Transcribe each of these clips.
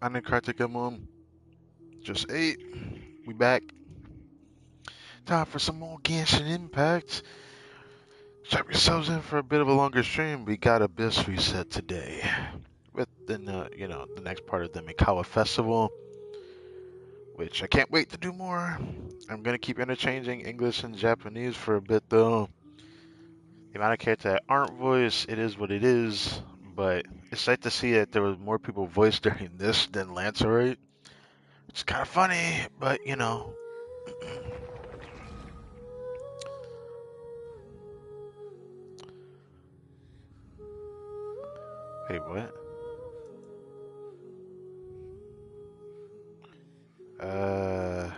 Kartik Mom. Just ate. We back. Time for some more Genshin Impact. Strap yourselves in for a bit of a longer stream. We got Abyss reset today. Within the next part of the MIKAWA festival, which I can't wait to do more. I'm gonna keep interchanging English and Japanese for a bit though. The amount of characters that aren't voiced, it is what it is. But it's nice to see that there was more people voiced during this than Lancerate. It's kind of funny, but Hey, what? Uh,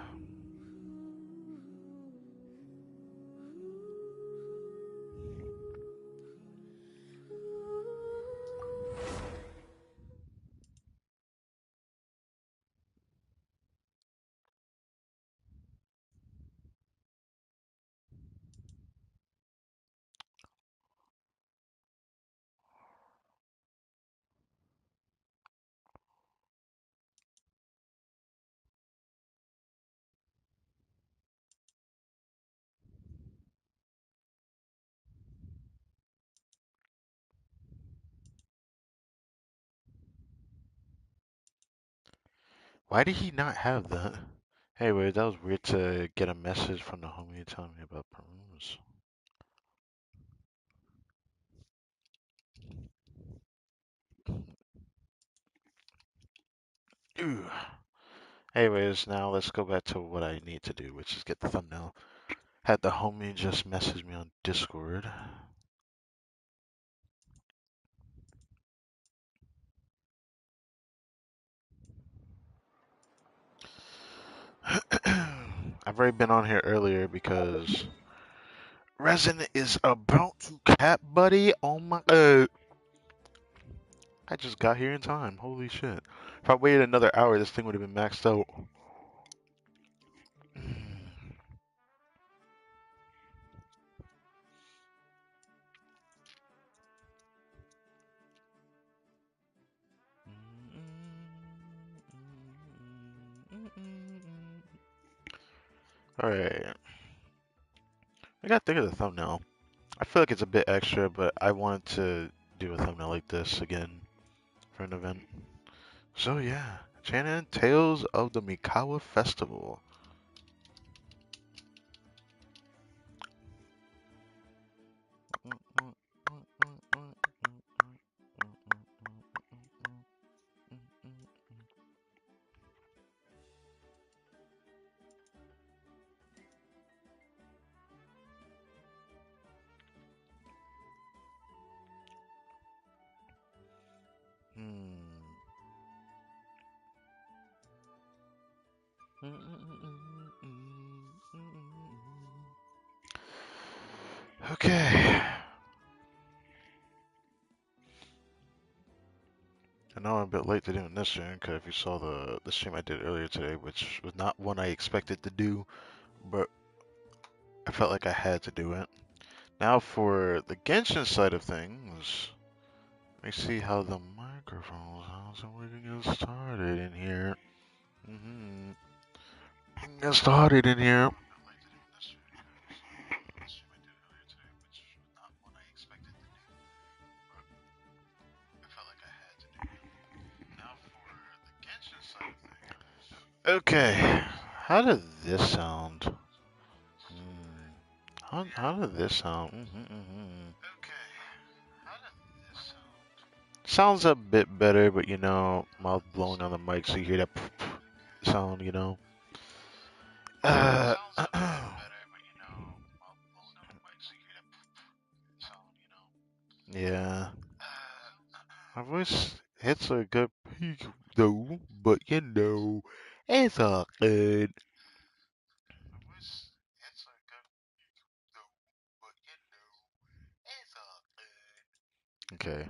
why did he not have that? Hey, wait, that was weird to get a message from the homie telling me about Peruse. Ew. Anyways, now let's go back to what I need to do, which is get the thumbnail. Had the homie just message me on Discord. I've already been on here earlier because Resin is about to cap, buddy. Oh my god. I just got here in time. Holy shit. If I waited another hour, this thing would have been maxed out. Alright. I gotta think of the thumbnail. I feel like it's a bit extra, but I wanted to do a thumbnail like this again for an event. So yeah, Enchanted Tales of the MIKAWA Festival. Okay. I know I'm a bit late to doing this stream because if you saw the stream I did earlier today, which was not one I expected to do, but I felt like I had to do it. Now for the Genshin side of things, let me see how the microphone sounds and we can get started in here. Get started in here. Okay, how did this sound? How did this sound? Sounds a bit better, but mouth blowing on the mic, so you hear that sound, Uh, yeah. My voice hits a good peak though, but it's all good. Okay.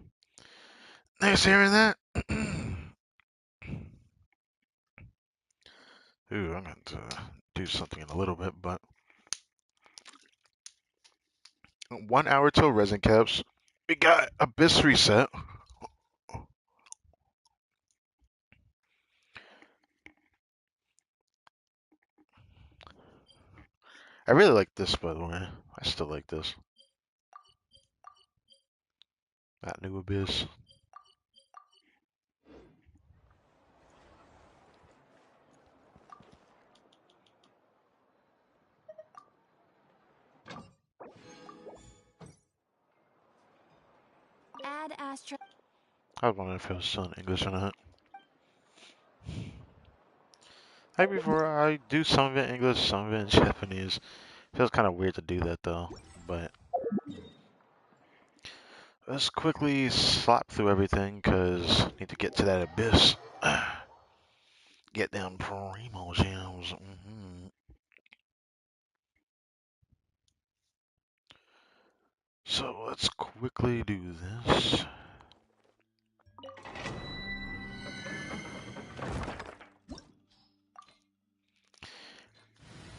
Nice hearing that. Ooh, I'm going to do something in a little bit, but 1 hour till resin caps. We got Abyss reset. I really like this, by the way. I still like this. That new abyss. I wonder if it was still in English or not. Like before, I do some of it in English, some of it in Japanese. Feels kind of weird to do that though, but let's quickly slap through everything because need to get to that abyss. Get down primo gems. So let's quickly do this.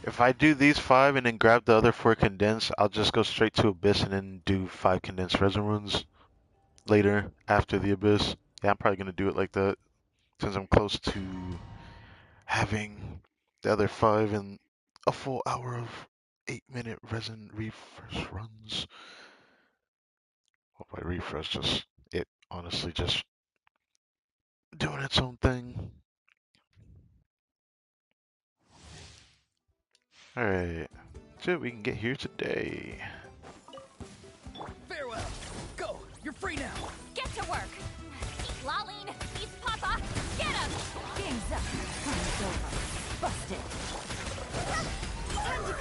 If I do these 5 and then grab the other 4 condensed, I'll just go straight to Abyss and then do 5 condensed resin runes later after the Abyss. Yeah, I'm probably gonna do it like that since I'm close to having the other 5 in a full hour of 8-minute resin refresh runs. Well, by refresh, just it honestly just doing its own thing. Alright, so we can get here today. Farewell. Go. You're free now. Get to work. Eat Laline. Eat Papa. Get him. Game's up. Time's over. Busted. Time to go.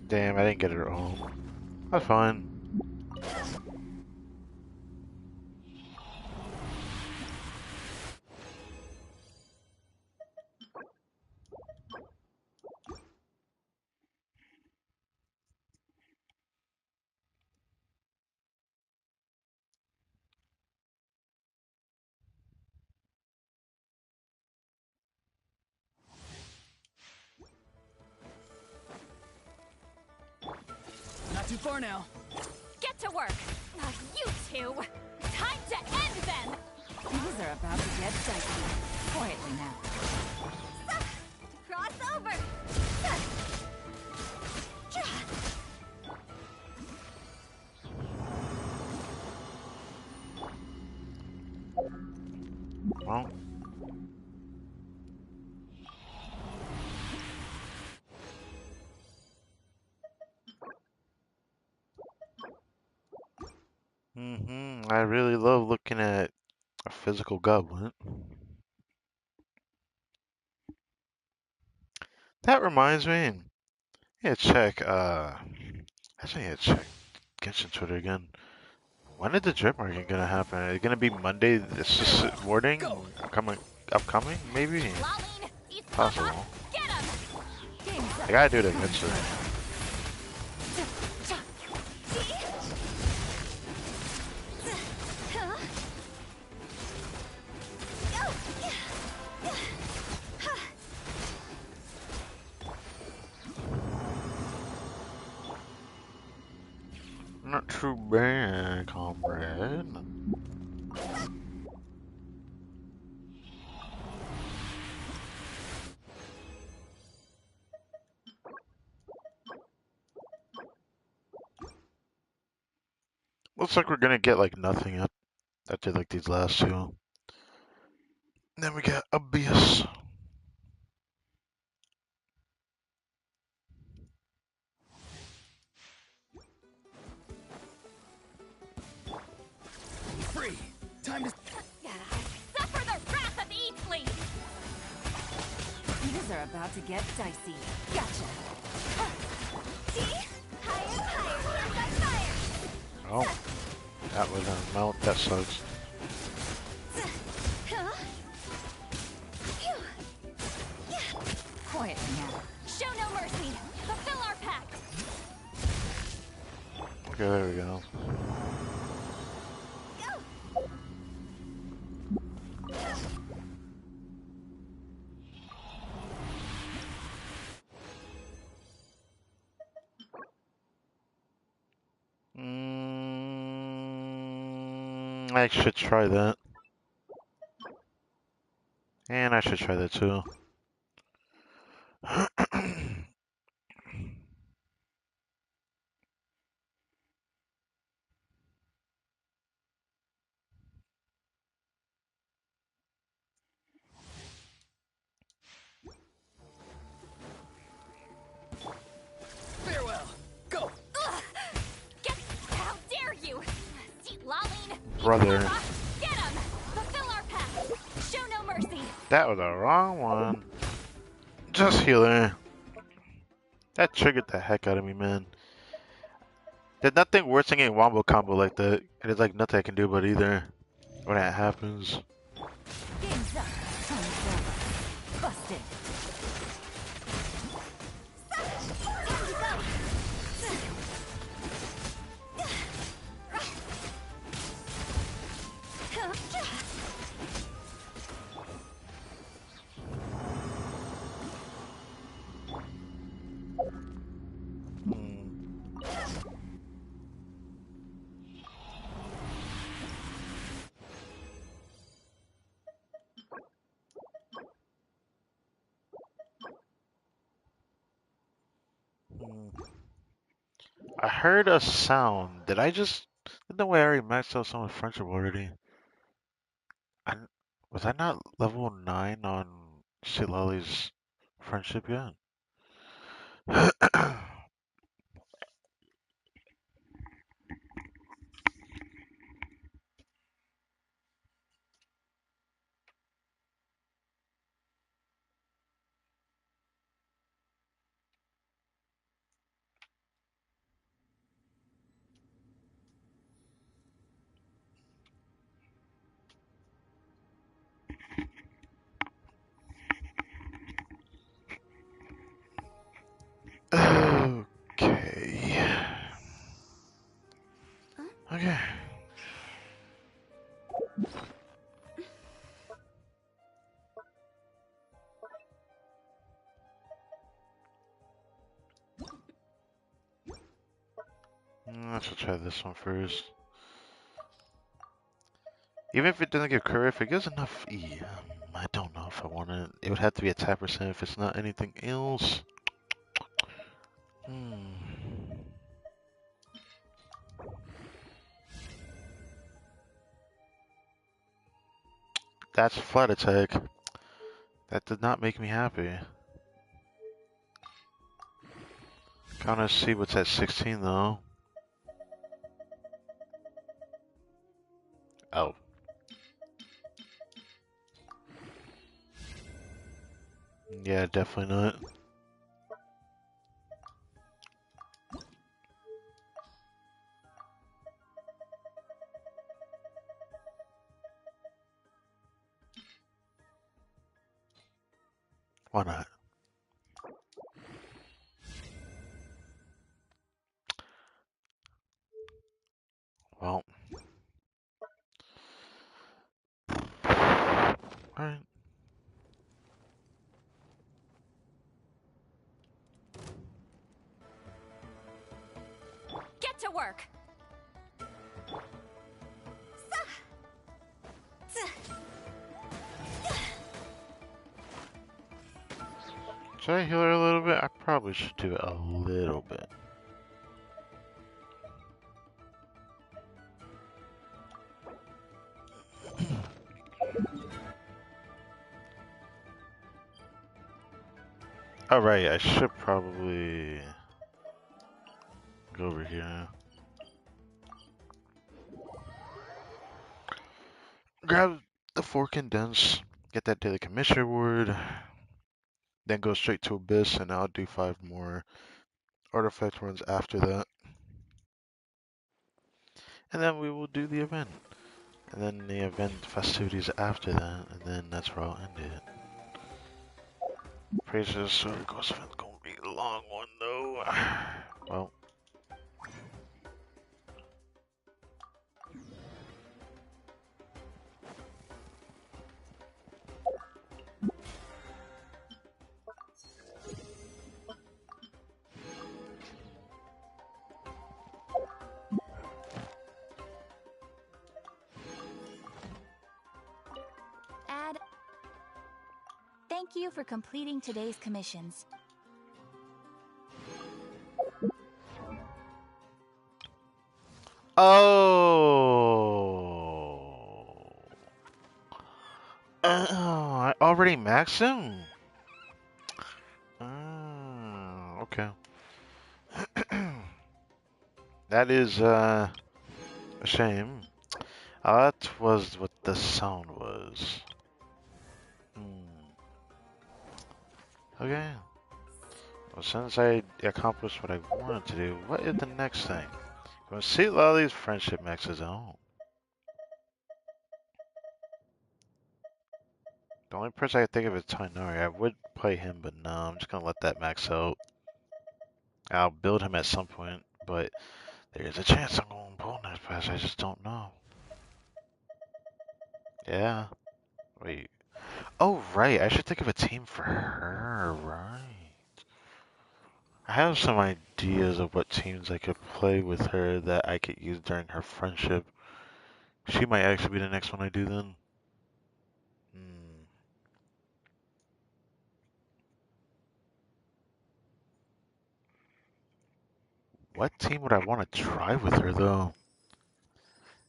Damn, I didn't get it at home. That's fine. Not too far now. Get to work. You two. Time to end them. Things are about to get dicey. Quietly now. Cross over. Well, I really love looking at a physical goblet. That reminds me. Yeah, check. Actually, yeah, check Genshin Twitter again. When is the drip market gonna happen? Is it gonna be Monday? It's just morning. Go. Upcoming, maybe. Laline. Eat Possible. Papa. Get him. Game's up. I gotta do it eventually. Not too bad, comrade. Looks like we're gonna get like nothing up after like these last 2. Then we got Abyss. Free. Time to. Suffer the wrath of Eatly. Things are about to get dicey. Gotcha. See? Higher, higher. Fire. Oh, that was a melt. That sucks. Quietly now. Show no mercy. Fulfill our pact. Okay, there we go. I should try that. And I should try that too. Farewell. Go. Ugh. Get. How dare you? See, Laline. Brother. Get him. Fulfill our pact. Show no mercy. That was the wrong one. Just healing. That triggered the heck out of me, man. There's nothing worse than getting wombo combo like that. And there's like nothing I can do about either when that happens. Game's up. Time's over. Busted. I heard a sound. Did I just... Didn't know I already maxed out someone's friendship already. I, was I not level 9 on Shilali's friendship yet? Okay. Okay. I should try this one first. Even if it doesn't give courier, if it gives enough E, I don't know if I want it. It would have to be attack percent if it's not anything else. That's flat attack. That did not make me happy. Gotta see what's at 16 though. Oh. Yeah, definitely not. Why not? Well. Alright. Get to work. Should I heal her a little bit? I probably should do it a little bit. Alright, I should probably go over here. Grab the 4 condense, get that daily commission reward, then go straight to Abyss, and I'll do 5 more artifact runs after that. And then we will do the event. And then the event festivities after that, and then that's where I'll end it. Praises, so the ghost event's gonna be a long one though. Well. Thank you for completing today's commissions. Oh. Oh, I already maxed him? Oh, okay. That is, a shame. That was what the sound was. Okay. Well, since I accomplished what I wanted to do, what is the next thing? I'm gonna see a lot of these friendship maxes out. The only person I can think of is Tainari. I would play him, but no, I'm just gonna let that max out. I'll build him at some point, but there's a chance I'm gonna pull next pass. I just don't know. Yeah. Wait. Oh, right. I should think of a team for her. Right. I have some ideas of what teams I could play with her that I could use during her friendship. She might actually be the next one I do then. Hmm. What team would I want to try with her though?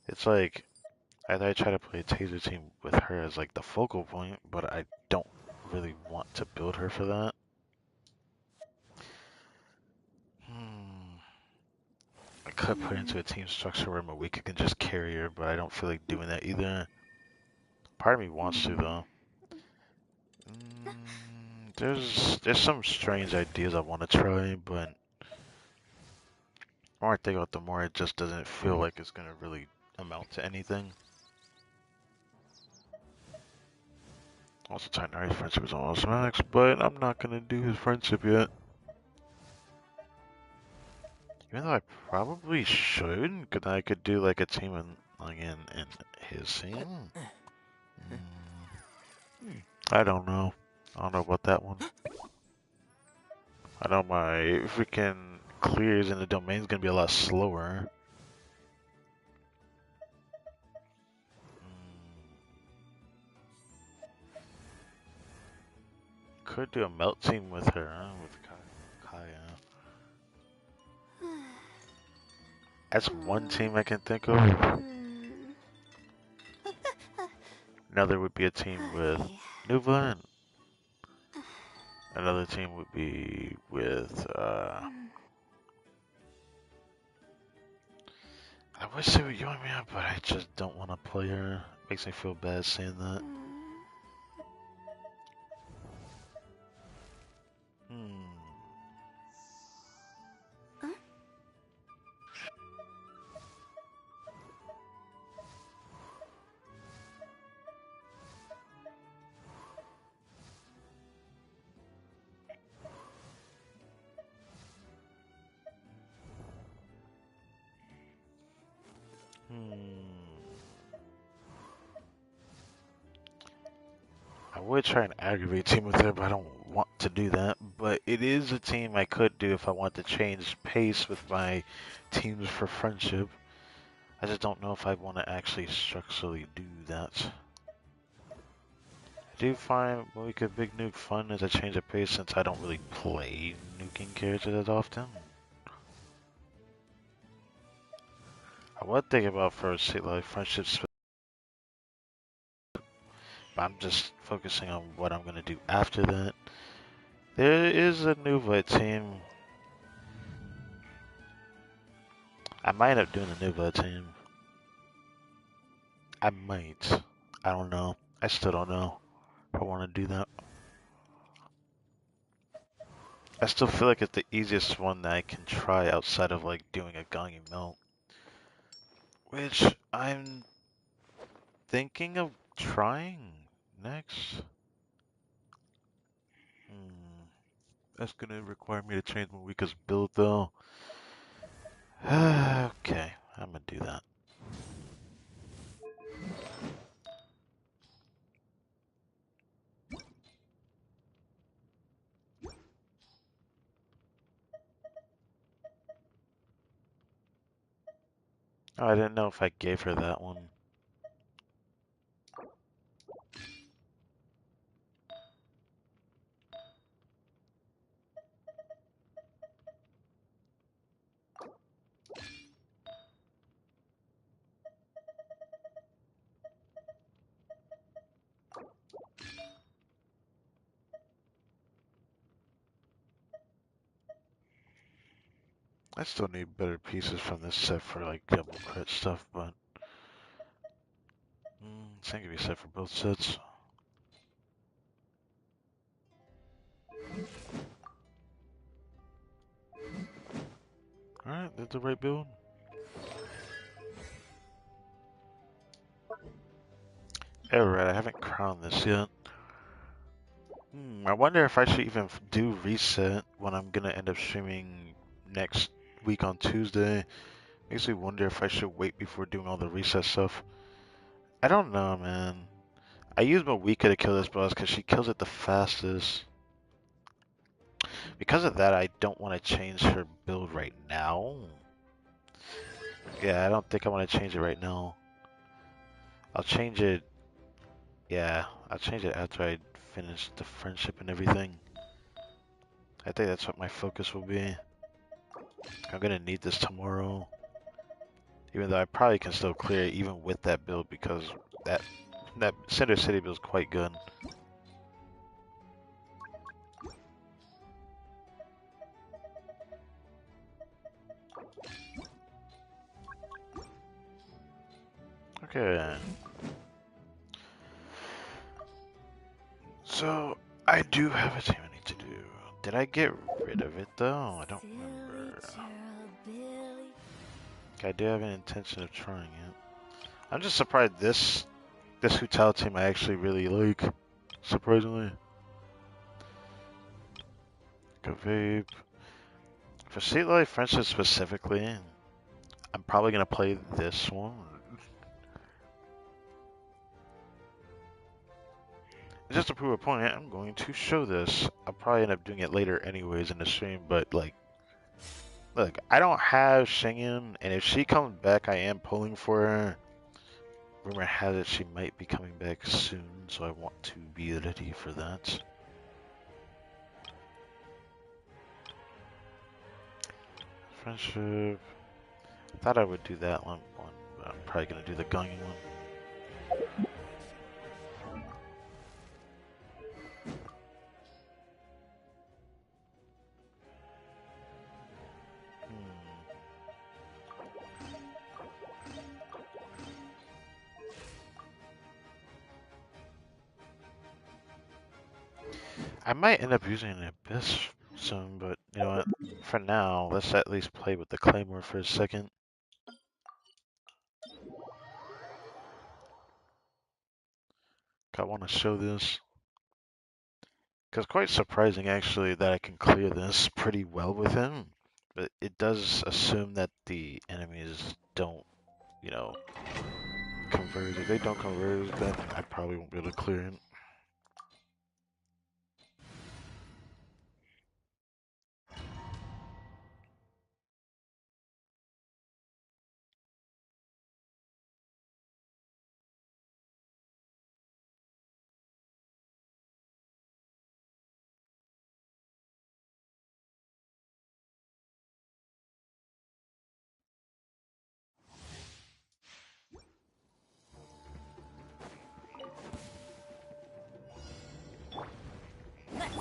It's like I try to play a taser team with her as like the focal point, but I don't really want to build her for that. Hmm. I could put into a team structure where Mawika can just carry her, but I don't feel like doing that either. Part of me wants to though. There's some strange ideas I want to try, but the more I think about it, the more it just doesn't feel like it's gonna really amount to anything. Also, Titanari's friendship is on Awesome Max, but I'm not gonna do his friendship yet. Even though I probably should, because I could do like a team in his team. I don't know. I don't know about that one. I know my freaking clears in the domain is gonna be a lot slower. Could do a melt team with her, with Kaya. That's one team I can think of. Another would be a team with Nuva, and another team would be with, I wish they would join me up, but I just don't want to play her. Makes me feel bad saying that. Hmm. I would try and aggravate team with her, but I don't want to do that. But it is a team I could do if I want to change pace with my teams for friendship. I just don't know if I want to actually structurally do that. I do find Moika Big Nuke fun as a change of pace since I don't really play nuking characters as often. I would think about first like friendships, but I'm just focusing on what I'm gonna do after that. There is a Nuva team. I might end up doing a Nuva team. I might. I don't know. I still don't know if I want to do that. I still feel like it's the easiest one that I can try outside of like doing a Gangi melt. Which I'm thinking of trying next. That's gonna require me to change my weakest build though. Okay, I'm gonna do that. Oh, I didn't know if I gave her that one. I still need better pieces from this set for like double crit stuff, but same can be said for both sets. Alright, that's the right build. Alright, I haven't crowned this yet. I wonder if I should even do reset when I'm gonna end up streaming next week on Tuesday. Makes me wonder if I should wait before doing all the reset stuff. I don't know, man. I use Mika to kill this boss because she kills it the fastest. Because of that, I don't want to change her build right now. Yeah, I don't think I want to change it right now. I'll change it. Yeah, I'll change it after I finish the friendship and everything. I think that's what my focus will be. I'm gonna need this tomorrow. Even though I probably can still clear it even with that build because that Center City build is quite good. Okay. So I do have a thing I need to do. Did I get rid of it though? I don't remember. I do have an intention of trying it. I'm just surprised this hotel team I actually really like. Surprisingly. Go vape. For State Life Friendship specifically, I'm probably gonna play this one. Just to prove a point, I'm going to show this. I'll probably end up doing it later anyways in the stream, but like, look, I don't have Shingen, and if she comes back, I am pulling for her. Rumor has it she might be coming back soon, so I want to be ready for that. Friendship. Thought I would do that one, but I'm probably gonna do the gunning one. I might end up using an Abyss soon, but you know what? For now, let's at least play with the Claymore for a second. I want to show this. Because quite surprising actually that I can clear this pretty well with him. But it does assume that the enemies don't, you know, converge. If they don't converge, then I probably won't be able to clear him. Let's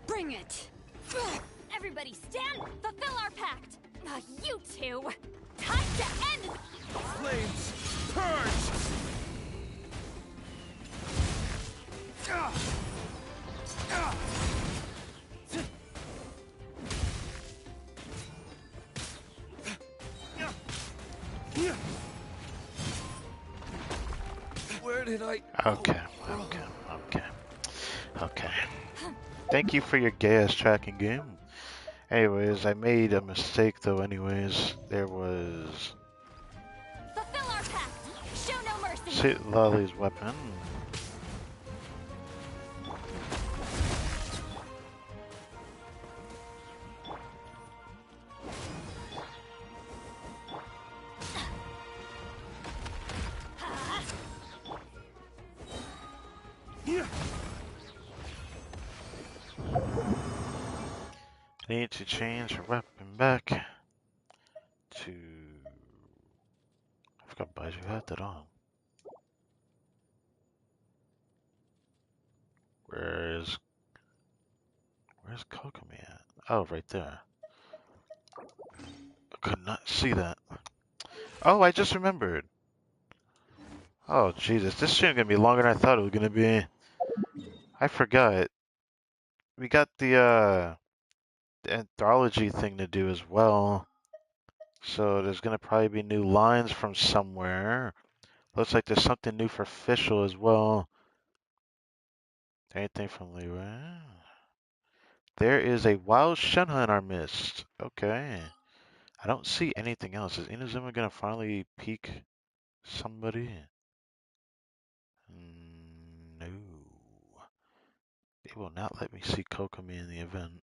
bring it! Everybody stand! Fulfill our pact! You two! Time to end! Flames, purge! Where did I... Okay. Thank you for your gay-ass tracking game. Anyways, I made a mistake though anyways. There was... Fulfill our pact! Show no mercy! Sweet Lolly's weapon. Need to change her weapon back to... I forgot Baiju had that on. Where's Kokomi at? Oh, right there. could not see that. Oh, I just remembered. Oh, Jesus. This stream gonna be longer than I thought it was gonna be. I forgot. We got the anthology thing to do as well. So there's gonna probably be new lines from somewhere. Looks like there's something new for official as well. Anything from Leeway? There is a wild Shenhe in our midst. Okay. I don't see anything else. Is Inazuma gonna finally peek somebody? No. They will not let me see Kokomi in the event.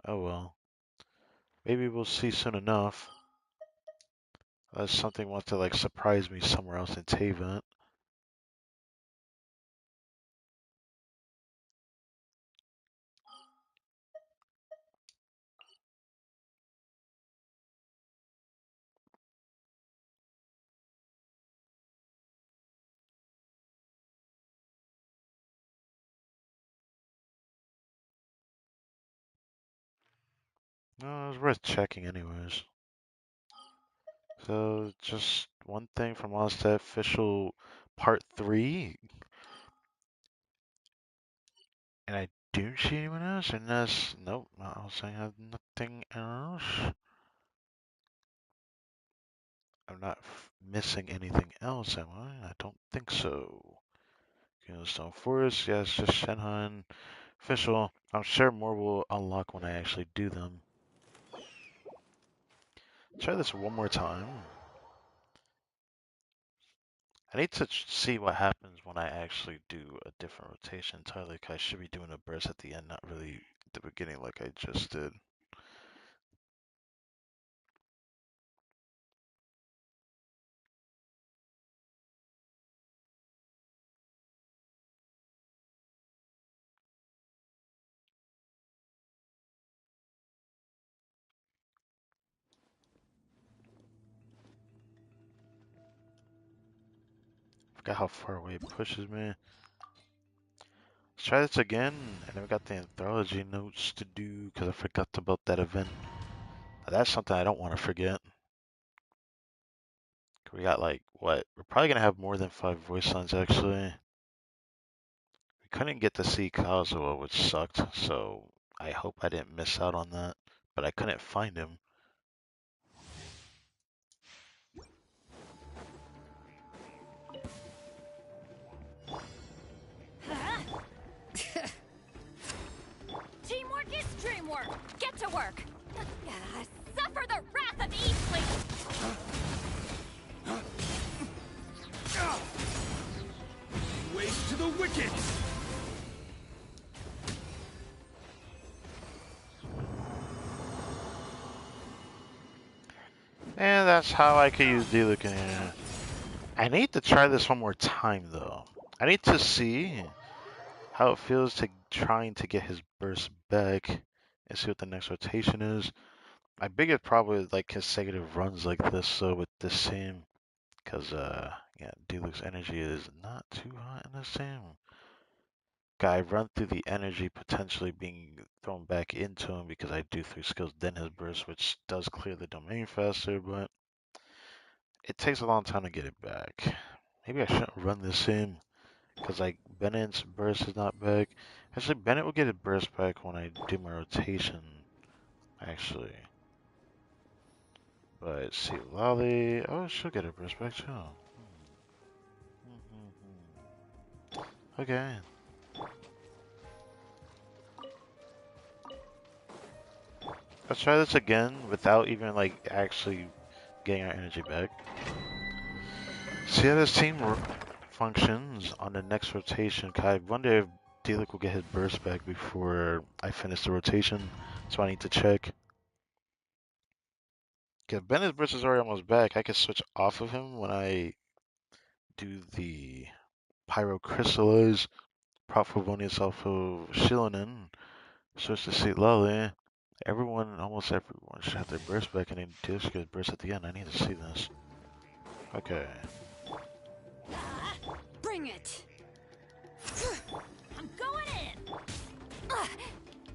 Oh well. Maybe we'll see soon enough. Unless something wants to like surprise me somewhere else in Tavent. No, it's worth checking anyways. So just one thing from Monster Official Part 3. And I don't see anyone else, and that's nope, not else. I have nothing else. I'm not missing anything else, am I? I don't think so. Stone Forest, yeah, it's just Shenhan official. I'm sure more will unlock when I actually do them. Try this one more time. I need to see what happens when I actually do a different rotation entirely. 'Cause I should be doing a burst at the end, not really at the beginning like I just did. Forgot how far away it pushes me. Let's try this again, and then we got the anthology notes to do because I forgot about that event. Now, that's something I don't want to forget. We got like what? We're probably gonna have more than 5 voice lines actually. We couldn't get to see Kazuo, which sucked. So I hope I didn't miss out on that, but I couldn't find him. Teamwork is dreamwork. Get to work. Suffer the wrath of Eastleaf. Waste to the wicked! And that's how I could use Diluc in here. I need to try this one more time though. I need to see how it feels to trying to get his burst back and see what the next rotation is. My biggest problem is like consecutive runs like this, so with this team, because yeah, Diluc's energy is not too hot in this team. Guy run through the energy potentially being thrown back into him because I do 3 skills then his burst, which does clear the domain faster, but it takes a long time to get it back. Maybe I shouldn't run this team because like Bennett's burst is not back. Actually, Bennett will get a burst back when I do my rotation. Actually. But see, Lolly, oh, she'll get her burst back too. Okay. Let's try this again without even like actually getting our energy back. See how this team functions on the next rotation. I wonder if Diluc will get his burst back before I finish the rotation. So I need to check. If Bennett's burst is already almost back, I can switch off of him when I do the Pyro Crystallize, Prop Favonius off of Shilonen, switch to Seat Lolly. Almost everyone should have their burst back and then Diluc gets burst at the end. I need to see this. Okay. Bring it. I'm going in.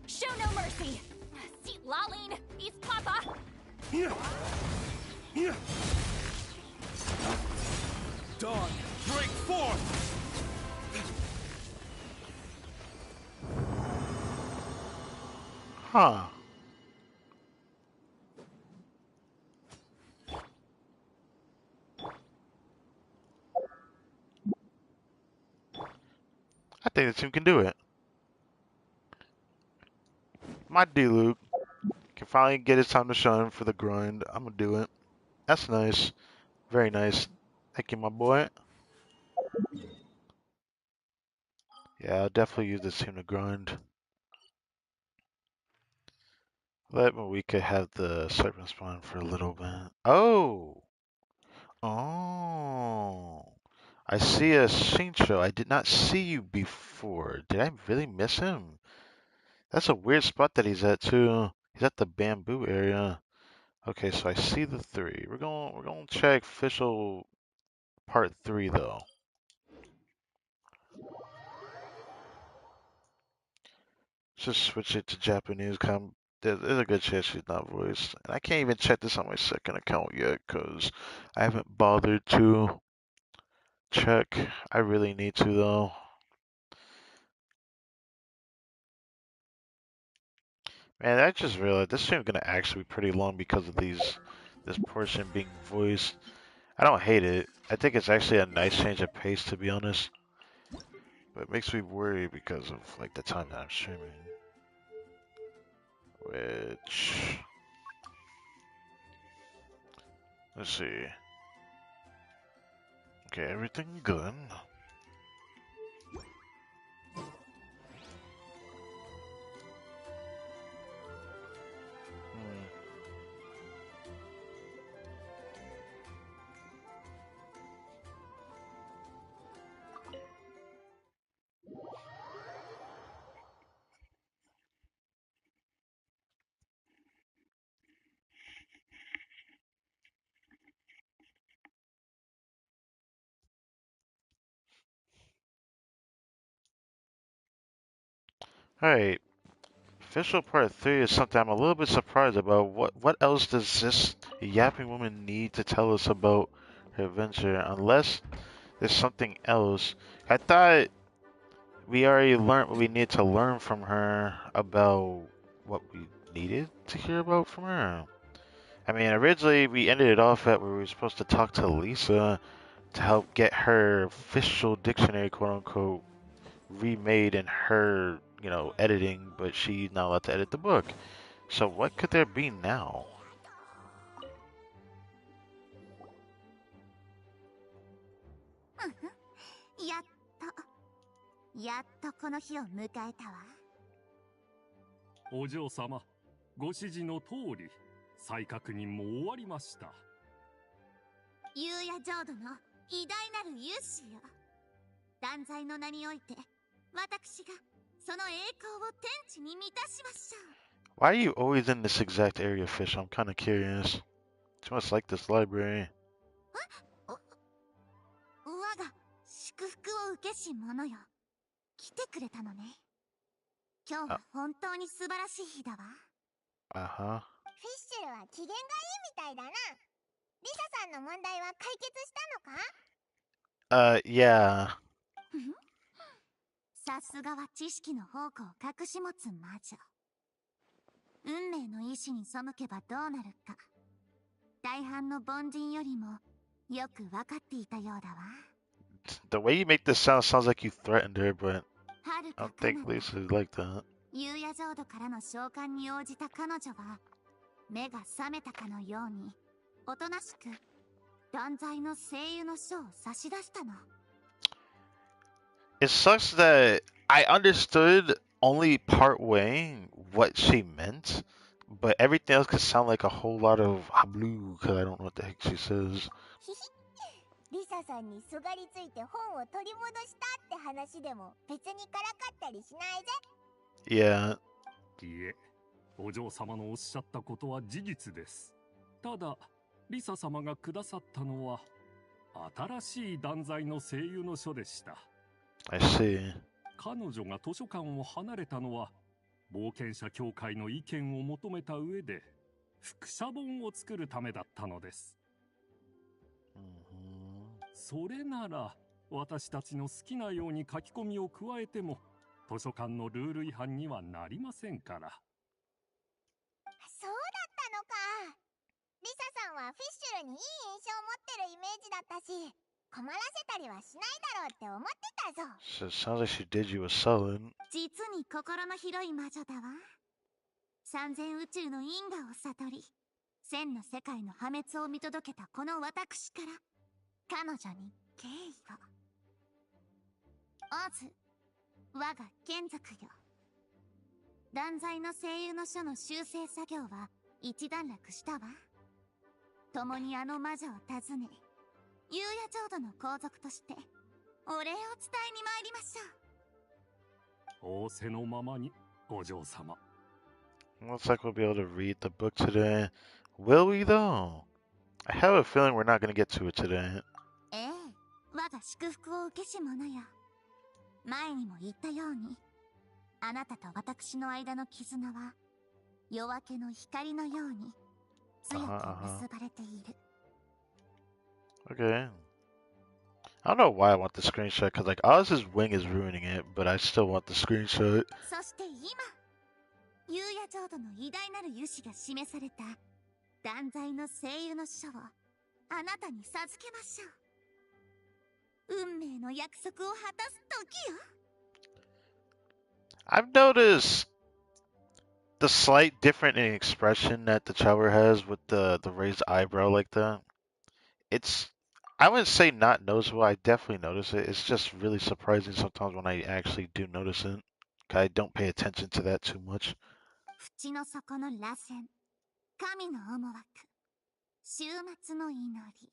Show no mercy. See, Laline, babies, Papa! Dawn, break forth! Huh. I think the team can do it. My D Luke can finally get his time to shine for the grind. I'm gonna do it. That's nice. Very nice. Thank you, my boy. Yeah, I'll definitely use this team to grind. Let Mawika have the serpent spawn for a little bit. Oh! Oh! I see a Shincho. I did not see you before. Did I really miss him? That's a weird spot that he's at too. He's at the bamboo area. Okay, so I see the three. We're gonna check official part 3 though. Just switch it to Japanese. There's a good chance she's not voiced. And I can't even check this on my second account yet because I haven't bothered to check. I really need to though. Man, I just realized this stream's gonna actually be pretty long because of this portion being voiced. I don't hate it. I think it's actually a nice change of pace to be honest. But it makes me worry because of like the time that I'm streaming. Which let's see. Okay, everything good. Hmm. Alright, official part 3 is something I'm a little bit surprised about. What else does this yapping woman need to tell us about her adventure? Unless there's something else. I thought we already learned what we need to learn from her about what we needed to hear about from her. I mean, originally we ended it off at where we were supposed to talk to Lisa to help get her official dictionary, quote unquote, remade in her, editing, but she's not allowed to edit the book. So what could there be now? やっやっとこの日を迎えたわ。お嬢様、ご指示の通り、再確認も終わりました。夕夜浄土の偉大なる勇士よ。断罪の名において、私がその栄光を天地に満たしましょう。Why are you always in this exact area, Fish? I'm kind of curious. Too much like this library. 我が祝福を受けし者よ。来てくれたのね。今日は本当に素晴らしい日だわ。Uh-huh. フィッシュルは機嫌がいいみたいだな。リサさんの問題は解決したのか？ Yeah. さすがは知識の宝庫を隠し持つ魔女。運命の意志に背けばどうなるか。大半の凡人よりもよく分かっていたようだわ。The way you make this sounds like you threatened her, but はる I か don't 彼 think 方 Lisa's like that. 夕夜浄土からの召喚に応じた彼女は目が覚めたかのようにおとなしく断罪の声優の書を差し出したの。 It sucks that I understood only part way what she meant, but everything else could sound like a whole lot of hablu because I don't know what the heck she says. リサさんにすがりついて本を取り戻したって話でも別にからかったりしないぜ。 Yeah. いえ、お嬢様のおっしゃったことは事実です。ただ、リサ様がくださったのは新しい断罪の声優の書でした。I see. 彼女が図書館を離れたのは冒険者協会の意見を求めた上で複写本を作るためだったのです。それなら私たちの好きなように書き込みを加えても図書館のルール違反にはなりませんから。そうだったのか。リサさんはフィッシュルにいい印象を持ってるイメージだったし、困らせたりはしないだろうって思ってたぞ。So it sounds like she did you a solid. 実に心の広い魔女だわ。三千宇宙の因果を悟り、千の世界の破滅を見届けたこの私から彼女に敬意を。オズ、我が眷属よ。断罪の声優の書の修正作業は一段落したわ。共にあの魔女を訪ね、夕夜浄土の皇族としてお礼を伝えに参りましょう。仰せのままに、お嬢様。Looks like we'll be able to read the book today. Will we though? I have a feeling we're not going to get to it today. ええ、我が祝福を受けし者よ。前にも言ったように、あなたと私の間の絆は夜明けの光のように強く結ばれている。Okay. I don't know why I want the screenshot, because like Oz's wing is ruining it, but I still want the screenshot. そして今、夕夜浄土の偉大なる勇姿が示された断罪の声優の書をあなたに授けましょう。運命の約束を果たす時よ。I've noticed the slight difference in expression that the Chower has with the raised eyebrow like that. It's, I wouldn't say not noticeable. I definitely notice it. It's just really surprising sometimes when I actually do notice it. I don't pay attention to that too much. 淵の底の螺旋、神の思惑、終末の祈り。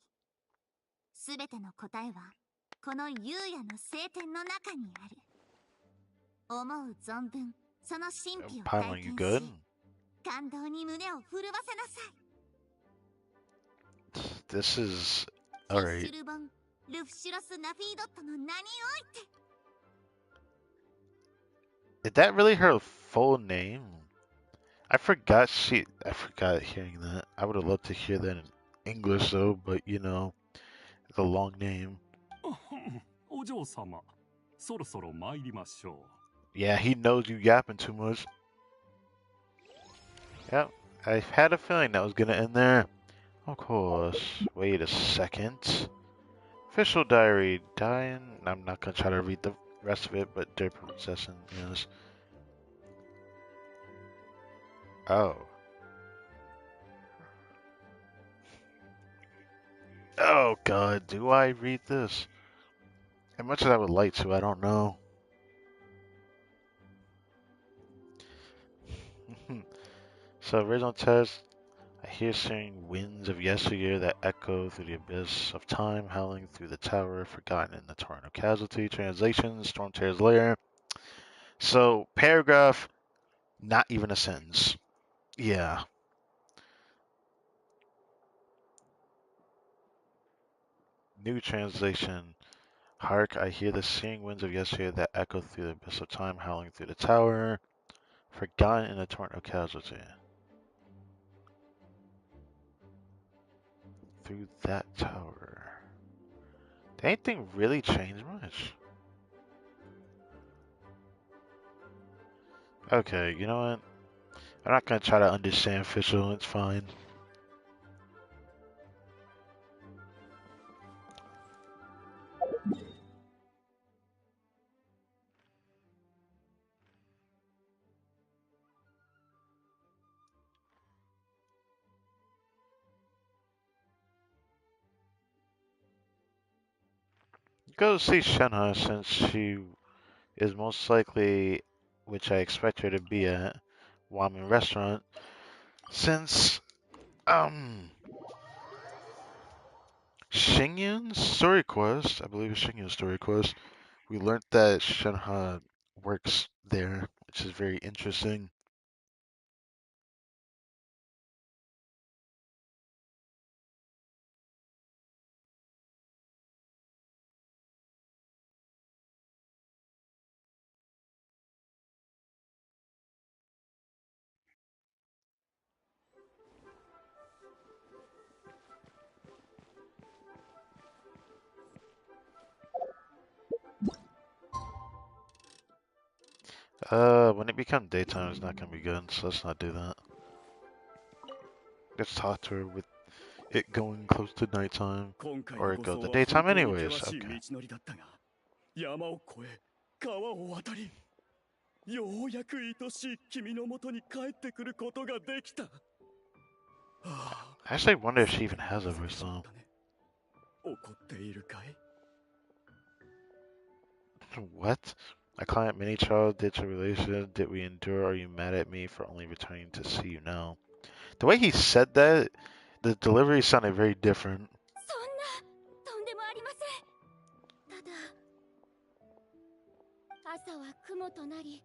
すべての答えはこの夕夜の聖典の中にある。思う存分その神秘を Paimon, 体 you 験 good? し、感動に胸を震わせなさい。 This is フィッ alright. シュル本ルフシュロス・ナフィードットの名において。 Is that really her full name? I forgot hearing that. I would have loved to hear that in English though, but you know, it's a long name. お嬢様、そろそろ参りましょう。Yeah, he knows you yapping too much. Yep, I had a feeling that was gonna end there. Of course. Wait a second. Official diary. Dying. I'm not gonna try to read the rest of it, but they're possessing. Yes. Oh. Oh god, do I read this? As much as I would like to, I don't know. So, original test. I hear singing winds of yesteryear that echo through the abyss of time, howling through the tower, forgotten in the torrent of casualty. Translation, Storm Tear's Lair. So, paragraph, not even a sentence. Yeah. New translation. Hark, I hear the singing winds of yesterday that echo through the abyss of time, howling through the tower, forgotten in the torrent of casualty. Through that tower. Did anything really change much? Okay, you know what? I'm not gonna try to understand official, it's fine. Go see Shenhe since she is most likely, which I expect her to be at, Ramen Restaurant. Since, Xingyun's story quest, I believe it's Xingyun's story quest, we learned that Shenhe works there, which is very interesting. When it becomes daytime, it's not gonna be good, so let's not do that. Let's talk to her with it going close to nighttime. 今回 Or の it 護 goes 送 to は daytime 本当に anyways. 険しい Okay. 道のりだったが、山を越え川を渡り、ようやく愛しい君のもとに帰ってくることができた。 I actually wonder if she even has a voice though. 怒っているかい？ What? My client mini child ditched a relationship. Did we endure? Are you mad at me for only returning to see you now? The way he said that, the delivery sounded very different. そんなとんでもありません。ただ朝は雲となり、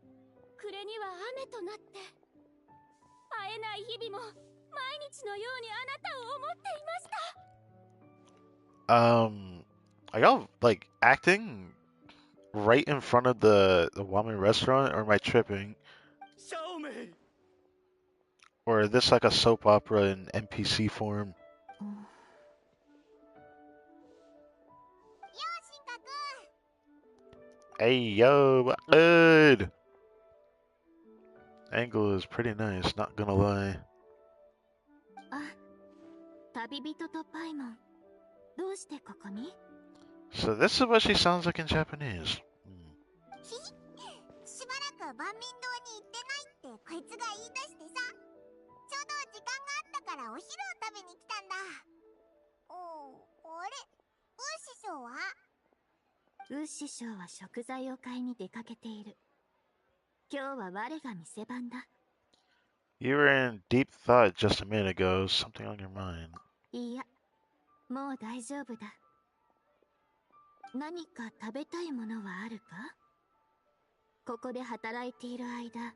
暮れには雨となって、会えない日々も毎日のようにあなたを思っていました。 Are y'all like acting right in front of the ramen restaurant, or am I tripping? シャオメイ。 Or is this like a soap opera in NPC form? よう、進化くん。 Hey yo, what good? Angle is pretty nice, not gonna lie. あ、旅人とパイモン、どうしてここに？ So this is what she sounds like in Japanese. ひひ、しばらく万民堂に行ってないってこいつが言い出してさ、ちょうど時間があったからお昼を食べに来たんだ。あれ、ウー師匠は？ウー師匠は食材を買いに出かけている。今日は我が店番だ。You were in deep thought just a minute ago. Something on your mind. いや、もう大丈夫だ。何か食べたいものはあるか？ここで働いている間、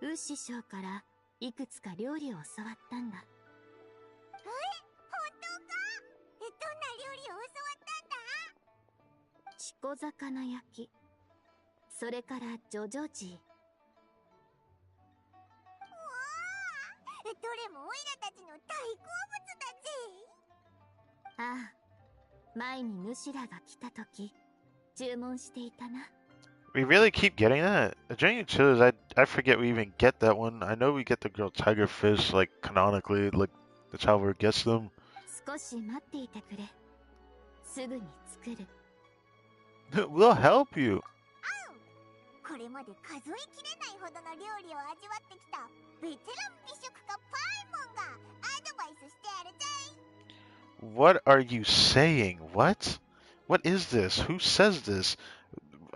ウー師匠からいくつか料理を教わったんだ。本当か？どんな料理を教わったんだ？チコ魚焼き、それからジョジョジー。どれもオイラたちの大好物だぜ。ああ、前に主らが来た時、注文していたな。We really keep getting that? The Journey of Chillers, I forget we even get that one. I know we get the girl tiger fish, like, canonically, like, the traveler gets them. 少し待っていてくれ。すぐに作る。We'll help you. これまで数えきれないほどの料理を味わってきたベテラン美食家パイモンがアドバイスしてやるぜ。 What are you saying? What? What is this? Who says this?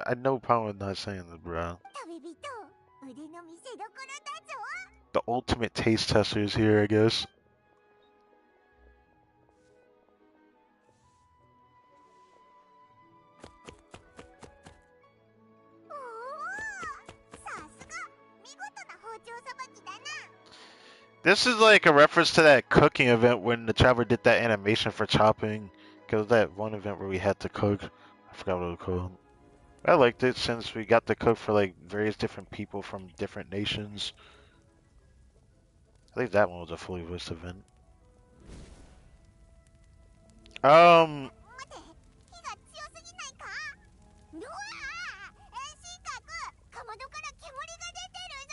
I know Power not saying this, bro. 旅人、腕の見せ所だぞ。 The ultimate taste tester is here, I guess. おお、さすが見事な包丁さばきだな。 This is like a reference to that cooking event when the traveler did that animation for chopping. Because that one event where we had to cook. I forgot what it was called. I liked it since we got to cook for like various different people from different nations. I think that one was a fully voiced event. 待て、火が強すぎないか？うわあ、進化く、かまどから煙が出てるぞ。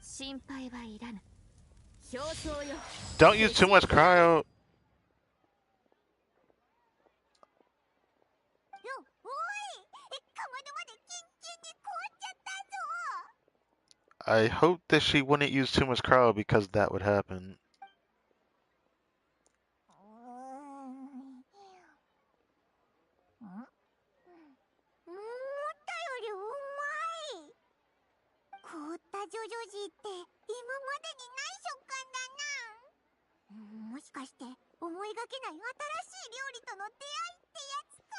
心配はいらぬ。表層よ。 Don't use too much cryo. おい、かまどまでキンキンに凍っちゃったぞ。 I hope that she wouldn't use too much cryo because that would happen. 思ったよりうまい。凍ったジョジョジーって今までにない食感だな。もしかして思いがけない新しい料理との出会いってやつか？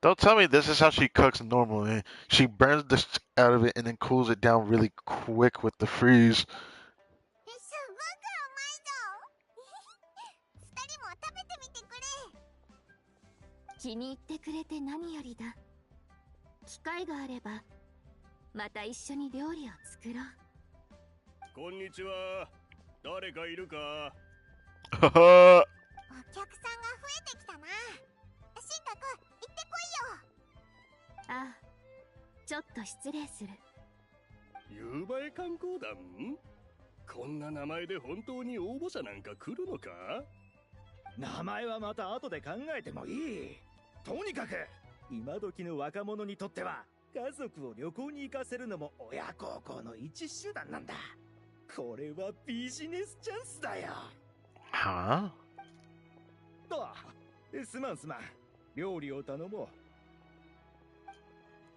Don't tell me this is how she cooks normally. She burns the shit out of it and then cools it down really quick with the freeze. すごくうまいぞ。二人も食べてみてくれ。気に入ってくれて何よりだ。機会があれば、また一緒に料理を作ろう。こんにちは。誰かいるか？ お客さんが増えてきたな。進化くん、行ってこいよ。ああ、ちょっと失礼する。夕映え観光団？こんな名前で本当に応募者なんか来るのか？名前はまた後で考えてもいい。とにかく今時の若者にとっては家族を旅行に行かせるのも親孝行の一手段なんだ。これはビジネスチャンスだよ。Huh? と、すまんすまん。料理を頼もう。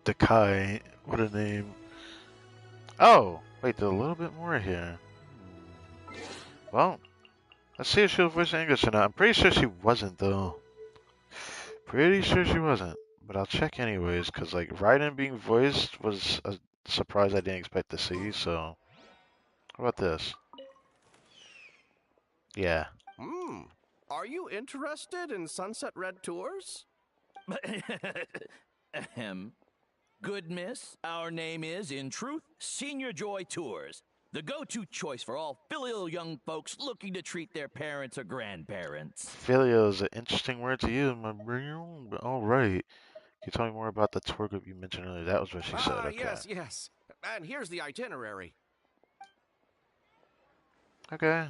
Dekai, what a name. Oh, wait, there's a little bit more here. Well, let's see if she was voicing English or not. I'm pretty sure she wasn't, though. Pretty sure she wasn't. But I'll check anyways, because, like, Raiden being voiced was a surprise I didn't expect to see, so... How about this? Yeah. Are you interested in Sunset Red tours? Ahem. Good miss, our name is, in truth, Senior Joy Tours, the go-to choice for all filial young folks looking to treat their parents or grandparents. Filial is an interesting word to use, my brain, but alright. Can you tell me more about the tour group you mentioned earlier? That was what she said, okay. Yes. And here's the itinerary. Okay.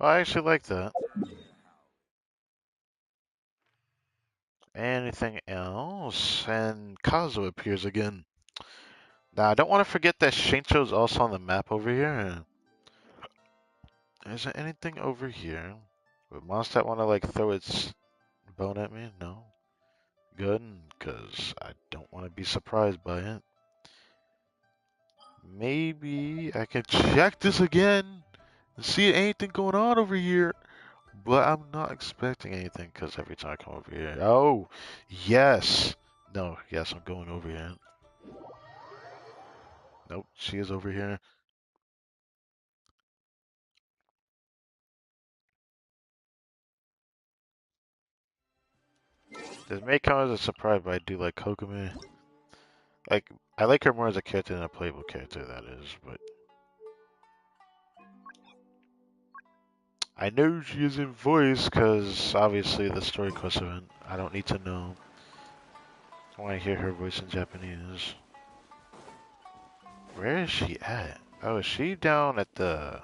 Well, I actually like that. Anything else? And Kazu appears again. Now, I don't want to forget that Shincho's also on the map over here. Is there anything over here? Would Mondstadt want to, like, throw its bone at me? No. Good, because I don't want to be surprised by it. Maybe I can check this again and see anything going on over here. But I'm not expecting anything because every time I come over here... Oh, yes! No, yes, I'm going over here. Nope, she is over here. This may come as a surprise, but I do like Kokomi. Like, I like her more as a character than a playable character, that is, but... I know she is in voice, because obviously the story quest event. I don't need to know. I want to hear her voice in Japanese. Where is she at? Oh, is she down at the...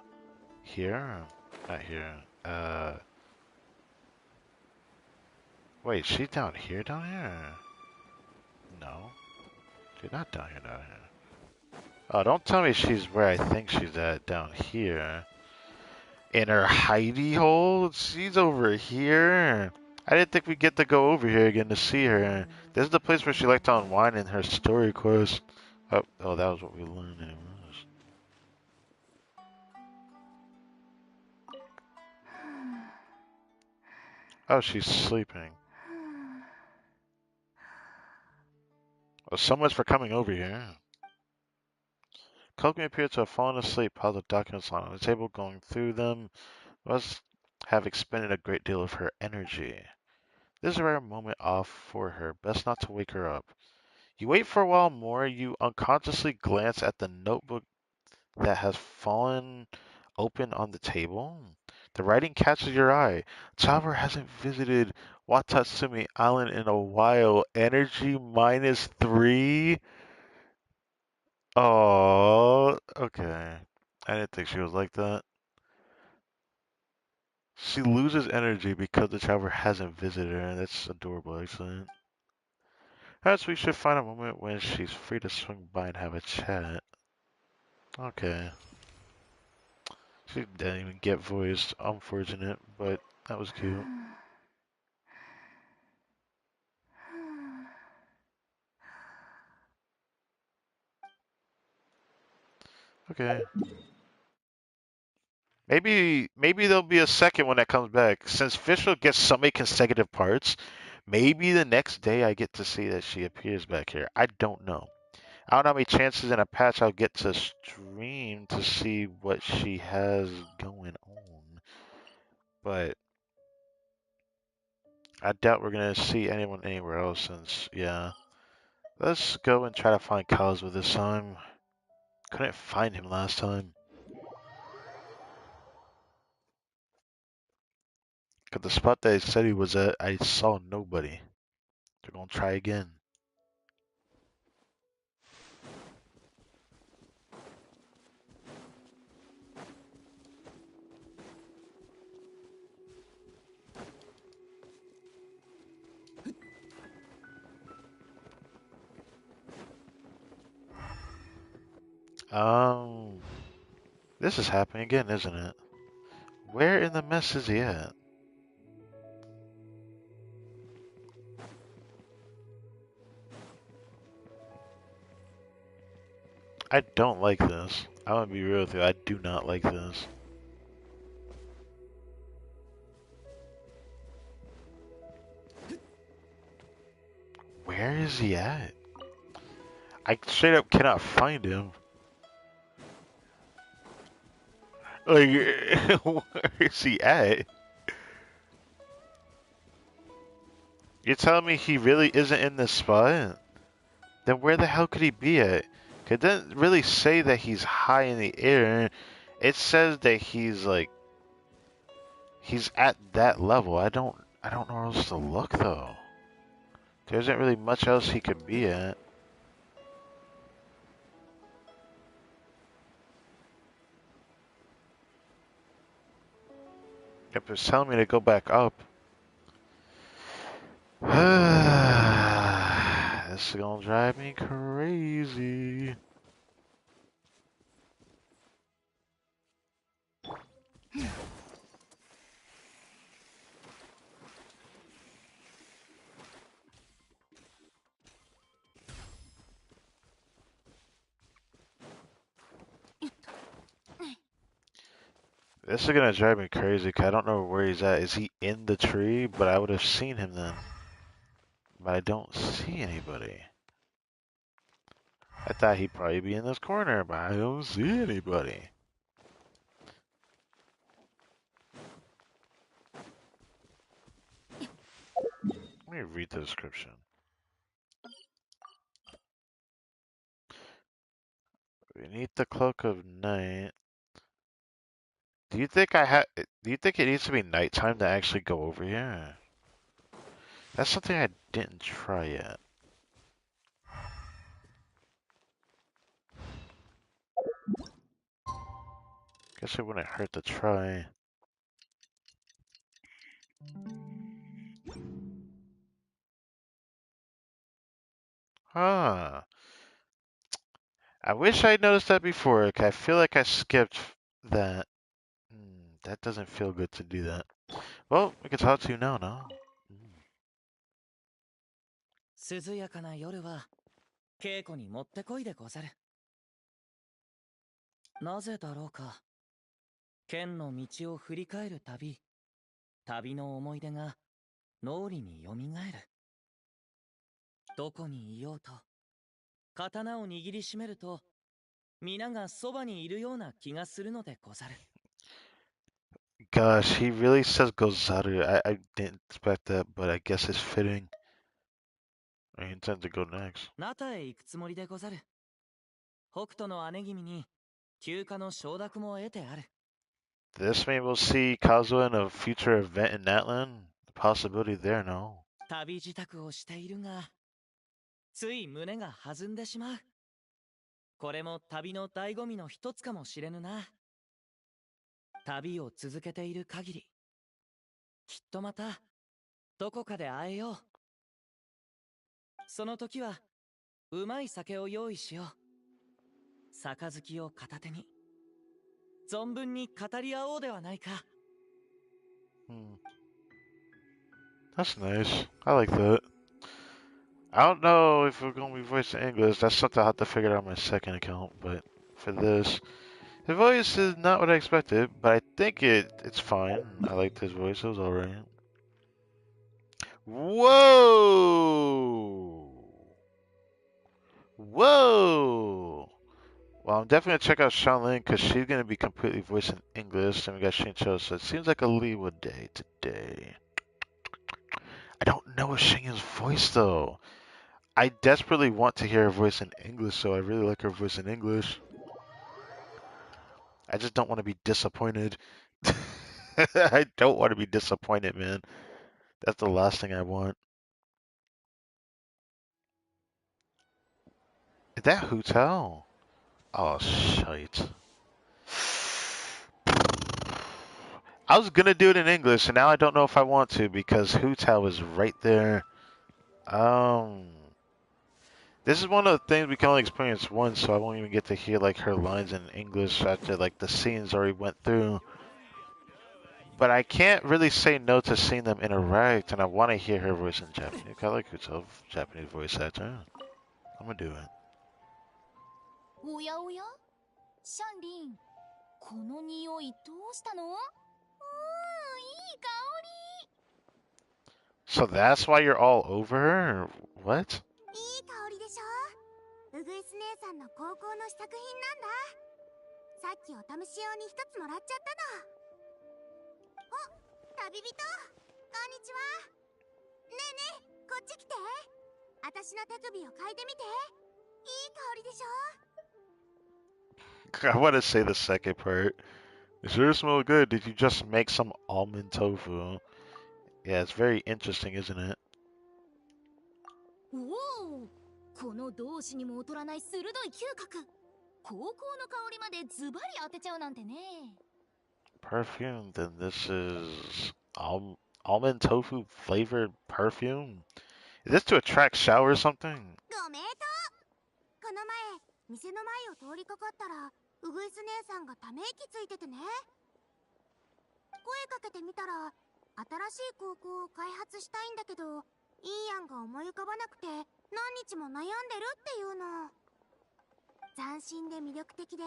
Here? Not here. Wait, she's down here, down here? No. She's not down here, down here. Oh, don't tell me she's where I think she's at, down here. In her hidey hole? She's over here. I didn't think we'd get to go over here again to see her. This is the place where she liked to unwind in her story quest. Oh, that was what we learned anyways. Oh, she's sleeping. Well, so much for coming over here. Kokomi appeared to have fallen asleep, piles of documents lying on the table, going through them. Must have expended a great deal of her energy. This is a rare moment off for her. Best not to wake her up. You wait for a while more. You unconsciously glance at the notebook that has fallen open on the table. The writing catches your eye. Chopper hasn't visited Watatsumi Island in a while. Energy -3. Oh, okay. I didn't think she was like that. She loses energy because the traveler hasn't visited her, and that's adorable, actually. Perhaps we should find a moment when she's free to swing by and have a chat. Okay. She didn't even get voiced. Unfortunate, but that was cute. Okay. Maybe there'll be a second one that comes back. Since Fischl gets so many consecutive parts, maybe the next day I get to see that she appears back here. I don't know. I don't know how many chances in a patch I'll get to stream to see what she has going on. But I doubt we're going to see anyone anywhere else since, yeah. Let's go and try to find Kazuha this time. Couldn't find him last time. Because the spot that he said he was at, I saw nobody. They're going to try again. This is happening again, isn't it? Where in the mess is he at? I don't like this. I'm gonna be real with you. I do not like this. Where is he at? I straight up cannot find him. Like, where is he at? You're telling me he really isn't in this spot? Then where the hell could he be at? It doesn't really say that he's high in the air. It says that he's like, he's at that level. I don't know where else to look though. There isn't really much else he could be at. If it's telling me to go back up. This is gonna drive me crazy. This is gonna drive me crazy because I don't know where he's at. Is he in the tree? But I would have seen him then. But I don't see anybody. I thought he'd probably be in this corner, but I don't see anybody. Let me read the description. Beneath the cloak of night. Do you think do you think it needs to be nighttime to actually go over here? That's something I didn't try yet. Guess it wouldn't hurt to try. Huh. I wish I'd noticed that before. I feel like I skipped that. That doesn't feel good to do that. Well, we can talk to you now, no? 涼やかな夜は稽古にもってこいでござる。なぜだろうか。剣の道を振り返る旅、旅の思い出が脳裏によみがえる。どこにいようと、刀を握りしめると、皆がそばにいるような気がするのでござる。Gosh, he really says Gozaru. I didn't expect that, but I guess it's fitting. I intend to go next. ナタへ行くつもりでござる。北斗の姉君に休暇の承諾も得てある。This means we'll see Kazuha in a future event in Natlan? The possibility there, no? 旅支度をしているが、つい胸が弾んでしまう。これも旅の醍醐味の一つかもしれぬな。旅を続けている限り、きっとまたどこかで会えよう。その時はうまい酒を用意しよう。杯を片手に存分に語り合おうではないか。That's nice. I like that. I don't know if we're gonna be voiced in English. That's something I'll have to figure out on my second account. But for this, his voice is not what I expected, but I think it's fine. I liked his voice. It was alright. Whoa! Whoa! Well, I'm definitely gonna check out Shaolin because she's gonna be completely voiced in English. And we got Shincho, so it seems like a Liwa day today. I don't know Shingen's voice though. I desperately want to hear her voice in English, so I really like her voice in English. I just don't want to be disappointed. I don't want to be disappointed, man. That's the last thing I want. Is that Hotel? Oh, shite. I was gonna do it in English, and now I don't know if I want to because Hotel is right there. This is one of the things we can only experience once, so I won't even get to hear like her lines in English after like the scenes already went through. But I can't really say no to seeing them interact, and I want to hear her voice in Japanese. I like herself Japanese voice actor. I'm gonna do it. おやおやシャンリン、この匂いどうしたの？いい香り。 So that's why you're all over her? Or what? いい香りでしょ。ウグイス姉さんの高校の試作品なんだ。さっきお試し用に一つもらっちゃったの。お、旅人、こんにちは。ねえねえ、こっち来て。私の手首を嗅いでみて。いい香りでしょ。 I want to say the second part. It sure smell good. Did you just make some almond tofu? Yeah, it's very interesting, isn't it? おお、この同志にも劣らない鋭い嗅覚。高校の香りまでズバリ当てちゃうなんてね。 Perfume? Then this is almond tofu flavored perfume? Is this to attract shower or something? ご名答。この前、店の前を通りかかったら、ウグイス姉さんがため息ついててね。声かけてみたら、新しい高校を開発したいんだけど、いい案が思い浮かばなくて、何日も悩んでるっていうの。斬新で魅力的で、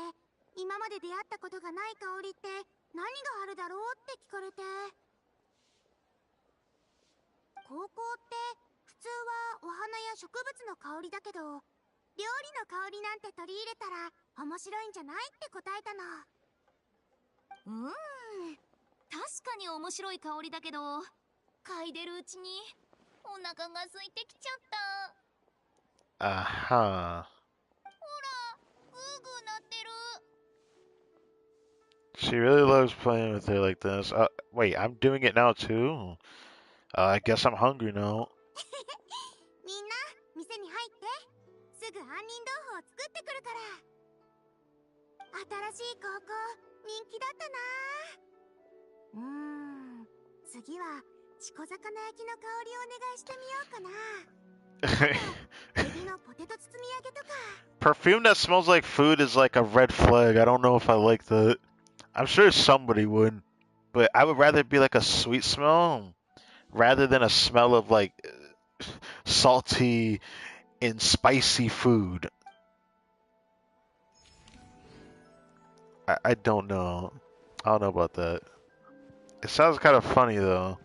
今まで出会ったことがない香りって何があるだろうって聞かれて。高校って普通はお花や植物の香りだけど、料理の香りなんて取り入れたら面白いんじゃないって答えたの。確かに面白い香りだけど、嗅いでるうちにお腹が空いてきちゃった。Uh-huh. ほら、グーグー鳴ってる。 She really loves playing with her like this. Wait, I'm doing it now too? I guess I'm hungry now. みんな、店に入って。すぐ杏仁豆腐を作ってくるから。新しい高校、人気だったな。次はチコ魚焼きの香りをお願いしてみようかな。エビのポテト包み揚げとか。 Perfume that smells like food is like a red flag. I don't know if I like that. I'm sure somebody would, but I would rather it be like a sweet smell rather than a smell of like salty and spicy food. I don't know. I don't know about that. It sounds kind of funny though,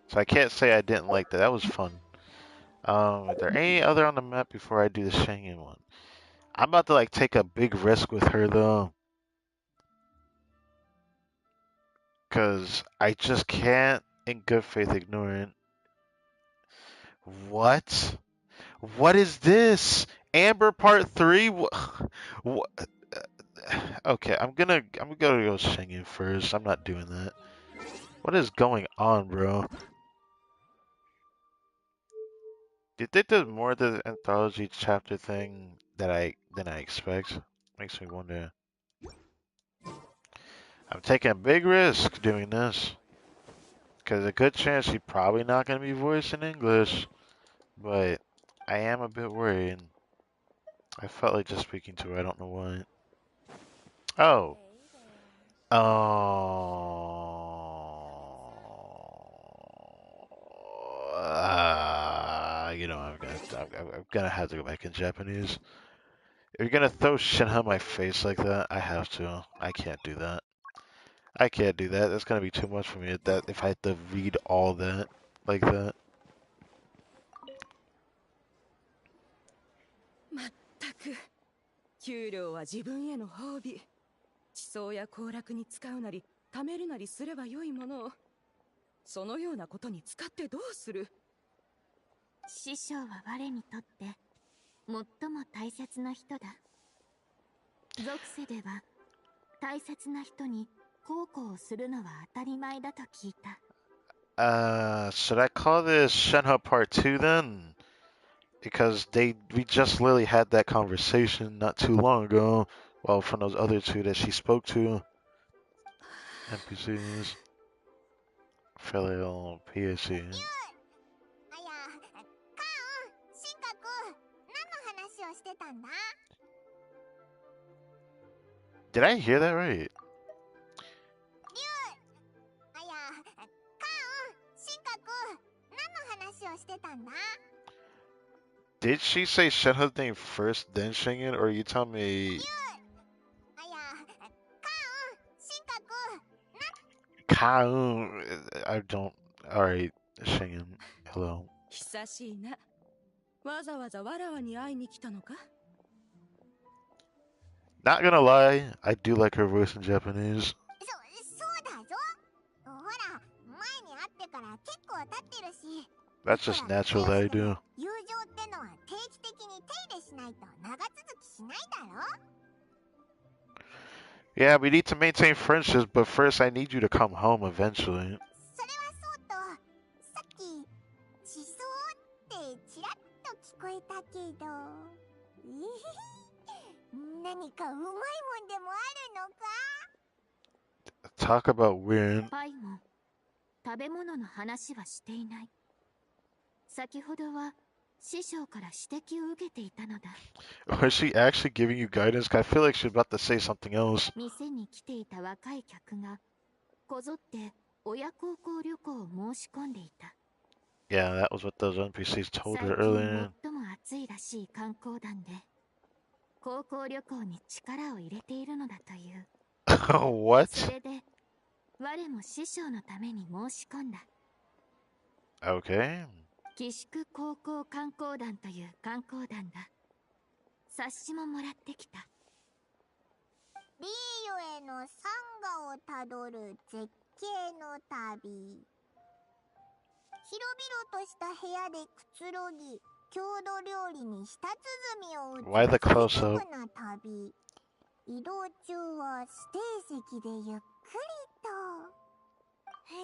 so I can't say I didn't like that. That was fun. Are there any other on the map before I do the Schengen one? I'm about to like take a big risk with her though, cause I just can't in good faith ignore it. What? What is this? Amber Part 3? What? Okay, I'm gonna go Schengen first. I'm not doing that. What is going on, bro? Do you think there's more to the anthology chapter thing than I expect? Makes me wonder. I'm taking a big risk doing this. Because a good chance she's probably not going to be voiced in English. But I am a bit worried. I felt like just speaking to her. I don't know why. Oh. You know, I'm gonna have to go back in Japanese. If you're gonna throw Shinha in my face like that, I have to. I can't do that. I can't do that. That's gonna be too much for me. That if I have to read all that like that. まったく給料は自分への褒美。地層や行楽に使うなり貯めるなりすればよいものを、そのようなことに使ってどうする。師匠は我にとって最も大切な人だ。属世では大切な人に孝行をするのは当たり前だと聞いた。Should I call this Shenhe Part 2 then? Because we just literally had that conversation not too long ago. Well, from those other two that she spoke to. NPCs. Filial PAC. あや、カン、シンカ君、何の話？してたんだ。 Did I hear that right? あ、いや、カーン、シンカくん、何の話をしてたんだ？ Did she say Shenhe's name first, then Shingen, or are you telling me? あ、いや、カーン、シンカくん、Kaun? I don't. Alright, Shingen. Hello. 久しいな。わざわざわらわに会いに来たのか？ Not gonna lie, I do like her voice in Japanese. そうだぞ。ほら、前に会ってから結構経ってるし。 That's just natural that I do. 友情ってのは定期的に手入れしないと長続きしないだろ？ Yeah, we need to maintain friendships, but first I need you to come home eventually. それはそうと、さっき地層ってちらっと聞こえたけど、何かうまいもんでもあるのか？ Talk about weird. パイも食べ物の話はしていない。先ほどは師匠から指摘を受けていたのだ。Was she actually giving you guidance? 'Cause I feel like she's about to say something else. 店に来ていた若い客がこぞって親孝行旅行を申し込んでいた。Yeah, that was what those NPCs told 最 her 近 earlier. 最も熱いらしい観光団で高校旅行に力を入れているのだという。What? それで我も師匠のために申し込んだ。 Okay. 寄宿高校観光団という観光団だ。冊子ももらってきた。リーユへの山河をたどる絶景の旅。広々とした部屋でくつろぎ、郷土料理に舌鼓を打つ Why the 贅 close-up? 沢な旅。移動中は指定席でゆっくりと。へえ、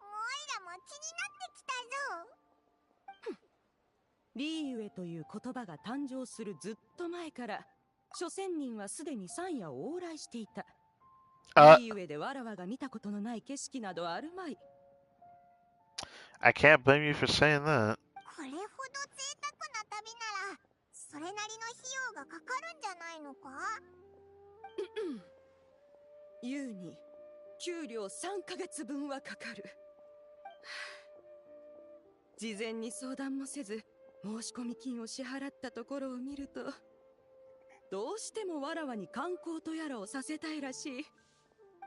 おいらも気になってきたぞ。リーユエという言葉が誕生するずっと前から諸仙人はすでに山野を往来していた。リーユエでわらわが見たことのない景色などあるまい。 I can't blame you for saying that. これほど贅沢な旅ならそれなりの費用がかかるんじゃないのか？優に給料3ヶ月分はかかる。事前に相談もせず申し込み金を支払ったところを見ると、どうしてもわらわに観光とやらをさせたいらしい。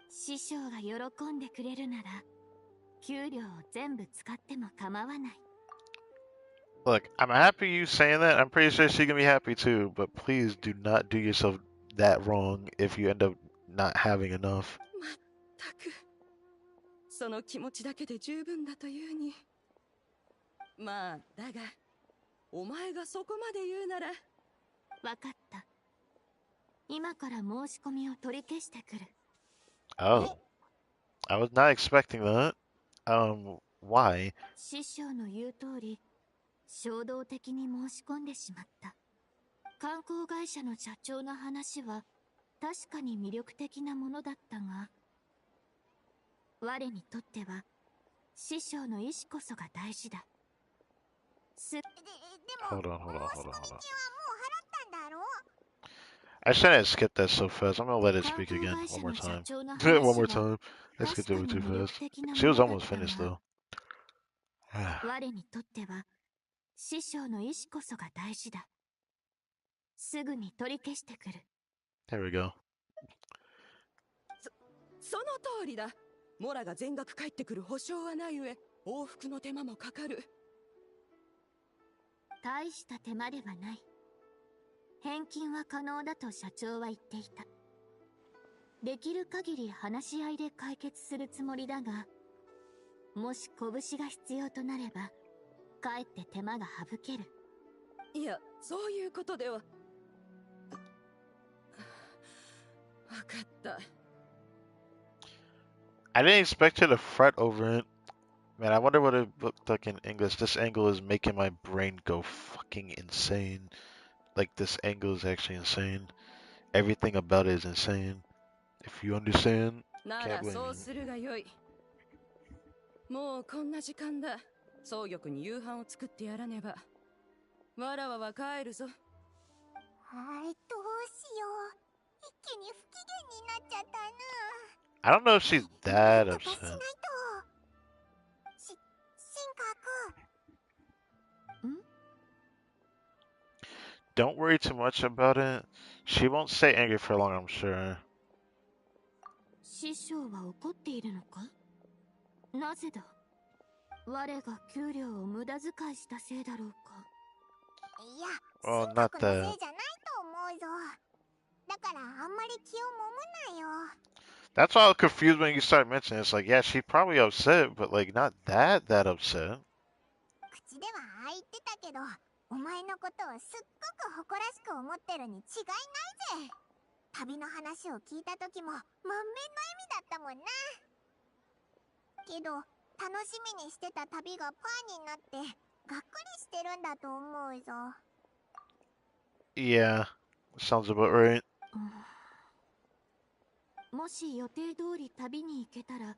師匠が喜んでくれるなら給料を全部使っても構わない。 Look, I'm happy you saying that. I'm pretty sure she can be happy too, but please do not do yourself that wrong if you end up not having enough. まったくその気持ちだけで十分だというに。まあだがお前がそこまで言うなら。わかった。今から申し込みを取り消してくる。 Oh. I was not expecting that. Why? 師匠の言う通り衝動的に申し込んでしまった。観光会社の社長の話は確かに魅力的なものだったが、我にとっては師匠の意思こそが大事だ。でも Hold on, hold on, hold on, hold on. 申し込み金はもう払ったんだろ？ I shouldn't skip that so fast. I'm gonna let it speak again one more time. One more time. I skipped it way too fast. She was almost finished though. 我にとっては師匠の意思こそが大事だ。すぐに取り消してくる。 There we go. その通りだ。モラが全額帰ってくる保証はない上、往復の手間もかかる。大した手間ではない。返金は可能だと社長は言っていた。できる限り話し合いで解決するつもりだが、もし拳が必要となればかえって手間が省ける。いや、そういうことでは。わかった。 I didn't expect her to fret over it. Man, I wonder what it looked like in English. This angle is making my brain go fucking insane. Like, this angle is actually insane. Everything about it is insane. If you understand, な can't ら blame そう you. するがよい。もうこんな時間だ。宗玉に夕飯を作ってやらねば。わらわは帰るぞ。どうしよう。一気に不機嫌になっちゃったな。 I don't know if she's なん that とかしない upset. と。シンカ君。Don't worry too much about it. She won't stay angry for long, I'm sure. 師匠は怒っているのか？なぜだ？我が給料を無駄遣いしたせいだろうか。いや、 Well, シン not カ君のせ that. いじゃないと思うぞ。だからあんまり気をもむなよ。 That's why I was confused when you started mentioning it. It's like, yeah, she's probably upset, but like not that upset. 口ではああ言ってたけど、お前のことをすっごく誇らしく思ってるに違いないぜ。旅の話を聞いた時も満面の笑みだったもんな。けど楽しみにしてた旅がパーになってがっくりしてるんだと思うぞ。 Yeah, sounds about right. もし予定通り旅に行けたら、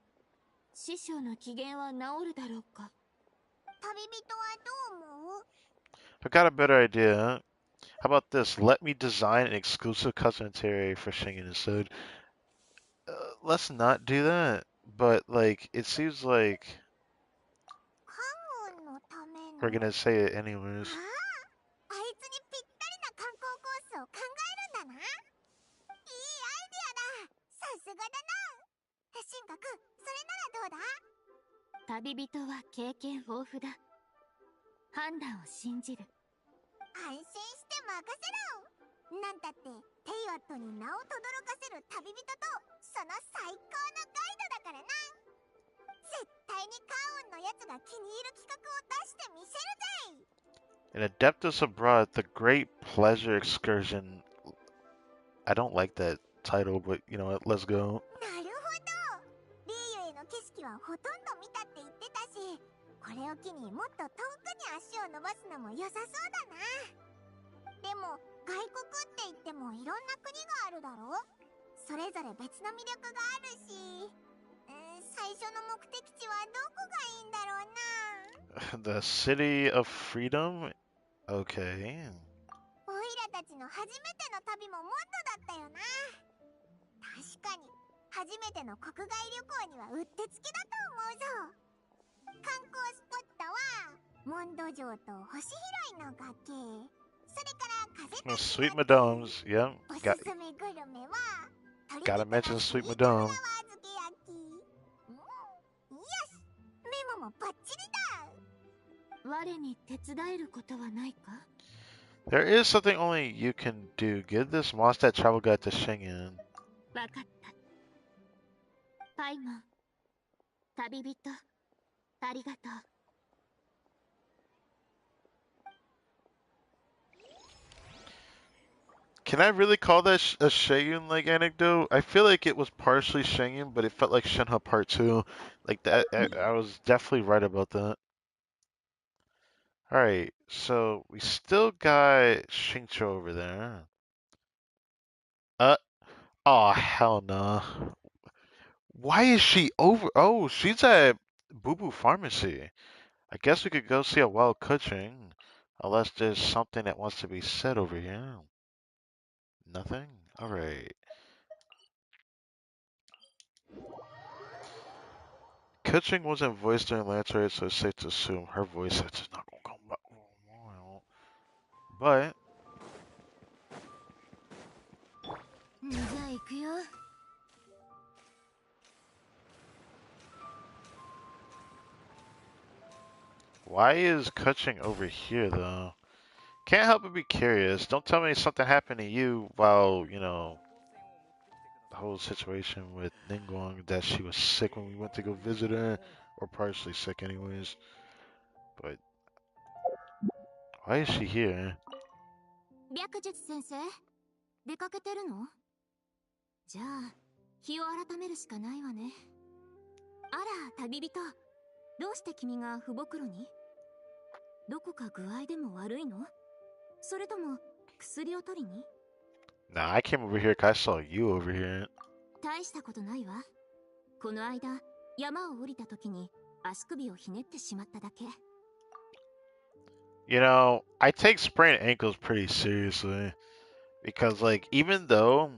師匠の機嫌は治るだろうか。旅人はどう思う？ I got a better idea. How about this? Let me design an exclusive custom interior for Shingen instead. Let's not do that. But like, it seems like カモンのための。 we're gonna say it anyways. あいつにぴったりな観光コースを考えるんだな。いいアイデアだ。さすがだな。シンカ君、それならどうだ？旅人は経験豊富だ。判断を信じる。安心して任せろ。なんたってテイワットに名を轟かせる旅人とその最高のガイドだからな。絶対にカーウンのやつが気に入る企画を出してみせるぜ。 An Adeptus Abroad, the Great Pleasure Excursion. I don't like that title, but you know what? Let's go. なるほど。リーユへの景色はほとんど見たって言ってたし、これを機にもっと遠くに足を伸ばすのも良さそうだな。でも外国って言ってもいろんな国があるだろ。それぞれ別の魅力があるし、最初の目的地はどこがいいんだろうな。 The City of Freedom? Okay. オイラたちの初めての旅もモンドだったよな。確かに初めての国外旅行にはうってつけだと思うぞ。観光スポットはモンド城と星拾いの崖、それから風 Well, 立ち Sweet ぬ Madame's, yeah. おす Got, すめグルメは鳥 gotta 人 mention の Sweet スイートフ Madame. ラワー漬け焼き。よし、メモもバッチリだ。我に手伝えることはないか？ There is something only you can do. Give this Mondstadt travel guide to Shingen. わかった。パイモン、旅人、ありがとう。Can I really call that a Shayun-like anecdote? I feel like it was partially Shayun, but it felt like Shenhe Part 2. Like that, I was definitely right about that. Alright, so we still got Xingqiu over there. Oh hell no. Why is she over? Oh, she's at Boo Boo Pharmacy. I guess we could go see a wild kuching. Unless there's something that wants to be said over here. Nothing? Alright. Kuching wasn't voiced during Lancer, so it's safe to assume her voice is just not gonna come back. But じゃあ行くよ。why is Kuching over here though? Can't help but be curious. Don't tell me something happened to you while, you know, the whole situation with Ningguang, that she was sick when we went to go visit her, or partially sick anyways. But why is she here? 白術先生、出かけてるの？じゃあ、日を改めるしかないわね。あら、旅人。どうして君が不袋に？どこか具合でも悪いの？それとも、薬を取りに？ Nah, I came over here 'cause I saw you over here. 大したことないわ。この間、山を降りた時に足首をひねってしまっただけ。You know, I take sprained ankles pretty seriously because, like, even though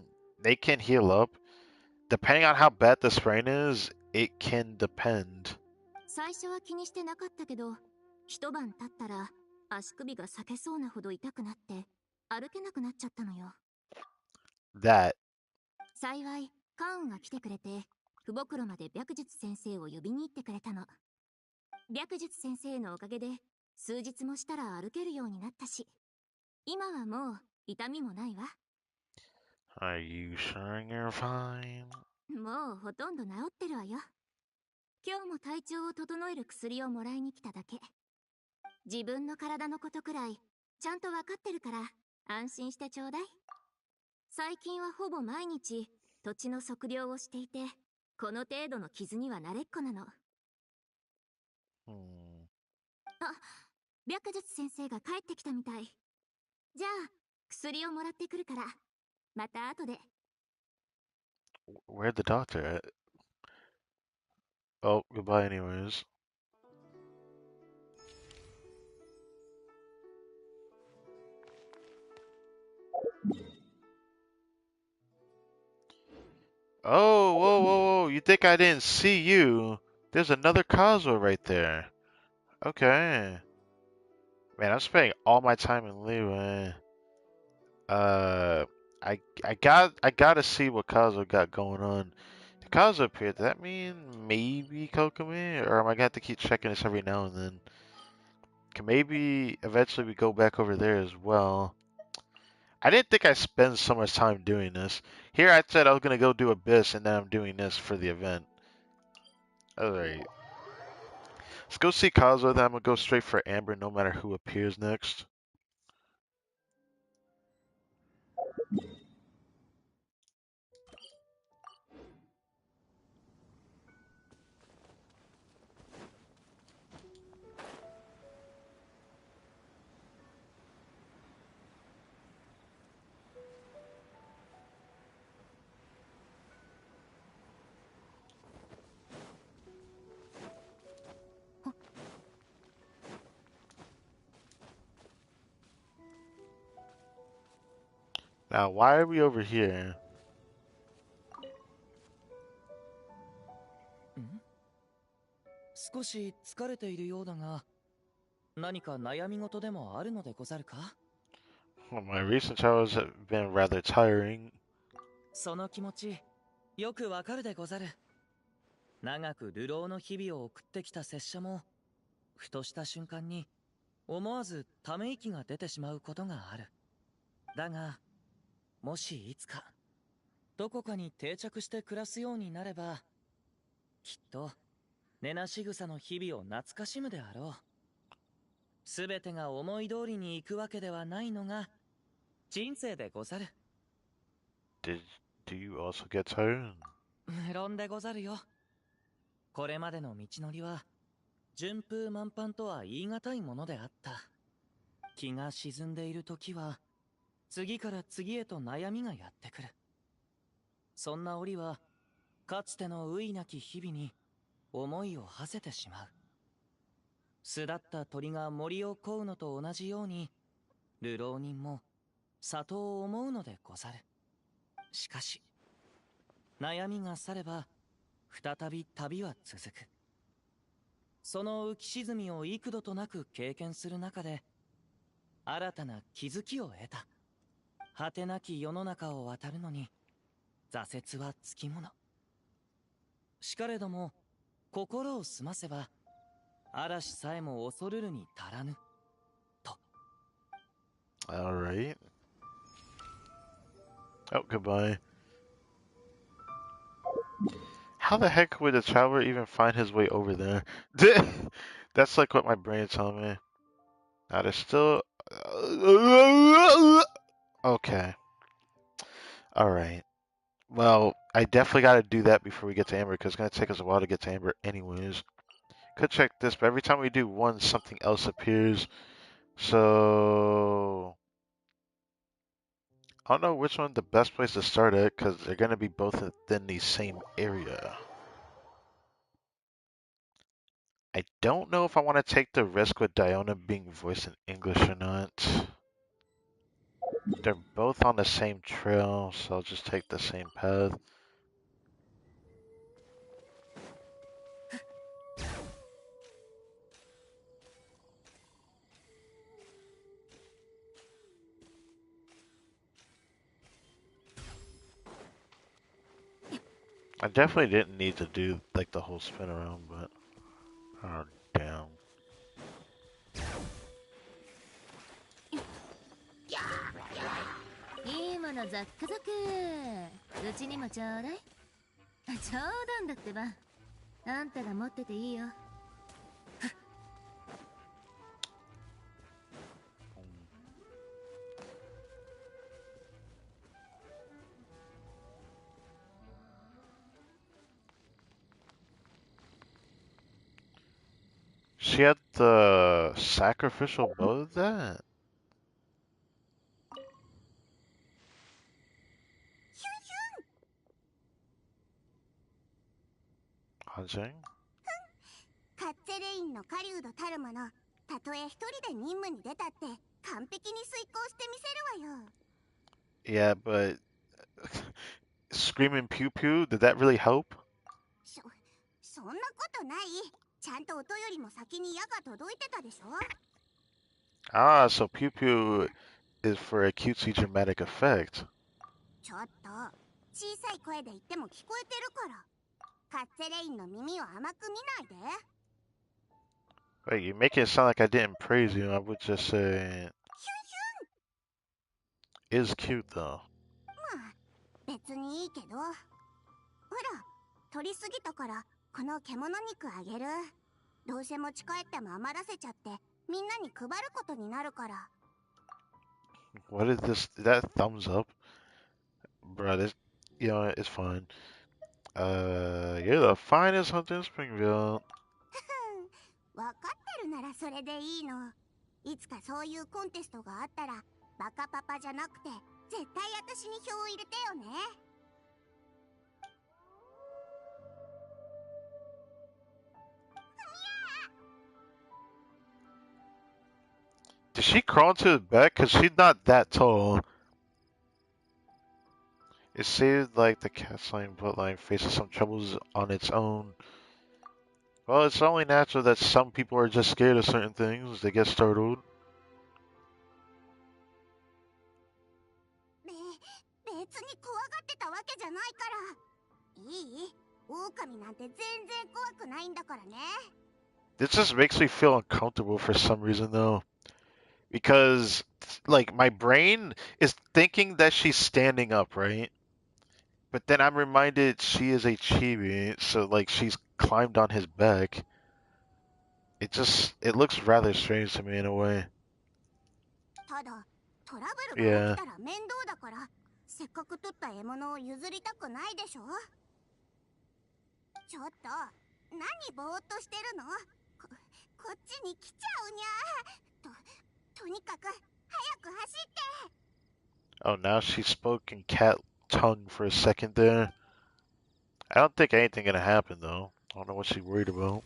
they can heal up, depending on how bad the sprain is, it can depend. 最初は気にしてなかったけど、一晩経ったら足首が裂けそうなほど痛くなって歩けなくなっちゃったのよ。That 幸いカーンが来てくれて、父母黒まで白術先生を呼びに行ってくれたの。白術先生のおかげで数日もしたら歩けるようになったし、今はもう痛みもないわ。 are you sure you're fine? もうほとんど治ってるわよ。今日も体調を整える薬をもらいに来ただけ。自分の体のことくらいちゃんと分かってるから安心してちょうだい。最近はほぼ毎日土地の測量をしていて、この程度の傷には慣れっこなの。あ、白術先生が帰ってきたみたい。じゃあ薬をもらってくるからまた後で。 Where'd the doctor at? Oh, goodbye anyways. Oh, whoa, whoa, whoa. You think I didn't see you? There's another Kazuo right there. Okay. Man, I'm spending all my time in Liyue. I gotta see what Kazuo got going on. The Kazuo appeared. Does that mean maybe Kokomi? Or am I gonna have to keep checking this every now and then? Can maybe eventually we go back over there as well. I didn't think I'd spend so much time doing this. Here I said I was gonna go do Abyss, and then I'm doing this for the event. Alright. Let's go see Kazuo, then I'm gonna go straight for Amber no matter who appears next. Now, why are we over here? 少し疲れているようだが、何か悩み事でもあるのでござるか？ Well, my recent travels have been rather tiring. その気持ち、よくわかるでござる。長く流浪の日々を送ってきた拙者も、ふとした瞬間に思わずため息が出てしまうことがある。だが、もしいつかどこかに定着して暮らすようになれば、きっと根なし草の日々を懐かしむであろう。すべてが思い通りに行くわけではないのが人生でござる。Do you also get tired? 無論でござるよ。これまでの道のりは順風満帆とは言い難いものであった。気が沈んでいる時は次から次へと悩みがやってくる。そんな折はかつての悔いなき日々に思いを馳せてしまう。巣立った鳥が森を乞うのと同じように、流浪人も里を思うのでござる。しかし悩みが去れば再び旅は続く。その浮き沈みを幾度となく経験する中で新たな気づきを得た。果てなき世の中を渡るのに挫折はつきもの。しかれども心を澄ませば嵐さえも恐るるに足らぬと。 Alright. Oh, goodbye. How the heck would the traveler even find his way over there? That's like what my brain's telling me. Now there's still... Okay. Alright. Well, I definitely gotta do that before we get to Amber, because it's gonna take us a while to get to Amber anyways. Could check this, but every time we do one, something else appears. So... I don't know which one the best place to start at, because they're gonna be both within the same area. I don't know if I want to take the risk with Diona being voiced in English or not. They're both on the same trail, so I'll just take the same path. I definitely didn't need to do like the whole spin around, but oh damn. いいものザックザク。うちにもちょうだい。冗談だってば。あんたが持ってていいよ。She had the sacrificial bow of that? Hanjing? カッツェレインの狩人たるもの、たとえ一人で任務に出たって完璧に遂行してみせるわよ。Yeah, but screaming pew pew, did that really help? そんなことない。ちゃんと音よりも先に矢が届いてたでしょ。Ah, so pew pew is for a cutesy dramatic effect. ちょっと小さい声で言っても聞こえてるから。カッツェレインの耳を甘く見ないで。Wait, you make it sound like I didn't praise you. I would just say is cute though. まあ別にいいけど。ほら、取りすぎたからこの獣肉あげる。どうせ持ち帰っても余らせちゃってみんなに配ることになるから。What is this? That thumbs up? Bruh, this, you know, it's fine. You're the finest hunter in Springfield. わかってるならそれでいいの。いつかそういうコンテストがあったらバカパパじゃなくて絶対私に票を入れてよね。Did she crawl into his back? Cause she's not that tall. It seems like the Cat's-line bloodline faces some troubles on its own. Well, it's only natural that some people are just scared of certain things. They get startled. 別に怖がってたわけじゃないから。いい？狼なんて全然怖くないんだからね。This just makes me feel uncomfortable for some reason, though. Because, like, my brain is thinking that she's standing up, right? But then I'm reminded she is a chibi, so, like, she's climbed on his back. It looks rather strange to me in a way. ただ、トラブルが起きたら面倒だから、せっかく取った獲物を譲りたくないでしょ。ちょっと、何ぼーっとしてるの？こっちに来ちゃうにゃ。とにかく早く走って。Oh, now she spoke in cat tongue for a second there. I don't think anything gonna happen though. I don't know what she's worried about.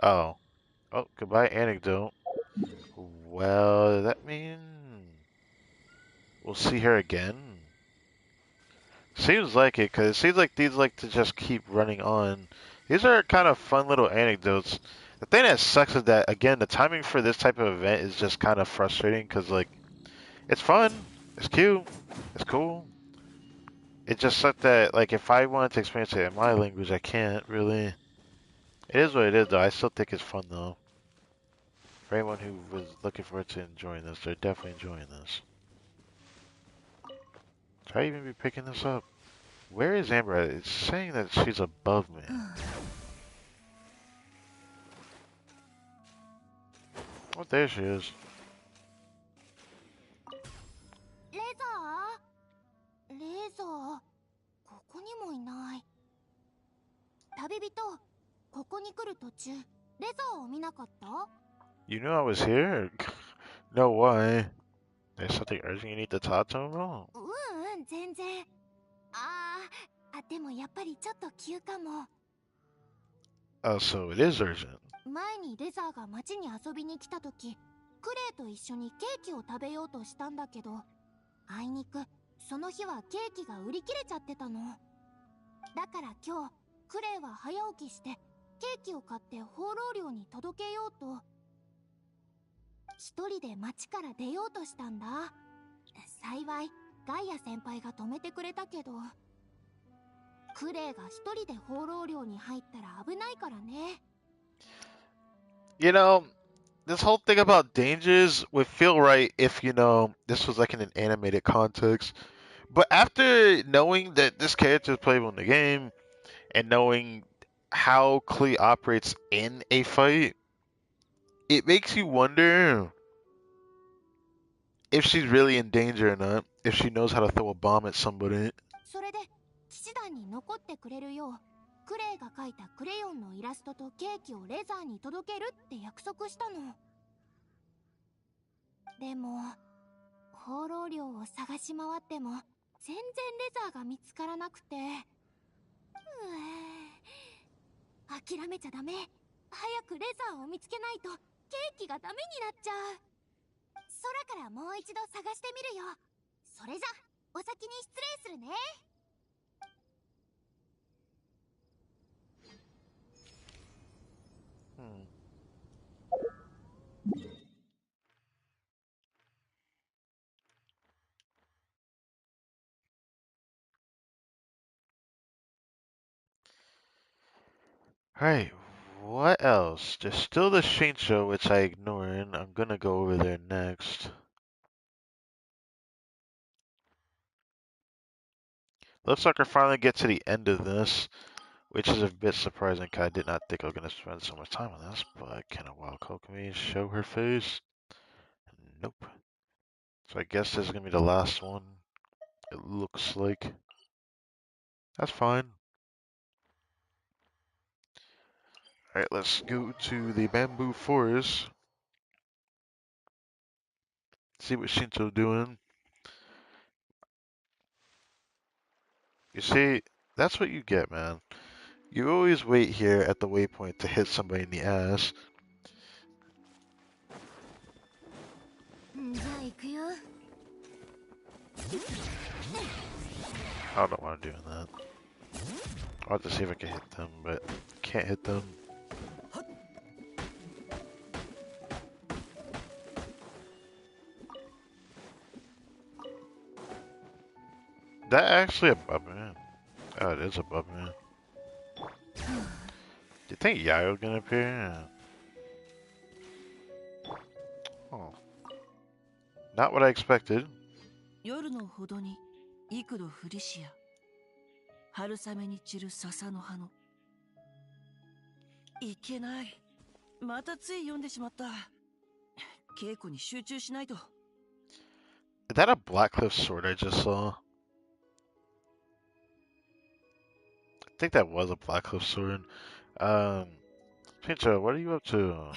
Oh. Oh, goodbye anecdote. Well, that means we'll see her again. Seems like it, because it seems like these like to just keep running on. These are kind of fun little anecdotes. The thing that sucks is that, again, the timing for this type of event is just kind of frustrating, because, like, it's fun, it's cute, it's cool. It just sucked that, like, if I wanted to experience it in my language, I can't, really. It is what it is, though. I still think it's fun, though. For anyone who was looking forward to enjoying this, they're definitely enjoying this. Should I even be picking this up? Where is Amber at? It's saying that she's above me. Oh, there she is. レーザーここにもいない。旅人、ここに来る途中、レザーを見なかった？ You knew I was here? No, why? There's something urgent you need to talk to him about? 全然。でもやっぱりちょっと急かも。Oh, so it is urgent. 前にレザーが町に遊びに来た時、クレイと一緒にケーキを食べようとしたんだけど、あいにくその日はケーキが売り切れちゃってたの。だから今日クレイは早起きしてケーキを買って放浪寮に届けようと一人で町から出ようとしたんだ。幸いガイア先輩が止めてくれたけど、クレイが一人で放浪寮に入ったら危ないからね。You know, this whole thing about dangers would feel right if, this was like in an animated context. But after knowing that this character is playable in the game and knowing how Klee operates in a fight, it makes you wonder if she's really in danger or not, if she knows how to throw a bomb at somebody. それで騎士団に残ってくれるようクレイが描いたクレヨンのイラストとケーキをレザーに届けるって約束したの。でも放浪寮を探し回っても全然レザーが見つからなくて、諦めちゃダメ。早くレザーを見つけないとケーキがダメになっちゃう。空からもう一度探してみるよ。それじゃお先に失礼するね。Alright, what else? There's still the Saint Show, which I ignored. I'm gonna go over there next. Looks like we're finally get to the end of this, which is a bit surprising because I did not think I was gonna spend so much time on this, but can a wild Kokumi show her face? Nope. So I guess this is gonna be the last one. It looks like. That's fine. Alright, let's go to the bamboo forest. See what Shinto's doing. You see, that's what you get, man. You always wait here at the waypoint to hit somebody in the ass. じゃあ行くよ。I don't want to do that. I'll have to see if I can hit them, but can't hit them. That actually above me? Oh, it is above me. Do you think Yayo gonna appear? Oh. Not what I expected. 夜のほどに幾度降りしや春雨に散る笹の葉のいけない。またつい読んでしまった。稽古に集中しないと。 Is that a Blackcliff sword I just saw? I think that was a Blackcliff sword. Pincho, what are you up to?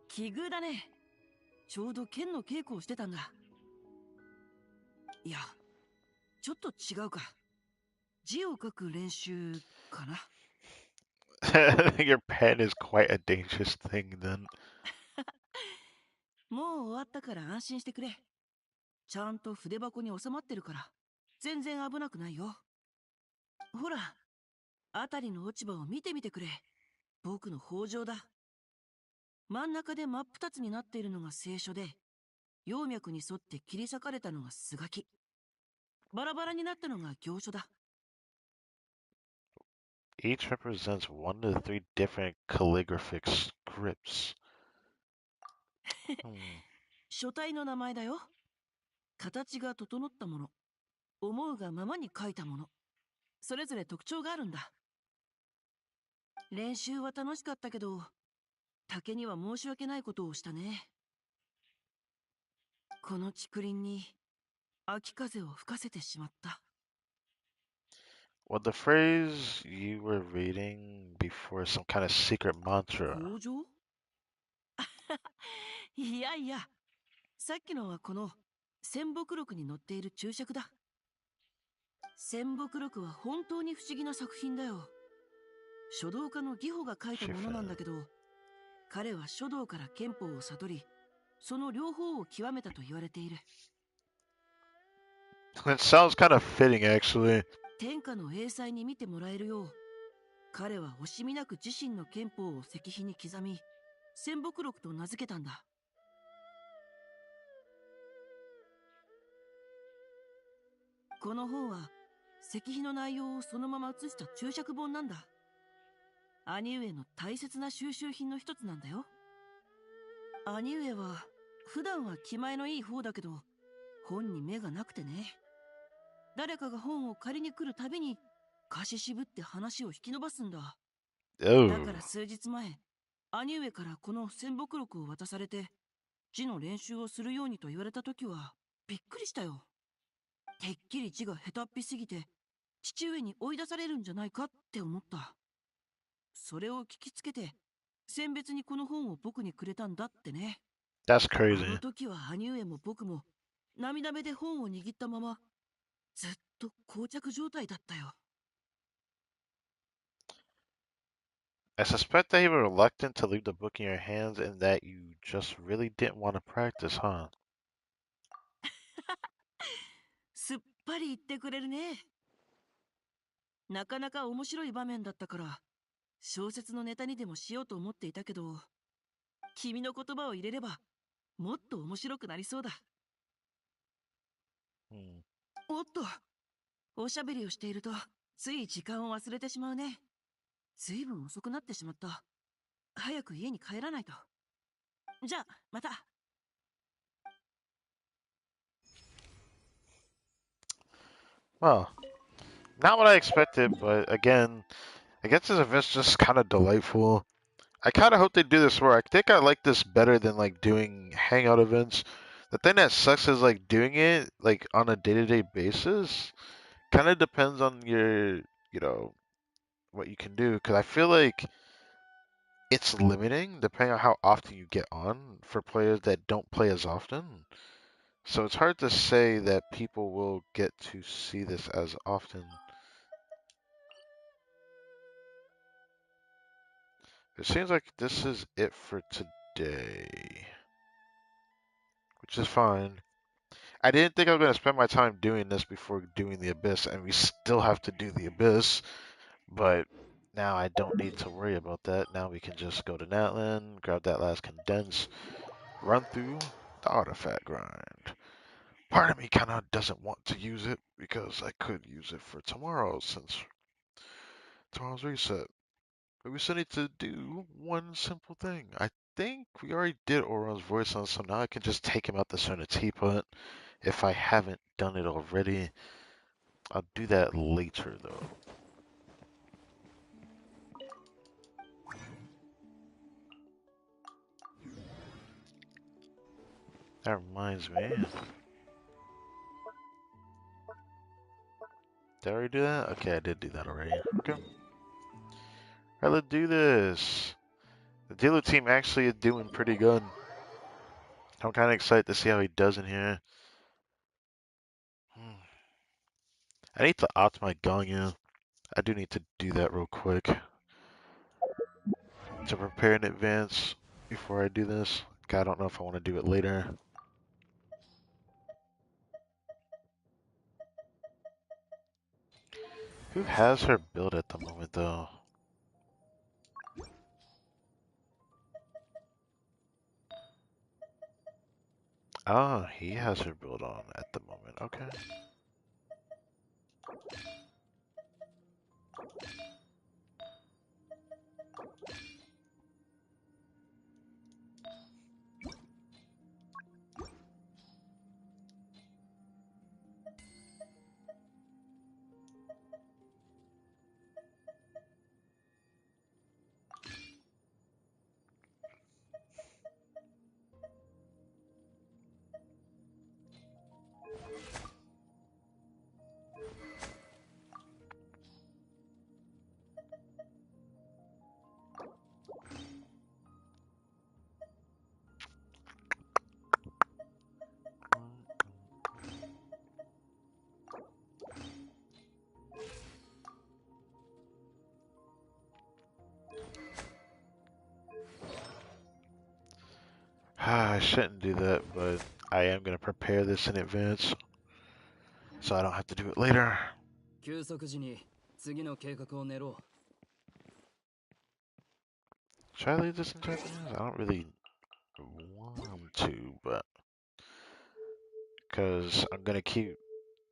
奇遇だね。ちょうど剣の稽古をしてたんだ。いや、ちょっと違うか。字を書く練習かな。Your pen is quite a dangerous thing then. もう終わったから安心してくれ。ちゃんと筆箱に収まってるから全然危なくないよ。ほら、あたりの落ち葉を見てみてくれ。僕の北条だ。真ん中で真っ二つになっているのが聖書で、葉脈に沿って切り裂かれたのがスガキ。バラバラになったのが行書だ。Each represents 1 to 3 different calligraphic scripts. 書体の名前だよ。形が整ったもの、思うがままに書いたもの、それぞれ特徴があるんだ。練習は楽しかったけど、竹には申し訳ないことをしたね。この竹林に秋風を吹かせてしまった。Well, the phrase you were reading before some kind of secret mantra. 北条？いやいや、さっきのはこの仙木録に載っている注釈だ。仙木録は本当に不思議な作品だよ。書道家の義母が書いたものなんだけど、彼は書道から憲法を悟り、その両方を極めたと言われている。It sounds kind of fitting, actually. 天下の英才に見てもらえるよう、彼は惜しみなく自身の憲法を石碑に刻み、戦木録と名付けたんだ。この本は石碑の内容をそのまま写した注釈本なんだ。兄上の大切な収集品の一つなんだよ。兄上は普段は気前のいい方だけど、本に目がなくてね。誰かが本を借りに来るたびに貸し渋って話を引き伸ばすんだ。だから数日前、兄上からこの戦木録を渡されて、字の練習をするようにと言われた時はびっくりしたよ。てっきり字が下手っぴすぎて父上に追い出されるんじゃないかって思った。それを聞きつけて餞別にこの本を僕にくれたんだってね。That's あ crazy. の時は兄上も僕も涙目で本を握ったままずっと膠着状態だったよ。I suspect that you were reluctant to leave the book in your hands and that you just really didn't want to practice, huh? すっぱり言ってくれるね。なかなか面白い場面だったから小説のネタにでもしようと思っていたけど、君の言葉を入れればもっと面白くなりそうだ。おっと、おしゃべりをしているとつい時間を忘れてしまうね。ずいぶん遅くなってしまった。早く家に帰らないと。じゃあまた。Well, not what I expected, but again, I guess this event's just kind of delightful. I kind of hope they do this more. I think I like this better than like doing hangout events. The thing that sucks is like doing it like on a day-to-day basis. Kind of depends on your, what you can do. Because I feel like it's limiting depending on how often you get on for players that don't play as often. So it's hard to say that people will get to see this as often. It seems like this is it for today, which is fine. I didn't think I was going to spend my time doing this before doing the Abyss, and we still have to do the Abyss, but now I don't need to worry about that. Now we can just go to Natlan, grab that last condense, run through the artifact grind. Part of me kind of doesn't want to use it because I could use it for tomorrow since tomorrow's reset. But we still need to do one simple thing. I think we already did Oron's voice on, so now I can just take him out the center teapot if I haven't done it already. I'll do that later though. That reminds me. Did I already do that? Okay, I did do that already. Okay. Alright, let's do this. The dealer team actually is doing pretty good. I'm kind of excited to see how he does in here. I need to opt my Ganya. I do need to do that real quick to prepare in advance before I do this. I don't know if I want to do it later. Who has her build at the moment though? Ah, he has her build on at the moment. Okay. I shouldn't do that, but I am going to prepare this in advance so I don't have to do it later. 休息時に次の計画を練ろ Should I leave this in Japanese? I don't really want to, but because I'm going to keep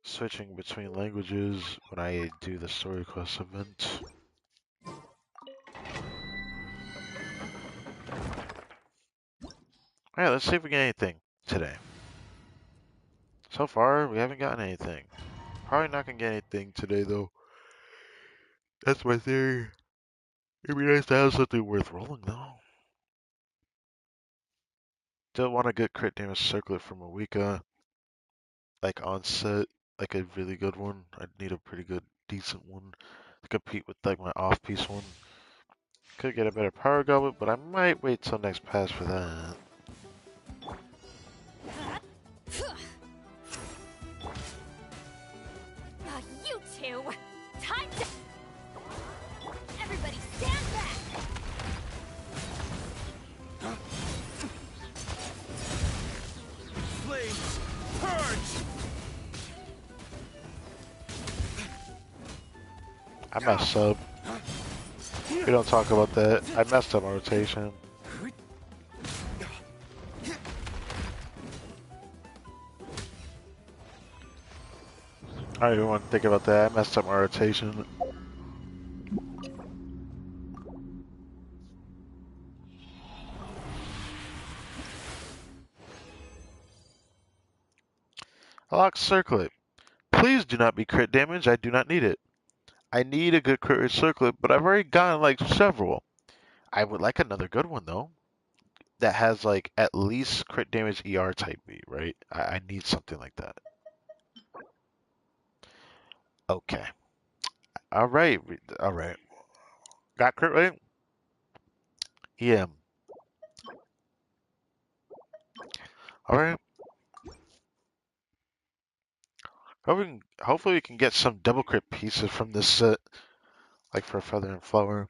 switching between languages when I do the story quest event. Alright, let's see if we get anything today. So far, we haven't gotten anything. Probably not gonna get anything today, though. That's my theory. It'd be nice to have something worth rolling, though. Still want a good crit damage circlet from a Wika, like on set, like a really good one. I'd need a pretty good, decent one to compete with like my off-piece one. Could get a better power goblet, but I might wait till next pass for that. You two! Time to... Everybody stand back! Flames, purge! I messed up. We don't talk about that. I messed up my rotation. I don't even want to think about that. I messed up my rotation. Lock circlet. Please do not be crit damage. I do not need it. I need a good crit rate circlet, but I've already gotten like several. I would like another good one though. That has like at least crit damage ER type B, right? I need something like that. Okay. Alright. Alright. Got crit rate? EM. Alright. Hopefully we can get some double crit pieces from this set. Like for Feather and Flower.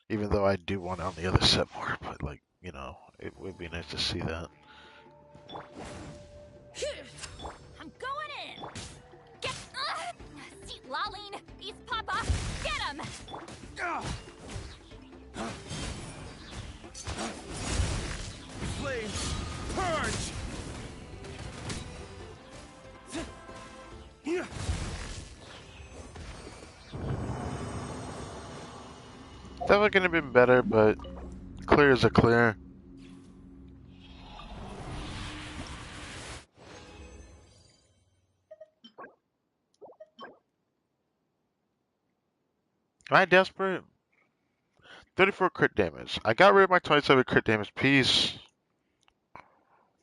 Even though I do want it on the other set more, but like, you know, it would be nice to see that. I'm going in! Get... See, Laline! He's Papa! Get him! Flames, purge! Definitely could have been better, but clear is a clear. Am I desperate? 34 crit damage. I got rid of my 27 crit damage piece.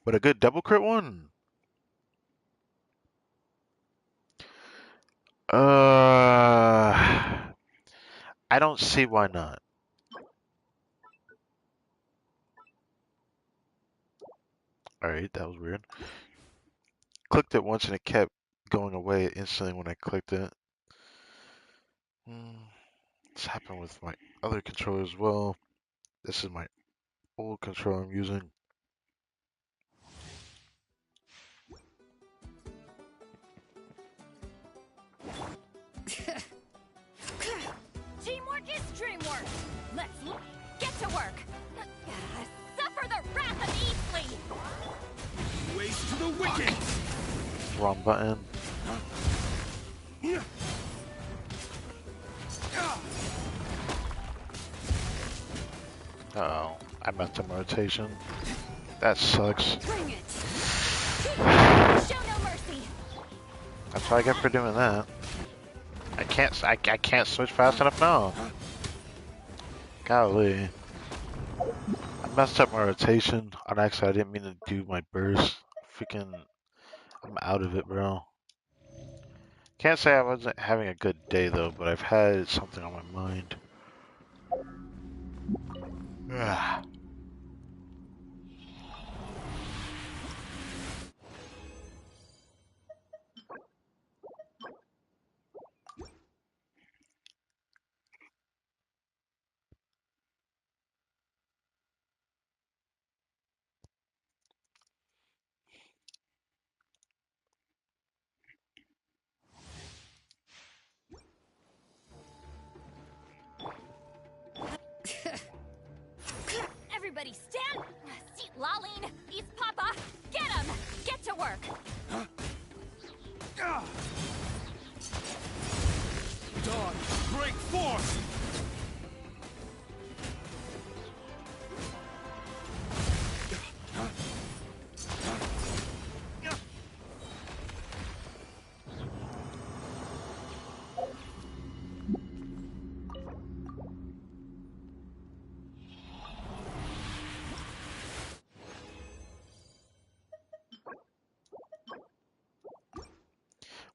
But a good double crit one? I don't see why not. Alright, that was weird. Clicked it once and it kept going away instantly when I clicked it. This happened with my other controller as well. This is my old controller I'm using. Teamwork is dreamwork! Let's get to work! Suffer the wrath of Eastleigh! Waste to the wicked! Wrong button. Uh-oh. I messed up my rotation. That sucks. Bring it! Show no mercy! That's what I get for doing that. I can't switch fast enough now. Golly. I messed up my rotation on accident. I didn't mean to do my burst. Freaking, I'm out of it, bro. Can't say I wasn't having a good day though, but I've had something on my mind. Ah.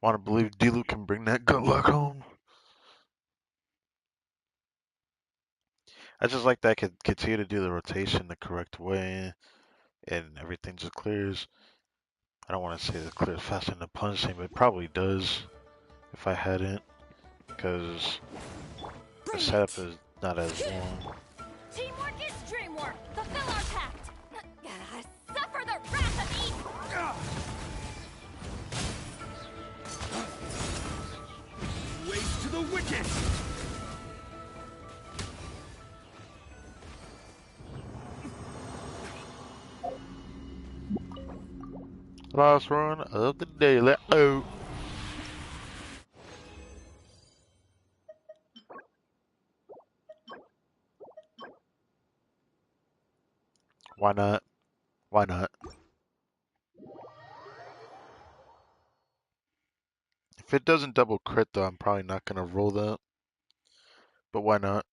Want to believe Diluc can bring that good luck home. I just like that I could continue to do the rotation the correct way, and everything just clears. I don't want to say it clears faster than the punching, but it probably does if I hadn't, because the setup is not as long. Teamwork is dreamwork. Fulfill our pact. Suffer the wrath of Eden. Waste to the wicked! Last run of the day. Let's go. Why not? Why not? If it doesn't double crit though, I'm probably not gonna roll that. But why not?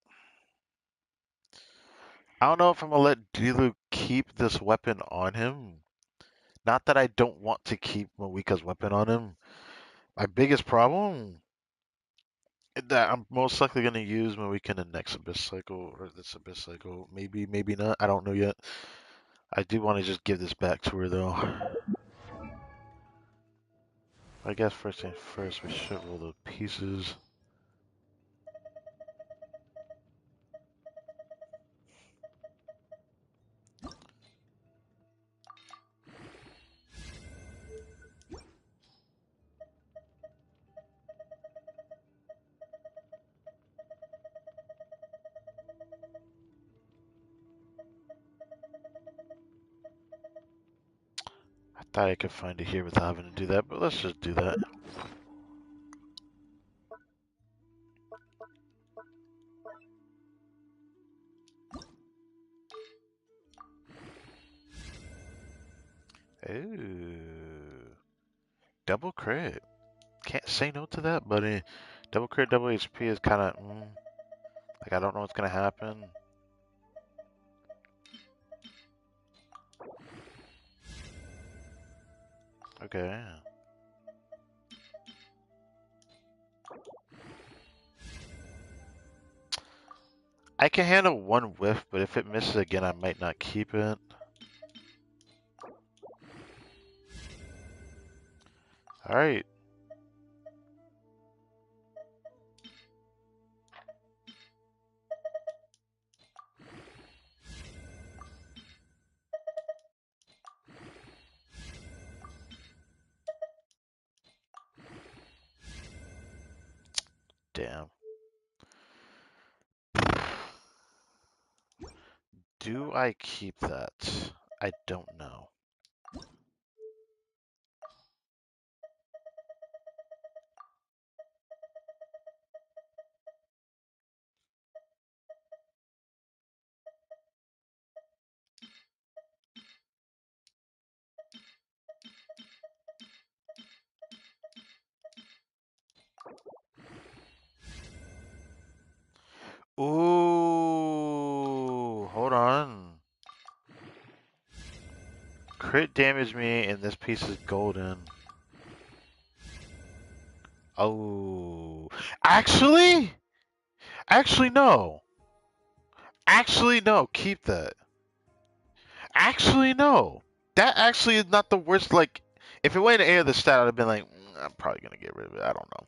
I don't know if I'm gonna let Diluc keep this weapon on him. Not that I don't want to keep Moika's weapon on him. My biggest problem is that I'm most likely gonna use Moika in the next Abyss cycle or this Abyss cycle. Maybe, maybe not. I don't know yet. I do want to just give this back to her though. I guess first thing first, we should roll the pieces. I thought I could find it here without having to do that, but let's just do that. Ooh. Double crit. Can't say no to that, buddy. Double crit, double HP is kind of, like I don't know what's gonna happen. Okay. I can handle one whiff, but if it misses again, I might not keep it. Alright. Damn. Do I keep that? I don't know. Ooh, hold on. Crit damage me, and this piece is golden. Oh, actually, no. Actually, no. Keep that. Actually, no. That actually is not the worst. Like, if it went in any other stat, I'd have been like, I'm probably gonna get rid of it. I don't know.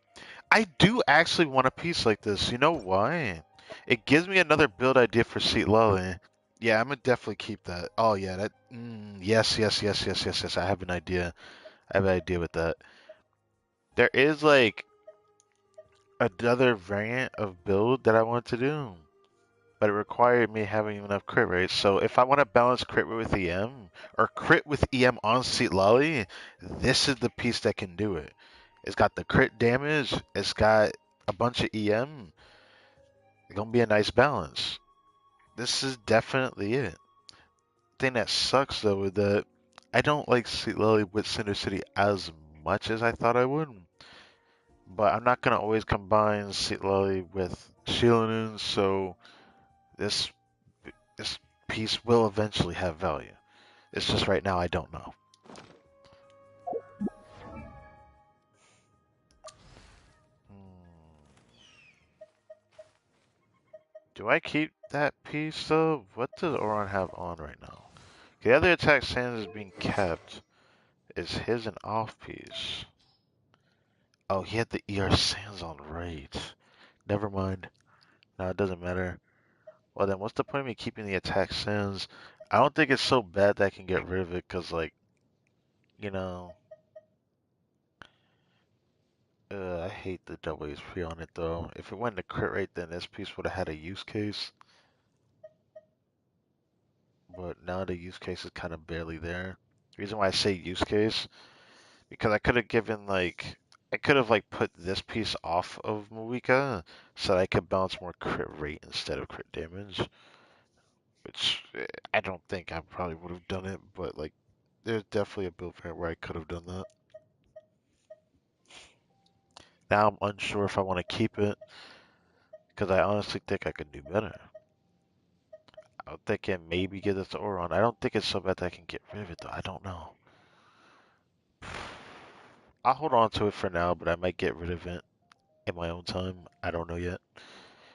I do actually want a piece like this. You know why? It gives me another build idea for Seat Lully. Yeah, I'm gonna definitely keep that. Oh yeah, that. Yes, yes, yes, yes, yes, yes. I have an idea. I have an idea with that. There is like another variant of build that I want to do, but it required me having enough crit rate. So if I want to balance crit rate with EM or crit with EM on Seat Lully, this is the piece that can do it. It's got the crit damage. It's got a bunch of EM. It's gonna be a nice balance. This is definitely it. Thing that sucks though is that I don't like Seat Lully with Cinder City as much as I thought I would. But I'm not gonna always combine Seat Lully with Shielding, so this this piece will eventually have value. It's just right now I don't know. Do I keep that piece though? What does Oron have on right now? The other attack sans is being kept. Is his an off piece? Oh, he had the ER sans on, right. Never mind. No, it doesn't matter. Well then, what's the point of me keeping the attack sans? I don't think it's so bad that I can get rid of it, cause like, you know, I hate the double HP on it though. If it went to crit rate, then this piece would have had a use case. But now the use case is kind of barely there. The reason why I say use case, because I could have given like, I could have like put this piece off of Muika so that I could bounce more crit rate instead of crit damage. Which I don't think I probably would have done it, but like, there's definitely a build variant where I could have done that. Now I'm unsure if I want to keep it, because I honestly think I could do better. I'm thinking maybe give this to Oron. I don't think it's so bad that I can get rid of it though. I don't know. I'll hold on to it for now, but I might get rid of it in my own time. I don't know yet.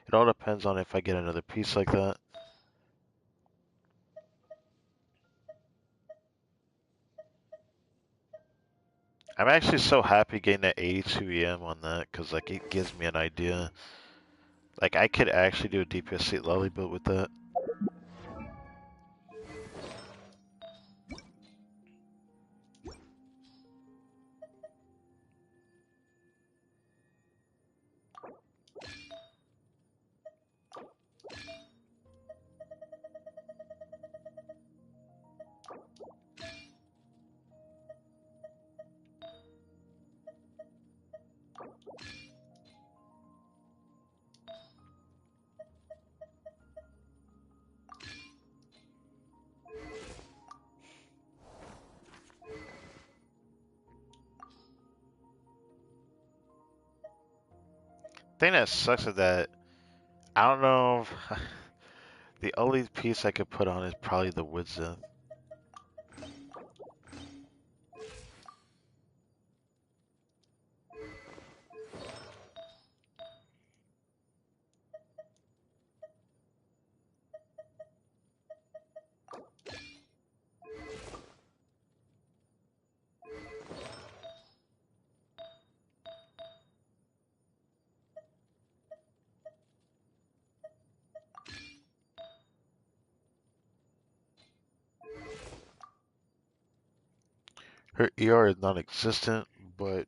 It all depends on if I get another piece like that. I'm actually so happy getting that 82 EM on that, because like it gives me an idea. Like I could actually do a DPS seat lolly build with that. Thing that sucks is that I don't know if the only piece I could put on is probably the Woodsmith. Her ER is non-existent, but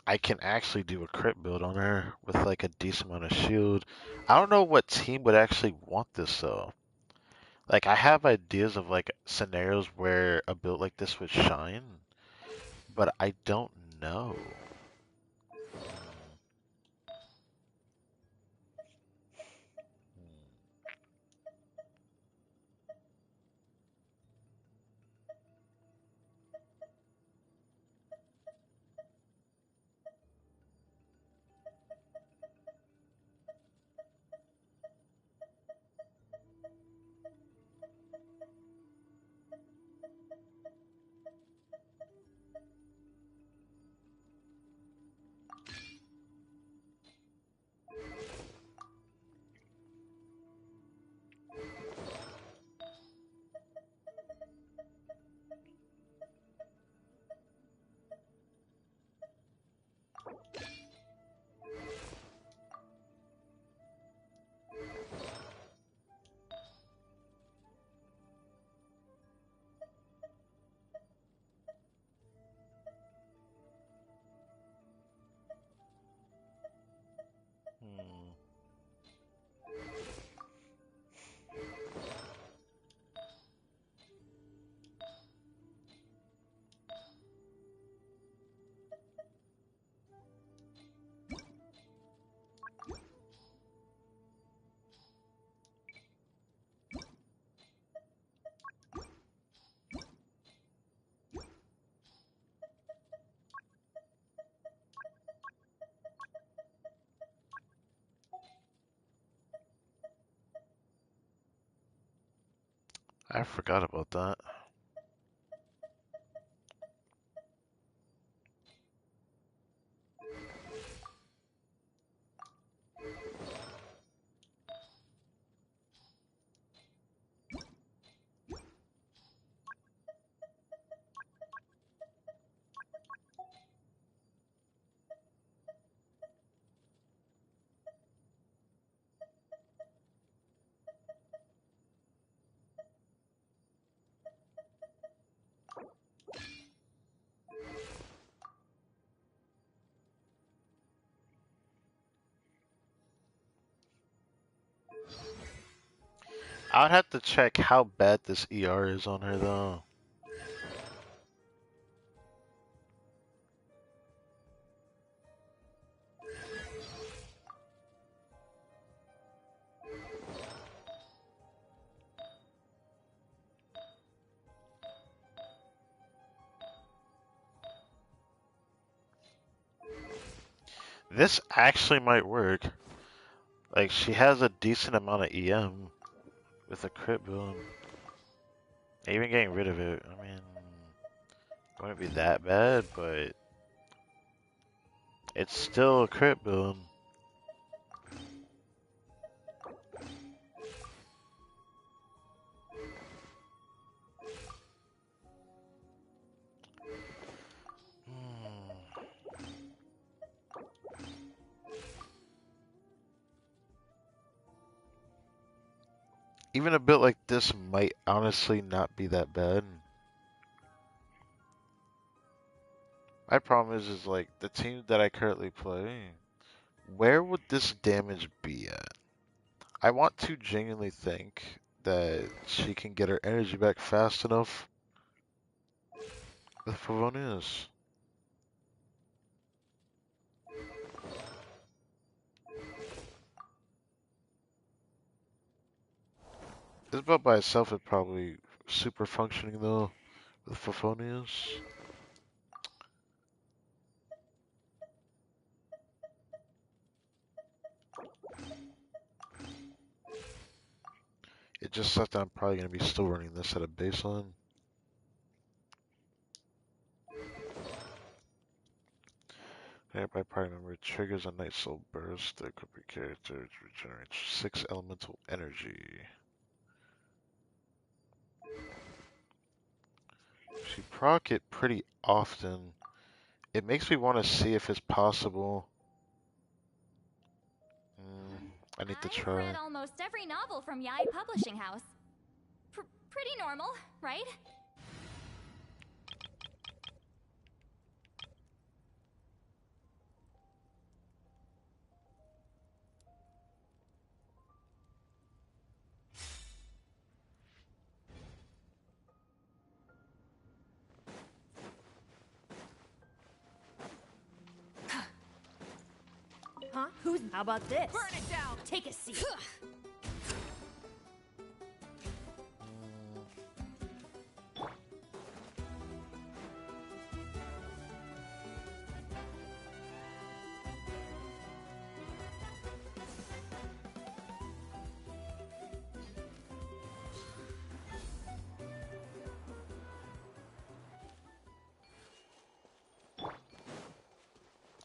I can actually do a crit build on her with like a decent amount of shield. I don't know what team would actually want this though. Like I have ideas of like scenarios where a build like this would shine, but I don't know. Hmm. I forgot about that. I'd have to check how bad this ER is on her though. This actually might work. Like, she has a decent amount of EM with a crit build. Even getting rid of it, I mean, it wouldn't be that bad, but it's still a crit build. Even a build like this might honestly not be that bad. My problem is like the team that I currently play, where would this damage be at? I want to genuinely think that she can get her energy back fast enough with Favonius. This build by itself is probably super functioning though with Favonius. It just sucks that I'm probably going to be still running this at a baseline. Nearby party member triggers a Night Soul burst. The equipped character regenerates 6 elemental energy. She proc it pretty often. It makes me want to see if it's possible. I need to try. I've read almost every novel from Yai Publishing House. Pretty normal, right? Huh? How about this? Burn it down! Take a seat.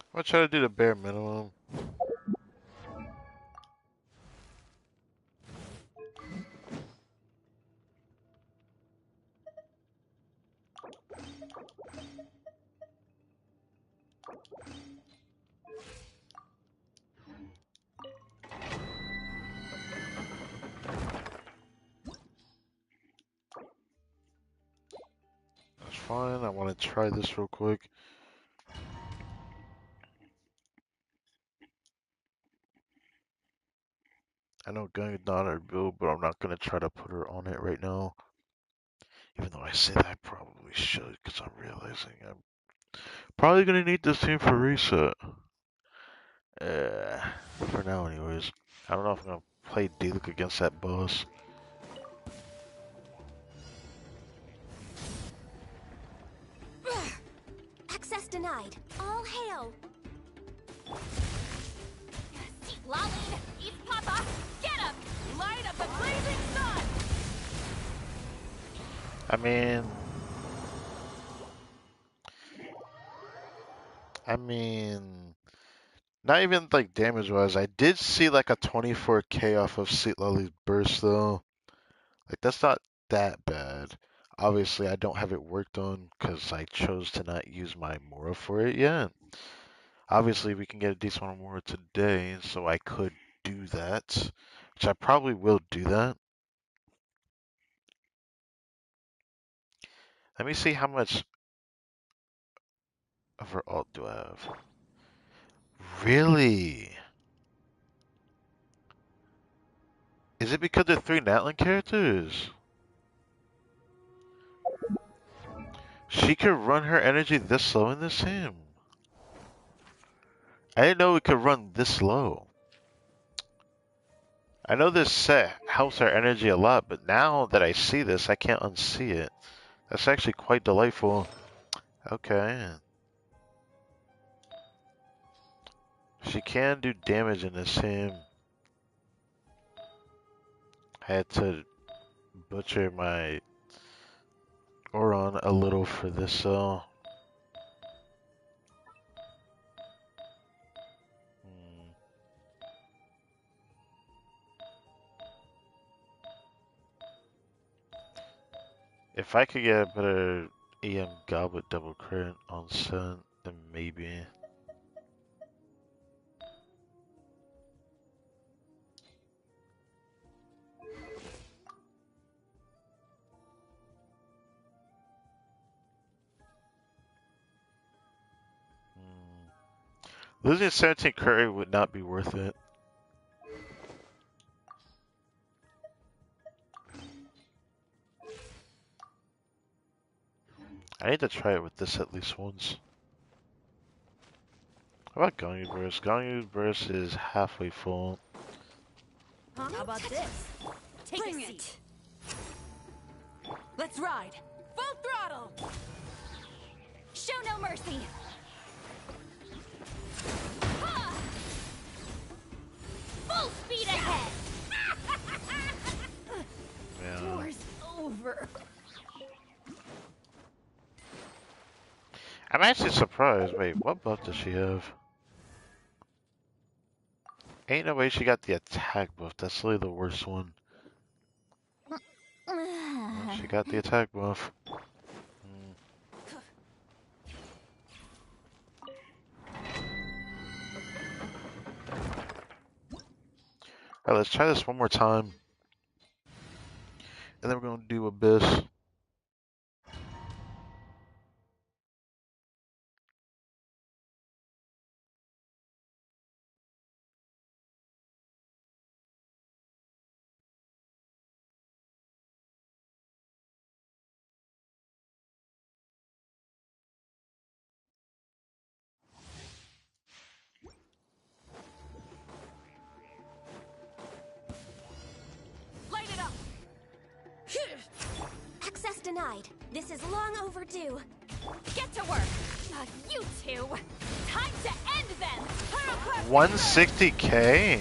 I'm gonna try to do the bare minimum. That's fine. I want to try this real quick. I know Gun's not her build, but I'm not gonna try to put her on it right now. Even though I say that I probably should, because I'm realizing I'm probably gonna need this team for reset. For now, anyways. I don't know if I'm gonna play D-Luke against that boss. Access denied. All hail. Laline, East Papa, get him! Light of the blazing sun! I mean, not even like damage wise. I did see like a 24k off of Seat Lolly's burst though. Like that's not that bad. Obviously, I don't have it worked on because I chose to not use my Mora for it yet. Obviously, we can get a decent amount of Mora today, so I could do that, which I probably will do that. Let me see how much of her ult do I have. Really? Is it because they're three Natlan characters? She could run her energy this slow in this game. I didn't know it could run this slow. I know this set helps our energy a lot, but now that I see this, I can't unsee it. That's actually quite delightful. Okay. She can do damage in this game. I had to butcher my Oron a little for this, though. If I could get a better EM Goblet double crit on set, then maybe. Losing 17 Curry would not be worth it. I need to try it with this at least once. How about Ganyu Burst? Ganyu Burst is halfway full. How about this? Bring it. Let's ride. Full throttle. Show no mercy. Full speed ahead. Yeah. War's over. I'm actually surprised. Wait, what buff does she have? Ain't no way she got the attack buff. That's really the worst one. Well, she got the attack buff. Alright, let's try this one more time. And then we're gonna do Abyss. Light it up. Access denied. This is long overdue. Get to work. You two. Time to end them. 160k?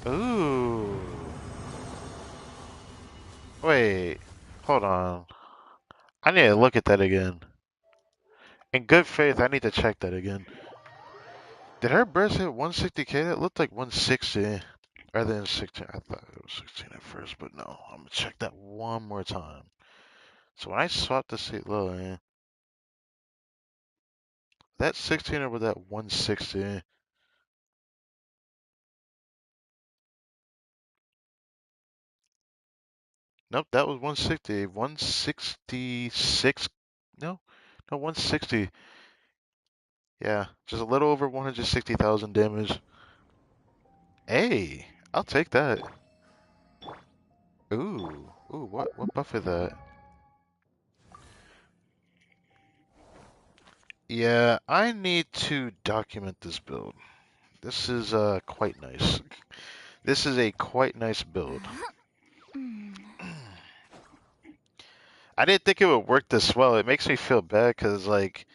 Ooh. Wait, hold on. I need to look at that again. In good faith, I need to check that again. Did her burst hit 160k? That looked like 160. Rather than 16. I thought it was 16 at first, but no. I'm gonna check that one more time. So when I swap the seat low, that 16 or was that 160? Nope, that was 160. 166. No, 160. Yeah, just a little over 160,000 damage. Hey, I'll take that. Ooh, what buff is that? Yeah, I need to document this build. This is quite nice. This is a quite nice build. I didn't think it would work this well. It makes me feel bad because like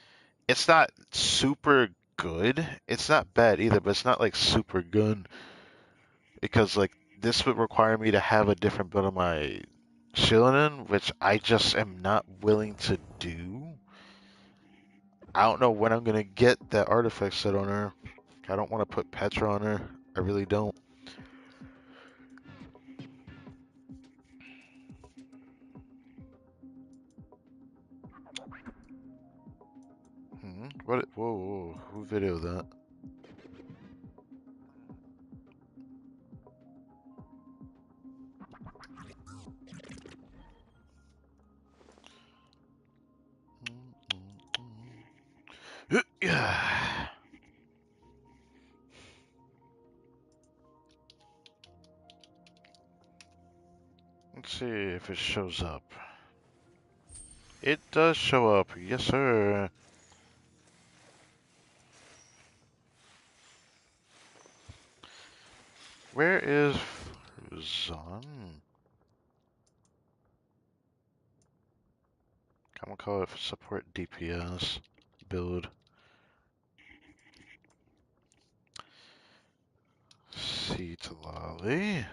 it's not super good. It's not bad either, but it's not like super good because like this would require me to have a different build of my Shilinen, which I just am not willing to do. I don't know when I'm gonna get that artifact set on her. I don't want to put Petra on her. I really don't. What? Whoa, who videoed that? Yeah. Let's see if it shows up. It does show up, yes sir. Where is Zon? I'm gonna call it support DPS build. C to Lolly.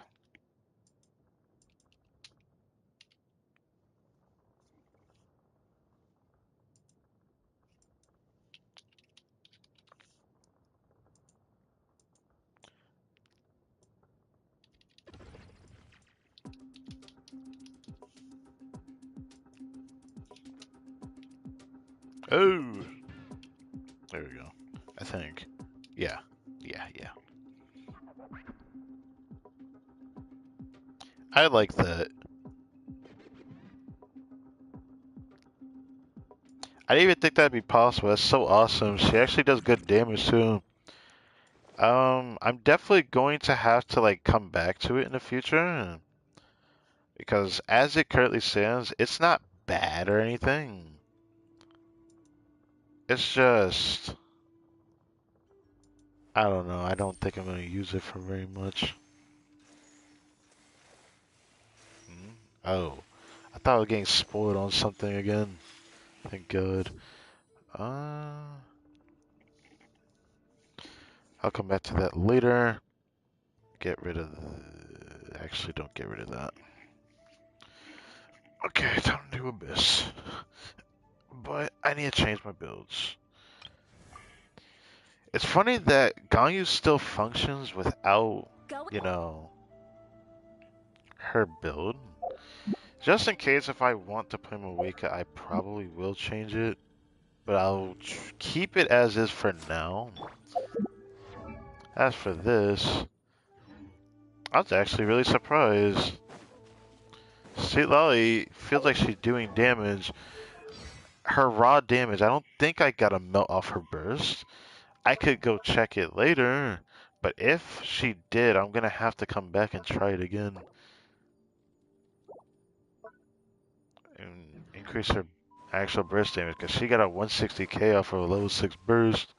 Oh, there we go. I think. Yeah. I like that. I didn't even think that'd be possible. That's so awesome. She actually does good damage too. I'm definitely going to have to like come back to it in the future because as it currently stands, it's not bad or anything. It's just I don't know. I don't think I'm gonna use it for very much. Oh, I thought I was getting spoiled on something again. Thank God. I'll come back to that later. Get rid of the... Actually, don't get rid of that. Okay, time to do Abyss. But I need to change my builds. It's funny that Ganyu still functions without, you know, her build. Just in case if I want to play Maweka, I probably will change it. But I'll keep it as is for now. As for this, I was actually really surprised. Sweet Lolly feels like she's doing damage. Her raw damage, I don't think I got a melt off her burst. I could go check it later, but if she did, I'm gonna have to come back and try it again. And increase her actual burst damage, because she got a 160k off of a level 6 burst.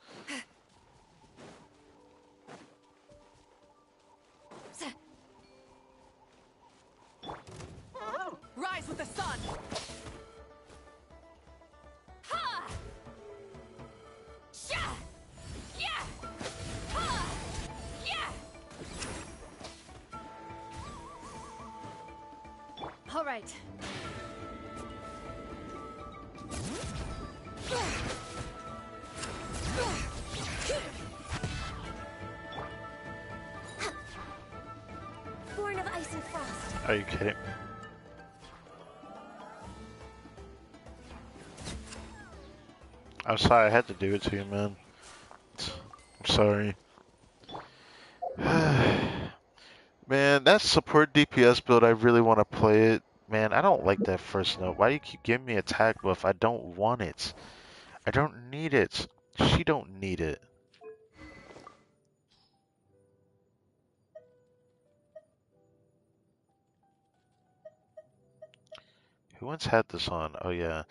Rise with the sun! Ha! Sha! Yeah! Ha! Yeah! All right. Born of ice and frost. Are you kidding? I'm sorry I had to do it to you, man. I'm sorry. Man, that support DPS build, I really want to play it. Man, I don't like that first note. Why do you keep giving me attack buff? I don't want it. I don't need it. She don't need it. Who once had this on? Oh yeah.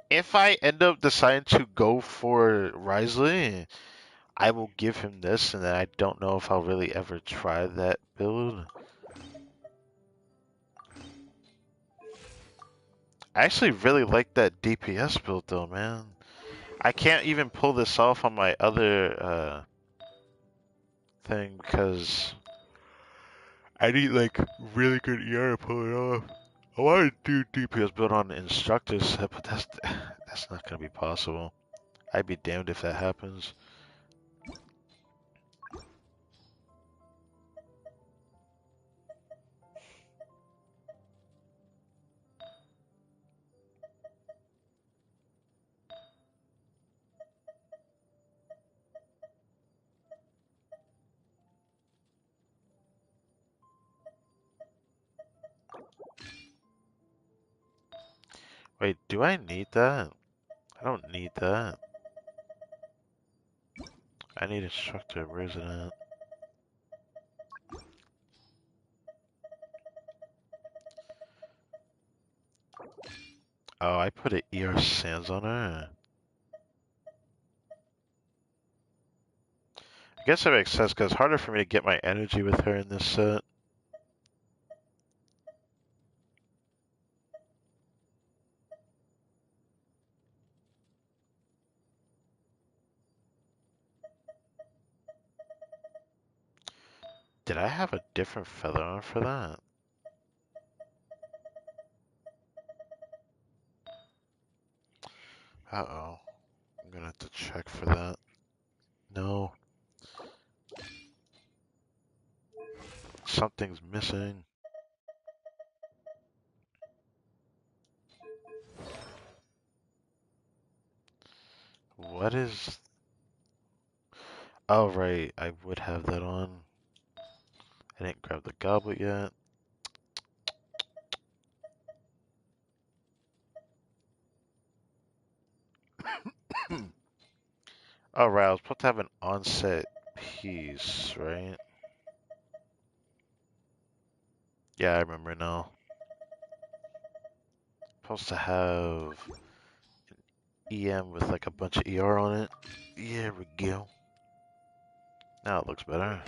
If I end up deciding to go for Risley, I will give him this, and then I don't know if I'll really ever try that build. I actually really like that DPS build though, man. I can't even pull this off on my other thing because I need like really good ER to pull it off. I want to do DPS build on the instructor set, but that's not gonna be possible. I'd be damned if that happens. Wait, do I need that? I don't need that. I need instructor. Where is it at? Oh, I put an ER Sans on her. I guess that makes sense because it's harder for me to get my energy with her in this set. Did I have a different feather on for that? Uh-oh. I'm gonna have to check for that. No. Something's missing. What is... Oh, right. I would have that on. I didn't grab the goblet yet. Oh, right. I was supposed to have an onset piece, right? Yeah, I remember now. Supposed to have EM with like a bunch of ER on it. Yeah, we go. Now it looks better.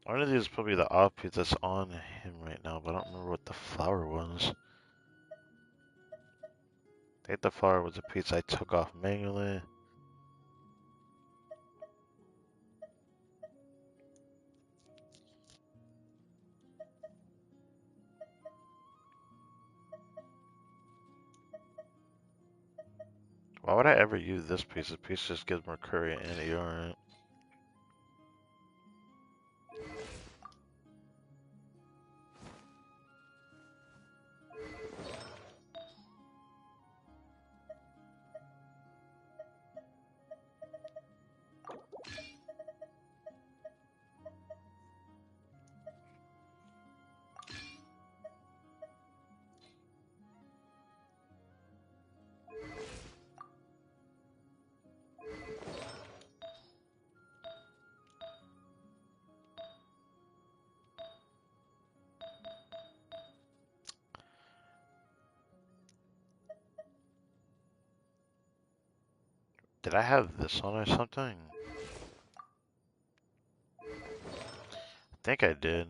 One of these is probably the off piece that's on him right now, but I don't remember what the flower was. I think the flower was a piece I took off manually. Why would I ever use this piece? This piece just gives Mercury and ER, right? Did I have this on or something? I think I did.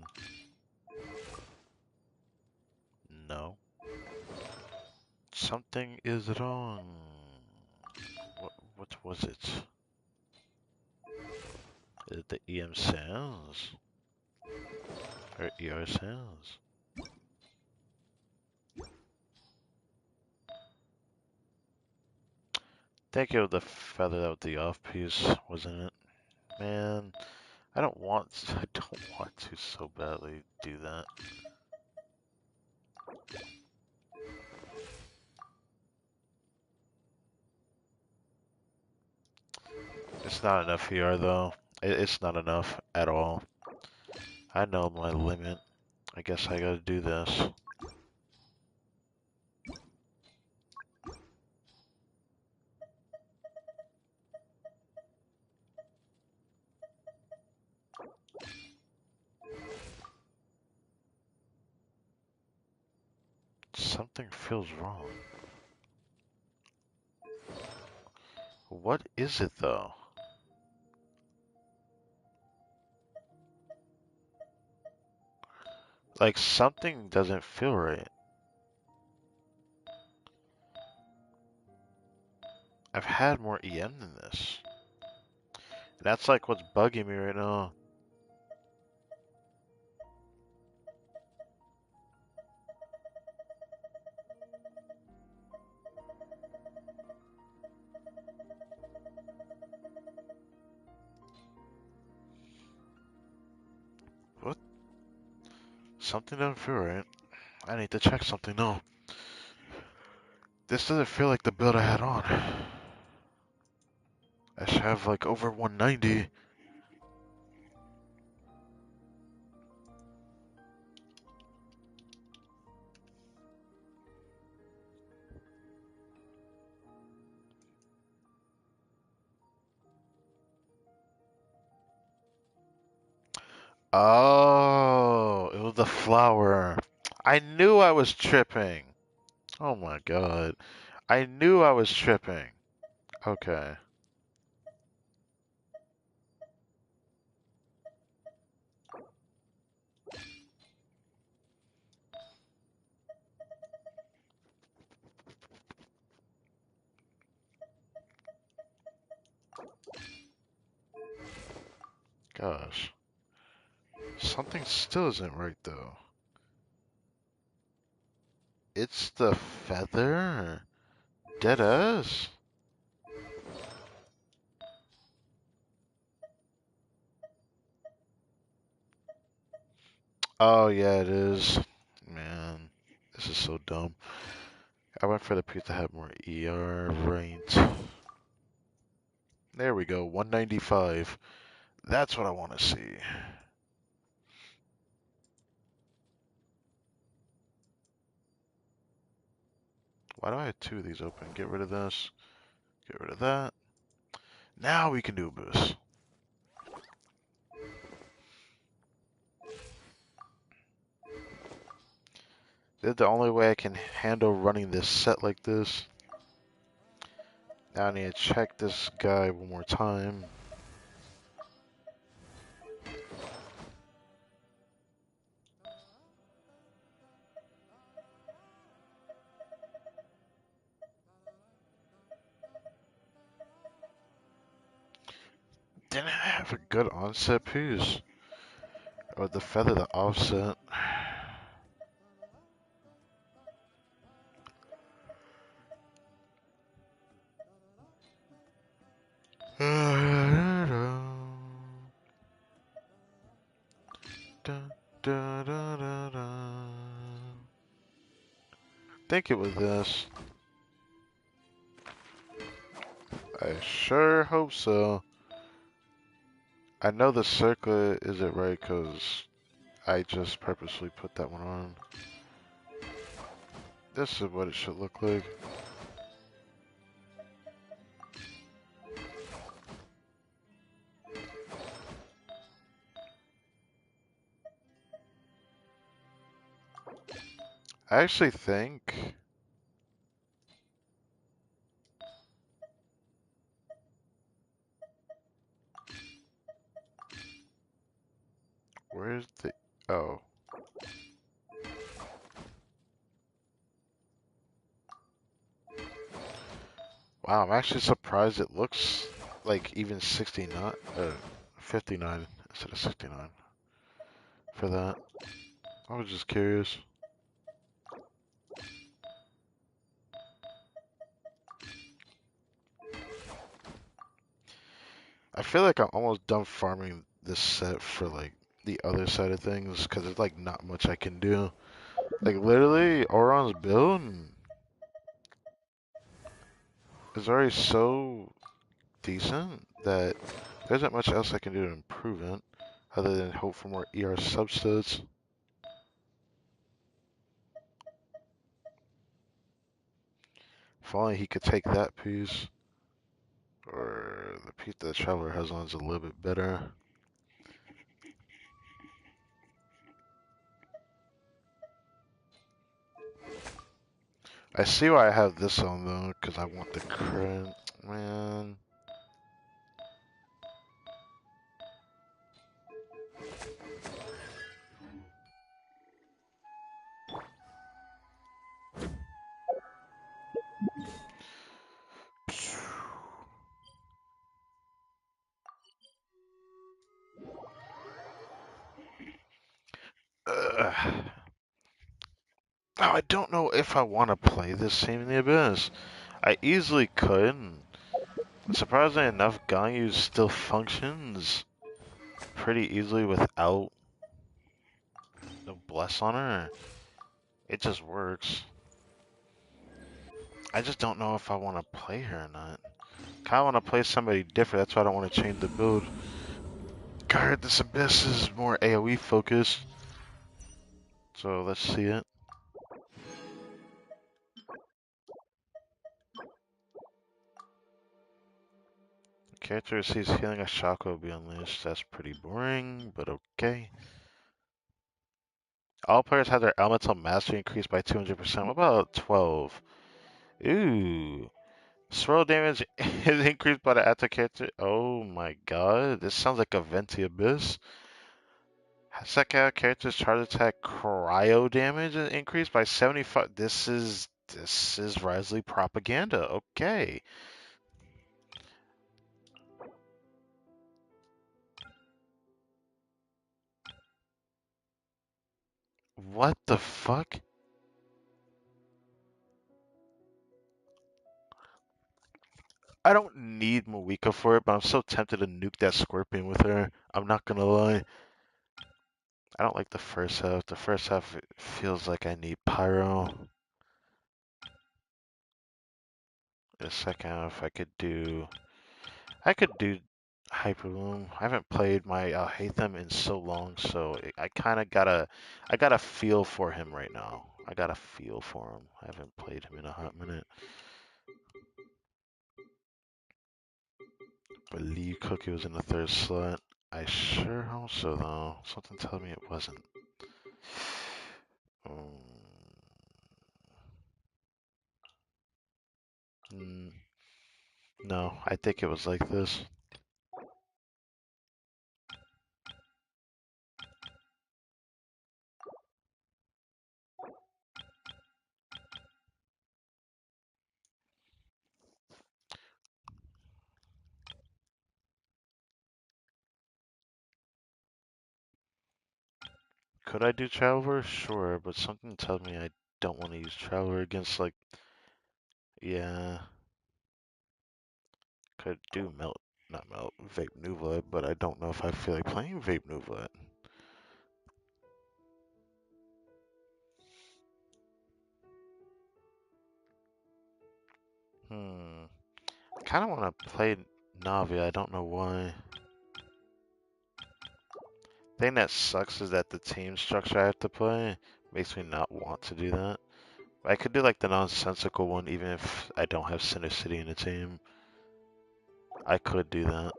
No. Something is wrong. What was it? Is it the EM Sans? Or ER Sans? Think it was the feather that was the off piece, wasn't it? Man, I don't want to so badly do that. It's not enough here though. It's not enough at all. I know my limit. I guess I gotta do this. Something feels wrong. What is it though? Like something doesn't feel right. I've had more EM than this. And that's like what's bugging me right now. What? Something doesn't feel right. I need to check something now. This doesn't feel like the build I had on. I should have like over 190. Oh, it was the flower. I knew I was tripping. Oh my god. I knew I was tripping. Okay. Gosh. Something still isn't right though. It's the feather? Deadass? Oh yeah, it is. Man, this is so dumb. I went for the piece that had more ER range. There we go, 195. That's what I want to see. Why do I have two of these open? Get rid of this. Get rid of that. Now we can do a boost. This is the only way I can handle running this set like this. Now I need to check this guy one more time. Didn't I have a good onset piece? Or the feather the offset? Think it was this. I sure hope so. I know the circlet isn't right because I just purposely put that one on. This is what it should look like. I actually think... Where's the... Oh. Wow, I'm actually surprised it looks like even 69... 59 instead of 69 for that. I was just curious. I feel like I'm almost done farming this set for like the other side of things because there's like not much I can do. Like literally, Auron's build is already so decent that there isn't much else I can do to improve it other than hope for more ER substats. If only he could take that piece, or the piece that the Traveler has on is a little bit better. I see why I have this on though, because I want the current, man. Now, I don't know if I want to play this Same in the Abyss. I easily could. Surprisingly enough, Ganyu still functions pretty easily without the Bless on her. It just works. I just don't know if I want to play her or not. Kinda want to play somebody different, that's why I don't want to change the build. God, this Abyss is more AoE focused. So let's see it. Character receives healing, a chakra will be unleashed. That's pretty boring, but okay. All players have their elemental mastery increased by 200%. What about 12? Ooh. Swirl damage is increased by the active character. Oh my god. This sounds like a Venti Abyss. Second character's charge attack cryo damage is increased by 75. This is Risley propaganda. Okay. What the fuck? I don't need Moika for it, but I'm so tempted to nuke that Scorpion with her. I'm not gonna lie. I don't like the first half. The first half it feels like I need Pyro. The second half I could do Hyperloom. I haven't played my Hatham in so long, so I kind of I got a feel for him right now. I got a feel for him. I haven't played him in a hot minute. Believe Cookie was in the third slot. I sure hope so, though. Something tells me it wasn't. No, I think it was like this. Could I do Traveler? Sure, but something tells me I don't want to use Traveler against, like, yeah. Could do not Melt, Vape Nuva, but I don't know if I feel like playing Vape Nuva. I kind of want to play Navi, I don't know why. Thing that sucks is that the team structure I have to play makes me not want to do that. I could do like the nonsensical one even if I don't have Center City in the team. I could do that.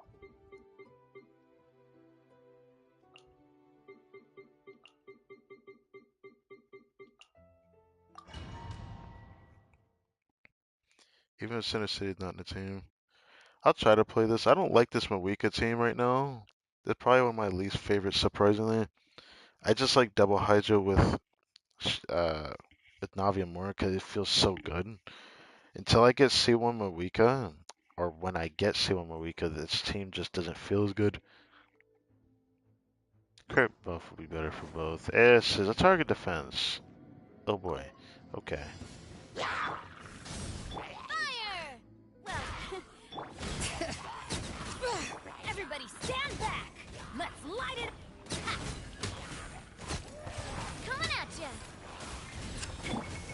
Even if Center City's not in the team. I'll try to play this. I don't like this Mawika team right now. It's probably one of my least favorites, surprisingly. I just like Double Hydra uh, with Navi and more because it feels so good. Until I get C1 Mawika, or when I get C1 Mawika, this team just doesn't feel as good. Crit buff will be better for both. S is a target defense. Oh boy. Okay. Fire! Well, everybody stand back. Let's light it. Ha. Coming at ya.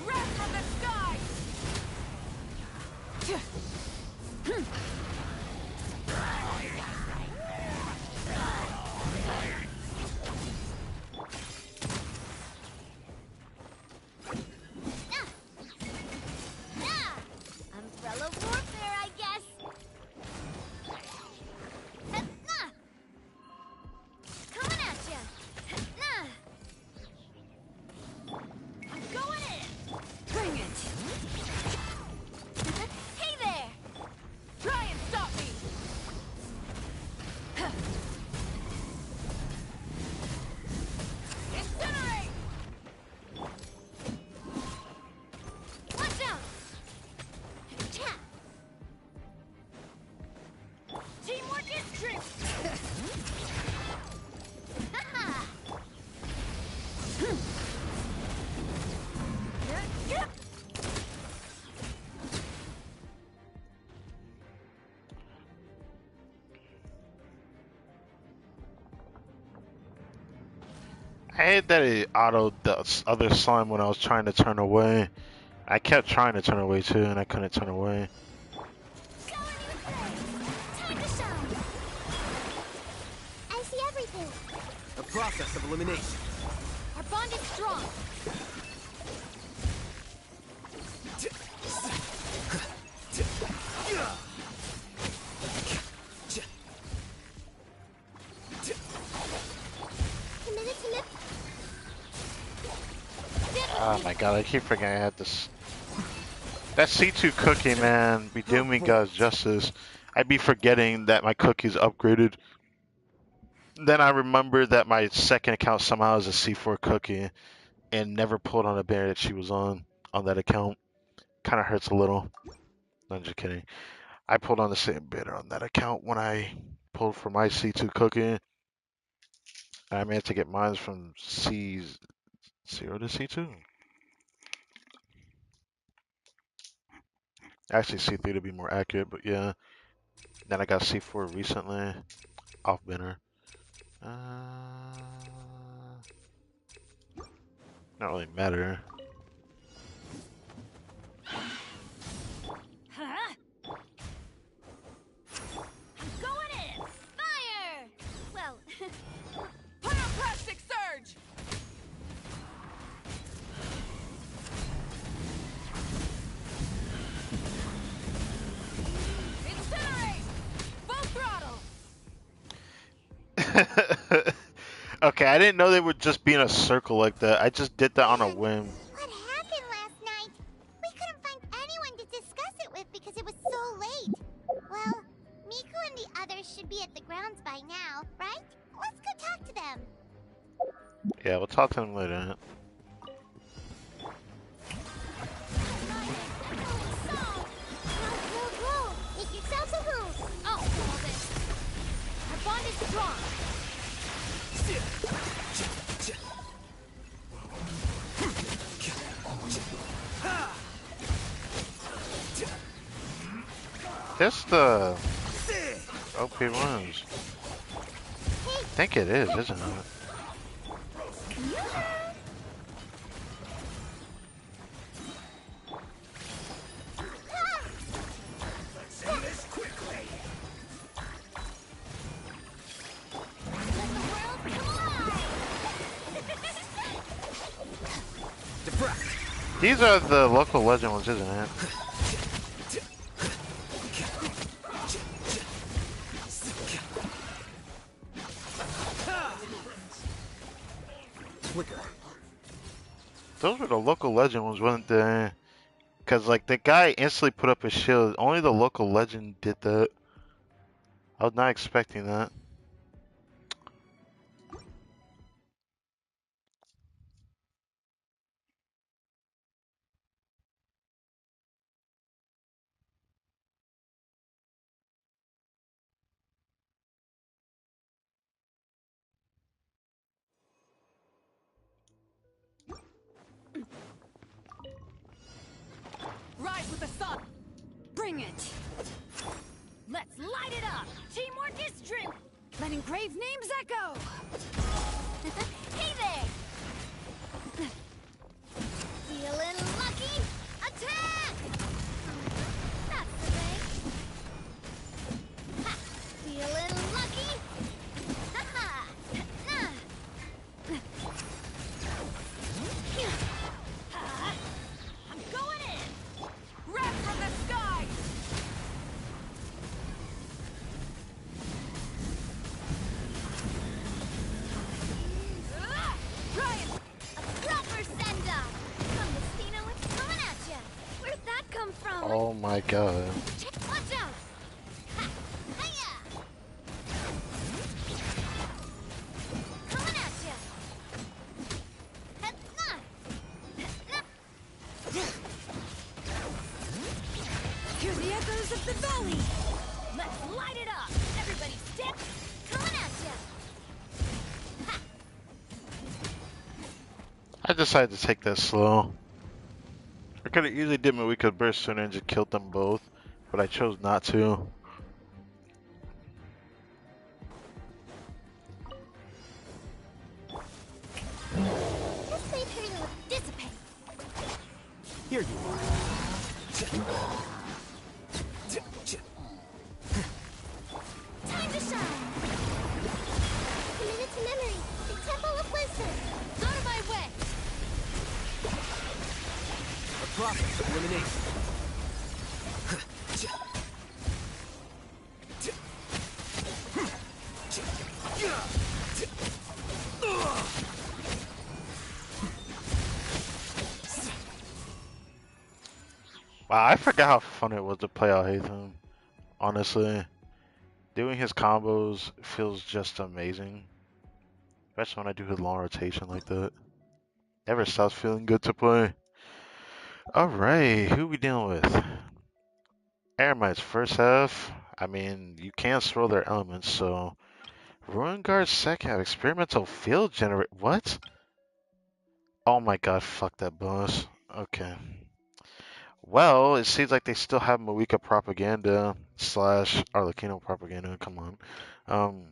Wrath of the skies. Umbrella warfare, I guess. Coming at ya. I'm going in. Bring it. Hey there. Try and stop me. Incinerate. Watch out. Teamwork is true. I hate that it autoed the other slime when I was trying to turn away. I kept trying to turn away too, and I couldn't turn away. Time to shine. I see everything. A process of elimination. Our bond is strong. my god, I keep forgetting I had this. That C2 cookie, man, be doing me God's justice. I'd be forgetting that my cookie's upgraded. Then I remember that my second account somehow is a C4 cookie and never pulled on a banner that she was on that account. Kind of hurts a little. No, I'm just kidding. I pulled on the same banner on that account when I pulled for my C2 cookie. I managed to get mine from C0 to C2. Actually, C3 to be more accurate, but yeah. Then I got C4 recently, off banner. Not really matter. Huh? I'm going in! Fire! Well, Pyroclastic surge! Incinerate! Full throttle! Okay, I didn't know they would just be in a circle like that. I just did that on a whim. What happened last night? We couldn't find anyone to discuss it with because it was so late. Well, Miku and the others should be at the grounds by now, right? Let's go talk to them. Yeah, we'll talk to them later. Whoa, make yourselves a room. I'll solve it. Our bond is strong. This the OP ones. I think it is, isn't it? These are the local legend ones, isn't it? Those were the local legend ones, wasn't they? Because, like, the guy instantly put up his shield. Only the local legend did that. I was not expecting that. Rise with the sun! Bring it! Let's light it up! Teamwork is strength! Let engraved names echo! Hey there! Feeling lucky? Attack! That's the thing. Ha! Feeling lucky? Ha-ha! I'm going in! Wrath from the sky! Ryan! A proper send-off! Messina, it's coming at ya! Where'd that come from? Oh my god. Watch out! Ha! Hiya! Coming at ya! Hear the echoes of the valley! Let's light it up! Everybody stick! Coming at ya! I decided to take that slow. I could have easily did my We Could Burst sooner and just killed them both, but I chose not to. This may turn will dissipate. Here you are. Time to shine. Commit it to memory. The Temple of Wisdom. Out of my way! A process of elimination. Wow, I forgot how fun it was to play Alhaitham. Honestly, doing his combos feels just amazing. Especially when I do his long rotation like that. Never stops feeling good to play. Alright, who we dealing with? Eremites, first half. I mean, you can't throw their elements, so... Ruin Guard second half, experimental field generate... What? Oh my god, fuck that boss. Okay. Well, it seems like they still have Moika propaganda slash Arlecchino propaganda. Come on.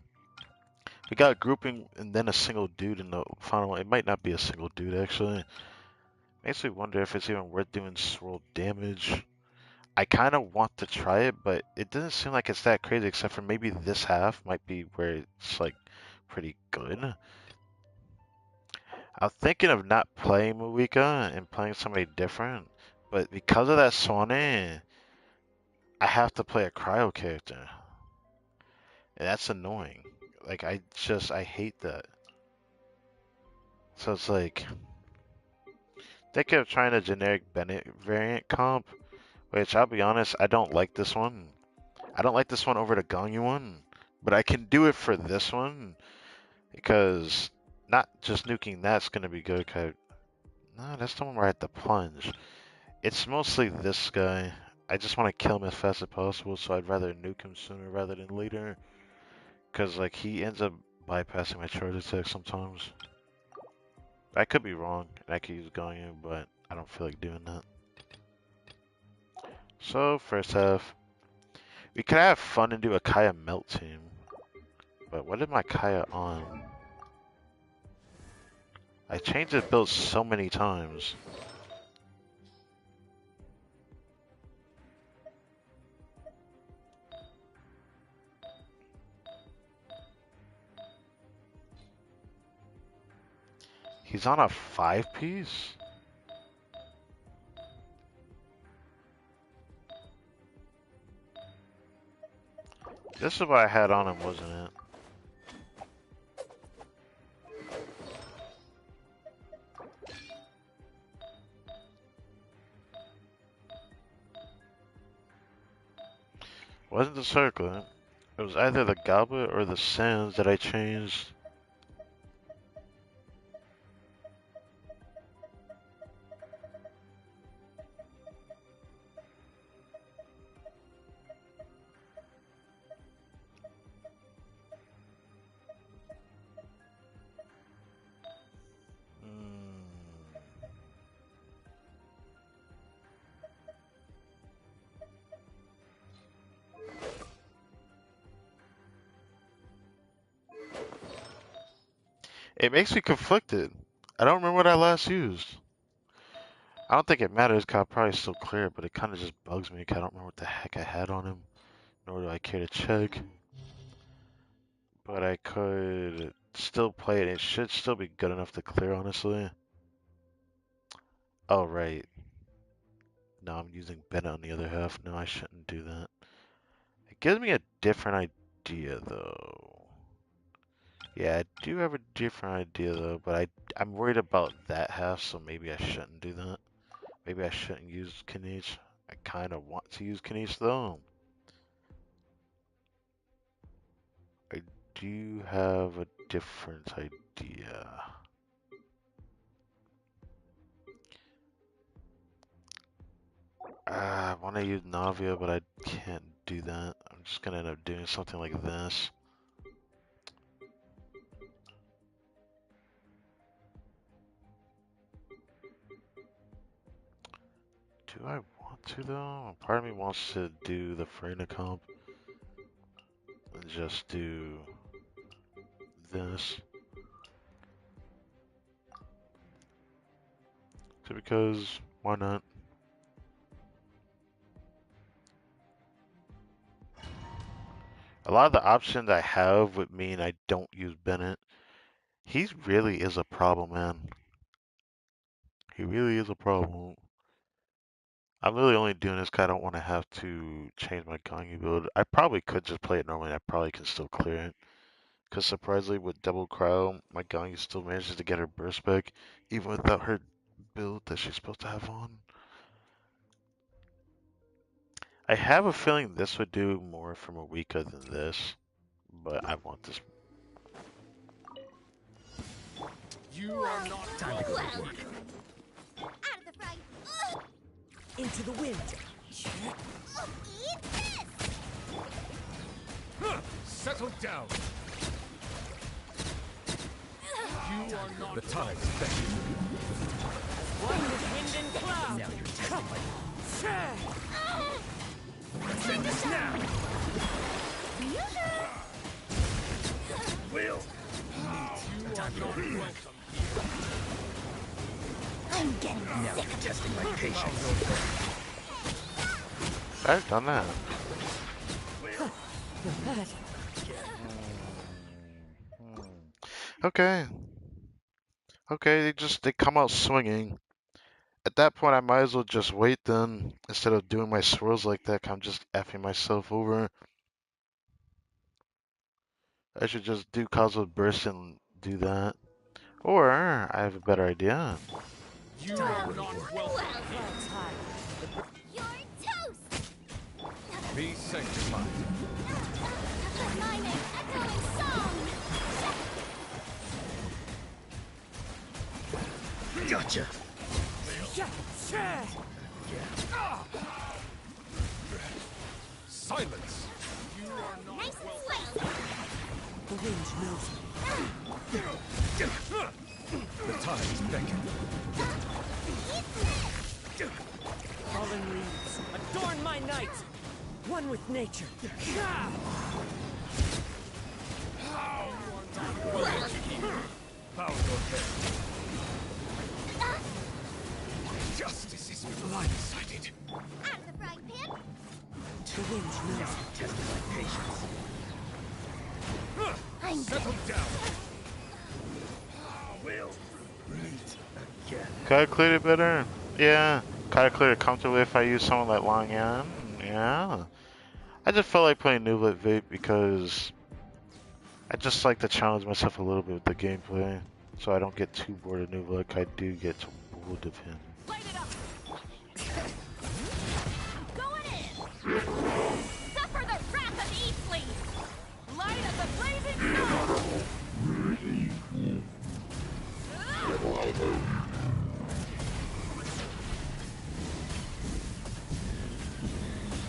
We got a grouping and then a single dude in the final one. It might not be a single dude, actually. Makes me wonder if it's even worth doing swirl damage. I kind of want to try it, but it doesn't seem like it's that crazy, except for maybe this half might be where it's, like, pretty good. I'm thinking of not playing Moika and playing somebody different, but because of that Swane, I have to play a cryo character. And that's annoying. Like, I hate that. So it's like, thinking of trying a generic Bennett variant comp, which I'll be honest, I don't like this one. I don't like this one over the Ganyu one, but I can do it for this one because not just nuking that's going to be good. No, that's the one where I have to plunge. It's mostly this guy. I just want to kill him as fast as possible, so I'd rather nuke him sooner rather than later. Because, like, he ends up bypassing my charge attack sometimes. I could be wrong, and I could use Ganyu, but I don't feel like doing that. So, first half. We could have fun and do a Kaya melt team. But what is my Kaya on? I changed the build so many times. He's on a 5-piece? This is what I had on him, wasn't it? Wasn't the circlet. It was either the goblet or the sands that I changed. It makes me conflicted. I don't remember what I last used. I don't think it matters, cause I'll probably still clear it, but it kind of just bugs me, cause I don't remember what the heck I had on him, nor do I care to check. But I could still play it, it should still be good enough to clear, honestly. Oh, right. No, I'm using Bennett on the other half. No, I shouldn't do that. It gives me a different idea, though. Yeah, I do have a different idea, though, but I'm worried about that half, so maybe I shouldn't do that. Maybe I shouldn't use Kanish. I kind of want to use Kanish, though. I do have a different idea. I want to use Navia, but I can't do that. I'm just going to end up doing something like this. Do I want to, though? Part of me wants to do the Freyna comp and just do this. So because, why not? A lot of the options I have would mean I don't use Bennett. He really is a problem, man. He really is a problem. I'm really only doing this because I don't want to have to change my Ganyu build. I probably could just play it normally. I probably can still clear it. Because surprisingly, with double cryo, my Ganyu still manages to get her burst back, even without her build that she's supposed to have on. I have a feeling this would do more for Mawika than this, but I want this. You are not time to go to work. Out of the frying. Into the wind. Eat this! Settle down. You are not. The tide's beckoning. One with wind and cloud. Now you're testing my. Time to now. Will. Time to go. I'm getting Now sick. you're testing my patience. I've done that. Okay. Okay, they come out swinging. At that point, I might as well just wait then, instead of doing my swirls like that. I'm just effing myself over. I should just do Cosmic Burst and do that. Or, I have a better idea. You are not welcome. You're toast! Be sanctified. My name echoing song! Gotcha. Silence. You are not Nice welcome. swing! The wind knows. The tide's beckoning. Fallen leaves, adorn my night. One with nature. Bow your head. Justice is blindsided. Out of the frying pan! The wind knows. Testing my patience. I'm Settle down. Will. Meet again. Could I clear it better? Yeah. Could I clear it comfortably if I use someone like Long Yan? Yeah. I just felt like playing Nuvelet Vape because I just like to challenge myself a little bit with the gameplay, so I don't get too bored of Nuvelet. I do get too bored of him. Light it up! Going in! Suffer the wrath of Eastleaf! Light of the blazing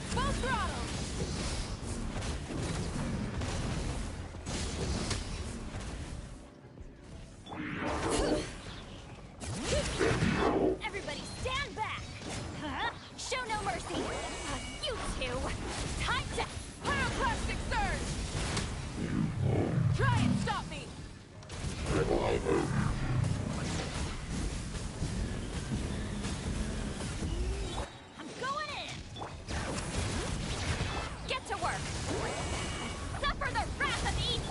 Full throttle! Everybody stand back! Show no mercy! You two! Time to pyroclastic surge! Try and stop me! I'm going in! Get to work! Suffer the wrath of East!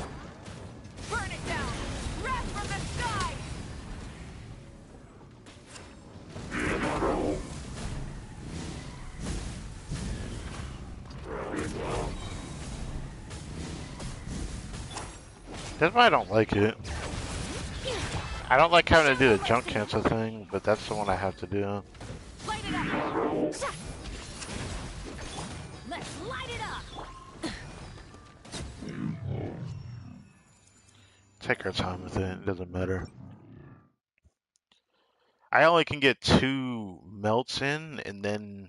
Burn it down! Wrath from the sky! That's why I don't like it. I don't like having to do the jump cancel thing, but that's the one I have to do. Light it up! Let's light it up! Take our time with it, it doesn't matter. I only can get 2 melts in, and then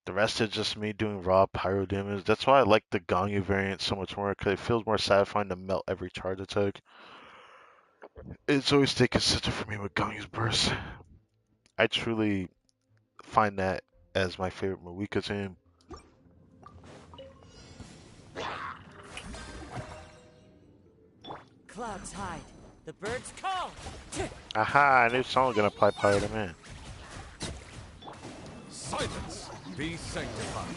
the rest is just me doing raw pyro damage. That's why I like the Ganyu variant so much more, because it feels more satisfying to melt every charge attack. It's always stayed consistent for me with Ganyu's burst. I truly find that as my favorite Mawika team. Clouds hide. The birds call. Aha, I knew someone was gonna apply pyro to me. Silence. Be sanctified.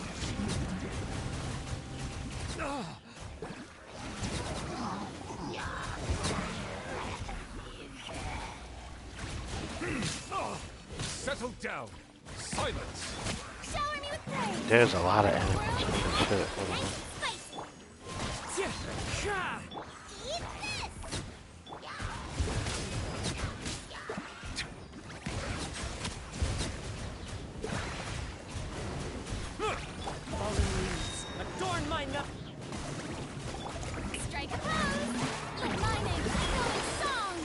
Settle down. Silence. Shower me with praise! There's a lot of enemies in this shit. Hold on. Eat this! Adorn my night. Strike a pose! Let my name echo in song!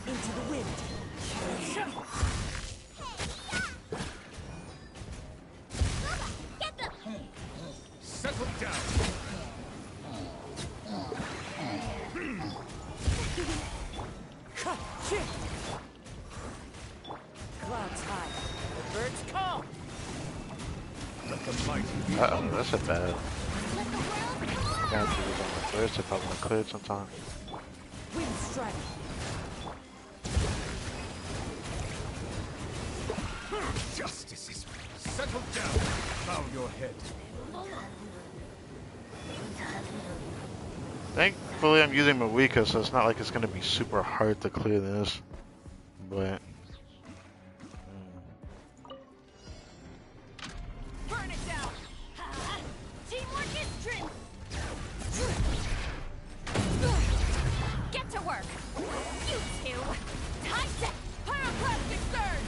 Into the wind. Get them! Settle down. Clouds high. The birds call. Let the mighty be Uh-oh, that's a bad. Let the world I gotta do this on the first if I want to clear it sometime. Wind strike. justice is settle down. Bow your head. Thankfully, I'm using Mawika, so it's not like it's gonna be super hard to clear this. But burn it down! Teamwork is strength! Get to work! You two! Time set! Pyroclastic surge!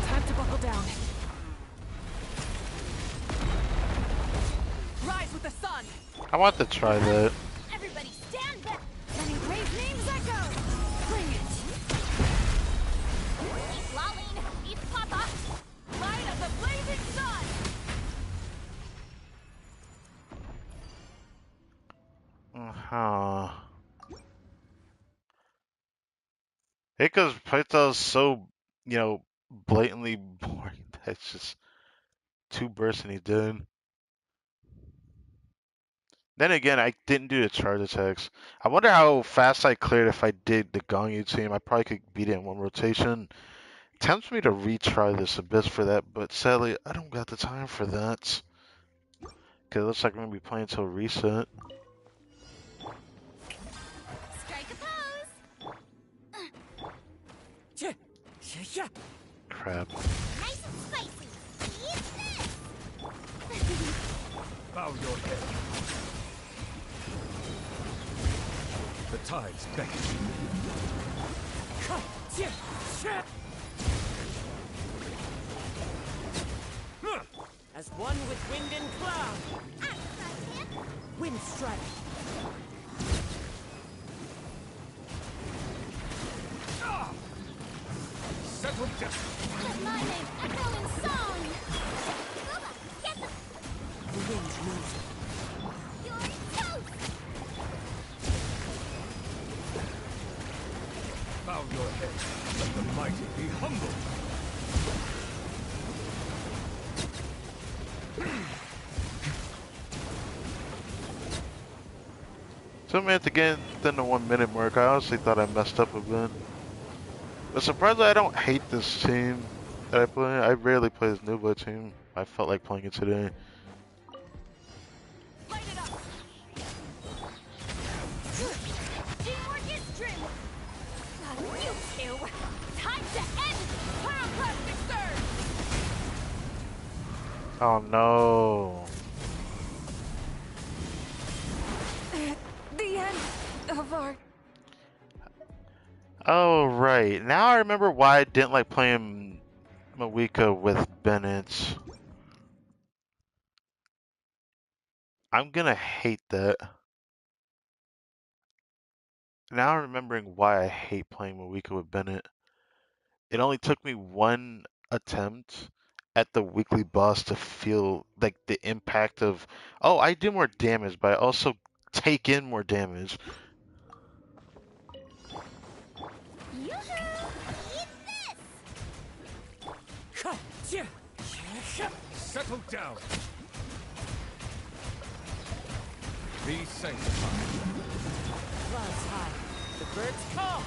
Time to buckle down. Rise with the sun! I want to try that. Everybody stand back! Let engraved names echo! Bring it! Eat Laline! Eat Papa! Light of the blazing sun! Uh-huh. Because playstyle's so, blatantly boring. That's just two bursts and he's done. Then again, I didn't do the charge attacks. I wonder how fast I cleared if I did the Gongyu team. I probably could beat it in one rotation. Tempts me to retry this abyss for that, but sadly, I don't got the time for that. Because it looks like I'm going to be playing until reset. Strike a pose! Crap. Nice and spicy! Eat this! Bow your head. The tides beckon. As one with wind and cloud. Wind strike. Settle down. Let my name echo in song! Get the... The wind moves. You're toast! Bow your head. Let the mighty be humble. So man, to get within the 1 minute mark, I honestly thought I messed up a bit. But surprisingly, I don't hate this team that I play. I rarely play this Nuba team. I felt like playing it today. Light it up! Teamwork is strength! You two! Time to end Pyroclastic surge! Oh no. The end of our... Oh right. Now I remember why I didn't like playing Mawika with Bennett. I'm gonna hate that. Now I'm remembering why I hate playing Mawika with Bennett. It only took me one attempt at the weekly boss to feel like the impact of, oh, I do more damage, but I also take in more damage. Settle down. Be sanctified. Clouds high. The birds call.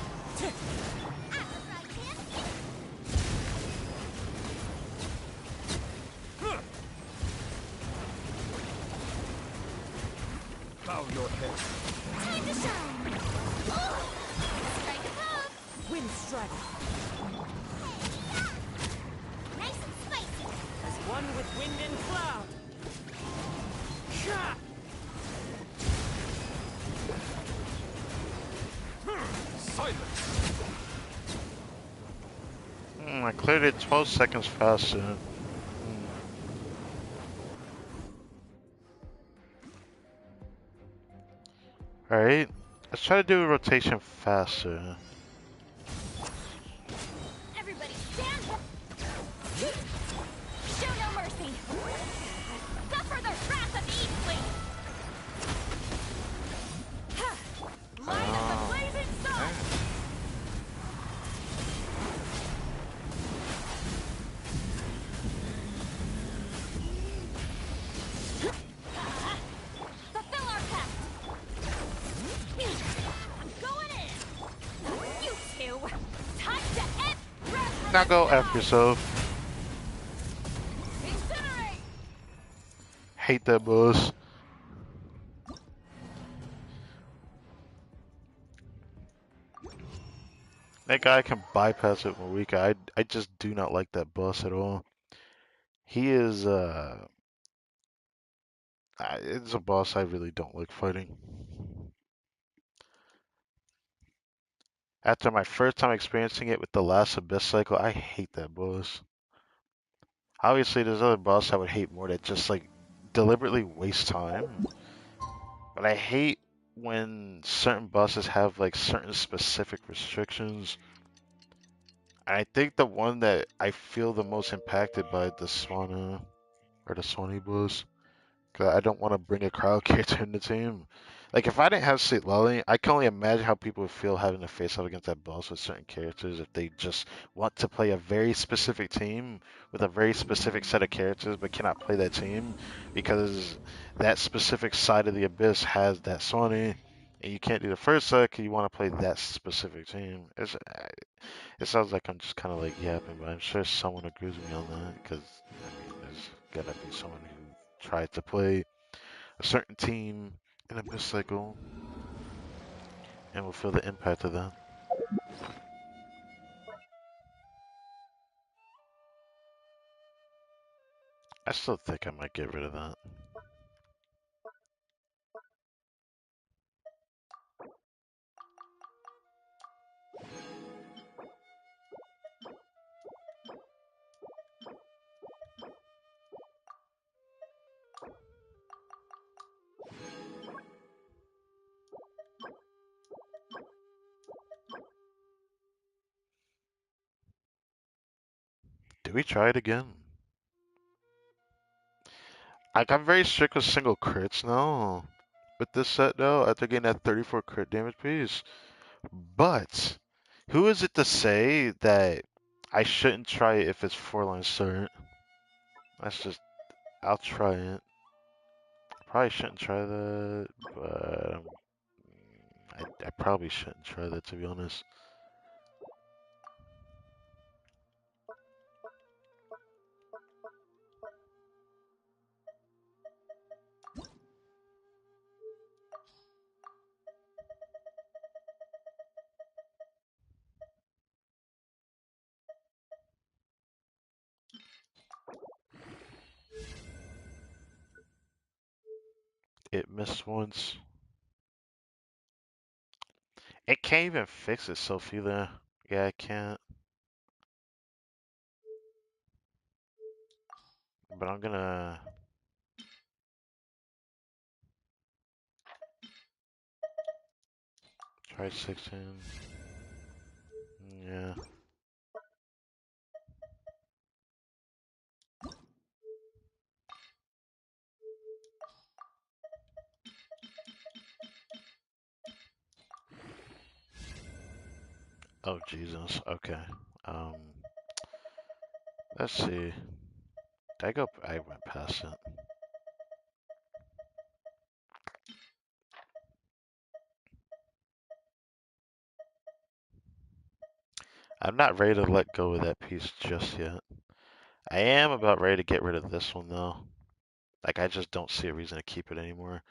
Bow your head. Time to shine! Strike a pose! Wind strike. Nice and spicy! As one with wind and cloud. Silence. I I cleared it 12 seconds faster. Alright, let's try to do a rotation faster. Everybody stand up! Show no mercy! Suffer the wrath of Eastling! Light up the blazing sun! Fulfill our pact! I'm going in! You two! Time to end! Now go F yourself. Incinerate! Hate that boss. That guy can bypass it with Marika. I just do not like that boss at all. He is it's a boss I really don't like fighting. After my first time experiencing it with the last Abyss cycle, I hate that boss. Obviously, there's other bosses I would hate more that just like deliberately waste time. But I hate when certain bosses have like certain specific restrictions. And I think the one that I feel the most impacted by the Swanna or the Swanee boss. Cause I don't want to bring a crowd character in the team. Like if I didn't have Sweet Lolly, I can only imagine how people would feel having to face off against that boss with certain characters if they just want to play a very specific team with a very specific set of characters but cannot play that team because that specific side of the Abyss has that Sony and you can't do the first side because you want to play that specific team. It sounds like I'm just kind of like yapping, but I'm sure someone agrees with me on that because I mean, there's gotta be someone who tried to play a certain team in a Abyss cycle and will feel the impact of that. I still think I might get rid of that. Do we try it again? Like, I'm very strict with single crits now. With this set, though, after getting that 34 crit damage piece. But, who is it to say that I shouldn't try it if it's 4-line start? That's just, I'll try it. Probably shouldn't try that, but I probably shouldn't try that, to be honest. It missed once. It can't even fix itself either. Yeah, it can't. But I'm gonna try 16. Yeah. Oh, Jesus. Okay. Um, let's see. Did I go? I went past it. I'm not ready to let go of that piece just yet. I am about ready to get rid of this one, though. Like, I just don't see a reason to keep it anymore.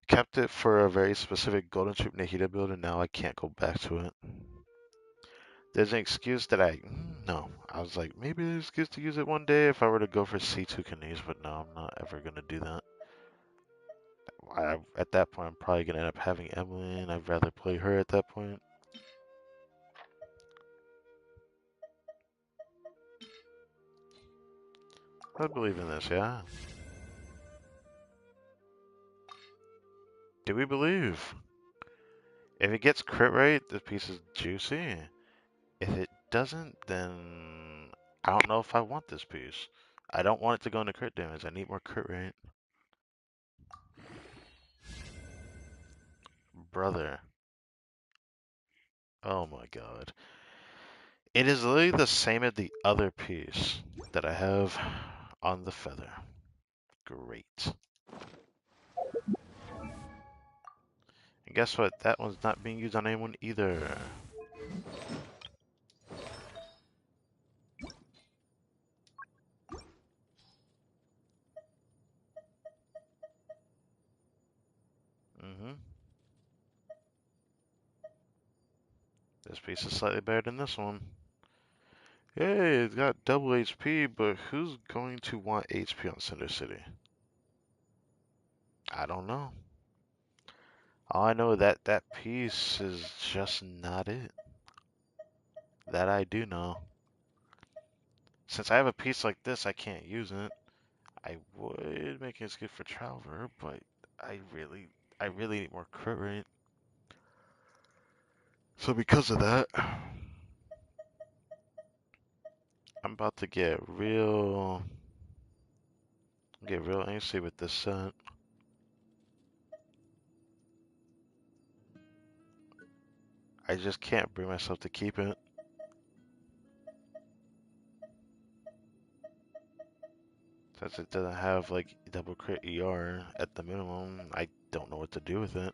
Kept it for a very specific Golden Troop Nahida build, and now I can't go back to it. There's an excuse that no. I was like, maybe there's an excuse to use it one day if I were to go for C2 Kaniz, but no, I'm not ever going to do that. At that point, I'm probably going to end up having Emily, and I'd rather play her at that point. I believe in this, yeah. Do we believe? If it gets crit rate, this piece is juicy. If it doesn't, then I don't know if I want this piece. I don't want it to go into crit damage. I need more crit rate. Brother. Oh my god. It is literally the same as the other piece that I have on the feather. Great. And guess what? That one's not being used on anyone either. Mm-hmm. This piece is slightly better than this one. Hey, it's got double HP, but who's going to want HP on Cinder City? I don't know. All I know that that piece is just not it. That I do know. Since I have a piece like this, I can't use it. I would make it good for Traveler, but I really need more crit rate. So because of that, I'm about to get real antsy with this set. I just can't bring myself to keep it. Since it doesn't have like double crit ER at the minimum, I don't know what to do with it.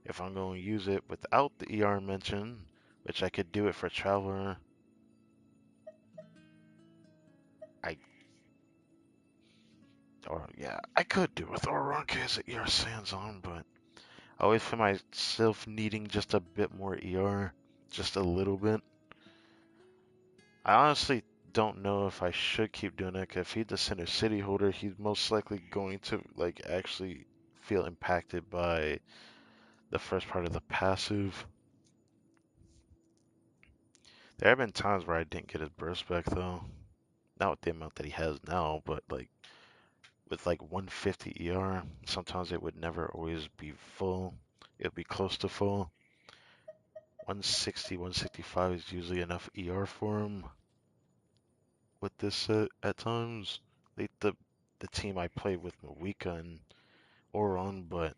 If I'm going to use it without the ER mention, which I could do it for Traveler, I could do it with Oronke as ER Sands on, but I always find myself needing just a bit more ER, just a little bit. I honestly don't know if I should keep doing it, 'cause if he's the Center City holder, he's most likely going to like actually feel impacted by the first part of the passive. There have been times where I didn't get his burst back though. Not with the amount that he has now, but like with like 150 ER, sometimes it would never always be full. It would be close to full. 160, 165 is usually enough ER for him with this set at times. The team I played with Mawika and Oron, but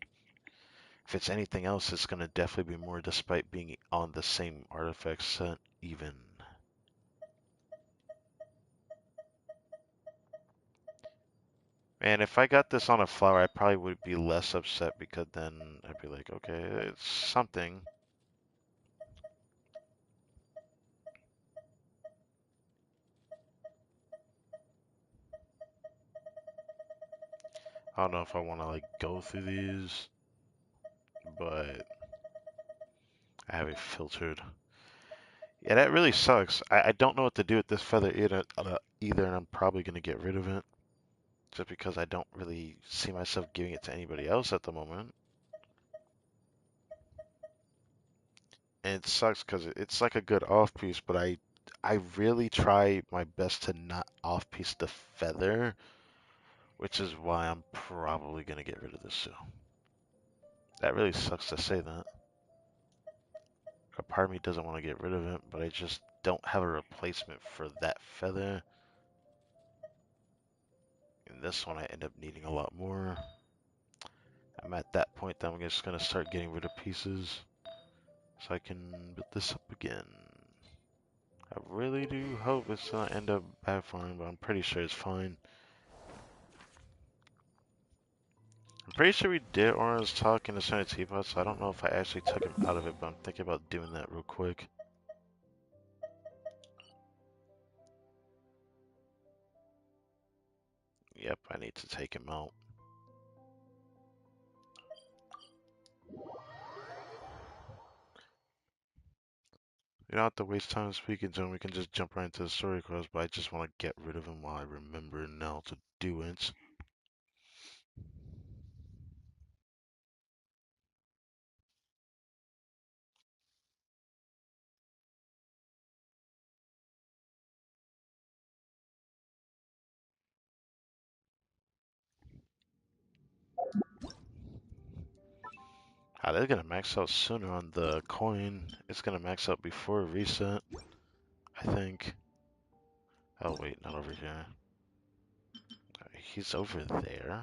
if it's anything else, it's gonna definitely be more despite being on the same artifact set even. And if I got this on a flower, I probably would be less upset because then I'd be like, okay, it's something. I don't know if I want to like go through these, but I have it filtered. Yeah, that really sucks. I don't know what to do with this feather either, and I'm probably gonna get rid of it just because I don't really see myself giving it to anybody else at the moment. And it sucks because it's like a good off piece, but I really try my best to not off piece the feather, which is why I'm probably gonna get rid of this too. That really sucks to say that. A part of me doesn't want to get rid of it, but I just don't have a replacement for that feather. And this one I end up needing a lot more. I'm at that point that I'm just gonna start getting rid of pieces so I can build this up again. I really do hope it's gonna end up backfiring, but I'm pretty sure it's fine. I'm pretty sure we did Orange talk in the center teapot, so I don't know if I actually took him out of it, but I'm thinking about doing that real quick. Yep, I need to take him out. You don't have to waste time speaking to him, we can just jump right into the story course, but I just want to get rid of him while I remember now to do it. Ah, they're gonna max out sooner on the coin. It's gonna max out before reset, I think. Oh wait, not over here. He's over there.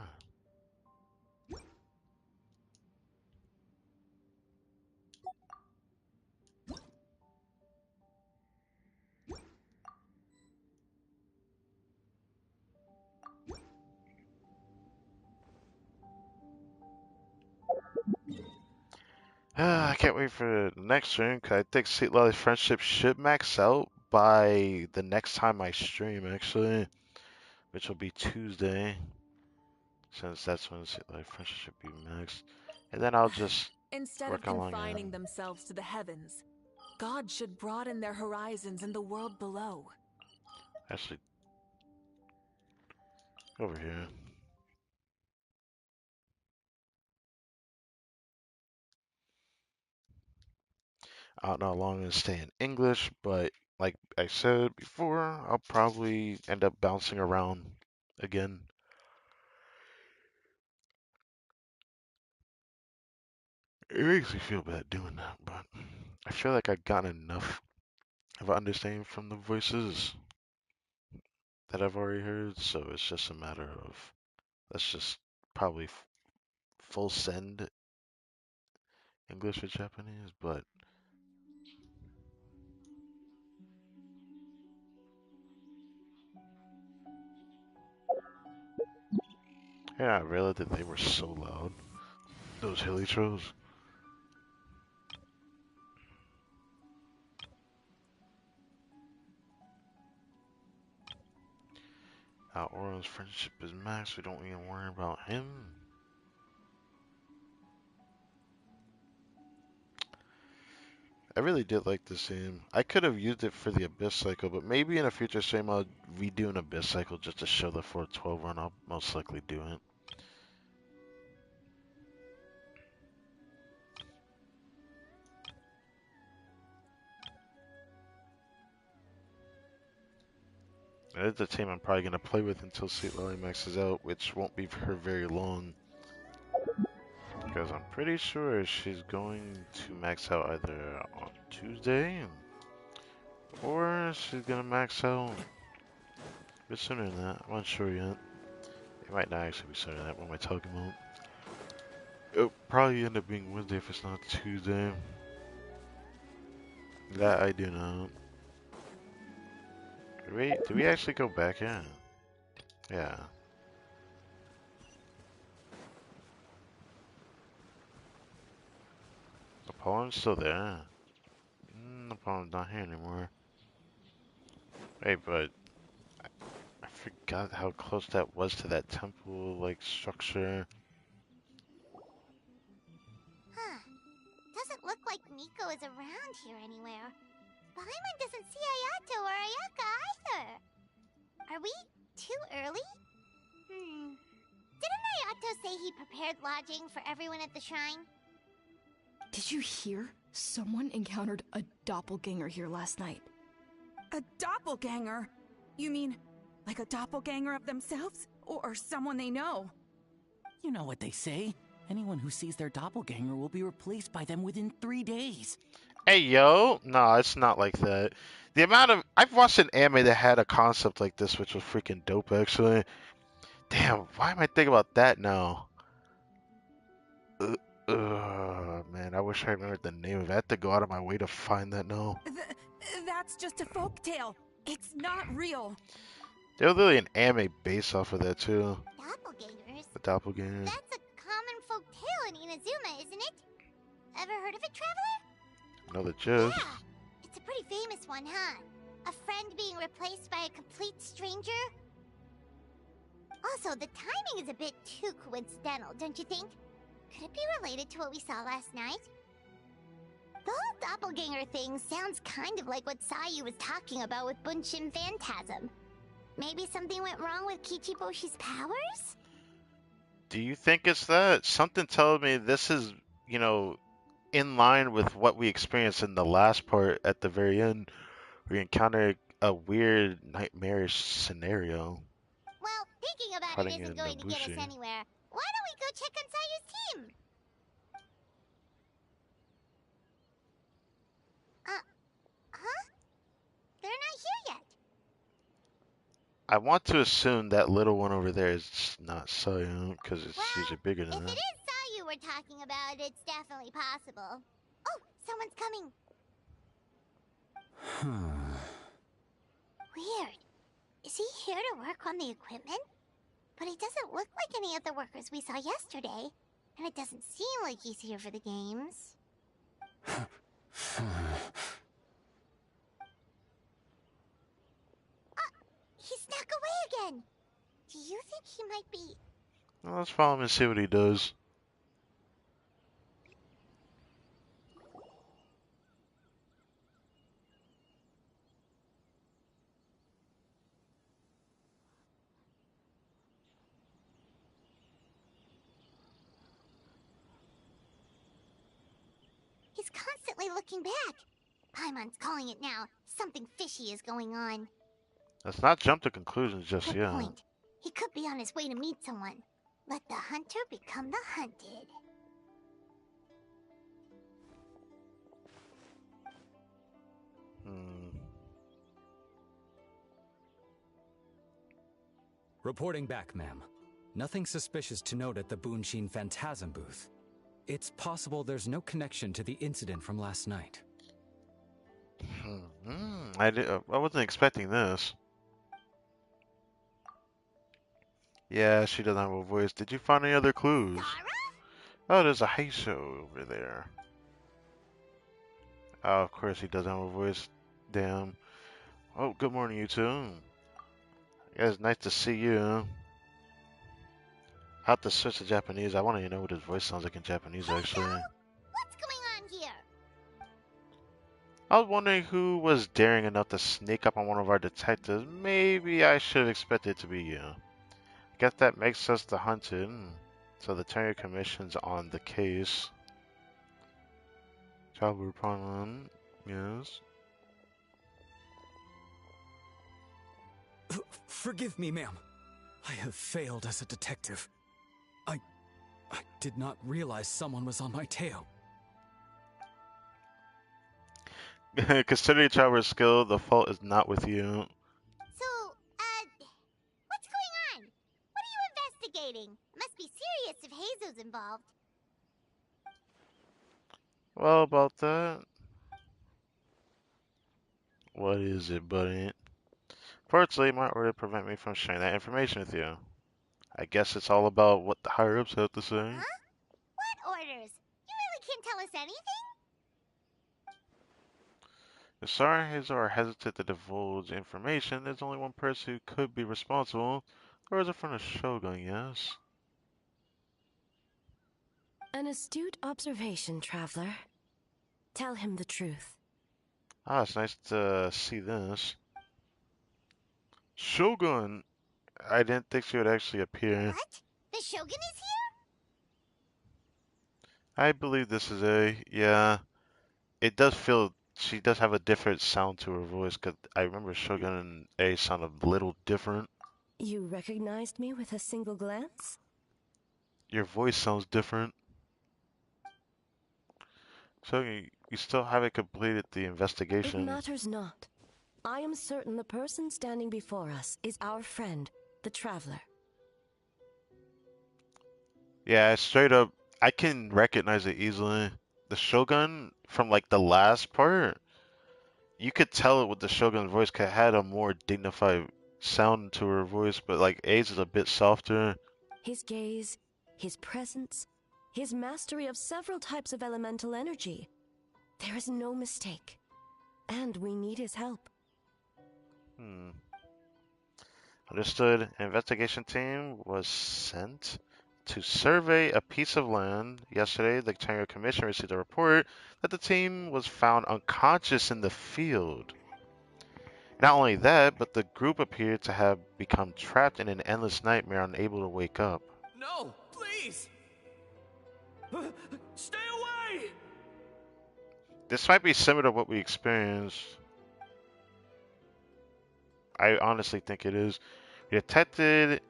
I can't wait for the next stream, because I think Sweet Lolly's friendship should max out by the next time I stream, actually, which will be Tuesday, since that's when Sweet Lolly's friendship should be maxed. And then I'll just Instead of work along confining it. themselves to the heavens, God should broaden their horizons in the world below. Actually, over here. I don't know how long it'll stay in English, but like I said before, I'll probably end up bouncing around again. It makes me feel bad doing that, but I feel like I've gotten enough of understanding from the voices that I've already heard, so it's just a matter of let's just probably full send English or Japanese, but yeah, I realized that they were so loud. Those hilly trolls. Our Auron's friendship is max, we don't even worry about him. I really did like this scene. I could have used it for the Abyss Cycle, but maybe in a future stream I'll redo an Abyss Cycle just to show the 412 run. I'll most likely do it. That's the team I'm probably going to play with until Sweet Lily maxes out, which won't be for her very long. Because I'm pretty sure she's going to max out either on Tuesday, or she's going to max out a bit sooner than that. I'm not sure yet. It might not actually be sooner than that. What am I talking about? It'll probably end up being Wednesday if it's not Tuesday. That I do not. Did we actually go back in? Yeah. Apollo's still there. Apollo's not here anymore. Hey, but I forgot how close that was to that temple-like structure. Huh. Doesn't look like Miko is around here anywhere. Paimon doesn't see Ayato or Ayaka either. Are we too early? Didn't Ayato say he prepared lodging for everyone at the shrine? Did you hear? Someone encountered a doppelganger here last night. A doppelganger? You mean like a doppelganger of themselves? Or someone they know? You know what they say. Anyone who sees their doppelganger will be replaced by them within 3 days. Hey, yo! No, it's not like that. The amount of... I've watched an anime that had a concept like this, which was freaking dope, actually. Damn, why am I thinking about that now? Man, I wish I remembered the name of it. I have to go out of my way to find that now. That's just a folktale. It's not real. There was literally an anime based off of that, too. Doppelgangers? The doppelganger. That's a common folktale in Inazuma, isn't it? Ever heard of it, Traveler? Another gist. Yeah, it's a pretty famous one, huh? A friend being replaced by a complete stranger? Also, the timing is a bit too coincidental, don't you think? Could it be related to what we saw last night? The whole doppelganger thing sounds kind of like what Sayu was talking about with Bunshin Phantasm. Maybe something went wrong with Kichiboshi's powers? Do you think it's that? Something tells me this is, you know, in line with what we experienced in the last part at the very end. We encountered a weird, nightmarish scenario. Well, thinking about it isn't going to get us anywhere. Why don't we go check on Sayu's team? I want to assume that little one over there is not Sayu, because it's usually bigger than If it that. is Sayu we're talking about, it's definitely possible. Oh, someone's coming. Weird. Is he here to work on the equipment? But he doesn't look like any of the workers we saw yesterday. And it doesn't seem like he's here for the games. He snuck away again. Do you think he might be... Well, let's follow him and see what he does. He's constantly looking back. Paimon's calling it now. Something fishy is going on. Let's not jump to conclusions just Good yet. point. He could be on his way to meet someone. Let the hunter become the hunted. Reporting back, ma'am. Nothing suspicious to note at the Bunshin Phantasm booth. It's possible there's no connection to the incident from last night. I wasn't expecting this. Yeah, she doesn't have a voice. Did you find any other clues? Oh, there's a Heisho over there. Oh, of course he doesn't have a voice. Damn. Oh, good morning, you two. Yeah, it's nice to see you. I have to switch to Japanese. I want to know what his voice sounds like in Japanese, actually. What's going on here? I was wondering who was daring enough to sneak up on one of our detectives. Maybe I should have expected it to be you. Guess that makes us the hunted. So the Tenure Commission's on the case. Travel upon yes. Forgive me, ma'am. I have failed as a detective. I did not realize someone was on my tail. Considering Traveler's skill, the fault is not with you. So, what's going on? What are you investigating? Must be serious if Heizo's involved. Well, about that. What is it, buddy? Fortunately, my order prevent me from sharing that information with you. I guess it's all about what the higher-ups have to say. Huh? What orders? You really can't tell us anything? If Sara and Hazel are hesitant to divulge information, there's only one person who could be responsible. Or is it from the Shogun, yes? An astute observation, traveler. Tell him the truth. Ah, it's nice to see this. Shogun! I didn't think she would actually appear. What? The Shogun is here? I believe this is a... yeah. It does feel... she does have a different sound to her voice, because I remember Shogun and A sound a little different. You recognized me with a single glance? Your voice sounds different. So you still haven't completed the investigation. It matters not. I am certain the person standing before us is our friend, the traveler. Yeah, straight up, I can recognize it easily. The Shogun from like the last part, you could tell it with the Shogun's voice, 'cause it had a more dignified sound to her voice, but like A's is a bit softer. His gaze, his presence, his mastery of several types of elemental energy. There is no mistake. And we need his help. Understood. An investigation team was sent to survey a piece of land. Yesterday, the Tenure Commission received a report that the team was found unconscious in the field. Not only that, but the group appeared to have become trapped in an endless nightmare, unable to wake up. No, please! Stay away! This might be similar to what we experienced. I honestly think it is. We detected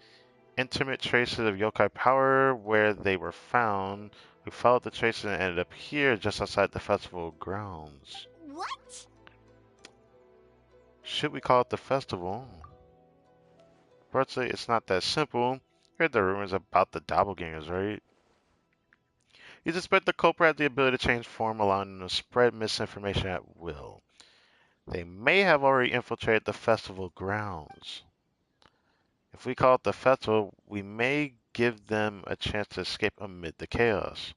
intimate traces of yokai power where they were found. We followed the traces and ended up here, just outside the festival grounds. What? Should we call it the festival? Unfortunately, it's not that simple. You heard the rumors about the doppelgangers, right? You suspect the culprit has the ability to change form, allowing them to spread misinformation at will. They may have already infiltrated the festival grounds. If we call it the festival, we may give them a chance to escape amid the chaos.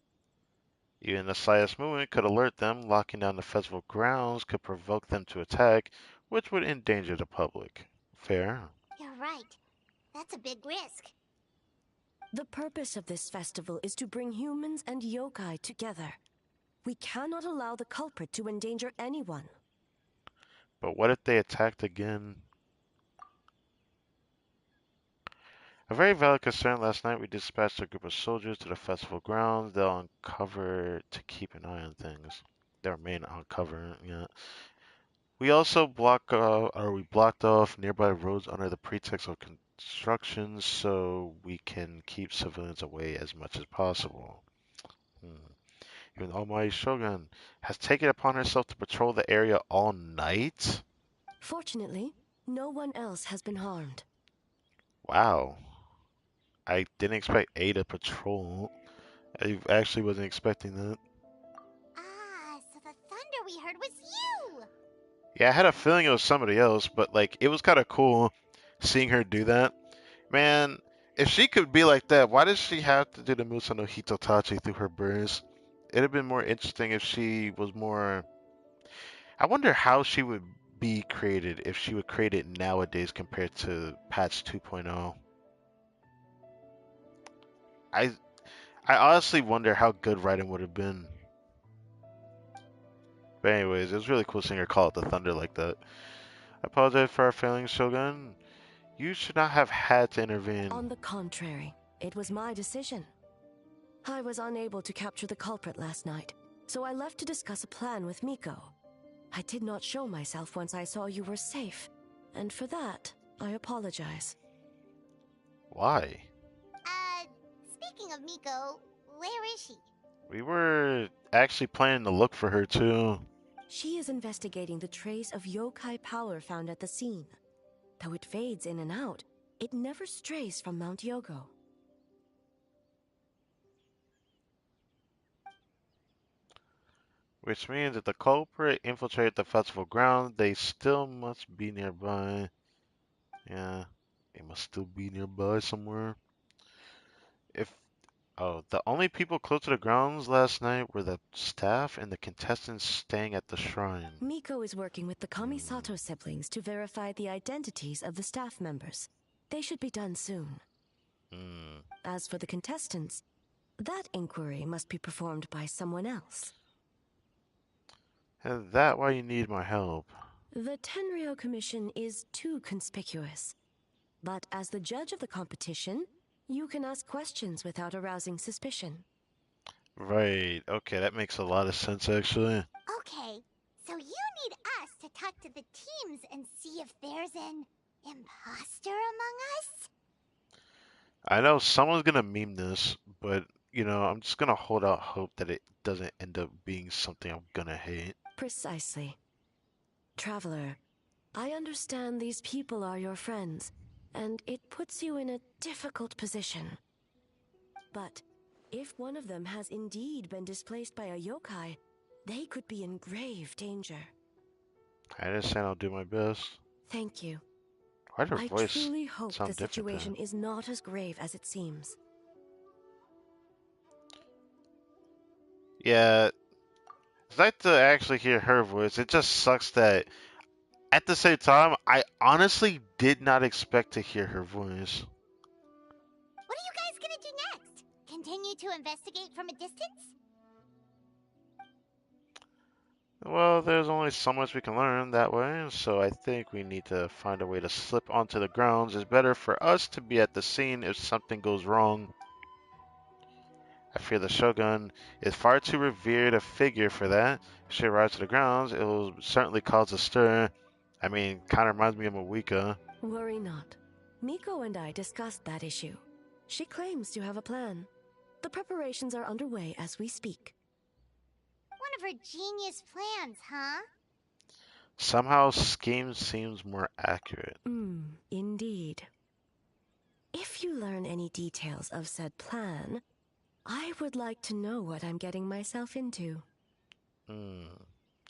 Even the slightest movement could alert them. Locking down the festival grounds could provoke them to attack, which would endanger the public. Fair? You're right. That's a big risk. The purpose of this festival is to bring humans and yokai together. We cannot allow the culprit to endanger anyone. But what if they attacked again? A very valid concern. Last night we dispatched a group of soldiers to the festival grounds. They'll uncover to keep an eye on things. They remain uncovered, yeah. We also blocked off nearby roads under the pretext of construction so we can keep civilians away as much as possible. Even Almighty Shogun has taken it upon herself to patrol the area all night? Fortunately, no one else has been harmed. Wow. I didn't expect A to patrol. I actually wasn't expecting that. Ah, so the thunder we heard was you! Yeah, I had a feeling it was somebody else, but like it was kind of cool seeing her do that. Man, if she could be like that, why does she have to do the Musa no Hitotachi through her burst? It'd have been more interesting if she was more. I wonder how she would be created if she would create it nowadays compared to patch 2.0. I I honestly wonder how good writing would have been. But anyways, it was really cool seeing her call it the thunder like that. I apologize for our failings, Shogun. You should not have had to intervene. On the contrary, it was my decision. I was unable to capture the culprit last night, so I left to discuss a plan with Miko. I did not show myself once I saw you were safe, and for that, I apologize. Why? Speaking of Miko, where is she? We were actually planning to look for her too. She is investigating the trace of yokai power found at the scene. Though it fades in and out, it never strays from Mount Yogo. Which means if the culprit infiltrated the festival grounds, they still must be nearby. Yeah, they must still be nearby somewhere. The only people close to the grounds last night were the staff and the contestants staying at the shrine. Miko is working with the Kamisato siblings to verify the identities of the staff members. They should be done soon. As for the contestants, that inquiry must be performed by someone else. Is that why you need my help? The Tenryo Commission is too conspicuous. But as the judge of the competition, you can ask questions without arousing suspicion. Right, okay, that makes a lot of sense actually. Okay, so you need us to talk to the teams and see if there's an imposter among us? I know someone's gonna meme this, but I'm just gonna hold out hope that it doesn't end up being something I'm gonna hate. Precisely. Traveler, I understand these people are your friends, and it puts you in a difficult position. But if one of them has indeed been displaced by a yokai, they could be in grave danger. I understand I'll do my best. Thank you. Why did her I voice truly hope sound the different situation then? is not as grave as it seems. Yeah, it's nice to actually hear her voice. It just sucks that at the same time, I honestly did not expect to hear her voice. What are you guys gonna do next? Continue to investigate from a distance? Well, there's only so much we can learn that way, so I think we need to find a way to slip onto the grounds. It's better for us to be at the scene if something goes wrong. I fear the Shogun is far too revered a figure for that. If she arrives to the grounds, it will certainly cause a stir. I mean, kind of reminds me of Mawika. Worry not. Miko and I discussed that issue. She claims to have a plan. The preparations are underway as we speak. One of her genius plans, huh? Somehow, scheme seems more accurate. Indeed. if you learn any details of said plan, I would like to know what I'm getting myself into.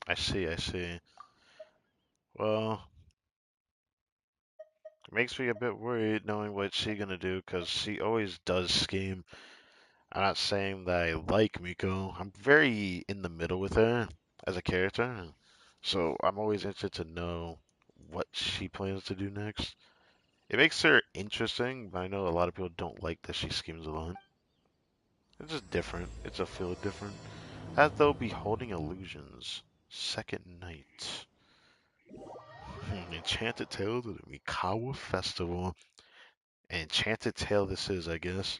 I see, I see. Well, it makes me a bit worried knowing what she's gonna do, because she always does scheme. I'm not saying that I like Miko. I'm very in the middle with her as a character. So I'm always interested to know what she plans to do next. It makes her interesting, but I know a lot of people don't like that she schemes a lot. It's just different. It's a feel different. As though beholding illusions. Second night. Enchanted Tales of the MIKAWA Festival. Enchanted Tale this is, I guess.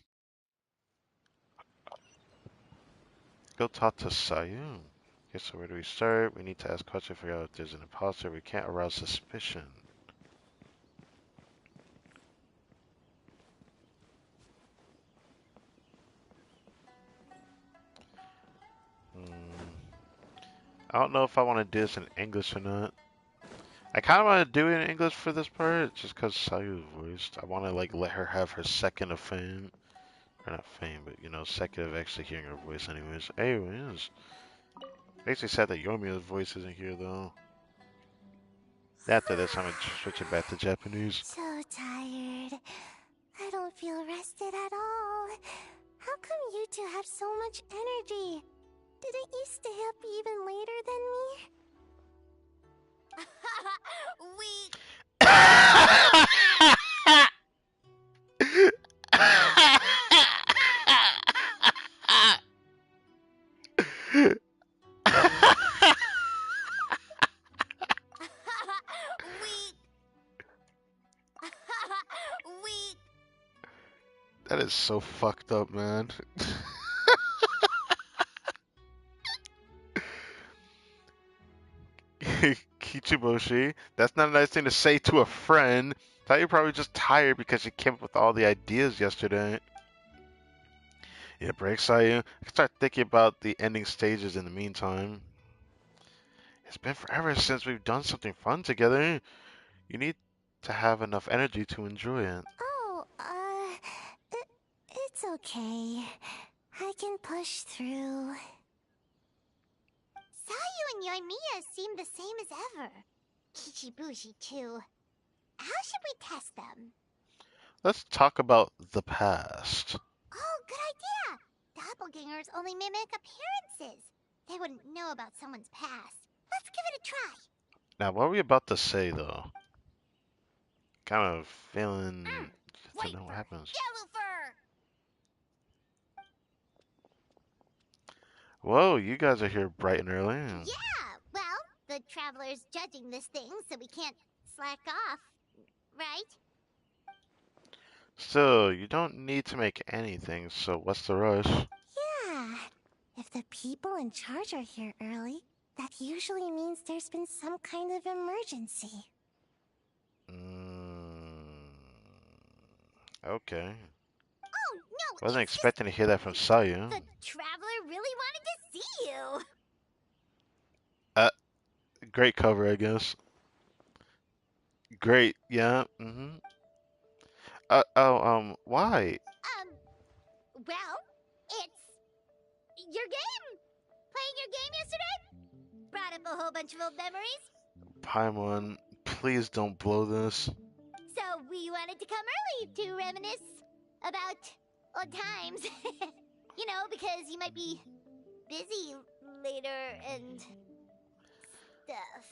Go talk to Sayu. Okay, so where do we start? We need to ask questions, figure out if there's an imposter. We can't arouse suspicion. I don't know if I want to do this in English or not. I kind of want to do it in English for this part, just because Sayu's voiced. I want to like let her have her second of fame. Or not fame, but you know, second of actually hearing her voice anyways. Anyways. Makes me sad that Yomiya's voice isn't here though. After this, I'm gonna switch it back to Japanese. So tired. I don't feel rested at all. How come you two have so much energy? Didn't you stay up even later than me? That is so fucked up, man. Kichiboshi, that's not a nice thing to say to a friend. Thought you're probably just tired because you came up with all the ideas yesterday. Yeah, breaks Sayu. I can start thinking about the ending stages in the meantime. It's been forever since we've done something fun together. You need to have enough energy to enjoy it. Oh, it's okay. I can push through. Sayu and Yoimiya seem the same as ever. Kichibushi too. How should we test them? Let's talk about the past. Oh, good idea! Doppelgangers only mimic appearances. They wouldn't know about someone's past. Let's give it a try. Now, what are we about to say, though? Kind of feeling just to know what happens. Yellow fur! Whoa, you guys are here bright and early. Yeah, well, the Traveler's judging this thing, so we can't slack off, right? Still, you don't need to make anything, so what's the rush? Yeah. If the people in charge are here early, that usually means there's been some kind of emergency. Okay. Oh, no! Wasn't expecting to hear that from Sayu. The Traveler really wanted to see you! Great cover, I guess. Great, yeah, why? Well, it's your game! Playing your game yesterday? Brought up a whole bunch of old memories. Paimon, please don't blow this. So we wanted to come early to reminisce about old times. You know, because you might be busy later and stuff.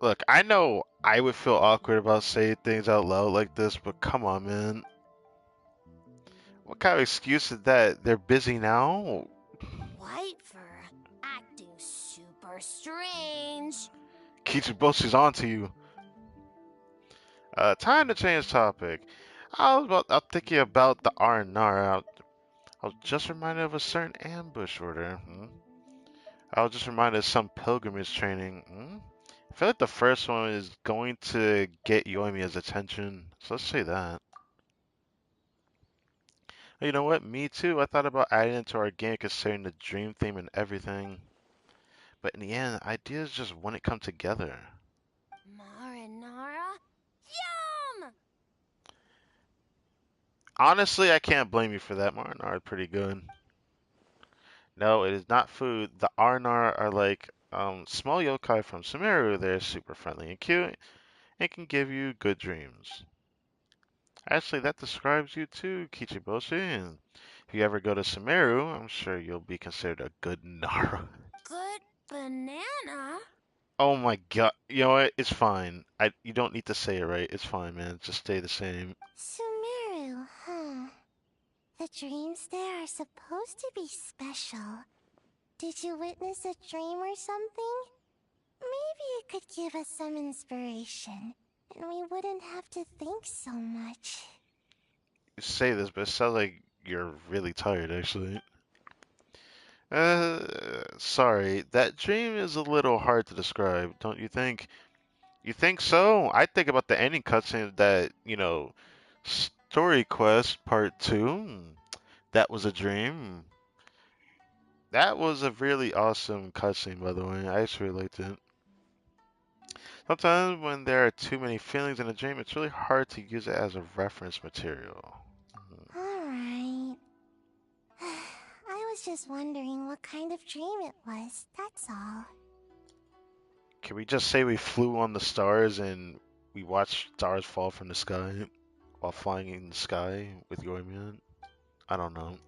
Look, I know I would feel awkward about saying things out loud like this, but come on, man. What kind of excuse is that? They're busy now? White fur acting super strange. Kichiboshi's onto you. Time to change topic. I'm thinking about the R&R. I was just reminded of a certain ambush order. I was just reminded of some pilgrimage training. I feel like the first one is going to get Yoimiya's attention, so let's say that. You know what? Me too. I thought about adding it to our game considering the dream theme and everything. But in the end, ideas just wouldn't come together. Marinara? Yum! Honestly, I can't blame you for that. Marnar is pretty good. No, it is not food. The Arnar are like small yokai from Sumeru. They're super friendly and cute and can give you good dreams. Actually, that describes you too, Kichiboshi. And if you ever go to Sumeru, I'm sure you'll be considered a good Nara. Good banana? Oh my god. You know what? It's fine. You don't need to say it right. It's fine, man. Just stay the same. Sumeru, huh? The dreams there are supposed to be special. Did you witness a dream or something? Maybe it could give us some inspiration, and we wouldn't have to think so much. You say this, but it sounds like you're really tired, actually. Sorry. That dream is a little hard to describe, don't you think? You think so? I think about the ending cutscene of that, Story Quest Part 2. That was a dream. That was a really awesome cutscene, by the way. I actually liked it. Sometimes when there are too many feelings in a dream, it's really hard to use it as a reference material. Alright. I was just wondering what kind of dream it was, that's all. Can we just say we flew on the stars and we watched stars fall from the sky while flying in the sky with Yoimiya? I don't know.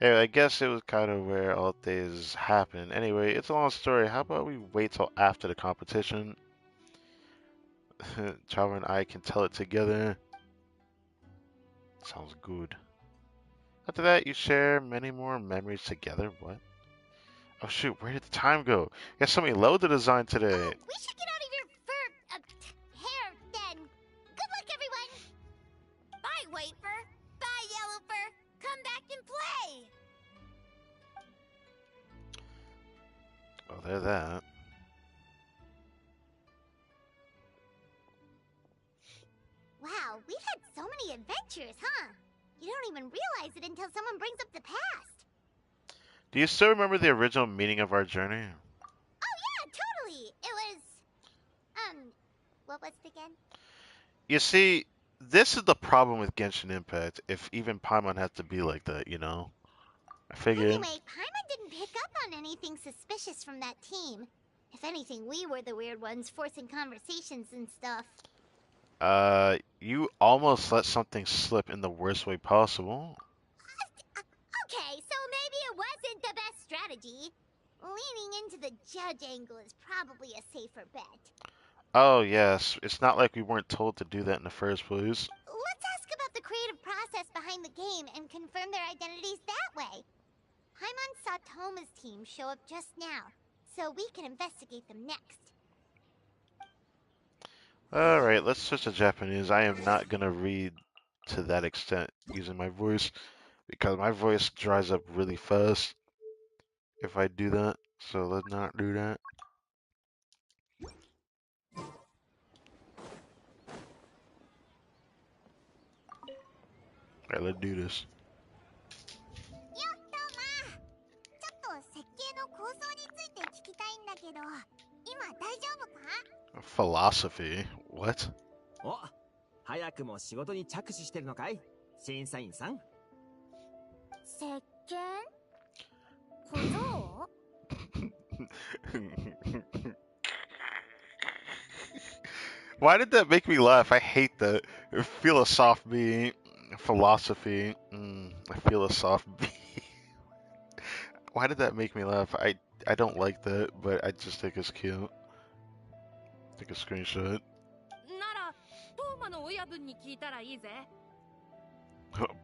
Yeah, I guess it was kind of where all things happen. Anyway, it's a long story. How about we wait till after the competition? Chava and I can tell it together. Sounds good. After that, you share many more memories together. What? Oh shoot, where did the time go? We got so many load to design today. We should get out of your hair then. Good luck, everyone. Bye, White Fur. Bye, Yellow Fur. Come back and play. Oh, there's that. Wow, we've had so many adventures, huh? You don't even realize it until someone brings up the past. Do you still remember the original meaning of our journey? Oh yeah, totally. It was, what was it again? You see, this is the problem with Genshin Impact, if even Paimon has to be like that, I figured... Anyway, Paimon didn't pick up on anything suspicious from that team. If anything, we were the weird ones forcing conversations and stuff. You almost let something slip in the worst way possible. Okay, so maybe it wasn't the best strategy. Leaning into the judge angle is probably a safer bet. Oh, yes. It's not like we weren't told to do that in the first place. Let's ask about the creative process behind the game and confirm their identities that way. Paimon saw Toma's team show up just now, so we can investigate them next. Alright, let's switch to Japanese. I am not gonna read to that extent using my voice, because my voice dries up really fast if I do that, so let's not do that. Alright, let's do this. Philosophy? What? お、早くも仕事に着手してるのかい、審査員さん。石鹸？小僧？ Why did that make me laugh? I hate that. Philosophy. Philosophy. I feel a soft B. Why did that make me laugh? I don't like that, but I just think it's cute. Take a screenshot. なら、トーマの親分に聞いたらいいぜ。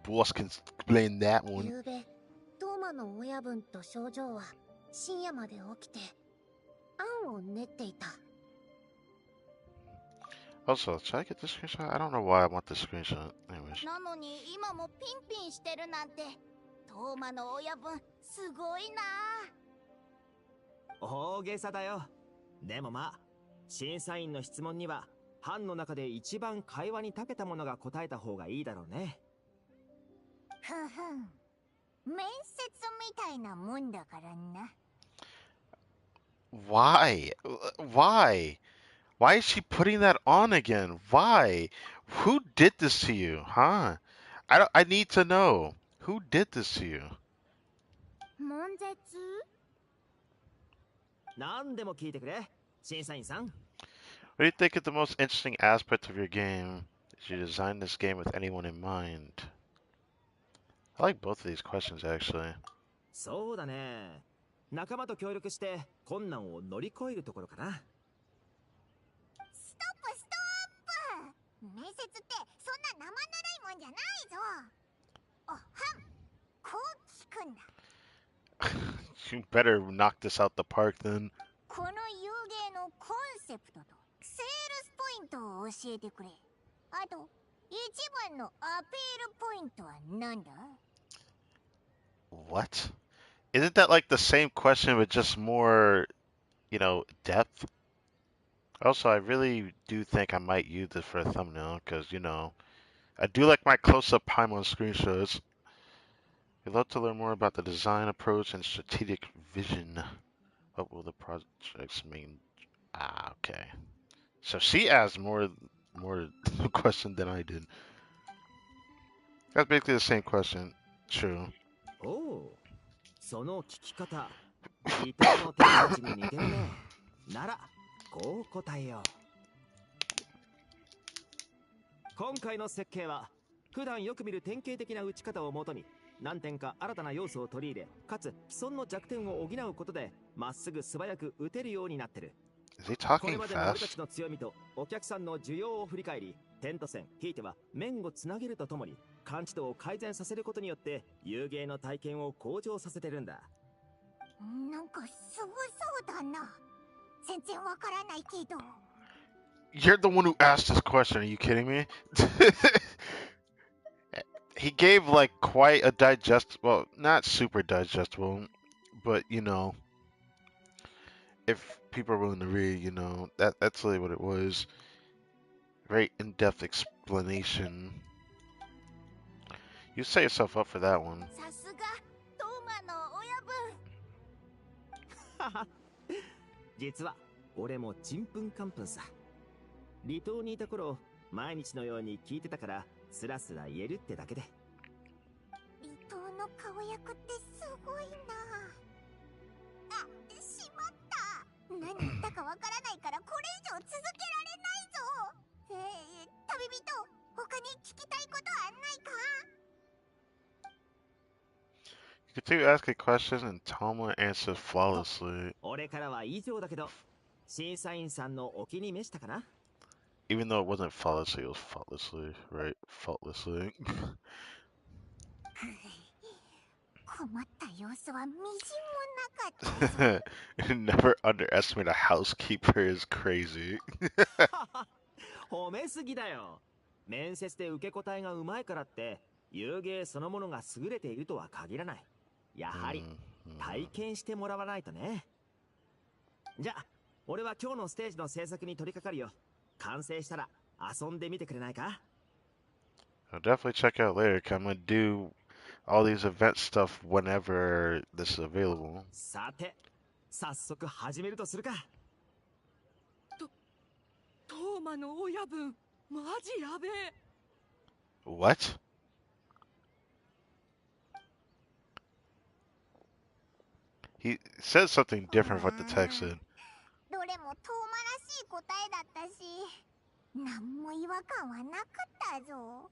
Boss can explain that one. ゆうべ、トーマの親分と少女は深夜まで起きて案を練っていた。 Also, should I get this screenshot? I don't know why I want this screenshot. Anyways. なのに今もピンピンしてるなんて、トーマの親分すごいな。大げさだよ。でもまあ、審査員の質問には班の中で一番会話に長けたものが答えた方がいいだろうね。ふんふん。面接みたいなもんだからな。Why? Why? Why is she putting that on again? Why? Who did this to you, huh? I need to know. Who did this to you? 悶絶何でも聞いてくれ、審査員さん。What do you think is the most interesting aspect of your game? Did you design this game with anyone in mind? I like both of these questions, actually. そうだね。仲間と協力して困難を乗り越えるところかな。ストップストップ。面接ってそんな生ぬるいもんじゃないぞ。おはん、こう聞くんだ。You better knock this out the park then. この遊芸のコンセプトとセールスポイントを教えてくれ。あと、一番のアピールポイントは何だ？ What? Isn't that like the same question with just more, depth? Also, I really do think I might use this for a thumbnail because, I do like my close-up Paimon screenshots. I'd love to learn more about the design approach and strategic vision. What will the projects mean? Ah, okay. So she asked more question than I did. That's basically the same question. True. おお、その聞き方、離島の天たちに似てるね。なら、こう答えよう。今回の設計は、普段よく見る典型的な打ち方をもとに、何点か新たな要素を取り入れ、かつ既存の弱点を補うことで、まっすぐ素早く打てるようになってる。Is he talking これまでの俺た fast? ちの強みとお客さんの需要を振り返り、点と線、ひいては面をつなげるとともに、感知度を改善させることによって、遊芸の体験を向上させてるんだ。なんかすごそうだな。全然わからないけど。You're the one who asked this question. Are you kidding me? He gave like quite a well, not super digestible, but if people are willing to read, that's really what it was. Very in-depth explanation. You set yourself up for that one. さすがトーマの親分。実は俺もちんぷんかんぷんさ。離島にいた頃、毎日のように聞いてたからスラスラ言えるってだけで。離島の顔役ってすごいな。あ、しまった。何言ったかわからないからこれ以上続けられないぞ。旅人、他に聞きたいことはないか？ You continue asking questions and Toma answers flawlessly. 俺からは以上だけど、審査員さんのお気に召したかな？ Even though it wasn't flawlessly, it was faultlessly, right? Faultlessly. 困った様子はみじんもなかった。Never underestimate a housekeeper is crazy. 褒めすぎだよ。面接で受け答えがうまいからって遊芸そのものが優れているとは限らない。やはり体験してもらわないとね。じゃあ俺は今日のステージの制作に取り掛かるよ。完成したら遊んでみてくれないか？ I'll definitely check out later. 'Cause I'm gonna do all these event stuff whenever this is available. さて、早速始めるとするか。トーマの親分、マジやべえ。What? He said something different from what the text said. どれもトーマらしい答えだったし、なんも違和感はなかったぞ。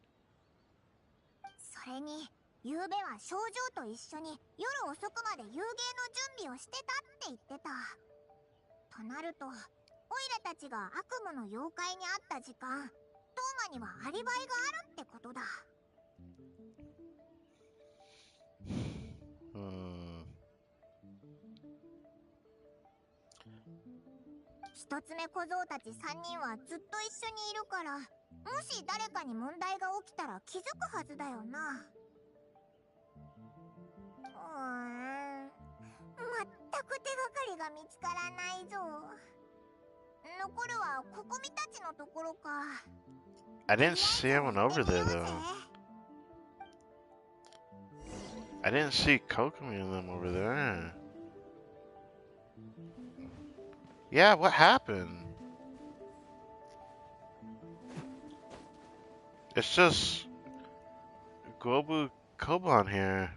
それに、昨べは症状と一緒に夜遅くまで遊芸の準備をしてたって言ってた。となると、オイラたちが悪夢の妖怪に会った時間、トーマにはアリバイがあるってことだ。一つ目小僧たち3人はずっと一緒にいるから、もし誰かに問題が起きたら気づくはずだよな。全く手がかりが見つからないぞ。残るはココミたちのところか。I didn't see anyone over there though. I didn't see Kokomi and them over there. Yeah, what happened? It's just Gobu Koban here?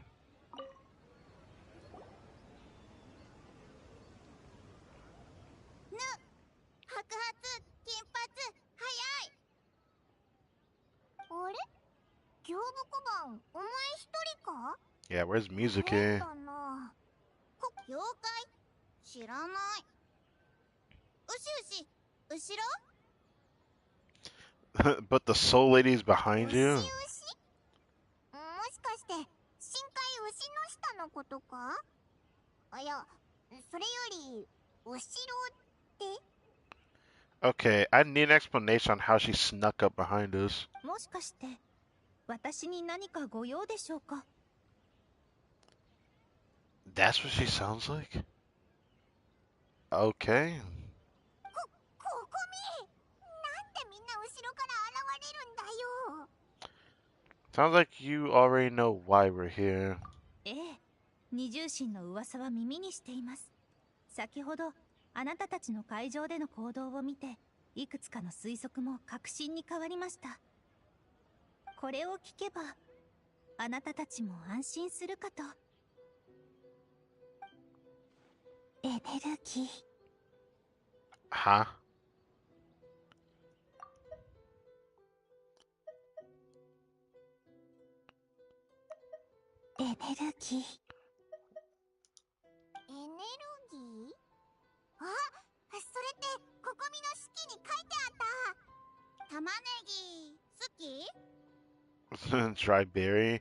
Yeah, where's music here? But the soul lady's behind you? Okay, I need an explanation on how she snuck up behind us. That's what she sounds like? Okay. Sounds like you already know why we're here. 二重心の噂は耳にしています。先ほどあなたたちの会場での行動を見て、いくつかの推測も確信に変わりました。これを聞けばあなたたちも安心するかと。エネルギー。は？エネルギー。あ、それってここみの式に書いてあった。玉ねぎ好き？ Dry berry?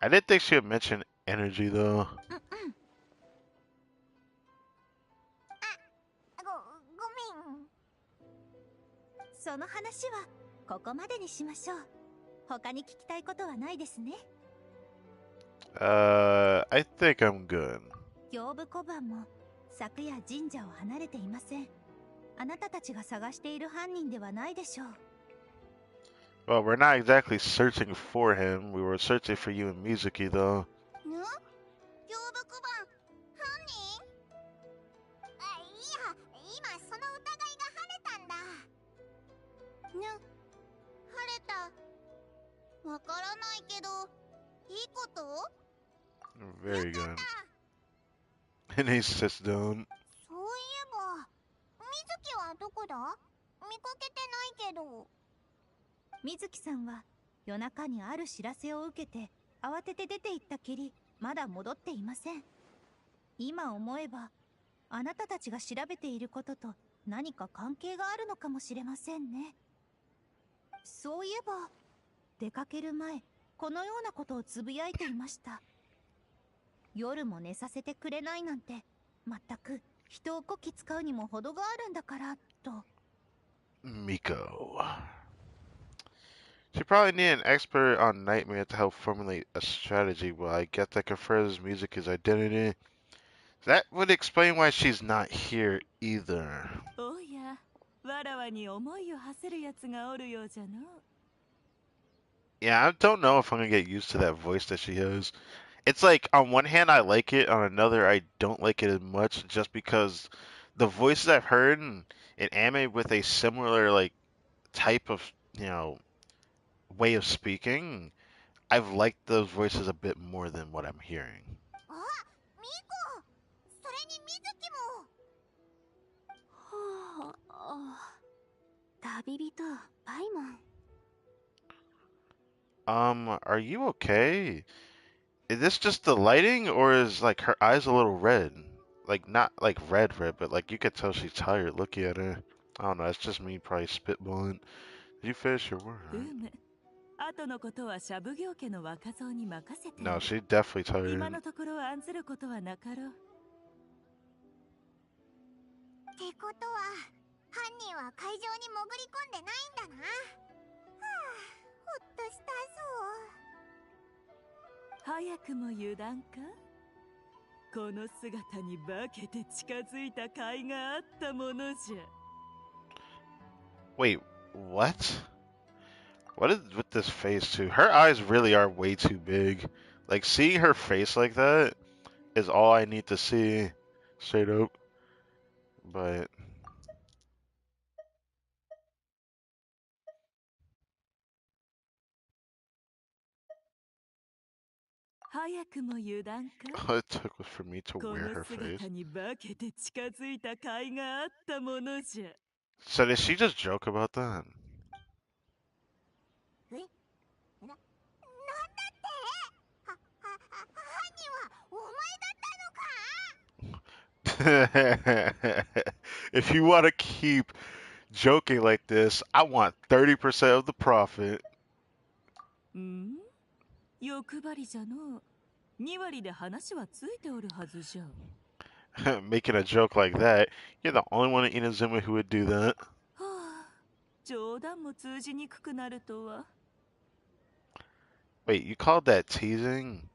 I didn't think she would mention energy though. ごめん。その話はここまでにしましょう。他に聞きたいことはないですね。I think I'm good. 行部小判も昨夜神社を離れていません。あなたたちが探している犯人ではないでしょう。Well, we're not exactly searching for him. We were searching for you and Mizuki, though. わからないけど、いいこと？ Very good. And he sits down. そういえば、水木はどこだ？見かけてないけど。水木さんは夜中にある知らせを受けて慌てて出て行ったきり、まだ戻っていません。今思えば、あなたたちが調べていることと何か関係があるのかもしれませんね。そういえば、出かける前、このようなことをつぶやいていました。夜も寝させてくれないなんて、まったく人をこき使うにも程があるんだからと。Miko. She probably need an expert on Nightmare to help formulate a strategy. Well, I guess that confirms Mizuki's identity. That would explain why she's not here either. Oh yeah. わらわに思いを馳せるやつがおるようじゃの。Yeah, I don't know if I'm gonna get used to that voice that she has. It's like, on one hand, I like it, on another, I don't like it as much, just because the voices I've heard in anime with a similar, like, type of, way of speaking, I've liked those voices a bit more than what I'm hearing. あ、ミコ、それに水木も。はあ、旅人、パイモン。Are you okay? Is this just the lighting, or is, like, her eyes a little red? Like, not, like, red, but, like, you could tell she's tired looking at her. I don't know, it's just me probably spitballing. Did you finish your work? No, she's definitely tired. 今のところ案ずることはなかろう。ってことは、犯人は会場に潜り込んでないんだな。はあ、ほっとしたぞ。早くも油断か？この姿に化けて近づいた甲斐があったものじゃ。Wait, what? What is with this face too? Her eyes really are way too big. Like, seeing her face like that is all I need to see, straight up. But 早くも油断か。 All it took was for me to こ wear の her face. 姿に化けて近づいた甲斐があったものじゃ。 So did she just joke about that? えなんだって犯人はお前だったのか If you want to keep joking like this, I want 30% of the profit. ん？欲張りじゃの。2割で話はついておるはずじゃ。 Making a joke like that, you're the only one in Inazuma who would do that. はあ、冗談も通じにくくなるとは。 Wait, you called that teasing?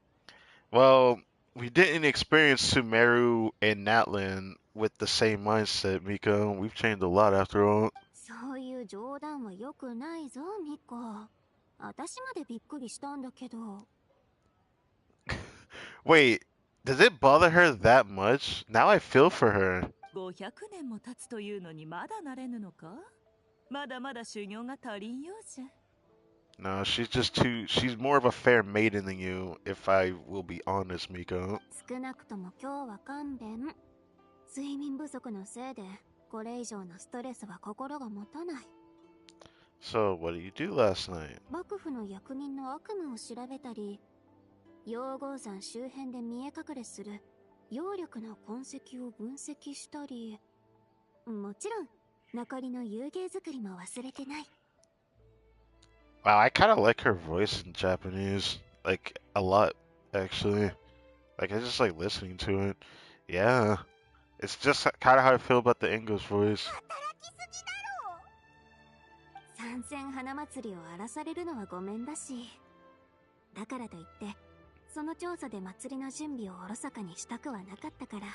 Well, we didn't experience Sumeru and Natlan with the same mindset, Miko. We've changed a lot after all. そういう冗談は良くないぞ、ミコ。私までびっくりしたんだけど。Wait, does it bother her that much? Now I feel for her. 500年も経つというのにまだなれぬのか。まだまだ修行が足りんようじゃ。 No, she's more of a fair maiden than you, if I will be honest, Miko. 少なくとも今日は勘弁。睡眠不足のせいで、これ以上のストレスは心が持たない。 So, what did you do last night? 幕府の役人の悪夢を調べたり、陽号山周辺で見え隠れする揚力の痕跡を分析したり、もちろん残りの遊芸作りも忘れてない。 Wow, I kind of like her voice in Japanese, like a lot, actually. Like I just like listening to it. Yeah, it's just kind of how I feel about the English voice. 参戦花祭りを荒らされるのはごめんだし、だからといってその調査で祭りの準備をおろそかにしたくはなかったから。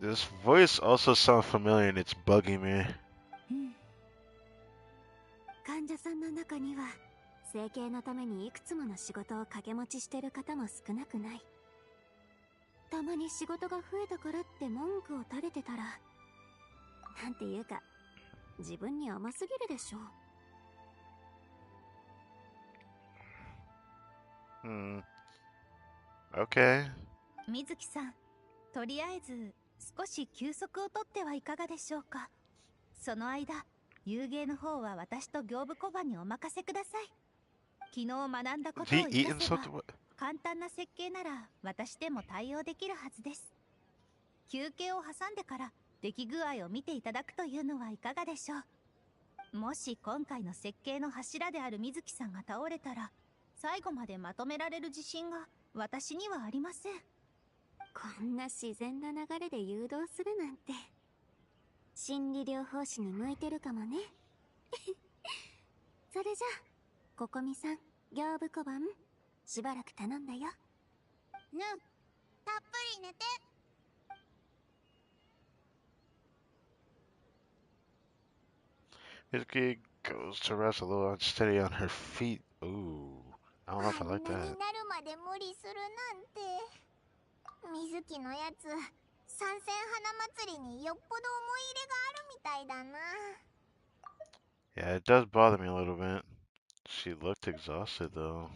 This voice also sounds familiar and it's bugging me. 患者さんの中には整形のためにいくつもの仕事を掛け持ちしてる方も少なくない。たまに仕事が増えたからって文句を垂れてたら、なんていうか自分に甘すぎるでしょ。 Okay. 水木さん、とりあえず少し休息をとってはいかがでしょうか。その間遊芸の方は私と行部小判にお任せください。昨日学んだことを生かせば簡単な設計なら私でも対応できるはずです。休憩を挟んでから出来具合を見ていただくというのはいかがでしょう。もし今回の設計の柱である水木さんが倒れたら最後までまとめられる自信が私にはありません。こんな自然な流れで誘導するなんて心理療法士に向いてるかもね。それじゃあここみさん、行部小判しばらく頼んだよ。ぬ、たっぷり寝て。 Mizuki goes to rest a little unsteady on her feet. Ooh, I don't know if I like あんな that. になるまで無理するなんて。水木のやつ、参戦花祭りによっぽど思い入れがあるみたいだな。 Yeah, it does bother me a little bit. She looked exhausted though.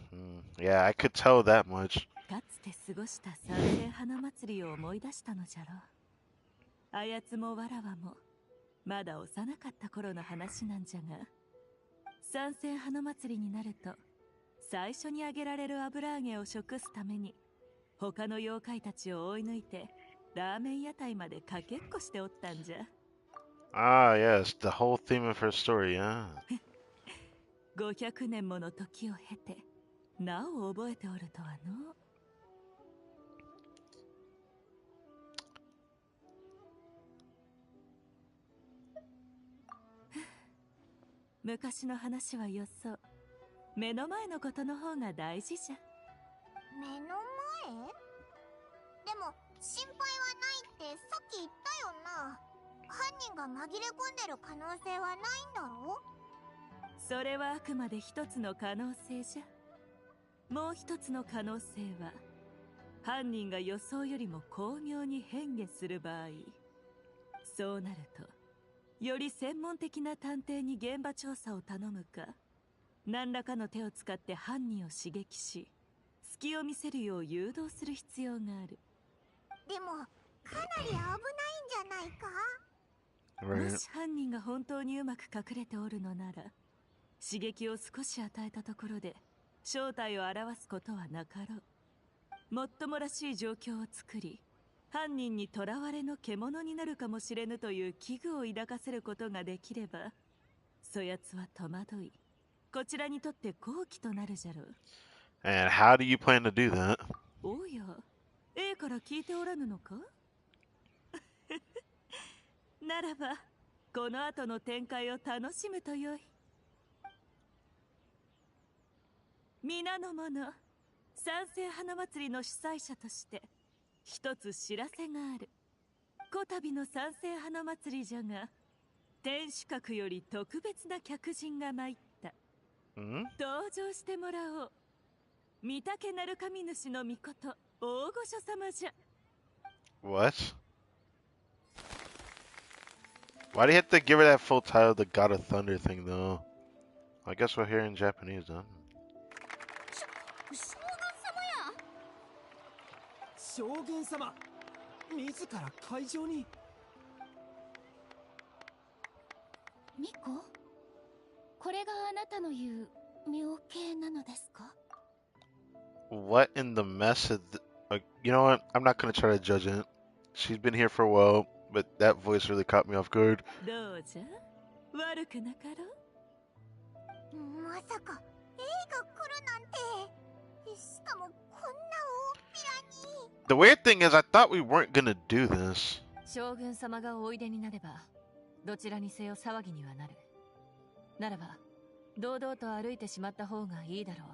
Yeah, I could tell that much. かつて過ごした参戦花祭りを思い出したのじゃろ。あやつもわらわもまだ幼かった頃の話なんじゃが、参戦花祭りになると最初にあげられる油揚げを食すために他の妖怪たちを追い抜いてラーメン屋台までかけっこしておったんじゃ。 Ah, yes, the whole theme of her story, yeah. 500年もの時を経てなお覚えておるとはの。昔の話はよそう。目の前のことの方が大事じゃ。目の前？でも心配はないってさっき言ったよな。犯人が紛れ込んでる可能性はないんだろ？それはあくまで一つの可能性じゃ。もう一つの可能性は犯人が予想よりも巧妙に変化する場合。そうなるとより専門的な探偵に現場調査を頼むか、何らかの手を使って犯人を刺激し隙を見せるよう誘導する必要がある。でもかなり危ないんじゃないか。もし犯人が本当にうまく隠れておるのなら、刺激を少し与えたところで正体を表すことはなかろう。もっともらしい状況を作り、犯人に囚われの獣になるかもしれぬという危惧を抱かせることができれば、そやつは戸惑い、こちらにとって好機となるじゃろう。And how do you plan to do that? おや、A から聞いておらぬのか？ならば、この後の展開を楽しむとよい。皆の者、賛成花祭りの主催者として一つ知らせがある。こたびの賛成花祭りじゃが、天守閣より特別な客人が参った。登場してもらおう。御嶽なる神主の御事、大御所様じゃ。 What? Why do you have to give her that full title, the God of Thunder thing, though? I guess we'll hear in Japanese, then. 将軍様、自ら会場に。ミコ、これがあなたの言う妙形なのですか？ What in the mess of you know what? I'm not gonna try to judge it. She's been here for a while, but that voice really caught me off guard. どうじゃ、悪くなかろう。まさか A が来るなんて。しかもこんな大っぴらに。The weird thing is, I thought we weren't gonna do this. 将軍様がおいでになれば、どちらにせよ騒ぎにはなる。ならば、堂々と歩いてしまった方がいいだろう。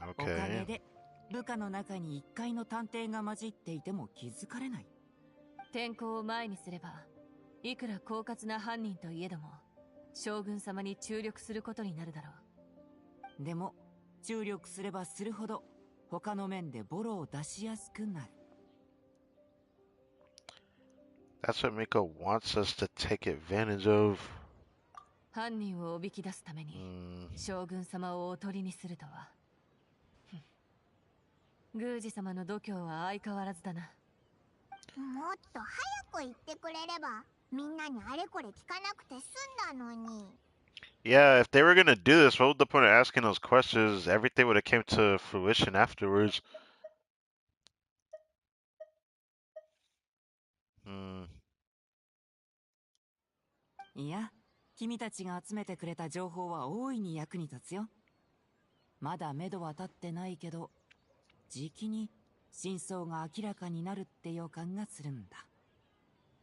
おかげで部下の中に一階の探偵が混じっていても気づかれない。天候を前にすれば、いくら狡猾な犯人といえども、将軍様に注力することになるだろう。でも注力すればするほど他の面でボロを出しやすくなる。That's what Miko wants us to take advantage of. 犯人をおびき出すために将軍様をおとりにするとは。宮司様の度胸は相変わらずだな。もっと早く言ってくれれば、みんなにあれこれ聞かなくて済んだのに。Yeah, if they were gonna do this, what was the point of asking those questions? Everything would have came to fruition afterwards. いや、君たちが集めてくれた情報は大いに役に立つよ。まだ目処は立ってないけど、じきに真相が明らかになるって予感がするんだ。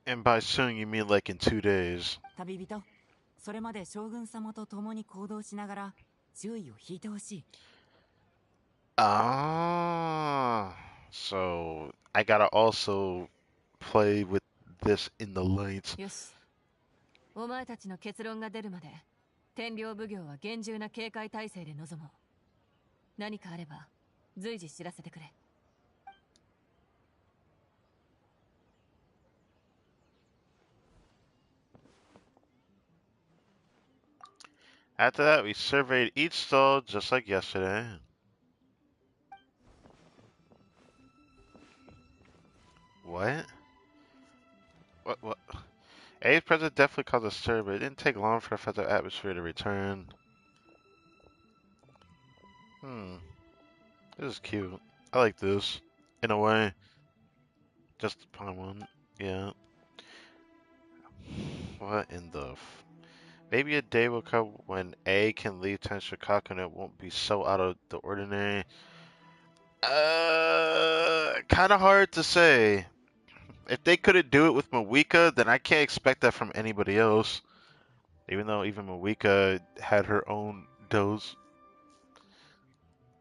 And by soon, you mean like in 2 days? 旅人、それまで将軍様と共に行動しながら注意を引いてほしい。Ah, so I gotta also play with this in the lights. よし。お前たちの結論が出るまで、天領奉行は厳重な警戒態勢で臨もう。何かあれば、随時知らせてくれ。After that, we surveyed each stall just like yesterday. What? What? A's presence definitely caused a stir, but it didn't take long for the festive atmosphere to return. This is cute. I like this. In a way. Just upon one. Yeah. What in the maybe a day will come when A can leave Chicago and it won't be so out of the ordinary. Kind of hard to say. If they couldn't do it with Mawika, then I can't expect that from anybody else. Even though even Mawika had her own dose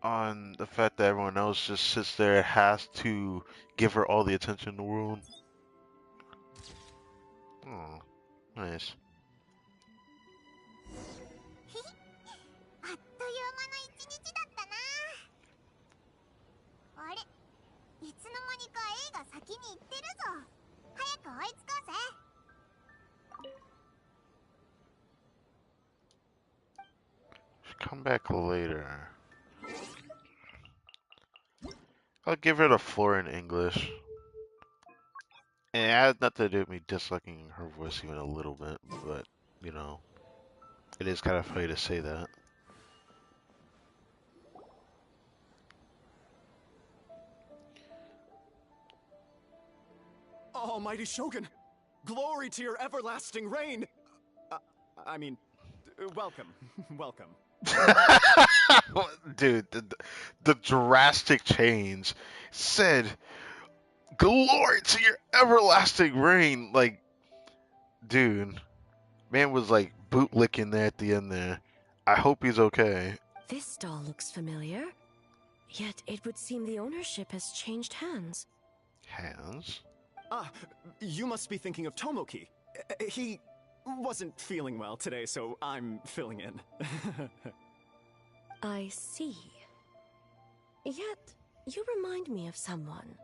on the fact that everyone else just sits there and has to give her all the attention in the world. Oh, nice. あっという間の一日だったな。あれ、いつの間にか A が先に行ってるぞ。早く追いつこうぜ。Come back later. I'll give her the floor in English. And it has nothing to do with me disliking her voice even a little bit, but, you know, it is kind of funny to say that. Almighty Shogun! Glory to your everlasting reign! I mean, welcome. Welcome. Dude, the drastic change said, glory to your everlasting reign. Like, dude, man was like bootlicking there at the end there. I hope he's okay. This doll looks familiar. Yet it would seem the ownership has changed hands. Hands? Ah, you must be thinking of Tomoki. He wasn't feeling well today, so I'm filling in. I see. Yet, you remind me of someone.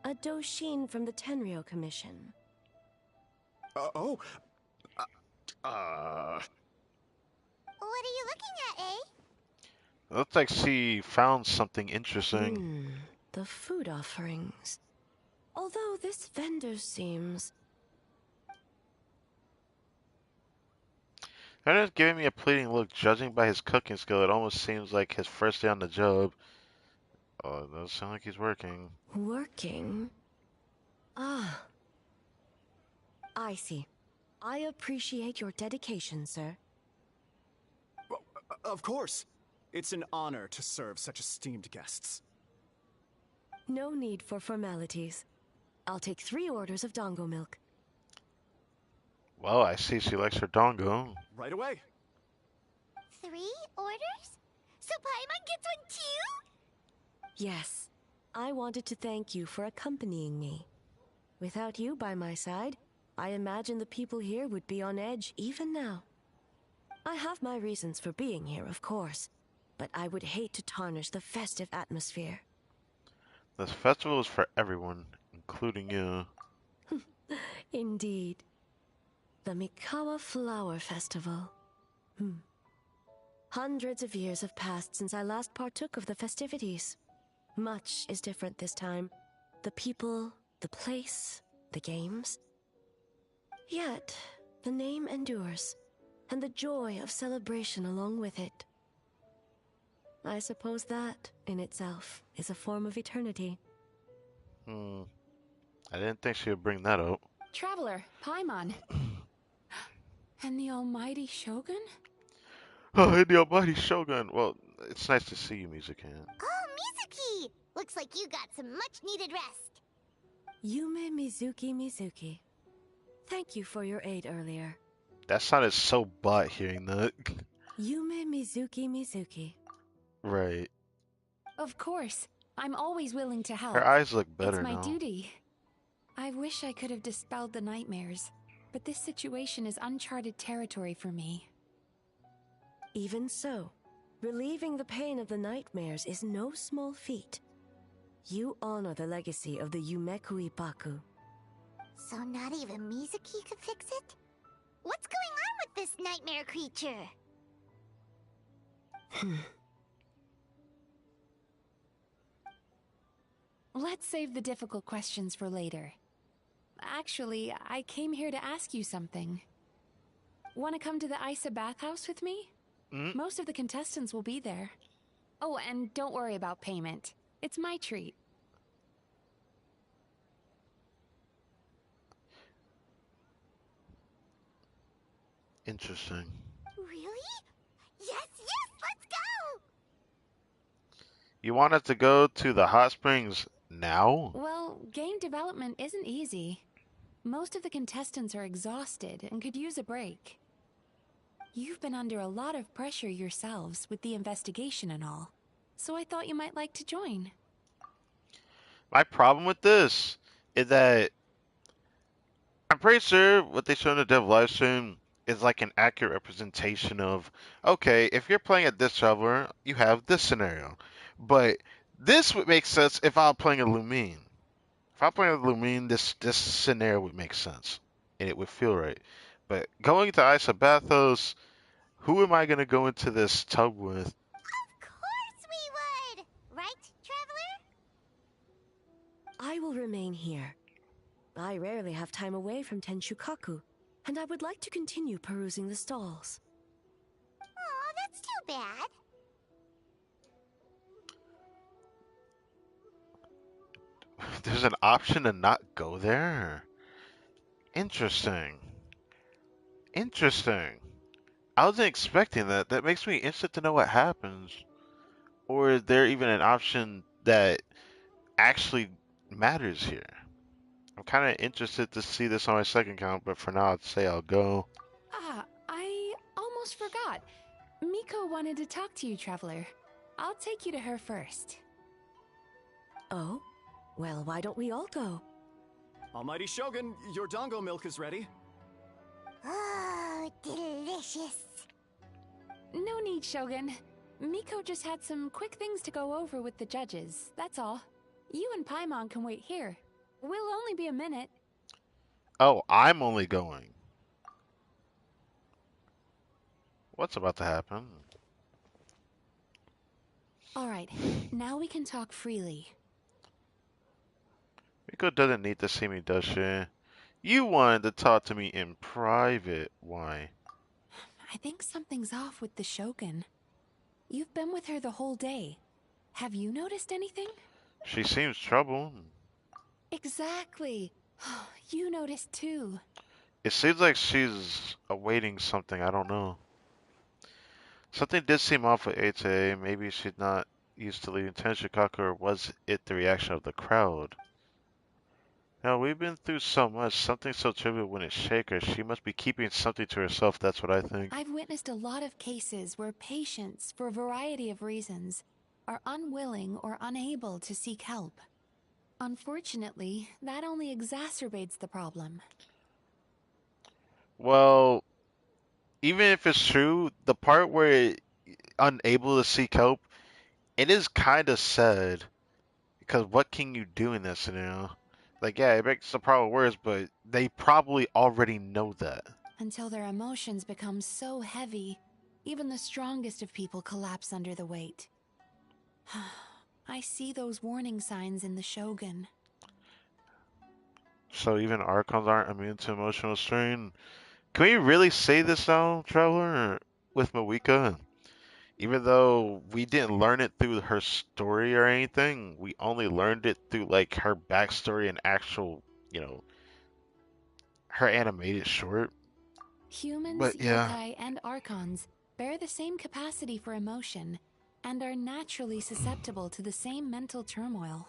A Doshin from the Tenryo Commission. Oh? What are you looking at, eh? It looks like she found something interesting. The food offerings. Although this vendor seems... They're just giving me a pleading look. Judging by his cooking skill, it almost seems like his first day on the job. Oh, it does sound like he's working. Working? Ah. I see. I appreciate your dedication, sir. Of course. It's an honor to serve such esteemed guests. No need for formalities. I'll take 3 orders of dongo milk. Well, I see she likes her dongo. Right away. 3 orders? So Paimon gets one too? Yes. I wanted to thank you for accompanying me. Without you by my side, I imagine the people here would be on edge even now. I have my reasons for being here, of course, but I would hate to tarnish the festive atmosphere. This festival is for everyone, including you. Indeed. The MIKAWA Flower Festival. Hundreds of years have passed since I last partook of the festivities. Much is different this time. The people, the place, the games. Yet, the name endures, and the joy of celebration along with it. I suppose that, in itself, is a form of eternity. I didn't think she would bring that up. Traveler, Paimon. And the almighty Shogun? Oh, and the almighty Shogun. Well, it's nice to see you, Mizuki. Oh, Mizuki! Looks like you got some much-needed rest. Yume Mizuki. Thank you for your aid earlier. That sounded so butt hearing that. Yume Mizuki. Right. Of course. I'm always willing to help. Her eyes look better now. It's my now. duty. I wish I could have dispelled the nightmares, but this situation is uncharted territory for me. Even so, relieving the pain of the nightmares is no small feat. You honor the legacy of the Yumekui Baku. So not even Mizuki could fix it? What's going on with this nightmare creature? Let's save the difficult questions for later. Actually, I came here to ask you something. Want to come to the Isa bathhouse with me? Most of the contestants will be there. Oh, and don't worry about payment. It's my treat. Interesting. Really? Yes, let's go! You want us to go to the hot springs now? Well, game development isn't easy. Most of the contestants are exhausted and could use a break. You've been under a lot of pressure yourselves with the investigation and all, so I thought you might like to join. My problem with this is that I'm pretty sure what they show in the dev live stream is like an accurate representation of, okay, if you're playing at this traveler, you have this scenario. But this would make sense if I were playing a Lumine. If I'm playing a Lumine, this scenario would make sense. And it would feel right. But going to Isa Bathos, who am I going to go into this tub with? Of course we would! Right, Traveler? I will remain here. I rarely have time away from Tenshukaku, and I would like to continue perusing the stalls. Oh, that's too bad. There's an option to not go there? Interesting. Interesting. I wasn't expecting that. That makes me interested to know what happens. Or is there even an option that actually matters here? I'm kind of interested to see this on my second count, but for now, I'd say I'll go. Ah, I almost forgot. Miko wanted to talk to you, Traveler. I'll take you to her first. Oh? Well, why don't we all go? Almighty Shogun, your dango milk is ready. Oh, delicious. No need, Shogun. Miko just had some quick things to go over with the judges, that's all. You and Paimon can wait here. We'll only be a minute. Oh, I'm only going. What's about to happen? Alright, now we can talk freely. Miko doesn't need to see me, does she? You wanted to talk to me in private. Why? I think something's off with the Shogun. You've been with her the whole day. Have you noticed anything? She seems troubled. Exactly. You noticed too. It seems like she's awaiting something. I don't know. Something did seem off with Ate. Maybe she's not used to leaving Tenshukaku, or was it the reaction of the crowd? No, we've been through so much. Something so trivial wouldn't shake her. She must be keeping something to herself. That's what I think. I've witnessed a lot of cases where patients, for a variety of reasons, are unwilling or unable to seek help. Unfortunately, that only exacerbates the problem. Well, even if it's true, the part where unable to seek help, it is kind of sad. Because what can you do in that scenario? Like, yeah, it makes the problem worse, but they probably already know that. Until their emotions become so heavy, even the strongest of people collapse under the weight. I see those warning signs in the Shogun. So even Archons aren't immune to emotional strain. Can we really say this now, Traveler, with Mawika? Even though we didn't learn it through her story or anything, we only learned it through like her backstory and actual, her animated short. Humans, But yeah, yokai, and archons bear the same capacity for emotion and are naturally susceptible to the same mental turmoil.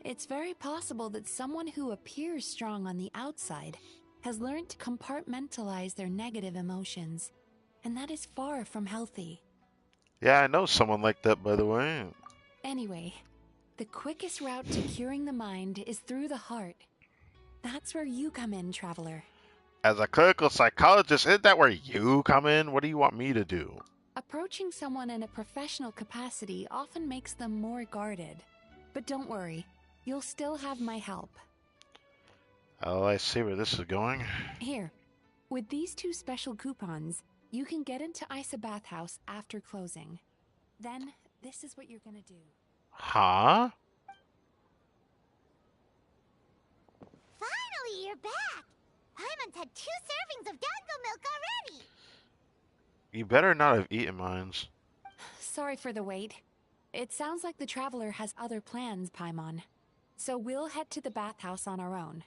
It's very possible that someone who appears strong on the outside has learned to compartmentalize their negative emotions, and that is far from healthy. yeah, I know someone like that, by the way. Anyway, the quickest route to curing the mind is through the heart. That's where you come in, Traveler. As a clinical psychologist, isn't that where you come in? What do you want me to do? Approaching someone in a professional capacity often makes them more guarded. But don't worry, you'll still have my help. Oh, I see where this is going. Here, with these 2 special coupons, you can get into Isa Bathhouse after closing. Then, this is what you're gonna do. Huh? Finally, you're back! Paimon's had 2 servings of dango milk already! You better not have eaten mine. Sorry for the wait. It sounds like the Traveler has other plans, Paimon. So we'll head to the bathhouse on our own.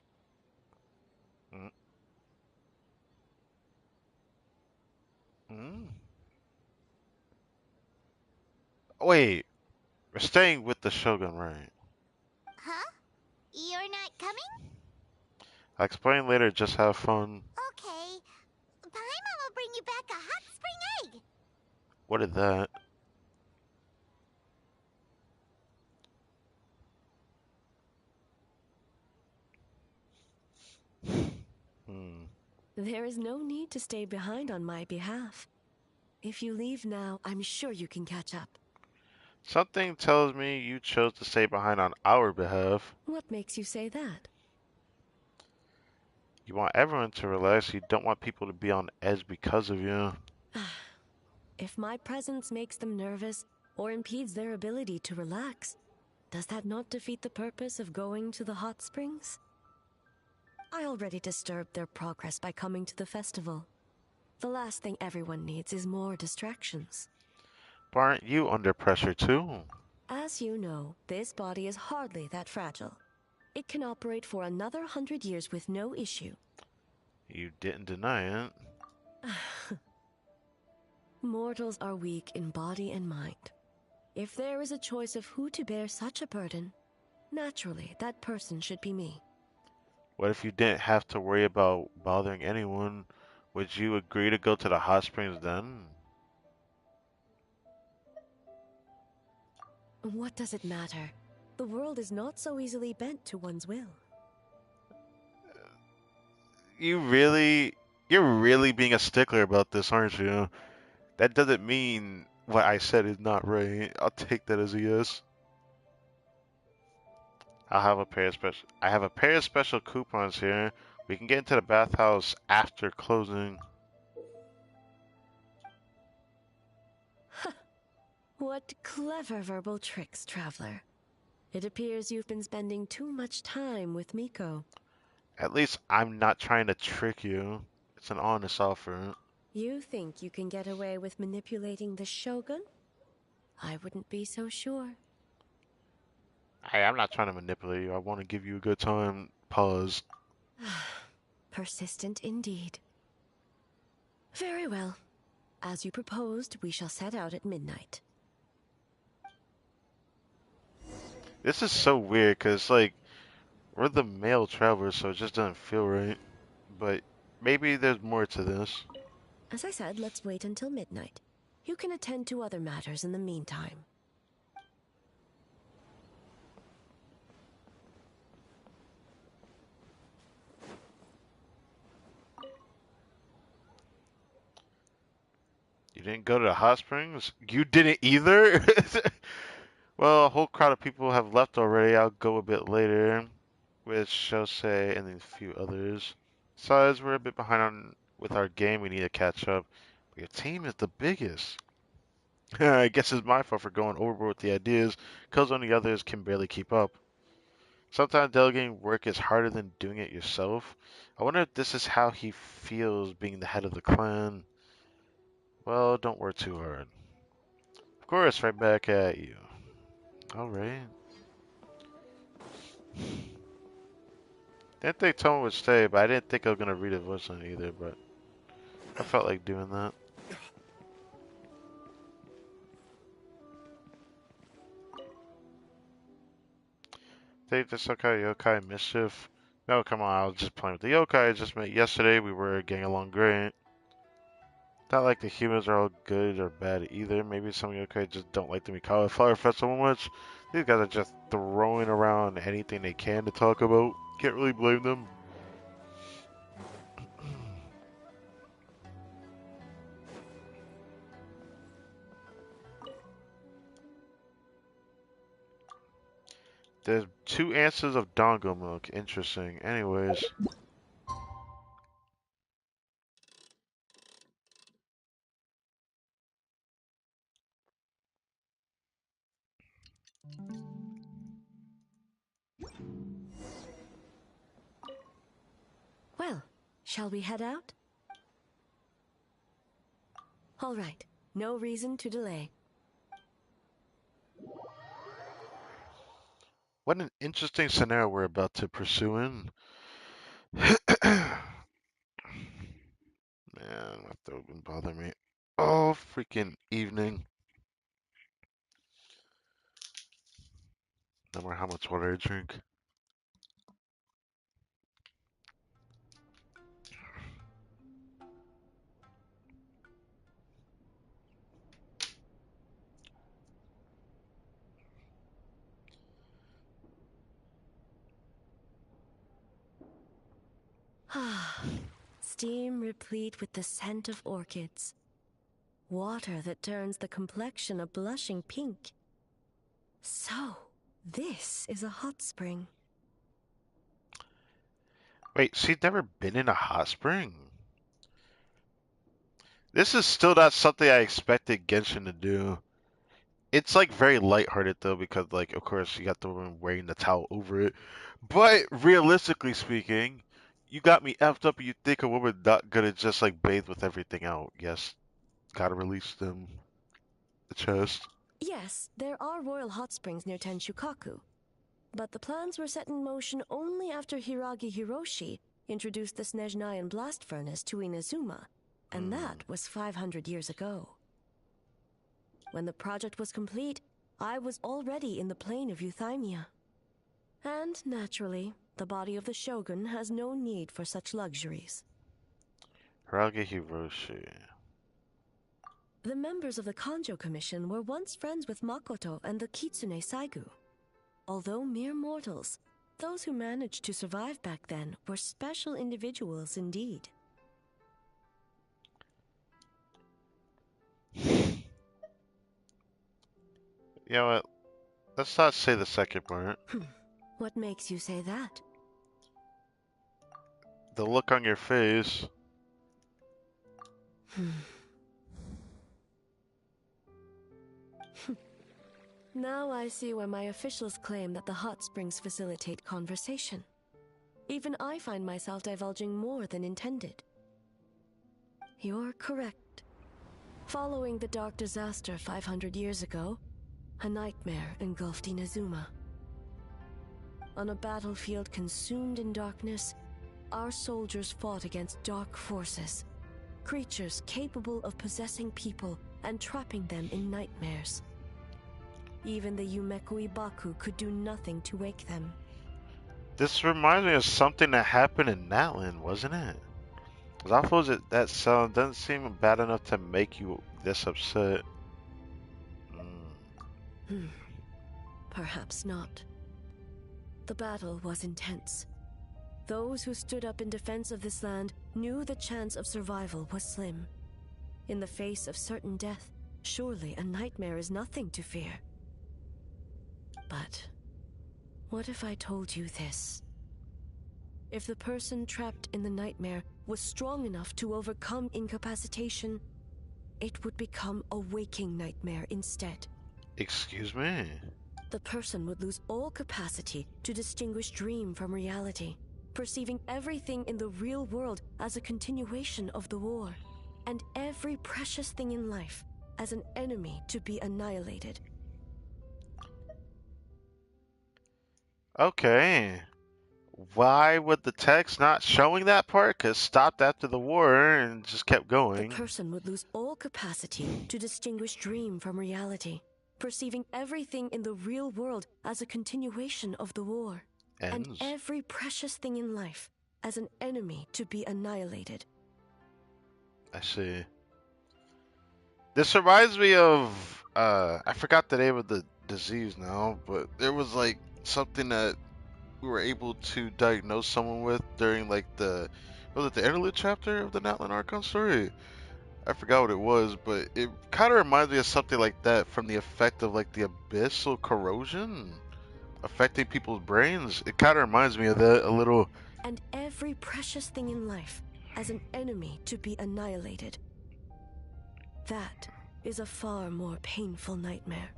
Wait, we're staying with the Shogun, right? Huh? You're not coming? I'll explain later, just have fun. Okay. Paimon will bring you back a hot spring egg! What is that? There is no need to stay behind on my behalf. If you leave now, I'm sure you can catch up. Something tells me you chose to stay behind on our behalf. What makes you say that? You want everyone to relax. You don't want people to be on edge because of you. If my presence makes them nervous or impedes their ability to relax, Does that not defeat the purpose of going to the hot springs? I already disturbed their progress by coming to the festival. The last thing everyone needs is more distractions. But aren't you under pressure too? As you know, this body is hardly that fragile. It can operate for another 100 years with no issue. You didn't deny it. Mortals are weak in body and mind. If there is a choice of who to bear such a burden, naturally that person should be me. What if you didn't have to worry about bothering anyone? Would you agree to go to the hot springs then? What does it matter? The world is not so easily bent to one's will. You're really being a stickler about this, aren't you? That doesn't mean what I said is not right. I'll take that as a yes. I have a pair of special coupons here. We can get into the bathhouse after closing. What clever verbal tricks, traveler. It appears you've been spending too much time with Miko. At least I'm not trying to trick you. It's an honest offer. You think you can get away with manipulating the Shogun? I wouldn't be so sure. Hey, I'm not trying to manipulate you. I want to give you a good time. Pause. Persistent indeed. Very well. As you proposed, we shall set out at midnight. This is so weird, because, like, we're the male travelers, so it just doesn't feel right. But maybe there's more to this. As I said, let's wait until midnight. You can attend to other matters in the meantime. You didn't go to the hot springs? You didn't either? Well, a whole crowd of people have left already. I'll go a bit later with Shosei and a few others. Besides, we're a bit behind with our game. We need to catch up. But your team is the biggest. I guess it's my fault for going overboard with the ideas, because only others can barely keep up. Sometimes delegating work is harder than doing it yourself. I wonder if this is how he feels being the head of the clan. Well, don't work too hard. Of course, right back at you. Alright. Didn't think Toma would stay, but I didn't think I was going to read a voice line either, but I felt like doing that. Take the Sokai Yokai Mischief. No, come on, I was just playing with the yokai I just met yesterday. We were getting along great. Not like the humans are all good or bad either. Maybe some yokai just don't like the MIKAWA Flower Festival much. These guys are just throwing around anything they can to talk about. Can't really blame them. There's 2 answers of Dongo milk. Interesting. Anyways. Well, shall we head out? All right, no reason to delay. What an interesting scenario we're about to pursue in. Man, my throat been bothering me all freaking evening. No matter how much water I drink. Steam replete with the scent of orchids. Water that turns the complexion a blushing pink. So, this is a hot spring. Wait, she's never been in a hot spring? This is still not something I expected Genshin to do. It's like very lighthearted though, because like of course you got the woman wearing the towel over it. But realistically speaking, you got me effed up and you think a woman not gonna just like bathe with everything out. Yes, gotta release them the chest. Yes, there are royal hot springs near Tenshukaku, but the plans were set in motion only after Hiragi Hiroshi introduced the Snezhnayan blast furnace to Inazuma, and that was 500 years ago. When the project was complete, I was already in the plain of Euthymia. And naturally, the body of the shogun has no need for such luxuries. Hiragi Hiroshi. The members of the Kanjo Commission were once friends with Makoto and the Kitsune Saigu. Although mere mortals, those who managed to survive back then were special individuals indeed. You know what? Let's not say the second part. What makes you say that? The look on your face. Now I see why my officials claim that the hot springs facilitate conversation. Even I find myself divulging more than intended. You're correct. Following the dark disaster 500 years ago, a nightmare engulfed Inazuma. On a battlefield consumed in darkness, our soldiers fought against dark forces, creatures capable of possessing people and trapping them in nightmares. Even the Yumekui Baku could do nothing to wake them. This reminds me of something that happened in Natlan, wasn't it? Because I suppose that sound doesn't seem bad enough to make you this upset. Perhaps not. The battle was intense. Those who stood up in defense of this land knew the chance of survival was slim. In the face of certain death, surely a nightmare is nothing to fear. But what if I told you this? If the person trapped in the nightmare was strong enough to overcome incapacitation, it would become a waking nightmare instead. Excuse me? The person would lose all capacity to distinguish dream from reality, perceiving everything in the real world as a continuation of the war, and every precious thing in life as an enemy to be annihilated. Okay. Why would the text not showing that part? Because stopped after the war and just kept going. The person would lose all capacity to distinguish dream from reality, perceiving everything in the real world as a continuation of the war, and every precious thing in life as an enemy to be annihilated. I see. This reminds me of, I forgot the name of the disease now, but there was like something that we were able to diagnose someone with during like was it the interlude chapter of the Natlan Archon story? I forgot what it was, but it kind of reminds me of something like that from the effect of like the abyssal corrosion affecting people's brains. It kind of reminds me of that a little. And every precious thing in life as an enemy to be annihilated. That is a far more painful nightmare,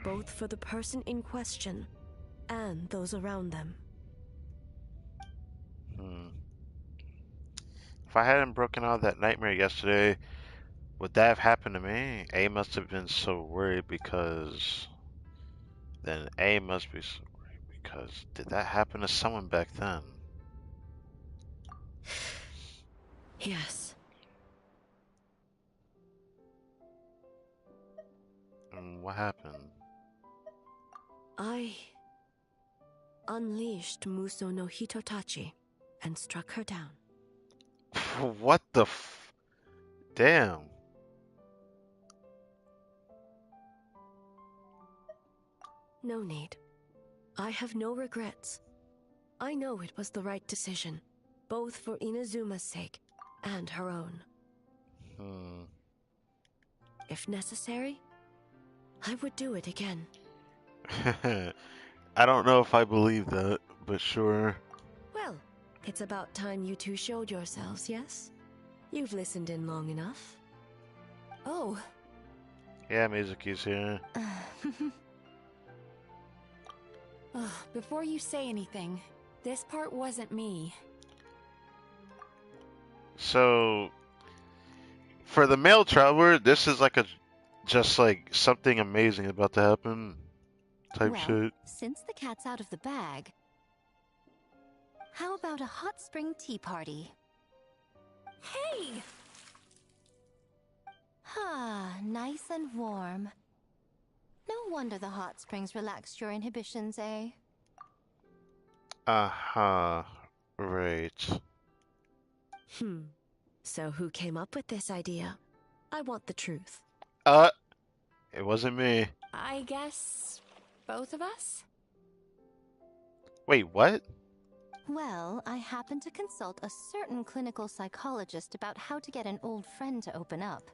both for the person in question and those around them. If I hadn't broken out of that nightmare yesterday, would that have happened to me? A must have been so worried because... Then A must be so worried because... Did that happen to someone back then? Yes. And what happened? I unleashed Muso no Hitotachi and struck her down. What the Damn. No need. I have no regrets. I know it was the right decision, both for Inazuma's sake and her own. If necessary, I would do it again. I don't know if I believe that, but sure. Well, it's about time you two showed yourselves, yes? You've listened in long enough. Oh. Yeah, Mizuki's here. Ugh, before you say anything, this part wasn't me. So, for the male traveler, this is like just like something amazing about to happen type Well, shit. since the cat's out of the bag, how about a hot spring tea party? Hey! Ah, nice and warm. No wonder the hot springs relaxed your inhibitions, eh? Uh-huh. Right. So who came up with this idea? I want the truth. It wasn't me. I guess both of us? Wait, what? Well, I happened to consult a certain clinical psychologist about how to get an old friend to open up.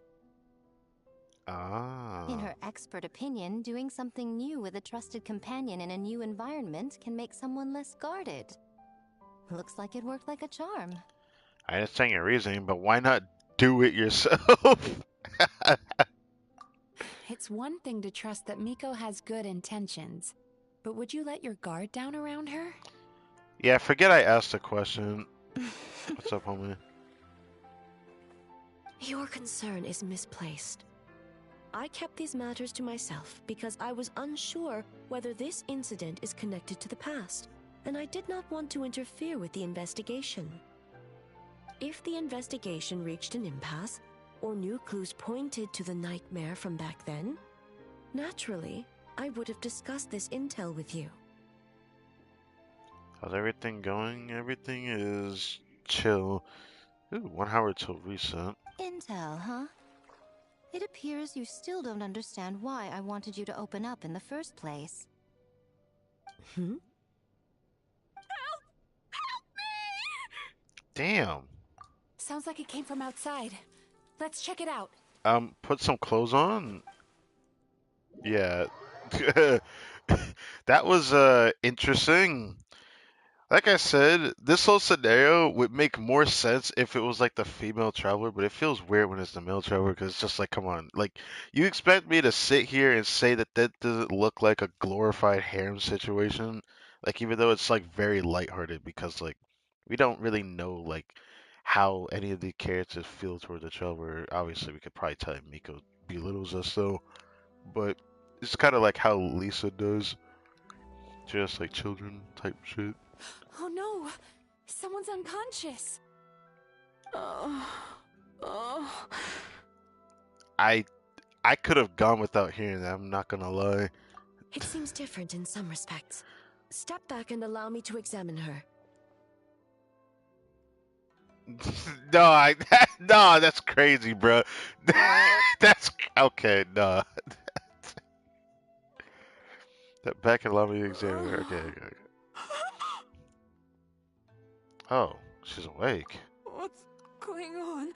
Ah. In her expert opinion, doing something new with a trusted companion in a new environment can make someone less guarded. Looks like it worked like a charm. I understand your reasoning, but why not do it yourself? It's one thing to trust that Miko has good intentions, but would you let your guard down around her? Yeah, forget I asked a question. What's up, homie? Your concern is misplaced. I kept these matters to myself because I was unsure whether this incident is connected to the past, and I did not want to interfere with the investigation. If the investigation reached an impasse, or new clues pointed to the nightmare from back then, naturally, I would have discussed this intel with you. How's everything going? Everything is chill. Ooh, 1 hour till reset. Intel, huh? It appears you still don't understand why I wanted you to open up in the first place. Damn. Sounds like it came from outside. Let's check it out. Put some clothes on? Yeah. That was interesting. Like I said, this whole scenario would make more sense if it was like the female traveler, but it feels weird when it's the male traveler because it's just like, come on, like you expect me to sit here and say that that doesn't look like a glorified harem situation, like even though it's like very lighthearted because like we don't really know like how any of the characters feel toward the traveler. Obviously, we could probably tell Miko belittles us though, but it's kind of like how Lisa does, just like children type shit. Oh no! Someone's unconscious! I could have gone without hearing that, I'm not gonna lie. It seems different in some respects. Step back and allow me to examine her. No, no, that's crazy, bro. That's okay, no. That back and allow me to examine her. Okay. Oh, she's awake. What's going on?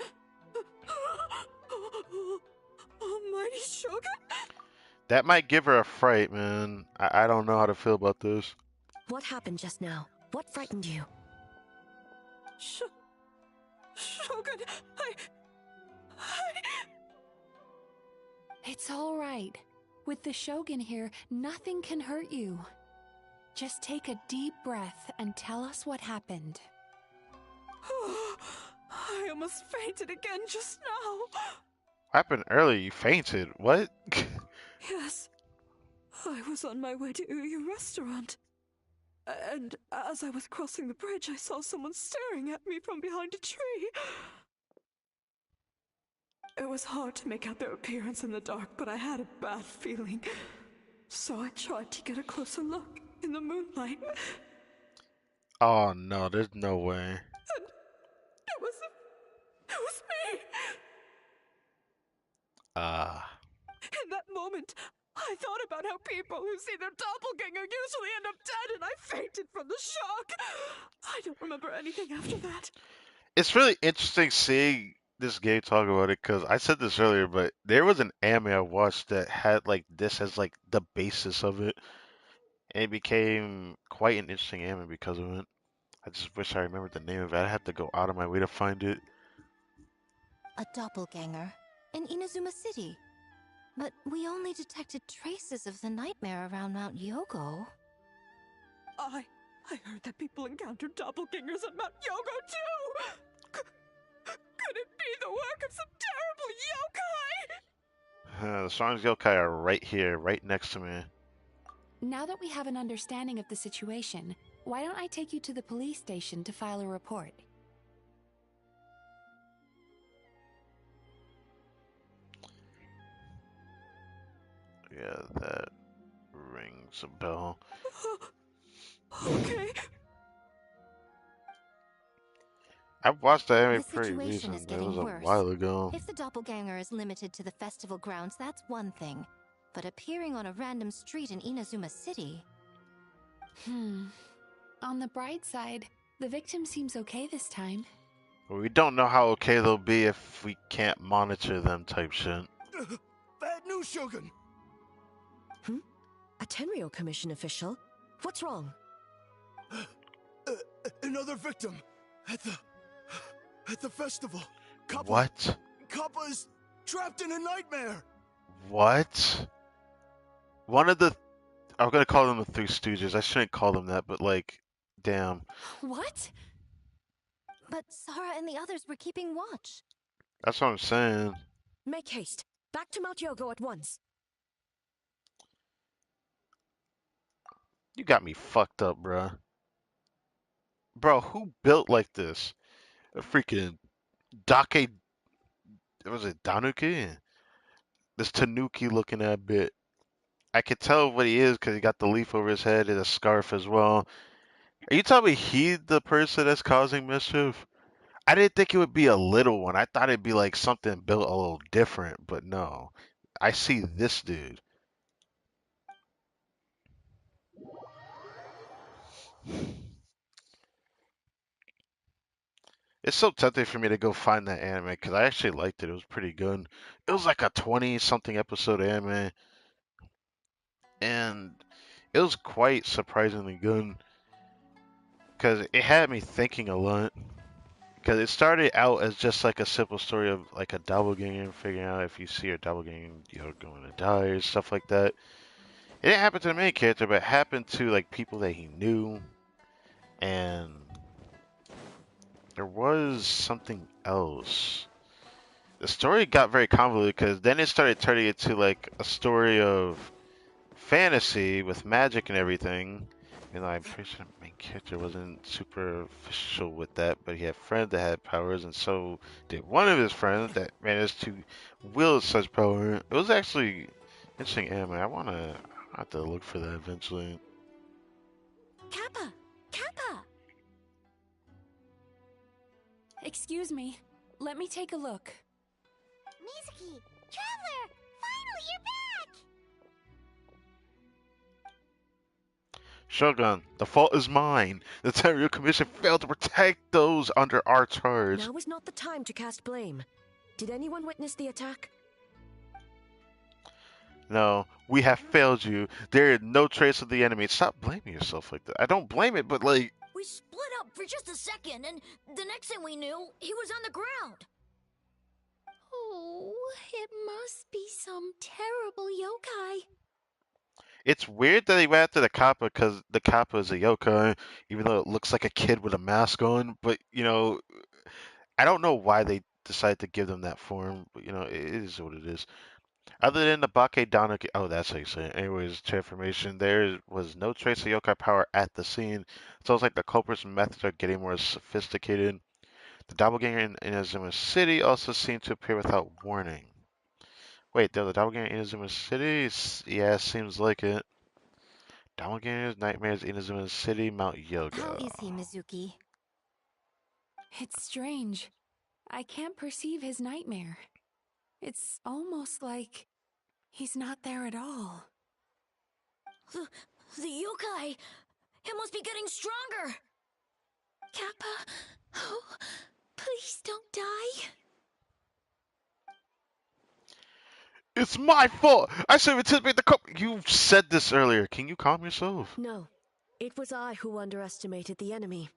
Almighty Shogun? That might give her a fright, man. I don't know how to feel about this. What happened just now? What frightened you? Shogun, It's all right. With the Shogun here, nothing can hurt you. Just take a deep breath and tell us what happened. I almost fainted again just now. What happened earlier? You fainted. What? Yes. I was on my way to Uyu restaurant. And as I was crossing the bridge, I saw someone staring at me from behind a tree. It was hard to make out their appearance in the dark, but I had a bad feeling. So I tried to get a closer look in the moonlight. Oh no, there's no way. And it was me! In that moment, I thought about how people who see their doppelganger usually end up dead, and I fainted from the shock. I don't remember anything after that. It's really interesting seeing this game talk about it because I said this earlier, but there was an anime I watched that had like this as like the basis of it, and it became quite an interesting anime because of it. I just wish I remembered the name of it. I'd have to go out of my way to find it. A doppelganger in Inazuma City. But we only detected traces of the nightmare around Mount Yogo. I heard that people encountered doppelgangers at Mount Yogo too! Could it be the work of some terrible yokai? The strongest yokai are right here, right next to me. Now that we have an understanding of the situation, why don't I take you to the police station to file a report? Yeah, that rings a bell. Okay. I've watched the anime The pretty situation is recently. It getting was a worse. while ago. If the doppelganger is limited to the festival grounds, that's one thing. But appearing on a random street in Inazuma City... On the bright side, the victim seems okay this time. We don't know how okay they'll be if we can't monitor them type shit. Bad news, Shogun! A Tenryo Commission official? What's wrong? Another victim at the festival. Kappa, What? Kappa is trapped in a nightmare. What? One of the... I'm gonna call them the Three Stooges. I shouldn't call them that, but like, damn. What? But Sara and the others were keeping watch. That's what I'm saying. Make haste. Back to Mount Yogo at once. You got me fucked up, bruh. Bro, who built like this? A freaking Dake... Was it Danuki? This Tanuki looking at bit. I could tell what he is because he got the leaf over his head and a scarf as well. Are you telling me he's the person that's causing mischief? I didn't think it would be a little one. I thought it'd be like something built a little different, but no. I see this dude. It's so tempting for me to go find that anime because I actually liked it. It was pretty good. It was like a 20-something episode anime, and it was quite surprisingly good because it had me thinking a lot. Because it started out as just like a simple story of like a doppelganger figuring out if you see your doppelganger, you're going to die or stuff like that. It didn't happen to the main character, but it happened to like people that he knew, and there was something else. The story got very convoluted because then it started turning into like a story of fantasy with magic and everything. You know, I'm pretty sure the main character wasn't super official with that, but he had friends that had powers, and so did one of his friends that managed to wield such power. It was actually interesting anime. I have to look for that eventually. Kappa! Kappa! Excuse me. Let me take a look. Mizuki! Traveler! Finally, you're back! Shogun, the fault is mine. The Tenryo Commission failed to protect those under our charge. Now is not the time to cast blame. Did anyone witness the attack? No, we have failed you. There is no trace of the enemy. Stop blaming yourself like that. I don't blame it, but like... We split up for just a second, and the next thing we knew, he was on the ground. Oh, it must be some terrible yokai. It's weird that he went after the Kappa because the Kappa is a yokai, even though it looks like a kid with a mask on. But, you know, I don't know why they decided to give them that form. But, you know, it is what it is. Other than the Backseating, oh, that's how you say it. Anyways, transformation, there was no trace of yokai power at the scene. So it's like the culprit's methods are getting more sophisticated. The doppelganger in Inazuma City also seemed to appear without warning. Wait, the doppelganger in Inazuma City? Yeah, seems like it. Doppelgangers, nightmares, Inazuma City, Mount Yoga. How is he, Mizuki? It's strange. I can't perceive his nightmare. It's almost like he's not there at all. The yokai! It must be getting stronger! Kappa, oh, please don't die. It's my fault! I should have anticipated the You said this earlier. Can you calm yourself? No. It was I who underestimated the enemy.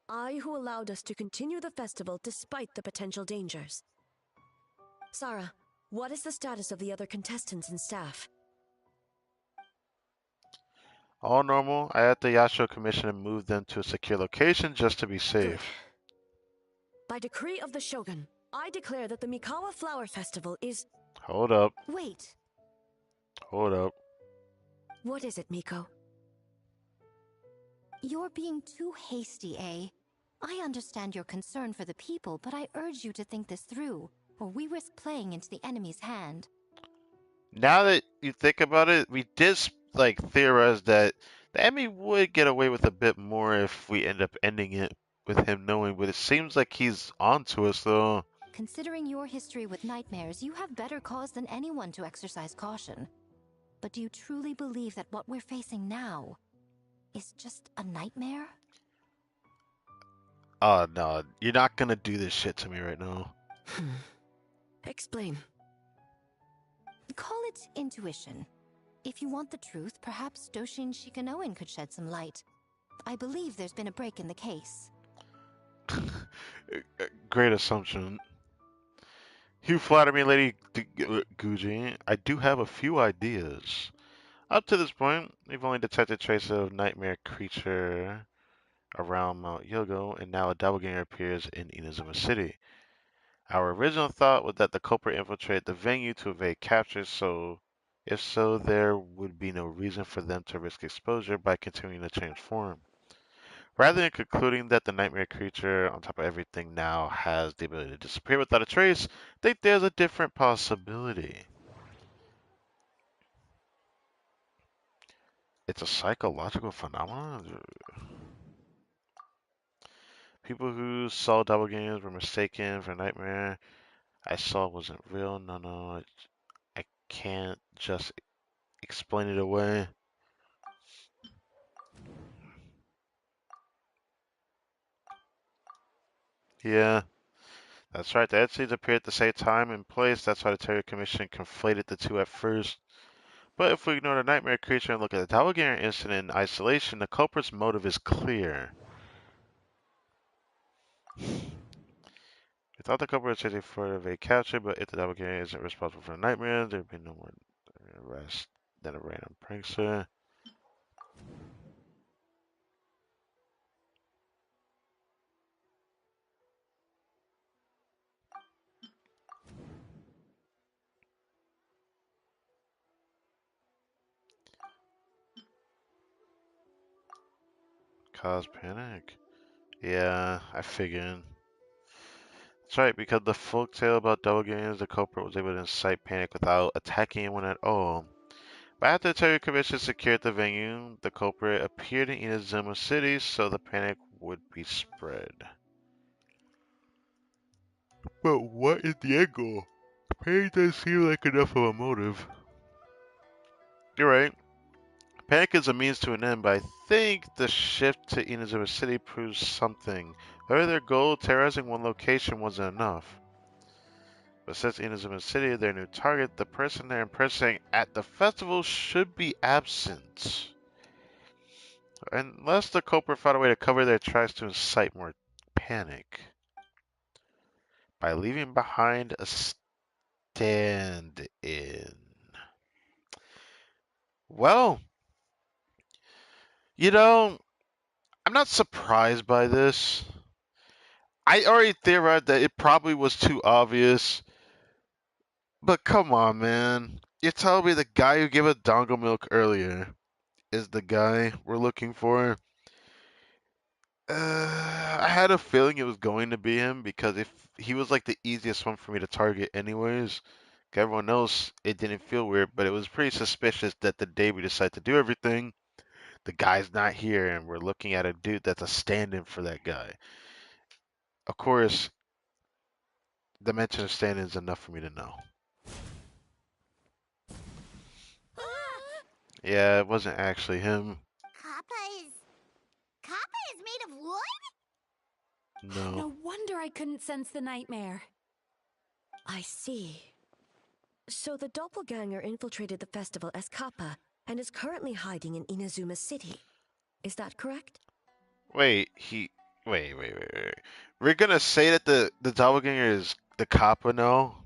I who allowed us to continue the festival despite the potential dangers. Sara, What is the status of the other contestants and staff? All normal. I had the Yashio Commission and moved them to a secure location just to be safe. Good. By decree of the Shogun, I declare that the Mikawa Flower Festival is... Hold up. Wait. Hold up. What is it, Miko? You're being too hasty, eh? I understand your concern for the people, but I urge you to think this through, or we risk playing into the enemy's hand. Now that you think about it, we did theorize that the enemy would get away with a bit more if we end up ending it with him knowing, but it seems like he's onto us though. Considering your history with nightmares, you have better cause than anyone to exercise caution. But do you truly believe that what we're facing now is just a nightmare? Oh no, you're not gonna do this shit to me right now. Explain. Call it intuition. If you want the truth, perhaps Doshin Shikanoin could shed some light. I believe there's been a break in the case. Great assumption. You flatter me, Lady Guji. I do have a few ideas. Up to this point, we've only detected traces of nightmare creature around Mount Yogo, and now a doppelganger appears in Inazuma City. Our original thought was that the culprit infiltrated the venue to evade capture, so if so, there would be no reason for them to risk exposure by continuing to change form. Rather than concluding that the nightmare creature, on top of everything now, has the ability to disappear without a trace, I think there's a different possibility. It's a psychological phenomenon? People who saw doppelgangers were mistaken for a nightmare I saw wasn't real. No, I can't just explain it away. Yeah, that's right. The entities appeared at the same time and place. That's why the Terror Commission conflated the two at first. But if we ignore the nightmare creature and look at the doppelganger incident in isolation, the culprit's motive is clear. We thought the culprit was chasing for a capture, but if the doppelganger isn't responsible for the nightmare, there'd be no more arrest than a random prankster. Cause panic. Yeah, I figured. That's right, because the folktale about doppelgangers, the culprit was able to incite panic without attacking anyone at all. But after the Terror Commission secured the venue, the culprit appeared in Inazuma City, so the panic would be spread. But what is the end goal? Panic doesn't seem like enough of a motive. You're right. Panic is a means to an end, but I think the shift to Inazuma City proves something. Whether their goal, terrorizing one location, wasn't enough. But since Inazuma City is their new target, the person they're impersonating at the festival should be absent. Unless the culprit found a way to cover their tracks to incite more panic. By leaving behind a stand-in. Well, I'm not surprised by this. I already theorized that it probably was too obvious. But come on, man. You're telling me the guy who gave us dongle milk earlier is the guy we're looking for? I had a feeling it was going to be him because if he was like the easiest one for me to target anyways. Everyone else, it didn't feel weird, but it was pretty suspicious that the day we decided to do everything, the guy's not here and we're looking at a dude that's a stand-in for that guy. Of course, the mention of stand-in is enough for me to know. Yeah, it wasn't actually him. Kappa is made of wood? No. No wonder I couldn't sense the nightmare. I see. So the doppelganger infiltrated the festival as Kappa and is currently hiding in Inazuma City. Is that correct? Wait. We're gonna say that the doppelganger is the Kappa now?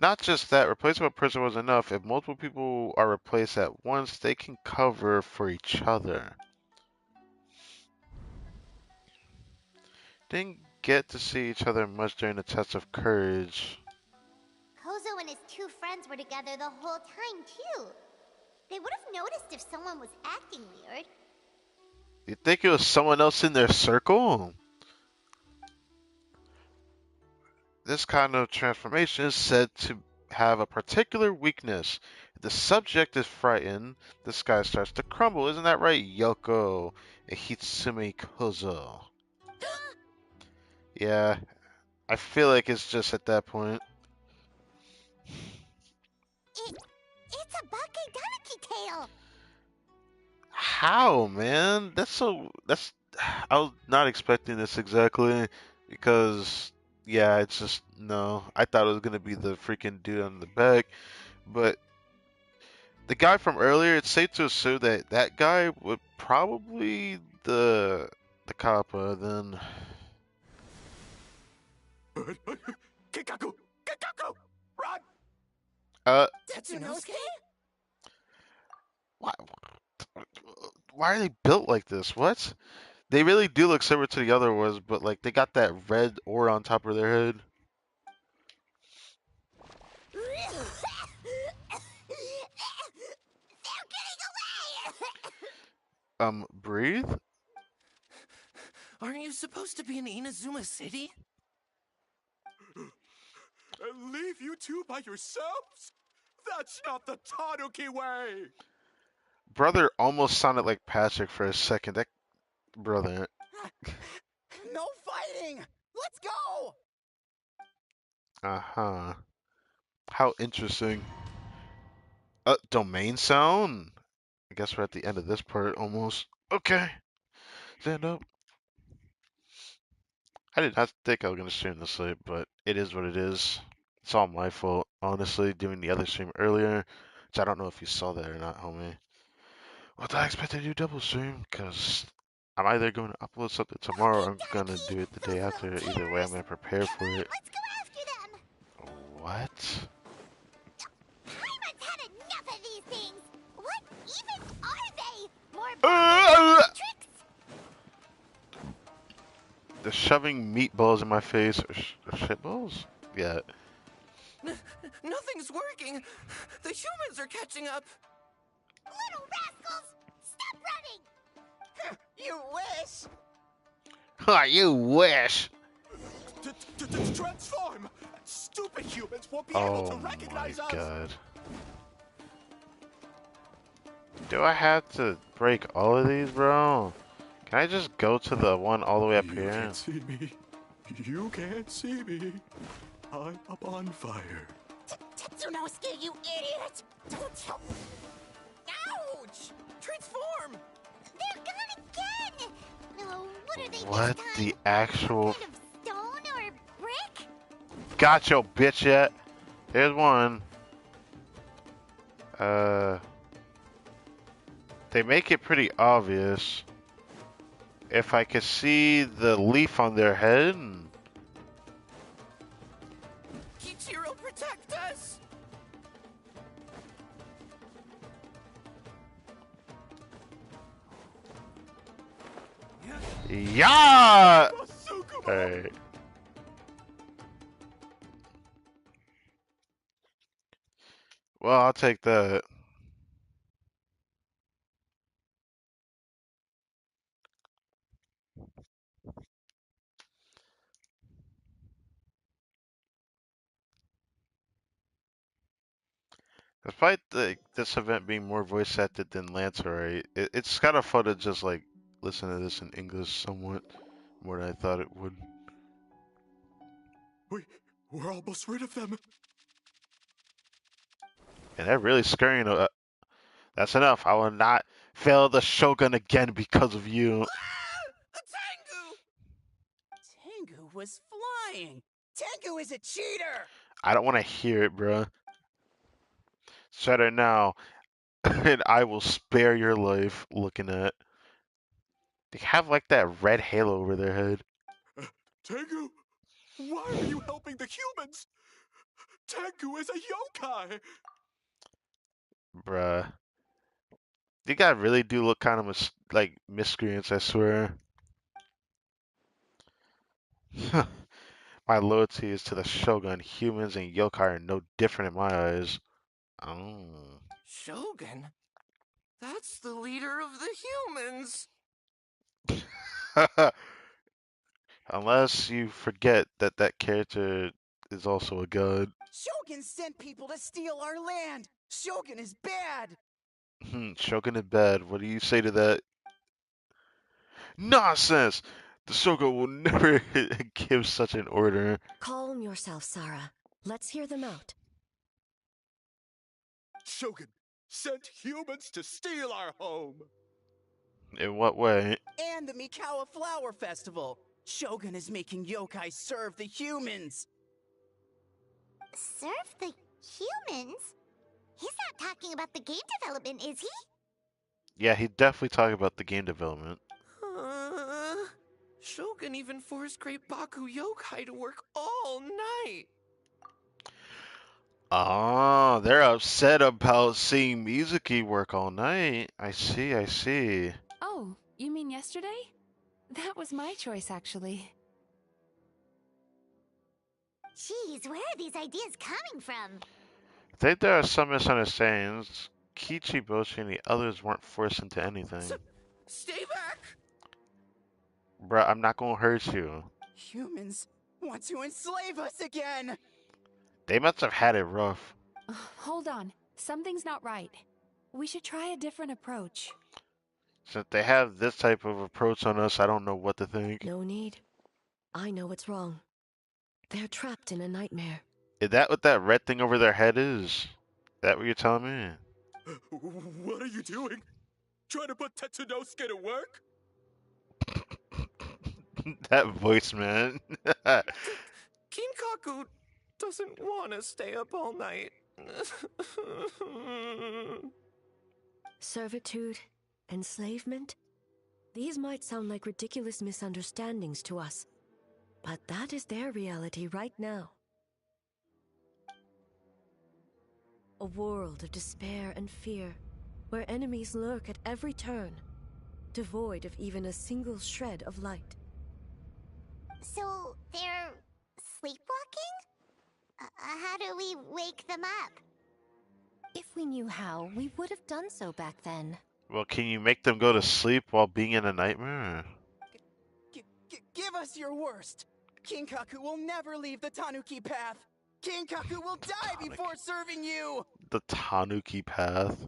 Not just that, replacing a person was enough. If multiple people are replaced at once, they can cover for each other. Didn't get to see each other much during the test of courage. Kozo and his two friends were together the whole time, too. They would have noticed if someone was acting weird. You think it was someone else in their circle? This kind of transformation is said to have a particular weakness. If the subject is frightened, the sky starts to crumble. Isn't that right, Yoko Hitsume Kozo? Yeah, I feel like it's just at that point. It's a Bakedaniki tail! How, man? I was not expecting this exactly because yeah, it's just no. I thought it was gonna be the freaking dude on the back, but the guy from earlier, it's safe to assume that that guy would probably the Kappa then. Kikaku! Kikaku! Run! Tetsunosuke? Why, why are they built like this? What? They really do look similar to the other ones, but like they got that red aura on top of their head. Breathe? Aren't you supposed to be in Inazuma City? Leave you two by yourselves? That's not the Tanuki way! Brother almost sounded like Patrick for a second. That brother. No fighting! Let's go! Uh-huh. How interesting. Domain sound? I guess we're at the end of this part almost. Okay. Stand up. I did not think I was going to stream this late, but it is what it is. It's all my fault, honestly, doing the other stream earlier. Which I don't know if you saw that or not, homie. Well, I expect to do double stream, because I'm either going to upload something tomorrow or I'm going to do it the day after. Either way, I'm going to prepare for it. Let's go after them! What? Paimon's had enough of these things! What even are they? More tricks? They're shoving meatballs in my face. Or shitballs? Yeah. Nothing's working. The humans are catching up. Little rascals! Stop running! You wish! Ha, you wish! Transform! Stupid humans won't be able to recognize us! Oh my god. Do I have to break all of these, bro? Can I just go to the one all the way up here? You can't see me. You can't see me. I'm up on fire. Tetsunosuke, you idiot! Don't help! Ouch! Transform! They're gone again! Oh, what are they What this time? the actual... Kind of stone or brick? Got your bitch yet? Here's one. They make it pretty obvious. If I could see the leaf on their head... Kichiro, protect us! Yeah! Alright. Well, I'll take that. Despite this event being more voice acted than Lancer, it's kind of fun to just like listen to this in English somewhat more than I thought it would. We're almost rid of them. And they're really scurrying. That's enough. I will not fail the Shogun again because of you. Tengu was flying! Tengu is a cheater! I don't want to hear it, bruh. Shut it now, and I will spare your life looking at. They have like that red halo over their head. Tengu, why are you helping the humans? Tengu is a yokai! Bruh. You guys really do look kind of like miscreants, I swear. My loyalty is to the Shogun. Humans and yokai are no different in my eyes. Oh. Shogun? That's the leader of the humans! Unless you forget that that character is also a god. Shogun sent people to steal our land! Shogun is bad! Shogun is bad. What do you say to that? Nonsense! The Shogun will never give such an order. Calm yourself, Sarah. Let's hear them out. Shogun sent humans to steal our home! In what way? And the MIKAWA Flower Festival! Shogun is making yokai serve the humans! Serve the humans? He's not talking about the game development, is he? Yeah, he definitely talking about the game development. Shogun even forced Great Baku Yokai to work all night! Oh, they're upset about seeing Mizuki work all night. I see, I see. Oh, you mean yesterday? That was my choice, actually. Jeez, where are these ideas coming from? I think there are some misunderstandings. Kichi, Boshi, and the others weren't forced into anything. Stay back! Bruh, I'm not gonna hurt you. Humans want to enslave us again! They must have had it rough. Hold on. Something's not right. We should try a different approach. Since they have this type of approach on us, I don't know what to think. No need. I know what's wrong. They're trapped in a nightmare. Is that what that red thing over their head is? Is that what you're telling me? What are you doing? Trying to put Tetsunosuke to work? That voice, man. Kinkaku doesn't want to stay up all night. Servitude, enslavement? These might sound like ridiculous misunderstandings to us, but that is their reality right now. A world of despair and fear, where enemies lurk at every turn, devoid of even a single shred of light. So, they're sleepwalking? How do we wake them up? If we knew how, we would have done so back then. Well, can you make them go to sleep while being in a nightmare? Give us your worst! Kinkaku will never leave the Tanuki path! Kinkaku will die before serving you! The Tanuki path?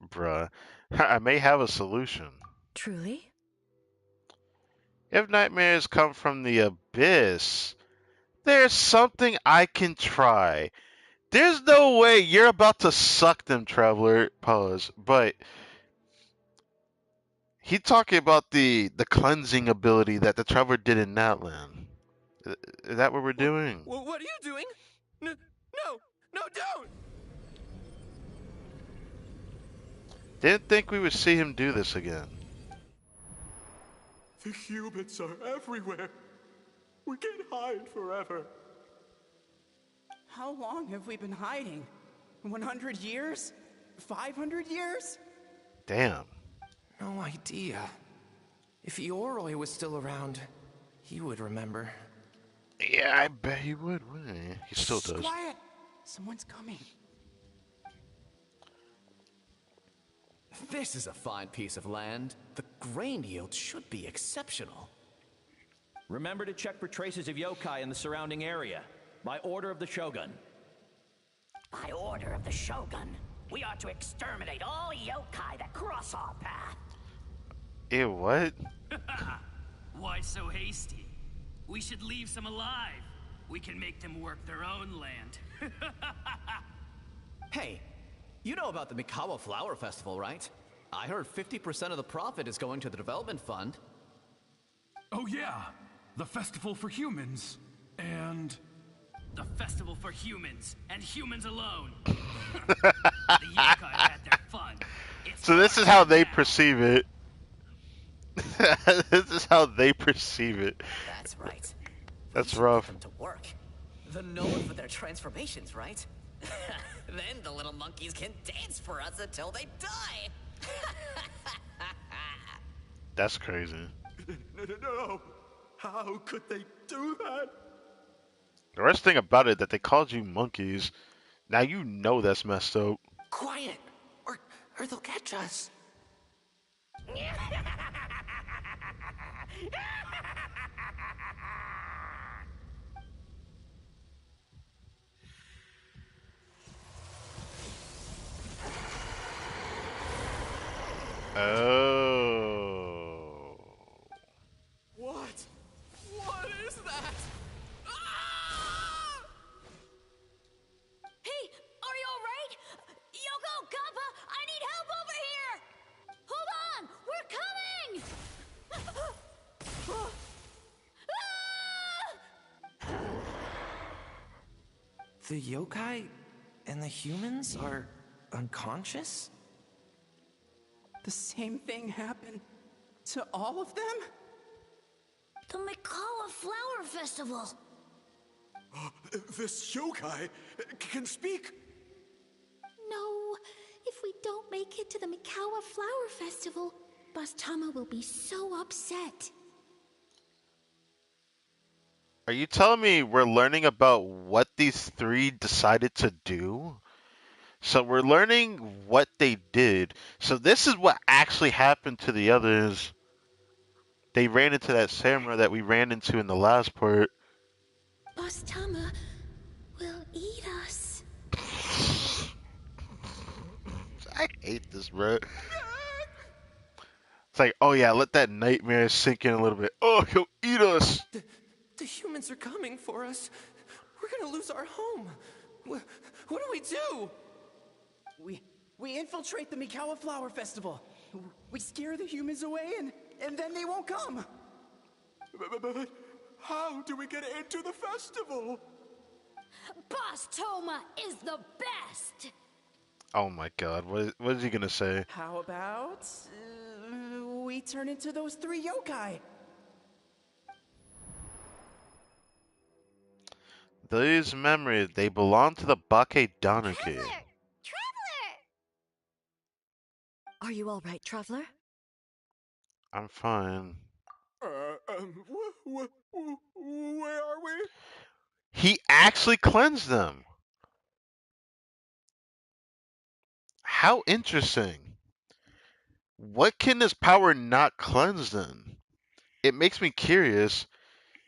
Bruh. I may have a solution. Truly? If nightmares come from the abyss, there's something I can try. There's no way you're about to suck them, Traveler. Pause. But he's talking about the cleansing ability that the Traveler did in Natlan. Is that what we're doing? What are you doing? No, don't! Didn't think we would see him do this again. The humans are everywhere. We can't hide forever. How long have we been hiding? 100 years? 500 years? Damn. No idea. If Yoroi was still around, he would remember. Yeah, I bet he would, wouldn't he? He still does. Quiet! Someone's coming. This is a fine piece of land. The grain yield should be exceptional. Remember to check for traces of yokai in the surrounding area. By order of the Shogun. By order of the Shogun, we are to exterminate all yokai that cross our path. Ew, what? Why so hasty? We should leave some alive. We can make them work their own land. Hey, you know about the MIKAWA Flower Festival, right? I heard 50% of the profit is going to the development fund. Oh yeah, the festival for humans. And... the festival for humans, and humans alone. The yokai had their fun. So this is how they perceive it. This is how they perceive it. That's right. That's rough. To work. They're known for their transformations, right? Then the little monkeys can dance for us until they die! That's crazy. No! How could they do that? The worst thing about it that they called you monkeys. Now you know that's messed up. Quiet, or they'll catch us. Oh. What? What is that? Hey, are you alright? Yoko, Kappa, I need help over here! Hold on, we're coming! The yokai and the humans are unconscious? The same thing happened to all of them? The MIKAWA Flower Festival! This yokai can speak. No, if we don't make it to the MIKAWA Flower Festival, Boss Tama will be so upset. Are you telling me we're learning about what these three decided to do? So we're learning what they did. So this is what actually happened to the others. They ran into that samurai that we ran into in the last part. Boss Tama will eat us. I hate this, bro. It's like, oh yeah, let that nightmare sink in a little bit. Oh, he'll eat us. The humans are coming for us. We're gonna lose our home. What do we do? We infiltrate the MIKAWA Flower Festival. We scare the humans away and then they won't come. But how do we get into the festival? Boss Toma is the best! Oh my god, what is he gonna say? How about we turn into those three yokai? These memories, they belong to the Backseating. Traveler! Are you all right, traveler? I'm fine. Where are we? He actually cleansed them. How interesting. What can this power not cleanse then? It makes me curious.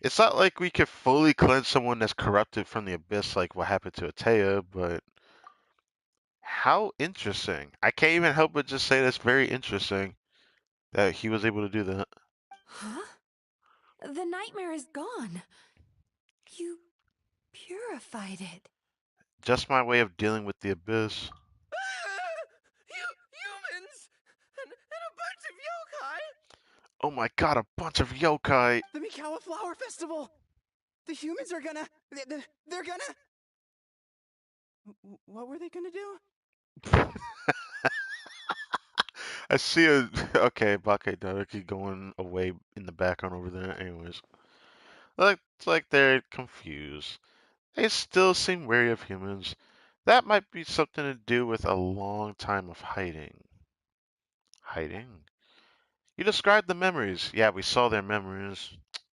It's not like we could fully cleanse someone that's corrupted from the abyss like what happened to Atea, but how interesting. I can't even help but just say that's very interesting that he was able to do that. Huh? The nightmare is gone. You purified it. Just my way of dealing with the abyss. Humans and a bunch of yokai. Oh my god, a bunch of yokai. The MIKAWA Flower Festival. The humans are gonna. They're gonna. What were they gonna do? I see a okay, Backseating going away in the background over there. Anyways, it's like they're confused. They still seem wary of humans. That might be something to do with a long time of hiding. Hiding? You described the memories. Yeah, we saw their memories.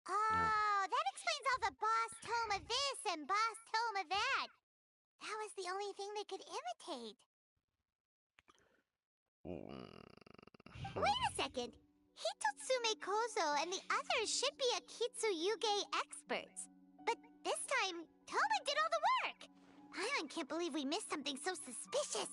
Oh, that explains all the Boss Toma this and Boss Toma that. That was the only thing they could imitate. Wait a second. Hitotsume Kozo and the others should be Akitsuyuge experts. But this time, Toma did all the work. Paimon can't believe we missed something so suspicious.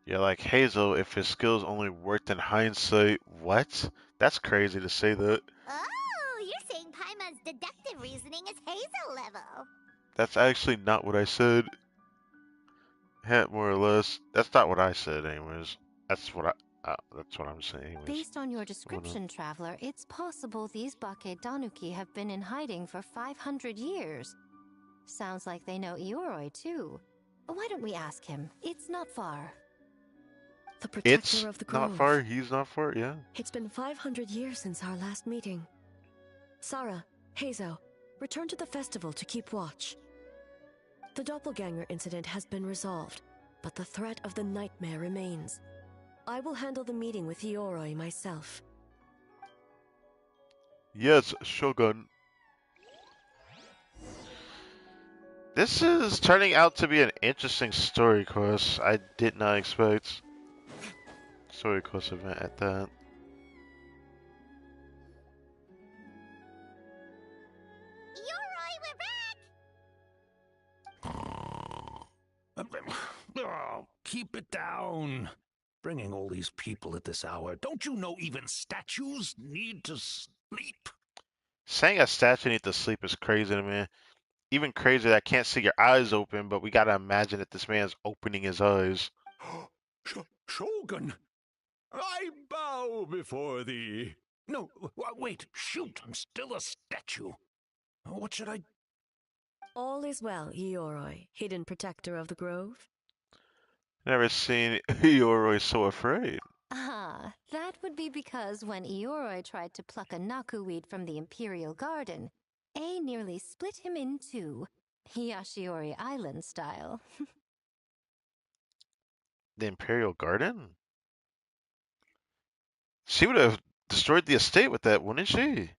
Yeah, like Hazel, if his skills only worked in hindsight. What? That's crazy to say that. Oh, you're saying Paimon's deductive reasoning is Hazel level. That's actually not what I said. Yeah, more or less. That's not what I said, anyways. That's what I'm saying, anyways. Based on your description, traveler, it's possible these Backseating have been in hiding for 500 years. Sounds like they know Ioroi, too. Why don't we ask him? It's not far. The protector It's of the grove. not far. He's not far. Yeah. It's been 500 years since our last meeting. Sarah, Hazel, return to the festival to keep watch. The doppelganger incident has been resolved, but the threat of the nightmare remains. I will handle the meeting with Ioroi myself. Yes, Shogun. This is turning out to be an interesting story course. I did not expect story course event at that. Oh, keep it down. Bringing all these people at this hour. Don't you know even statues need to sleep? Saying a statue needs to sleep is crazy to me. Even crazier that I can't see your eyes open, but we gotta imagine that this man's opening his eyes. Shogun, I bow before thee. No, wait, shoot, I'm still a statue. What should I... All is well, Ioroi, hidden protector of the grove. Never seen Ioroi so afraid. Ah, that would be because when Ioroi tried to pluck a Naku weed from the Imperial Garden, A nearly split him in two, Yashiori Island style. The Imperial Garden? She would have destroyed the estate with that, wouldn't she?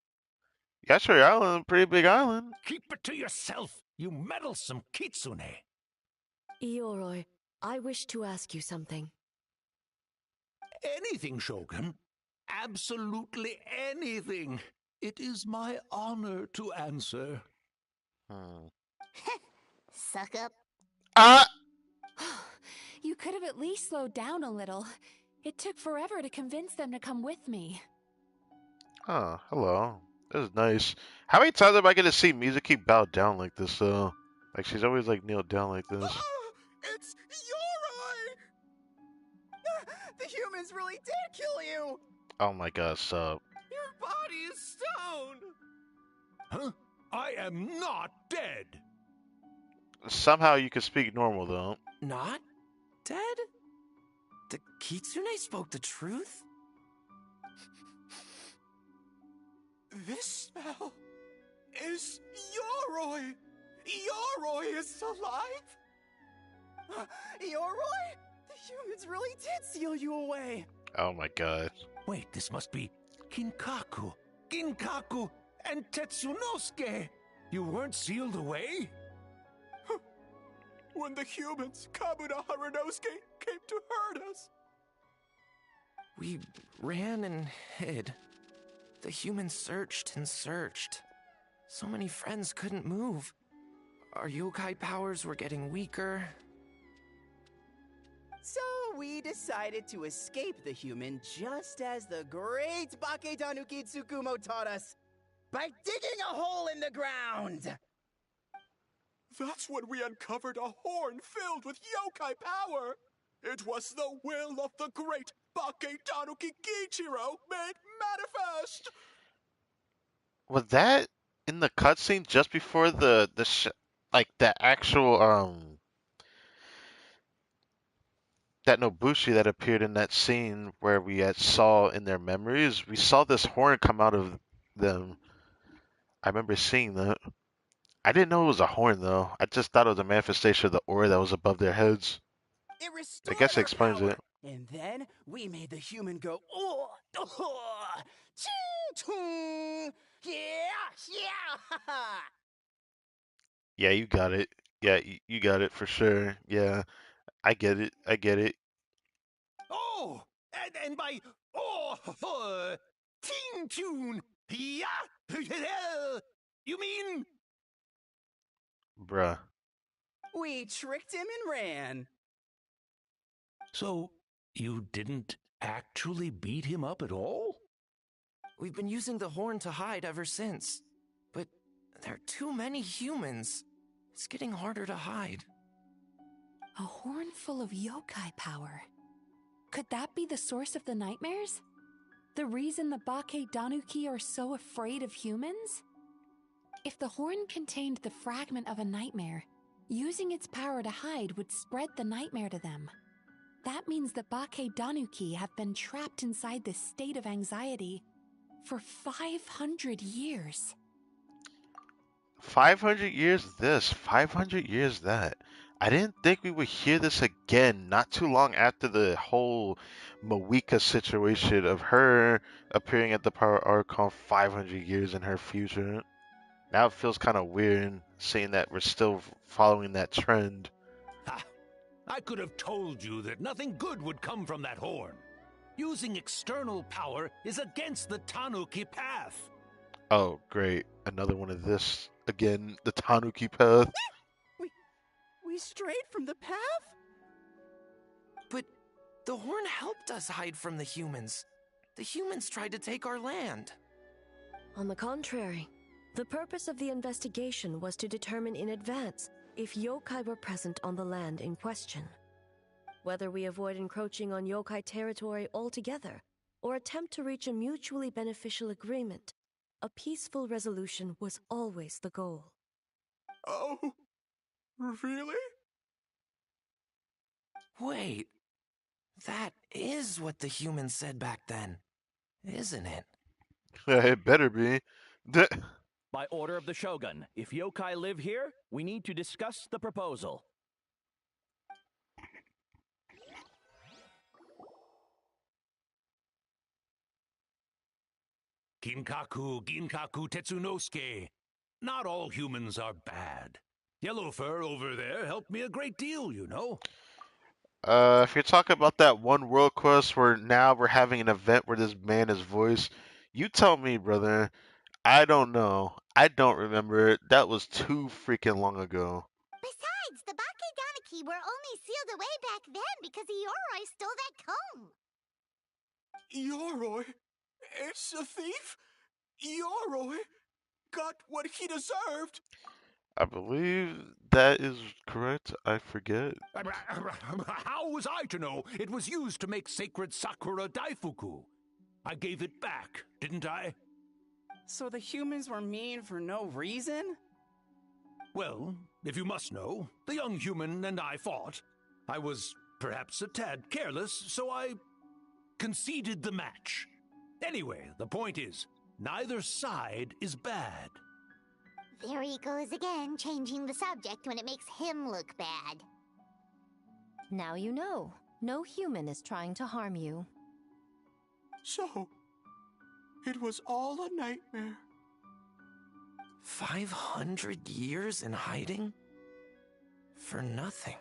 Yashiri Island, pretty big island. Keep it to yourself, you meddlesome kitsune. Ioroi, I wish to ask you something. Anything, Shogun. Absolutely anything. It is my honor to answer. Suck up. You could have at least slowed down a little. It took forever to convince them to come with me. Oh, hello. This is nice. How many times am I gonna see Mizuki bow down like this, though? Like, she's always, like, kneeled down like this. It's Ioroi! The humans really did kill you! Oh my god, stop. Your body is stone! Huh? I am not dead! Somehow you can speak normal, though. Not dead? The kitsune spoke the truth? This smell is Ioroi! Ioroi is alive! Ioroi? The humans really did seal you away! Oh my god. Wait, this must be Ginkaku, and Tetsunosuke! You weren't sealed away? When the humans, Kamuna Harunosuke, came to hurt us. We ran and hid. The humans searched and searched. So many friends couldn't move. Our yokai powers were getting weaker. So we decided to escape the human just as the great Bakedanuki Tsukumo taught us, by digging a hole in the ground! That's when we uncovered a horn filled with yokai power. It was the will of the great Bakedanuki Gichiro made manifest. Was that in the cutscene just before the actual that Nobushi that appeared in that scene where we had saw in their memories? We saw this horn come out of them. I remember seeing that. I didn't know it was a horn though. I just thought it was a manifestation of the aura that was above their heads. It I guess it our explains power, it. And then we made the human go, oh, ching, yeah. Yeah, you got it. Yeah, you got it for sure. Yeah, I get it. I get it. Oh! And by... Oh! Ting Tune! Yeah! You mean... Bruh. We tricked him and ran. So, you didn't actually beat him up at all? We've been using the horn to hide ever since. But there are too many humans. It's getting harder to hide. A horn full of yokai power. Could that be the source of the nightmares? The reason the Bakedanuki are so afraid of humans? If the horn contained the fragment of a nightmare, using its power to hide would spread the nightmare to them. That means the Bakedanuki have been trapped inside this state of anxiety for 500 years. 500 years this, 500 years that. I didn't think we would hear this again not too long after the whole Mawika situation of her appearing at the Power Archon 500 years in her future. Now it feels kind of weird seeing that we're still following that trend. Ha! I could have told you that nothing good would come from that horn. Using external power is against the Tanuki path. Oh, great. Another one of this. Again, the Tanuki path. We strayed from the path? But the horn helped us hide from the humans. The humans tried to take our land. On the contrary, the purpose of the investigation was to determine in advance if yokai were present on the land in question. Whether we avoid encroaching on yokai territory altogether or attempt to reach a mutually beneficial agreement, a peaceful resolution was always the goal. Oh, really? Wait, that is what the humans said back then, isn't it? It better be. By order of the Shogun, if yokai live here, we need to discuss the proposal. Ginkaku Tetsunosuke. Not all humans are bad. Yellow Fur over there helped me a great deal, you know. If you're talking about that one world quest where now we're having an event where this man is voiced, you tell me, brother. I don't know. I don't remember. That was too freaking long ago. Besides, the Bakedaniki were only sealed away back then because Ioroi stole that comb. Yoroi? It's a thief? Yoroi got what he deserved. I believe that is correct. I forget. How was I to know it was used to make sacred Sakura Daifuku? I gave it back, didn't I? So the humans were mean for no reason? Well, if you must know, the young human and I fought. I was perhaps a tad careless, so I conceded the match. Anyway, the point is, neither side is bad. There he goes again, changing the subject when it makes him look bad. Now you know. No human is trying to harm you. So, it was all a nightmare. 500 years in hiding? For nothing.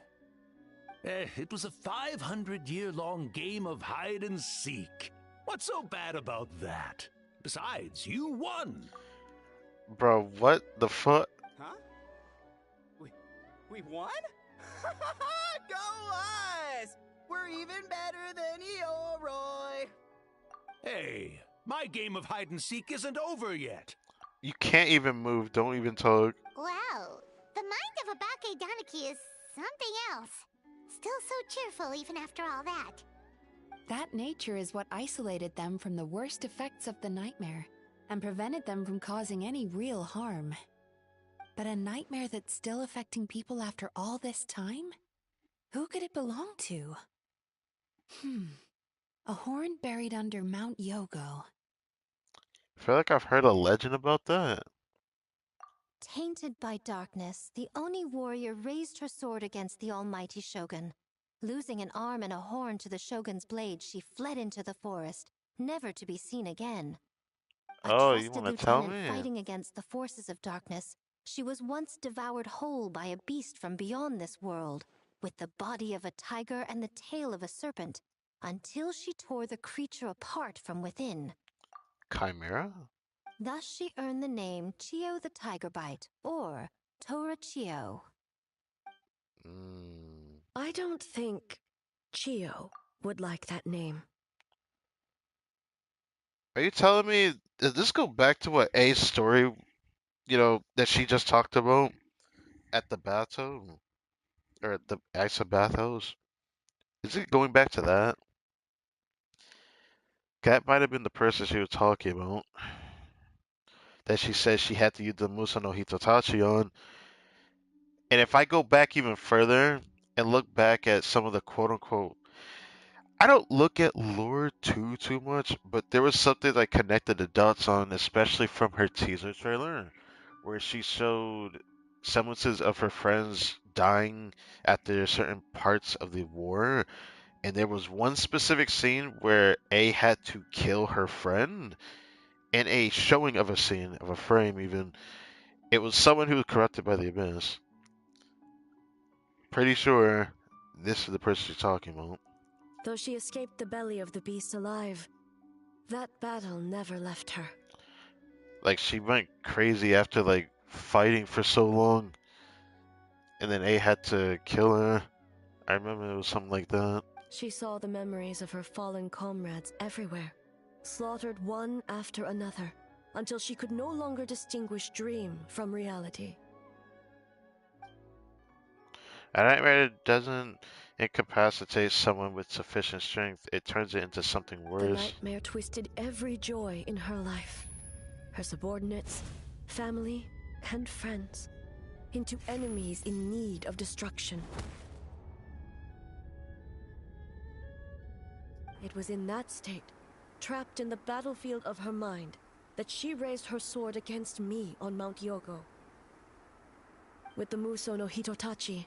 It was a 500-year-long game of hide and seek. What's so bad about that? Besides, you won. Bro, what the fuck? Huh? We won? Go us! We're even better than Ioroi! Hey, my game of hide and seek isn't over yet. You can't even move. Don't even talk. Wow, the mind of a Bakedaniki is something else. Still so cheerful even after all that. That nature is what isolated them from the worst effects of the nightmare and prevented them from causing any real harm. But a nightmare that's still affecting people after all this time? Who could it belong to? A horn buried under Mount Yogo. I feel like I've heard a legend about that. Tainted by darkness, the Oni warrior raised her sword against the almighty shogun. Losing an arm and a horn to the shogun's blade, she fled into the forest, never to be seen again. A You trusted want to tell lieutenant me? fighting against the forces of darkness, she was once devoured whole by a beast from beyond this world, with the body of a tiger and the tail of a serpent, until she tore the creature apart from within. Chimera? Thus she earned the name Chio the Tiger Bite, or Tora Chio. I don't think Chio would like that name. Are you telling me, does this go back to what A's story, that she just talked about at the bathtub? Or at the Isa bathhouse? Is it going back to that? That might have been the person she was talking about. That she said she had to use the Musa no Hitotachi on. And if I go back even further and look back at some of the quote unquote, I don't look at lore too much, but there was something I connected the dots on, especially from her teaser trailer, where she showed semblances of her friends dying after certain parts of the war. And there was one specific scene where A had to kill her friend, in a showing of a scene, of a frame even. It was someone who was corrupted by the abyss. Pretty sure this is the person she's talking about. Though she escaped the belly of the beast alive, that battle never left her. Like, she went crazy after, like, fighting for so long. And then A had to kill her. I remember it was something like that. She saw the memories of her fallen comrades everywhere, slaughtered one after another, until she could no longer distinguish dream from reality. A nightmare doesn't incapacitate someone with sufficient strength, it turns it into something The worse. nightmare twisted every joy in her life, her subordinates, family, and friends, into enemies in need of destruction. It was in that state, trapped in the battlefield of her mind, that she raised her sword against me on Mount Yogo. With the Muso no Hitotachi,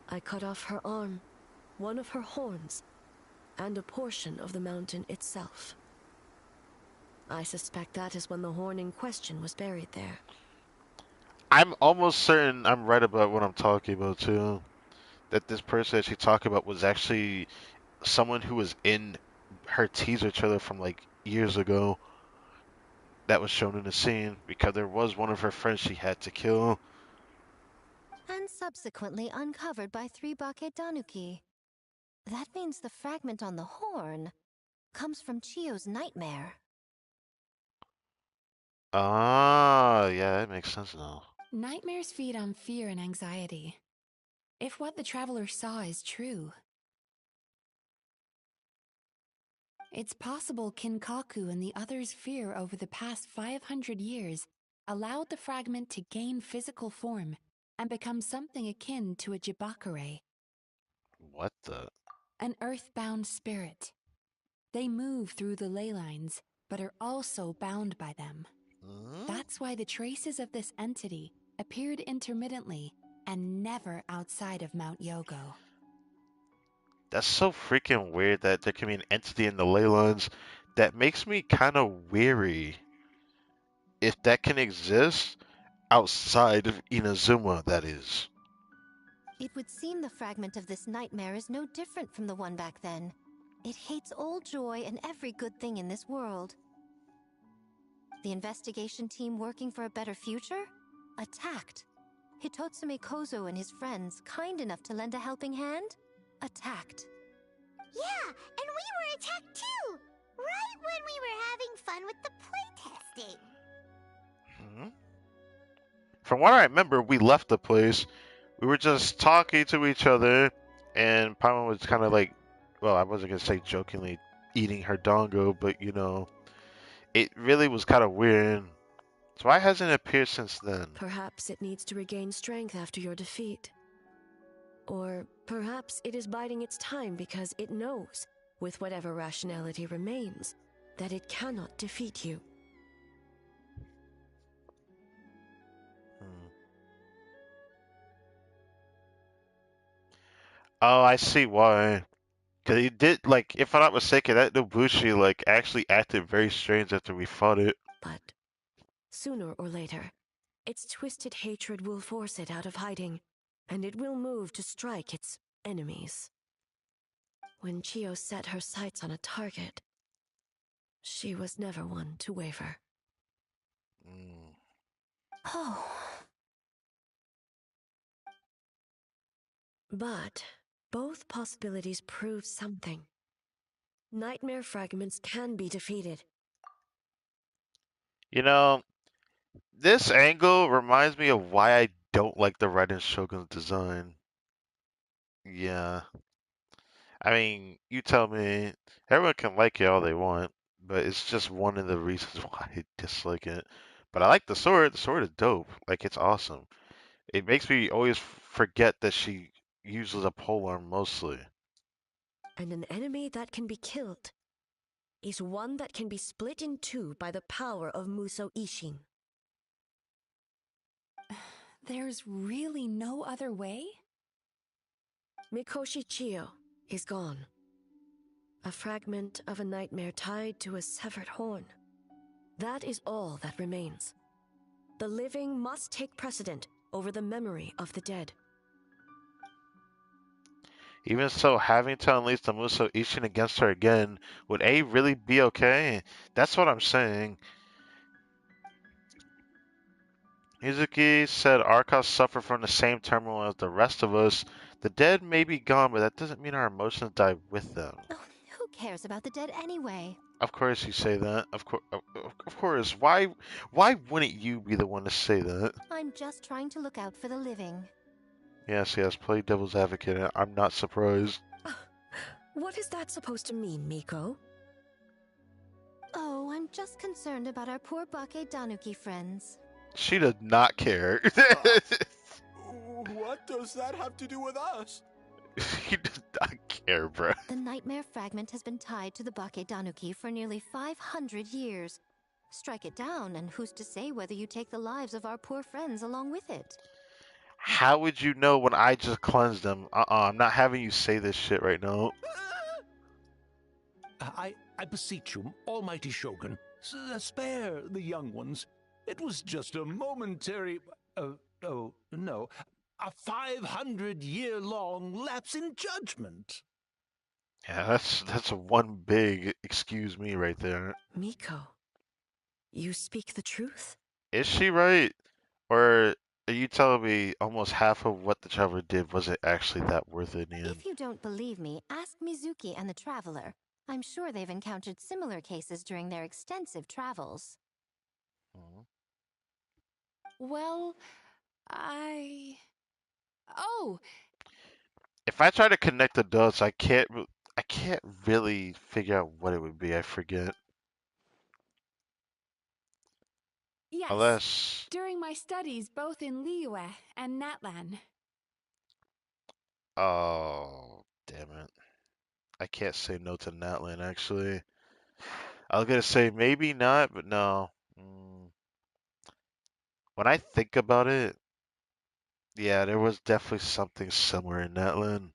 I cut off her arm, one of her horns, and a portion of the mountain itself. I suspect that is when the horn in question was buried there. I'm almost certain I'm right about what I'm talking about too. That this person that she talked about was actually someone who was in her teaser trailer from like years ago. That was shown in the scene because there was one of her friends she had to kill. And subsequently uncovered by 3 Bakedanuki. That means the fragment on the horn comes from Chiyo's nightmare. Ah, yeah, that makes sense now. Nightmares feed on fear and anxiety. If what the traveler saw is true, it's possible Kinkaku and the others' fear over the past 500 years allowed the fragment to gain physical form and become something akin to a jibakure. What the? An earthbound spirit. They move through the ley lines, but are also bound by them. That's why the traces of this entity appeared intermittently and never outside of Mount Yogo. That's so freaking weird that there can be an entity in the ley lines. That makes me kind of weary. If that can exist outside of Inazuma, that is. It would seem the fragment of this nightmare is no different from the one back then. It hates all joy and every good thing in this world. The investigation team working for a better future? Attacked. Hitotsume Kozo and his friends, kind enough to lend a helping hand? Attacked. Yeah, and we were attacked too! Right when we were having fun with the playtesting. From what I remember, we left the place. We were just talking to each other, and Paimon was kind of like, well, I wasn't going to say jokingly eating her dongo, but you know, it really was kind of weird. So why hasn't it appeared since then? Perhaps it needs to regain strength after your defeat. Or perhaps it is biding its time because it knows, with whatever rationality remains, that it cannot defeat you. Oh, I see why. Because he did, like, if I'm not mistaken, that Nobushi, like, actually acted very strange after we fought it. But sooner or later, its twisted hatred will force it out of hiding, and it will move to strike its enemies. When Chiyo set her sights on a target, she was never one to waver. Oh. But both possibilities prove something. Nightmare fragments can be defeated. You know, this angle reminds me of why I don't like the Raiden Shogun's design. Yeah. I mean, you tell me. Everyone can like it all they want, but it's just one of the reasons why I dislike it. But I like the sword. The sword is dope. Like, it's awesome. It makes me always forget that she uses a polearm mostly. And an enemy that can be killed is one that can be split in two by the power of Muso Ishin. There's really no other way? Mikoshi Chiyo is gone. A fragment of a nightmare tied to a severed horn. That is all that remains. The living must take precedent over the memory of the dead. Even so, having to unleash the Muso Ishin against her again, would A really be okay? That's what I'm saying. Mizuki said Arcos suffer from the same turmoil as the rest of us. The dead may be gone, but that doesn't mean our emotions die with them. Who cares about the dead anyway? Of course you say that. Of course. Why wouldn't you be the one to say that? I'm just trying to look out for the living. Yes, play devil's advocate. I'm not surprised. What is that supposed to mean, Miko? Oh, I'm just concerned about our poor Bake Danuki friends. She does not care. What does that have to do with us? She does not care, bro. The nightmare fragment has been tied to the Bake Danuki for nearly 500 years. Strike it down, and who's to say whether you take the lives of our poor friends along with it? How would you know when I just cleansed them? I'm not having you say this shit right now. I beseech you, almighty Shogun, spare the young ones. It was just a momentary... oh, no. A 500-year-long lapse in judgment. Yeah, that's a one big excuse me right there. Miko, you speak the truth? Is she right? Or are you telling me almost half of what the traveler did wasn't actually that worth it in the end? If you don't believe me, ask Mizuki and the traveler. I'm sure they've encountered similar cases during their extensive travels. Well, Oh! If I try to connect the dots, I can't really figure out what it would be. I forget. Yes. Unless... During my studies both in Liyue and Natlan. Oh, damn it. I can't say no to Natlan, actually. I was gonna say maybe not, but no. When I think about it, yeah, there was definitely something similar in Natlan.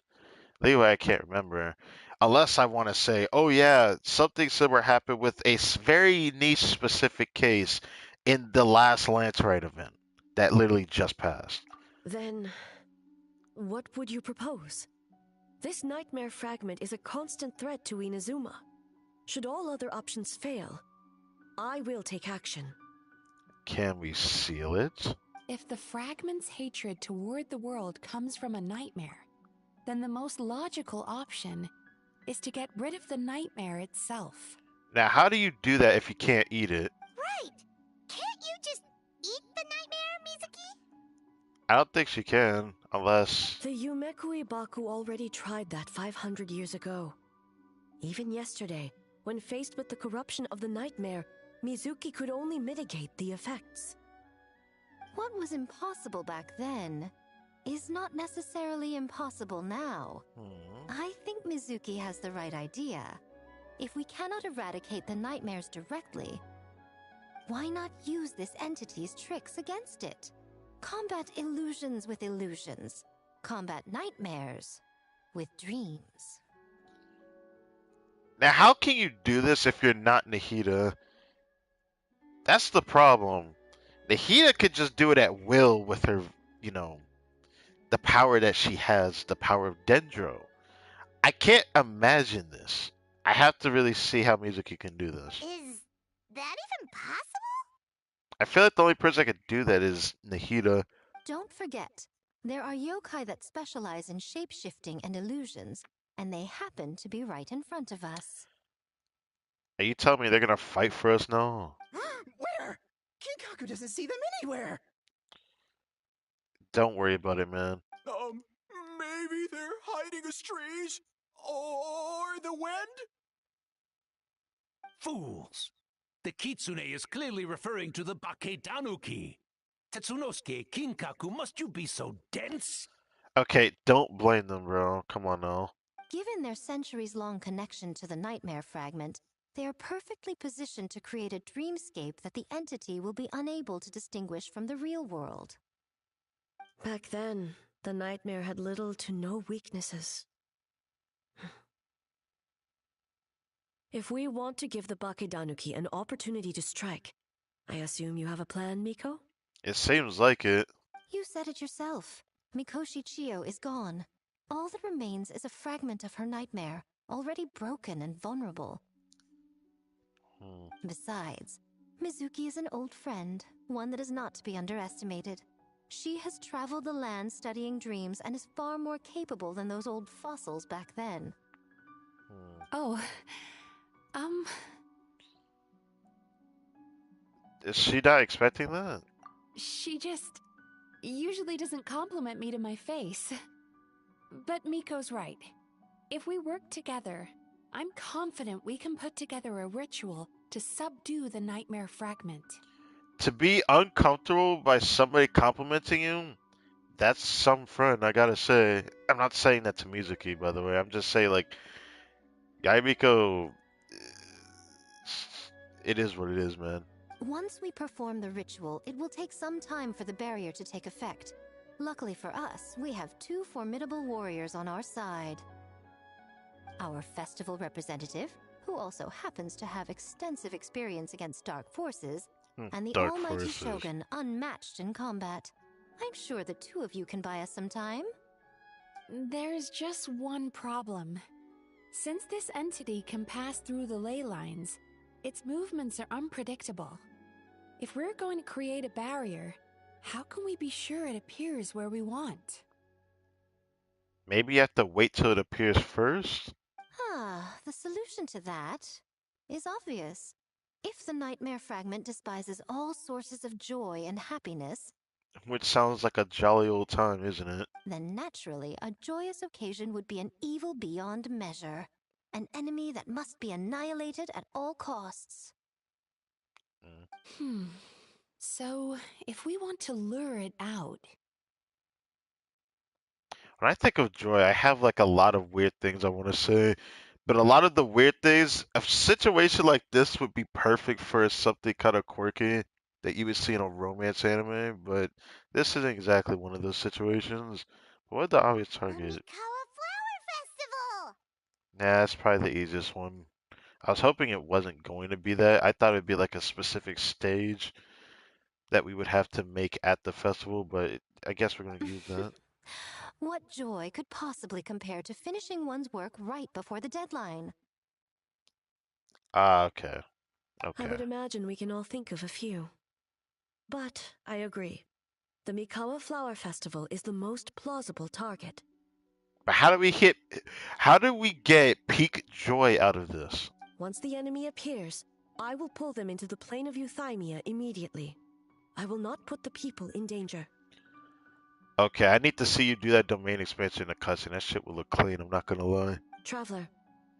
Anyway, I can't remember. Unless I want to say, oh yeah, something similar happened with a very niche specific case in the last Lancerite event that literally just passed. Then, what would you propose? This nightmare fragment is a constant threat to Inazuma. Should all other options fail, I will take action. Can we seal it? If the fragment's hatred toward the world comes from a nightmare, then the most logical option is to get rid of the nightmare itself. Now, how do you do that if you can't eat it? Right! Can't you just eat the nightmare, Mizuki? I don't think she can, unless... The Yumekui Baku already tried that 500 years ago. Even yesterday, when faced with the corruption of the nightmare, Mizuki could only mitigate the effects. What was impossible back then is not necessarily impossible now. I think Mizuki has the right idea. If we cannot eradicate the nightmares directly, why not use this entity's tricks against it? Combat illusions with illusions. Combat nightmares with dreams. Now, how can you do this if you're not Nahida? That's the problem. Nahida could just do it at will with her, the power that she has, the power of Dendro. I can't imagine this. I have to really see how Mizuki can do this. Is that even possible? I feel like the only person that could do that is Nahida. Don't forget, there are yokai that specialize in shape-shifting and illusions, and they happen to be right in front of us. Are you telling me they're gonna fight for us now? Where? Kinkaku doesn't see them anywhere. Don't worry about it, man. Maybe they're hiding as trees? Or the wind? Fools! The kitsune is clearly referring to the Bake Danuki. Tetsunosuke, Kinkaku, must you be so dense? Okay, don't blame them, bro. Come on now. Given their centuries-long connection to the nightmare fragment, they are perfectly positioned to create a dreamscape that the entity will be unable to distinguish from the real world. Back then, the nightmare had little to no weaknesses. If we want to give the Bakedanuki an opportunity to strike, I assume you have a plan, Miko? It seems like it. You said it yourself. Mikoshi Chiyo is gone. All that remains is a fragment of her nightmare, already broken and vulnerable. Besides, Mizuki is an old friend, one that is not to be underestimated. She has traveled the land studying dreams and is far more capable than those old fossils back then. Oh, Is she not expecting that? she just usually doesn't compliment me to my face. But Miko's right. If we work together, I'm confident we can put together a ritual to subdue the nightmare fragment. To be uncomfortable by somebody complimenting you, that's some friend, I gotta say. I'm not saying that to Mizuki, by the way. I'm just saying, like, Yaimiko, it is what it is, man. Once we perform the ritual, it will take some time for the barrier to take effect. Luckily for us, we have two formidable warriors on our side. Our festival representative, who also happens to have extensive experience against dark forces, and the Dark almighty forces. Shogun, unmatched in combat. I'm sure the two of you can buy us some time. There's just one problem. Since this entity can pass through the ley lines, its movements are unpredictable. If we're going to create a barrier, how can we be sure it appears where we want? Maybe you have to wait till it appears first? The solution to that is obvious. If the nightmare fragment despises all sources of joy and happiness, Which sounds like a jolly old time, isn't it? then naturally a joyous occasion would be an evil beyond measure. An enemy that must be annihilated at all costs. So, if we want to lure it out... When I think of joy, I have like a lot of weird things I want to say. But a lot of the weird things, a situation like this would be perfect for something kind of quirky that you would see in a romance anime. But this isn't exactly one of those situations. What the obvious target? MIKAWA Flower Festival! Nah, that's probably the easiest one. I was hoping it wasn't going to be that. I thought it'd be like a specific stage that we would have to make at the festival, but I guess we're going to use that. What joy could possibly compare to finishing one's work right before the deadline? Okay. I would imagine we can all think of a few. But I agree. The Mikawa Flower Festival is the most plausible target. But how do we get peak joy out of this? Once the enemy appears, I will pull them into the plane of Euthymia immediately. I will not put the people in danger. Okay, I need to see you do that domain expansion in a cutscene. That shit will look clean, I'm not gonna lie. Traveler,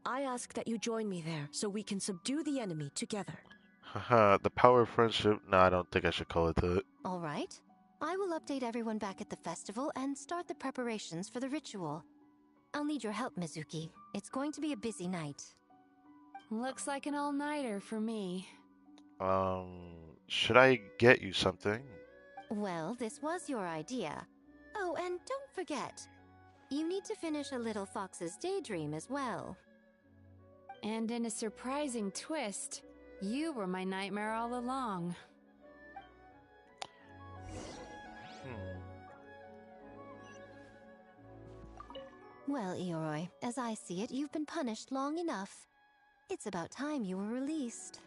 I ask that you join me there so we can subdue the enemy together. Haha, the power of friendship? No, I don't think I should call it that. All right. I will update everyone back at the festival and start the preparations for the ritual. I'll need your help, Mizuki. It's going to be a busy night. Looks like an all-nighter for me. Should I get you something? Well, this was your idea. Oh, and don't forget, you need to finish a little fox's daydream as well. And in a surprising twist, you were my nightmare all along. Well, Ioroi, as I see it, you've been punished long enough. It's about time you were released.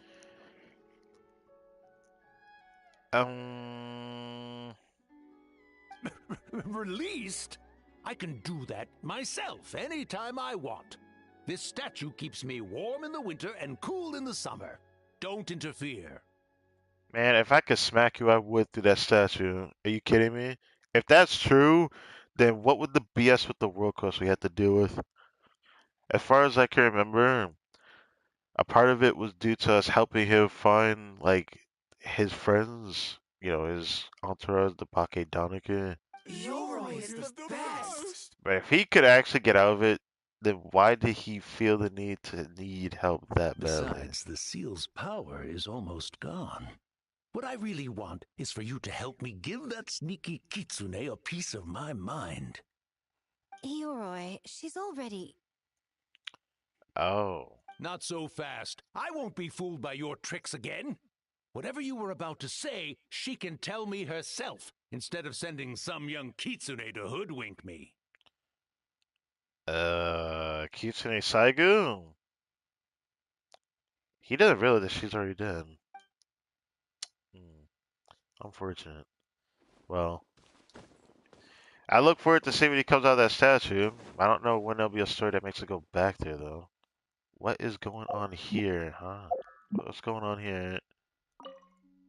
Released? I can do that myself anytime I want. This statue keeps me warm in the winter and cool in the summer. Don't interfere. Man, if I could smack you, I would through that statue. Are you kidding me? If that's true, then what would the BS with the world course we had to deal with? As far as I can remember, a part of it was due to us helping him find, like, his friends, his entourage, the Bakedanuki. Yoroi is the best! But if he could actually get out of it, then why did he feel the need to need help that badly? Besides, the seal's power is almost gone. What I really want is for you to help me give that sneaky kitsune a piece of my mind. Yoroi, she's already... Oh. Not so fast. I won't be fooled by your tricks again. Whatever you were about to say, she can tell me herself, instead of sending some young kitsune to hoodwink me. Kitsune Saigu? He doesn't realize that she's already dead. Unfortunate. Well, I look forward to seeing when he comes out of that statue. I don't know when there'll be a story that makes it go back there, though. What is going on here, huh? What's going on here?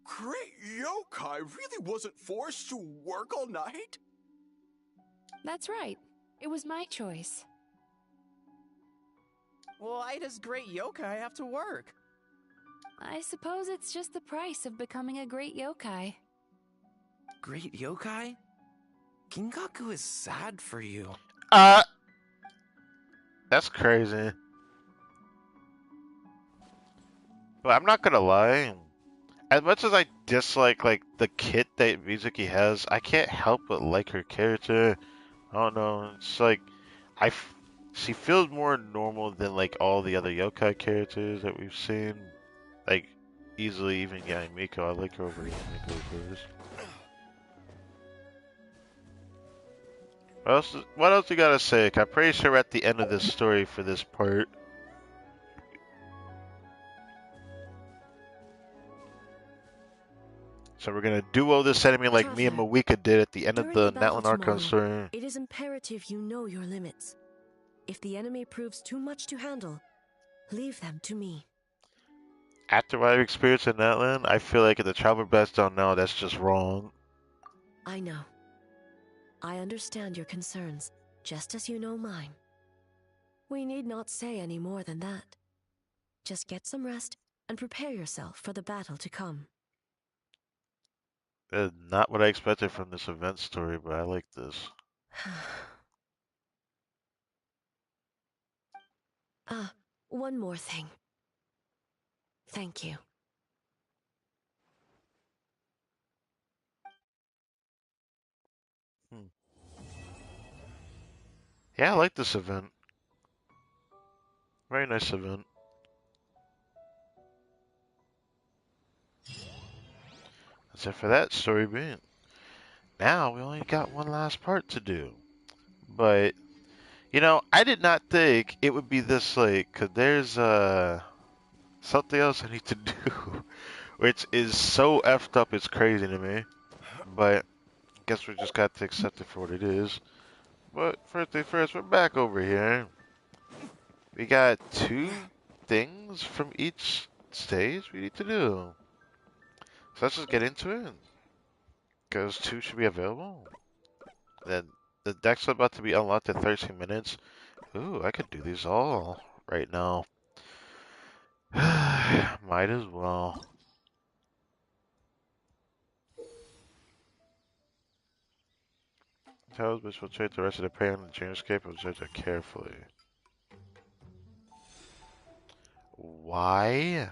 Great yokai really wasn't forced to work all night? That's right. It was my choice. Why does great yokai have to work? I suppose it's just the price of becoming a great yokai. Great yokai? Gingaku is sad for you. That's crazy. But I'm not gonna lie. As much as I dislike like the kit that Mizuki has, I can't help but like her character. I don't know. It's like she feels more normal than like all the other yokai characters that we've seen. Like easily even Miko. I like her over Miko first. What else you gotta say? I'm pretty sure we're at the end of this story for this part. So we're gonna duo this enemy like me and Mawika did at the end of the Natlan Archon story. It is imperative you know your limits. If the enemy proves too much to handle, leave them to me. After what I've experienced in Natlan, I feel like if the Traveler backs down now, that's just wrong. I know. I understand your concerns, just as you know mine. We need not say any more than that. Just get some rest and prepare yourself for the battle to come. Not what I expected from this event story, but I like this. One more thing. Thank you. Yeah, I like this event. Very nice event. That's it for that story beat. Now we only got one last part to do. But, you know, I did not think it would be this late, because there's something else I need to do, which is so effed up it's crazy to me. But I guess we just got to accept it for what it is. But first thing first, we're back over here. We got 2 things from each stage we need to do. So let's just get into it. Because 2 should be available. Then the deck's about to be unlocked in 13 minutes. Ooh, I could do these all right now. Might as well. Tells which will trade the rest of the prey on the dreamscape and judge it carefully. Why?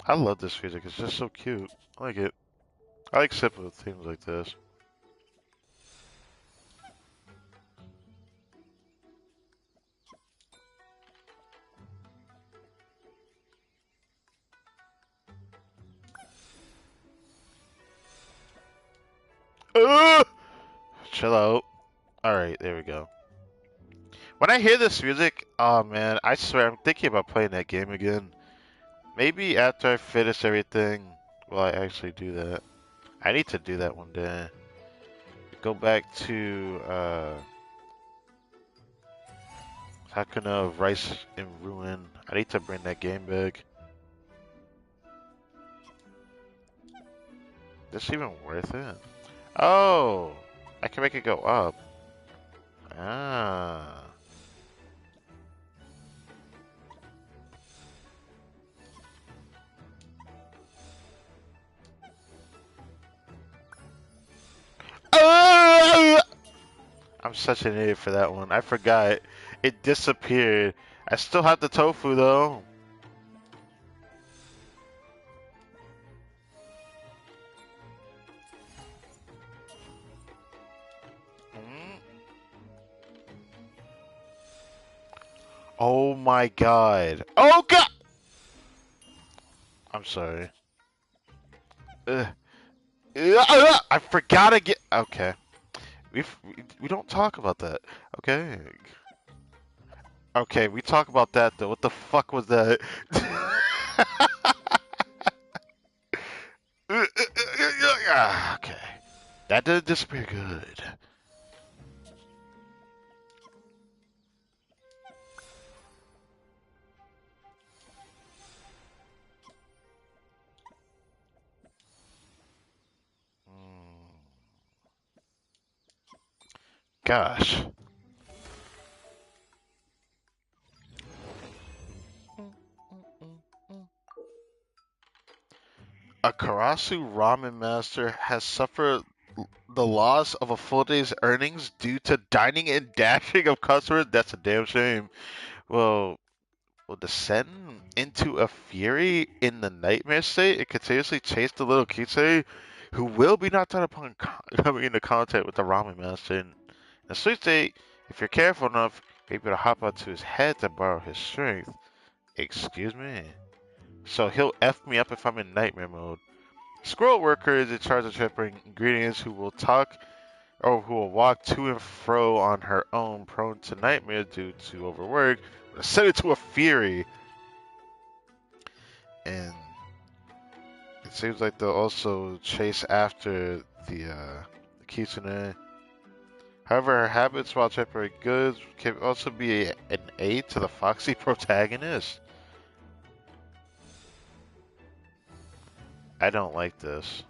I love this music. It's just so cute. I like it. I like simple themes like this. Chill out. Alright, there we go. When I hear this music, oh man, I swear I'm thinking about playing that game again. Maybe after I finish everything, will I actually do that? I need to do that one day. Go back to Hakuna of Rice in Ruin. I need to bring that game back. Is this even worth it? Oh, I can make it go up. Ah. I'm such an idiot for that one. I forgot. It disappeared. I still have the tofu though. Oh my god. Oh god! I'm sorry. I forgot again. Okay. We don't talk about that. Okay. Okay, we talk about that though. What the fuck was that? Okay. That didn't disappear good. Gosh. A Karasu ramen master has suffered the loss of a full day's earnings due to dining and dashing of customers. That's a damn shame. Well, will descend into a fury in the nightmare state and continuously chase the little Kisei, who will be knocked out upon coming into contact with the ramen master. In a sweet state, if you're careful enough, you're able to hop onto his head to borrow his strength. Excuse me? So he'll F me up if I'm in nightmare mode. Squirrel Worker is in charge of preparing ingredients who will walk to and fro on her own, prone to nightmares due to overwork, set it to a fury. And it seems like they'll also chase after the Kitsune. However, her habits while preparing goods can also be an aid to the foxy protagonist. I don't like this.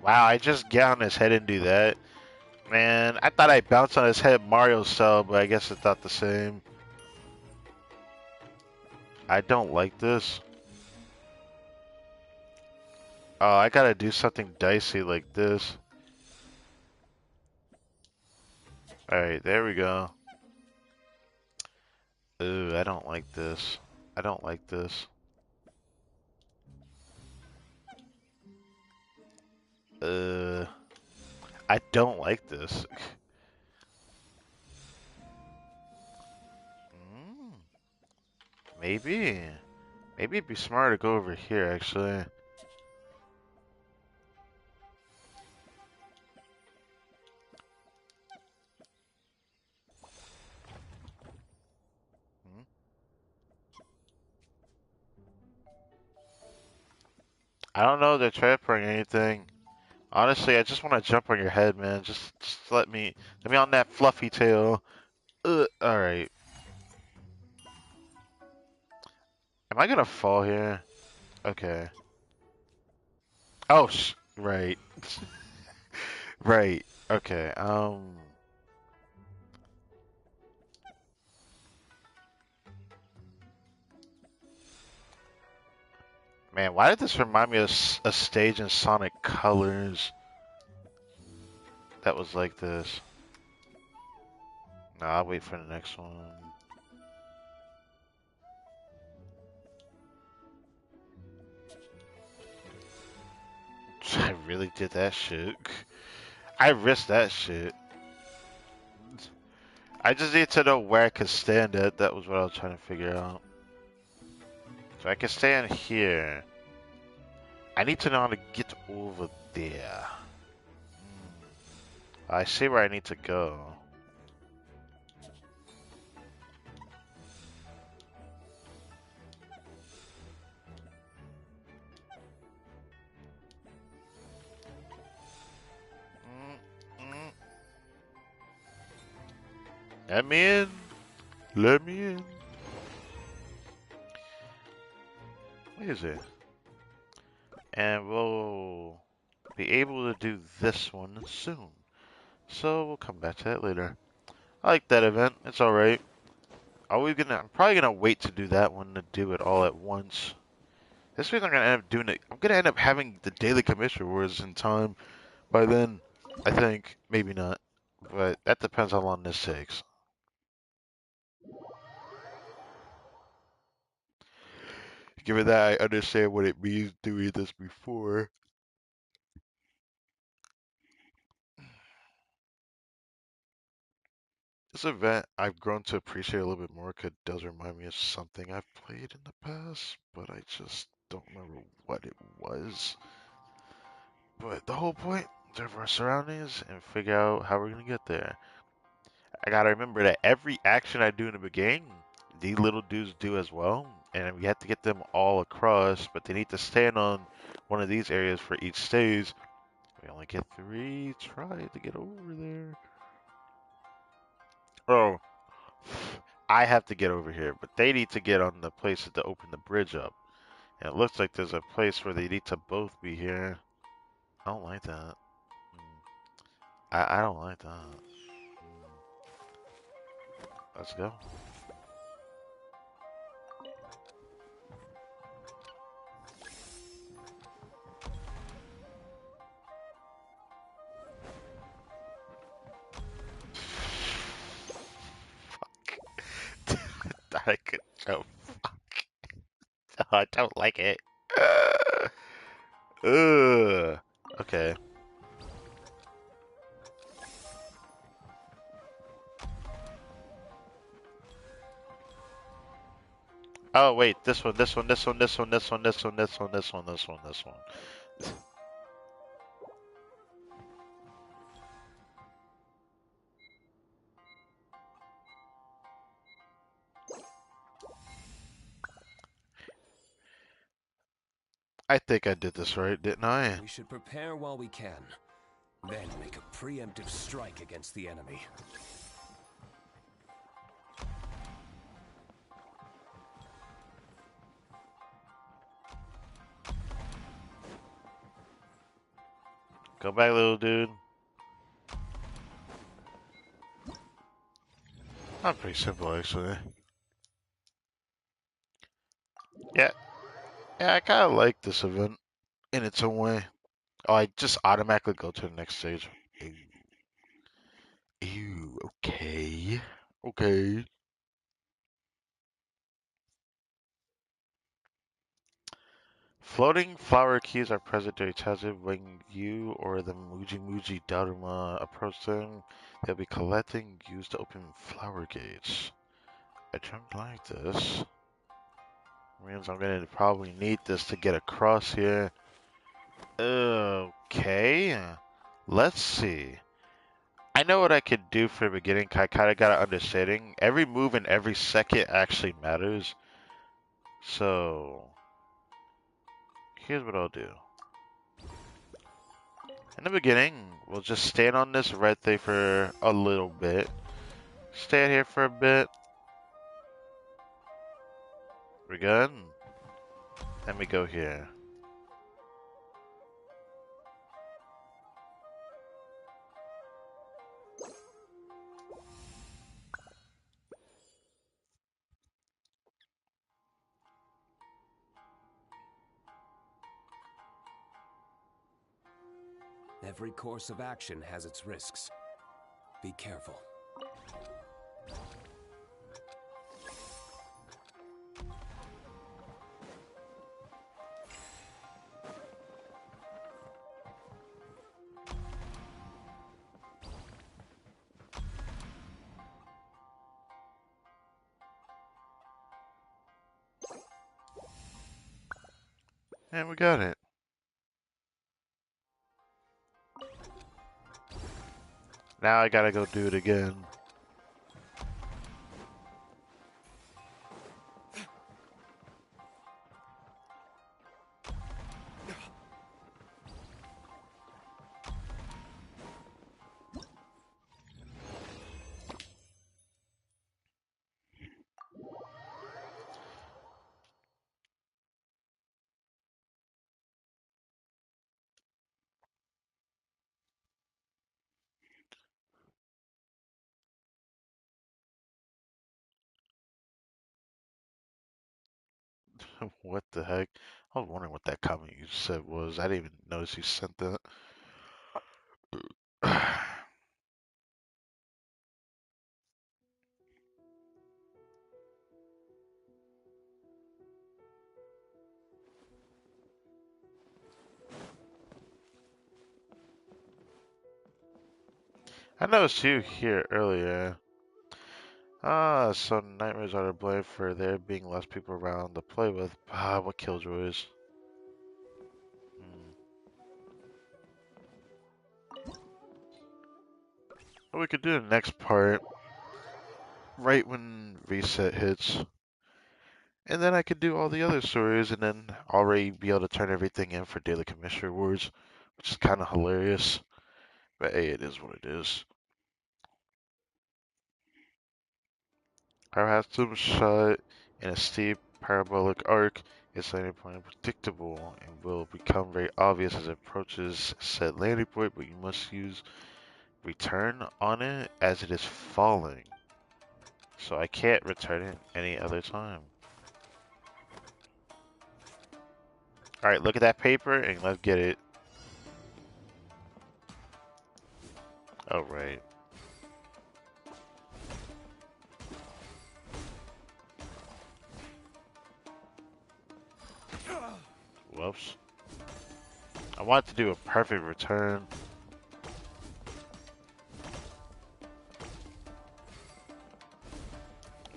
Wow, I just get on his head and do that. Man, I thought I bounced on his head Mario style, but I guess it's not the same. I don't like this. Oh, I gotta do something dicey like this. Alright, there we go. Ooh, I don't like this. I don't like this. I don't like this. Maybe. Maybe it'd be smarter to go over here, actually. I don't know if they're transferring anything. Honestly, I just want to jump on your head, man. Just let me on that fluffy tail. Alright. Am I gonna fall here? Okay. Oh, right. Right. Okay. Man, why did this remind me of a stage in Sonic Colors that was like this? No, I'll wait for the next one. I really did that shit. I risked that shit. I just need to know where I can stand at. That was what I was trying to figure out. So I can stand here. I need to know how to get over there. I see where I need to go. Let me in. Let me in. What is it? And we'll be able to do this one soon. So we'll come back to that later. I like that event. It's alright. I'm probably gonna wait to do that one to do it all at once. This week I'm gonna end up doing it. I'm gonna end up having the daily commission rewards in time. By then, I think. Maybe not. But that depends how long this takes. Given that I understand what it means doing this before. This event I've grown to appreciate a little bit more because it does remind me of something I've played in the past, but I just don't remember what it was. But the whole point, observe our surroundings and figure out how we're gonna get there. I gotta remember that every action I do in the beginning, these little dudes do as well, and we have to get them all across, but they need to stand on one of these areas for each stage. We only get 3 tries to get over there. Oh, I have to get over here, but they need to get on the places to open the bridge up. And it looks like there's a place where they need to both be here. I don't like that. I don't like that. Let's go. I could jump. I don't like it. Ugh. Okay. Oh wait, this one, this one, this one, this one, this one, this one, this one, this one, this one, this one. I think I did this right, didn't I? We should prepare while we can, then make a preemptive strike against the enemy. Go back, little dude. Not pretty simple, actually. Yeah, yeah, I kind of like this event in its own way. Oh, I just automatically go to the next stage. Ew. Ew, okay. Okay. Floating flower keys are present during transit when you or the Muji Muji Daruma approach them. They'll be collecting used to open flower gates. I don't like this. Means I'm gonna probably need this to get across here. Okay. Let's see. I know what I could do for the beginning. I kind of got an understanding. Every move and every second actually matters. So, here's what I'll do. In the beginning, we'll just stand on this red thing for a little bit. Stand here for a bit. We're good. Then we go here. Every course of action has its risks. Be careful. And we got it. Now I gotta go do it again. What the heck? I was wondering what that comment you said was. I didn't even notice you sent that. I noticed you here earlier. Ah, so nightmares are to blame for there being less people around to play with. Ah, what killjoys. What we could do in the next part, right when reset hits. And then I could do all the other stories and then already be able to turn everything in for daily commission rewards, which is kind of hilarious. But hey, it is what it is. Perhaps some shot in a steep parabolic arc is landing point predictable and will become very obvious as it approaches said landing point, but you must use return on it as it is falling. So I can't return it any other time. Alright, look at that paper and let's get it. Alright. Whoops. I want to do a perfect return.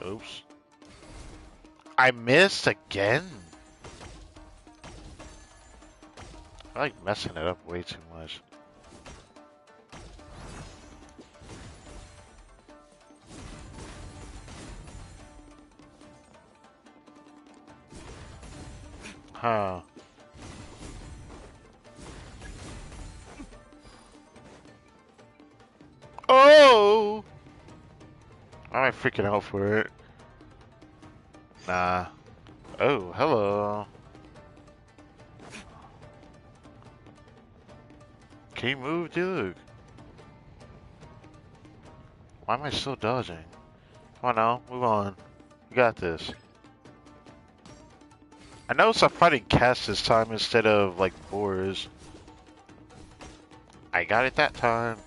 Oops. I missed again? I like messing it up way too much. Huh. Oh! Why am I freaking out for it? Nah. Oh, hello. Can you move, dude? Why am I still dodging? Come on now, move on. You got this. I noticed I'm fighting cats this time instead of, like, boars. I got it that time.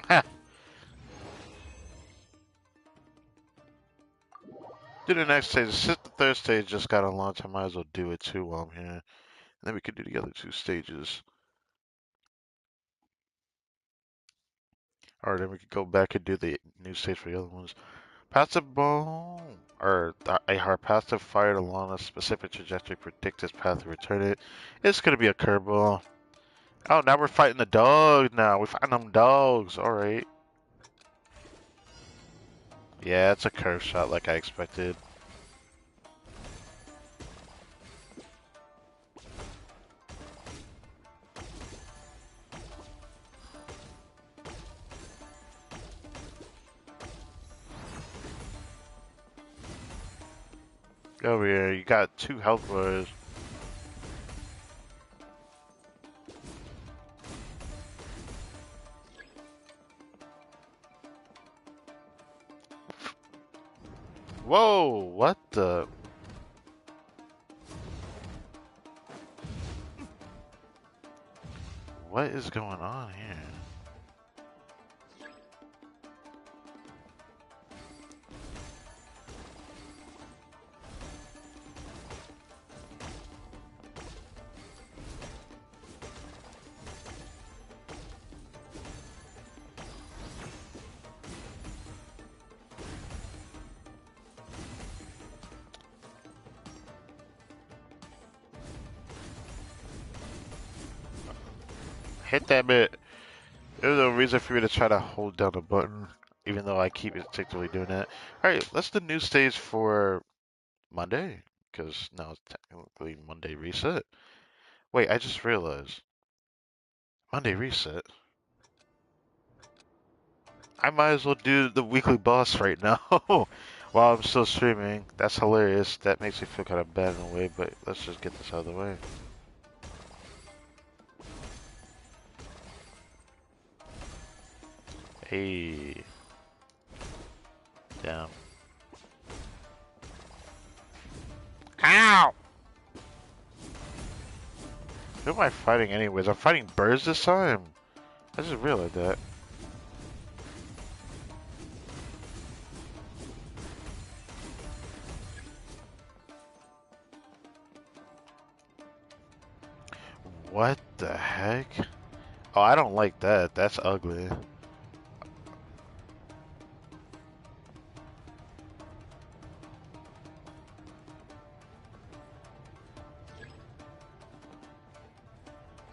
Ha! Do the next stage. Since the third stage just got unlocked, I might as well do it too while I'm here. And then we could do the other two stages. Or then we could go back and do the new stage for the other ones. Passive ball, or a hard passive fired along a specific trajectory predict its path to return it. It's gonna be a curveball. Oh, now we're fighting the dog now. We're fighting them dogs. Alright. Yeah, it's a curve shot like I expected. Go over here. You got 2 health bars. Whoa, what the? What is going on here? Hit that bit. There's no reason for me to try to hold down the button, even though I keep instinctively doing that. Alright, let's do new stage for Monday, because now it's technically Monday reset. Wait, I just realized. Monday reset? I might as well do the weekly boss right now while I'm still streaming. That's hilarious. That makes me feel kind of bad in a way, but let's just get this out of the way. Hey. Damn. Ow! Who am I fighting anyways? I'm fighting birds this time? I just realized that. What the heck? Oh, I don't like that. That's ugly.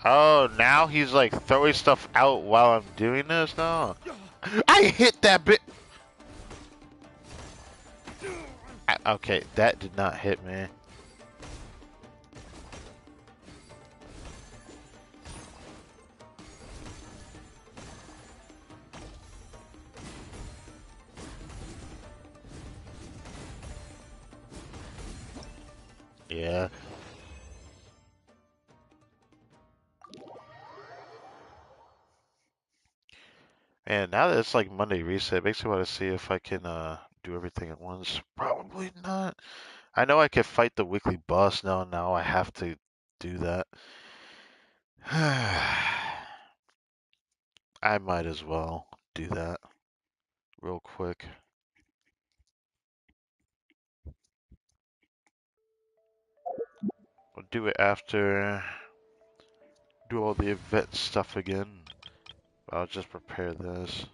Oh, now he's like throwing stuff out while I'm doing this? No. I hit that bit. Okay, that did not hit me. Yeah. And now that it's like Monday reset, it makes me want to see if I can do everything at once. Probably not. I know I can fight the weekly boss now. Now I have to do that. I might as well do that real quick. I'll do it after do all the event stuff again. I'll just prepare this.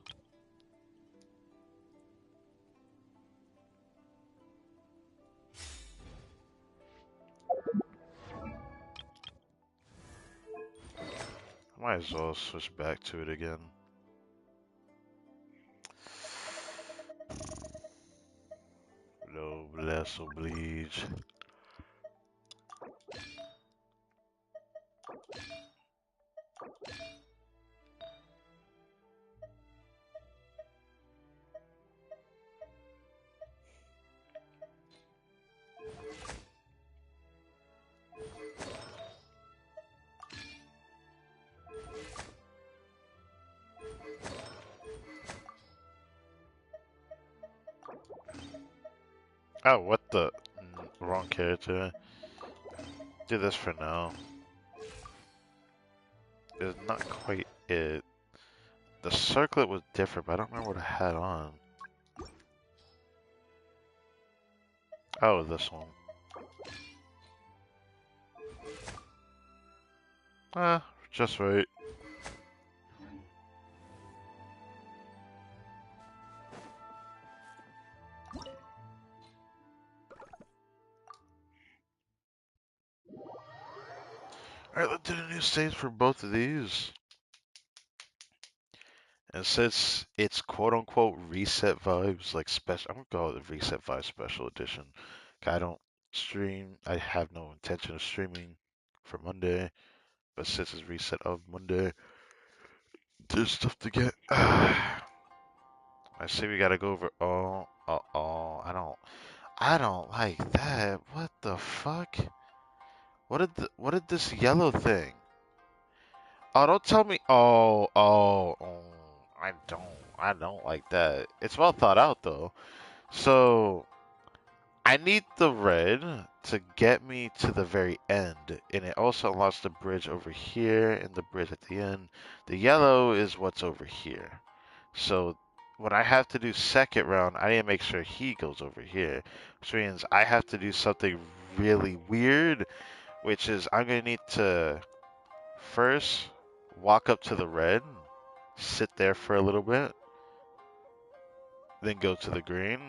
Might as well switch back to it again. No less oblige. Oh, what the? Wrong character. Do this for now. It's not quite it. The circlet was different, but I don't remember what I had on. Oh, this one. Just right. Alright, let's do the new stage for both of these. And since it's quote unquote reset vibes, like special, I'm gonna call it the reset vibes special edition. I don't stream, I have no intention of streaming for Monday, but since it's reset of Monday, there's stuff to get. I see we gotta go over. Oh, I don't like that. What the fuck? What did this yellow thing? Oh, don't tell me. I don't like that. It's well thought out though. So I need the red to get me to the very end, and it also unlocks the bridge over here and the bridge at the end. The yellow is what's over here. So when I have to do second round, I need to make sure he goes over here, which means I have to do something really weird, which is I'm gonna need to first walk up to the red, sit there for a little bit, then go to the green,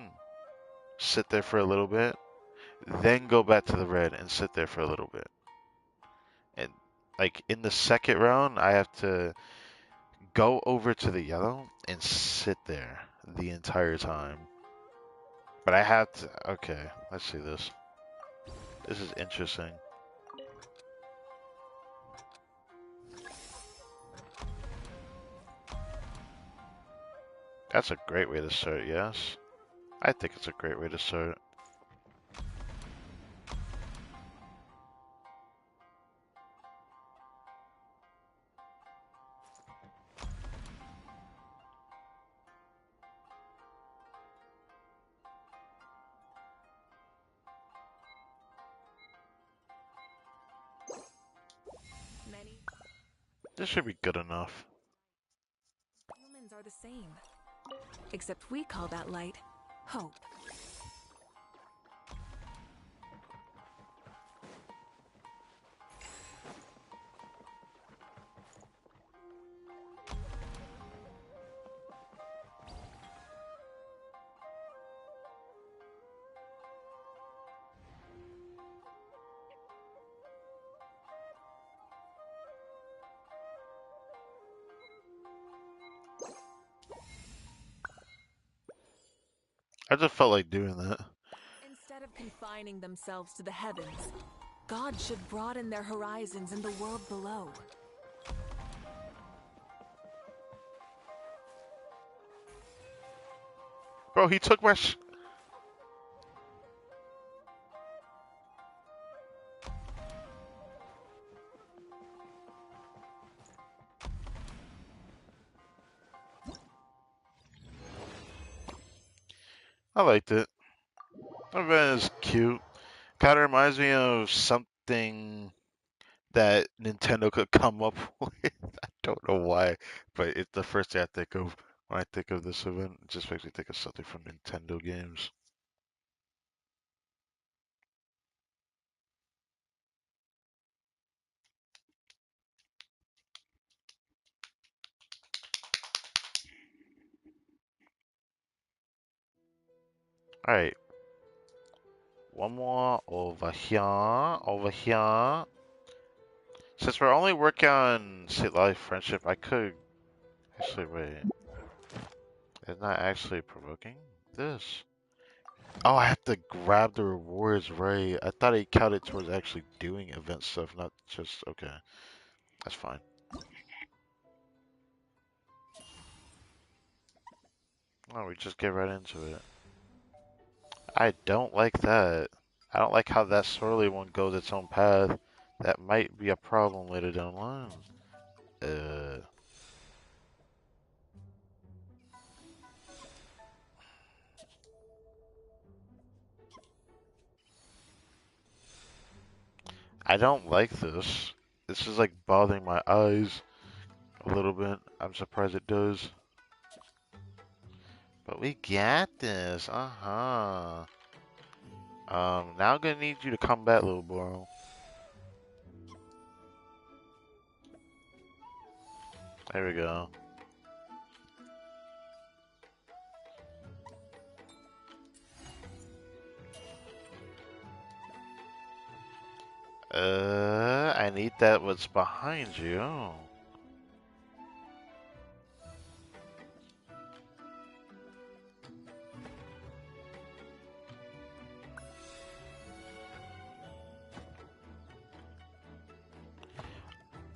sit there for a little bit, then go back to the red and sit there for a little bit. And like in the second round, I have to go over to the yellow and sit there the entire time. But I have to, okay, let's see this. This is interesting. That's a great way to start, yes. I think it's a great way to start. This should be good enough. Humans are the same. Except we call that light hope. I just felt like doing that. Instead of confining themselves to the heavens, God should broaden their horizons in the world below. Bro, he took my I liked it. The event is cute. Kind of reminds me of something that Nintendo could come up with. I don't know why, but it's the first thing I think of when I think of this event. It just makes me think of something from Nintendo games. Alright. One more over here. Over here. Since we're only working on State Life Friendship, I could... Actually, wait. It's not actually provoking this. Oh, I have to grab the rewards, right. I thought it counted towards actually doing event stuff, not just... Okay. That's fine. Oh, we just get right into it. I don't like that. I don't like how that swirly one goes its own path. That might be a problem later down the line. I don't like this. This is like bothering my eyes a little bit. I'm surprised it does. But we got this. Now I'm gonna need you to come back, little bro. There we go. I need that what's behind you.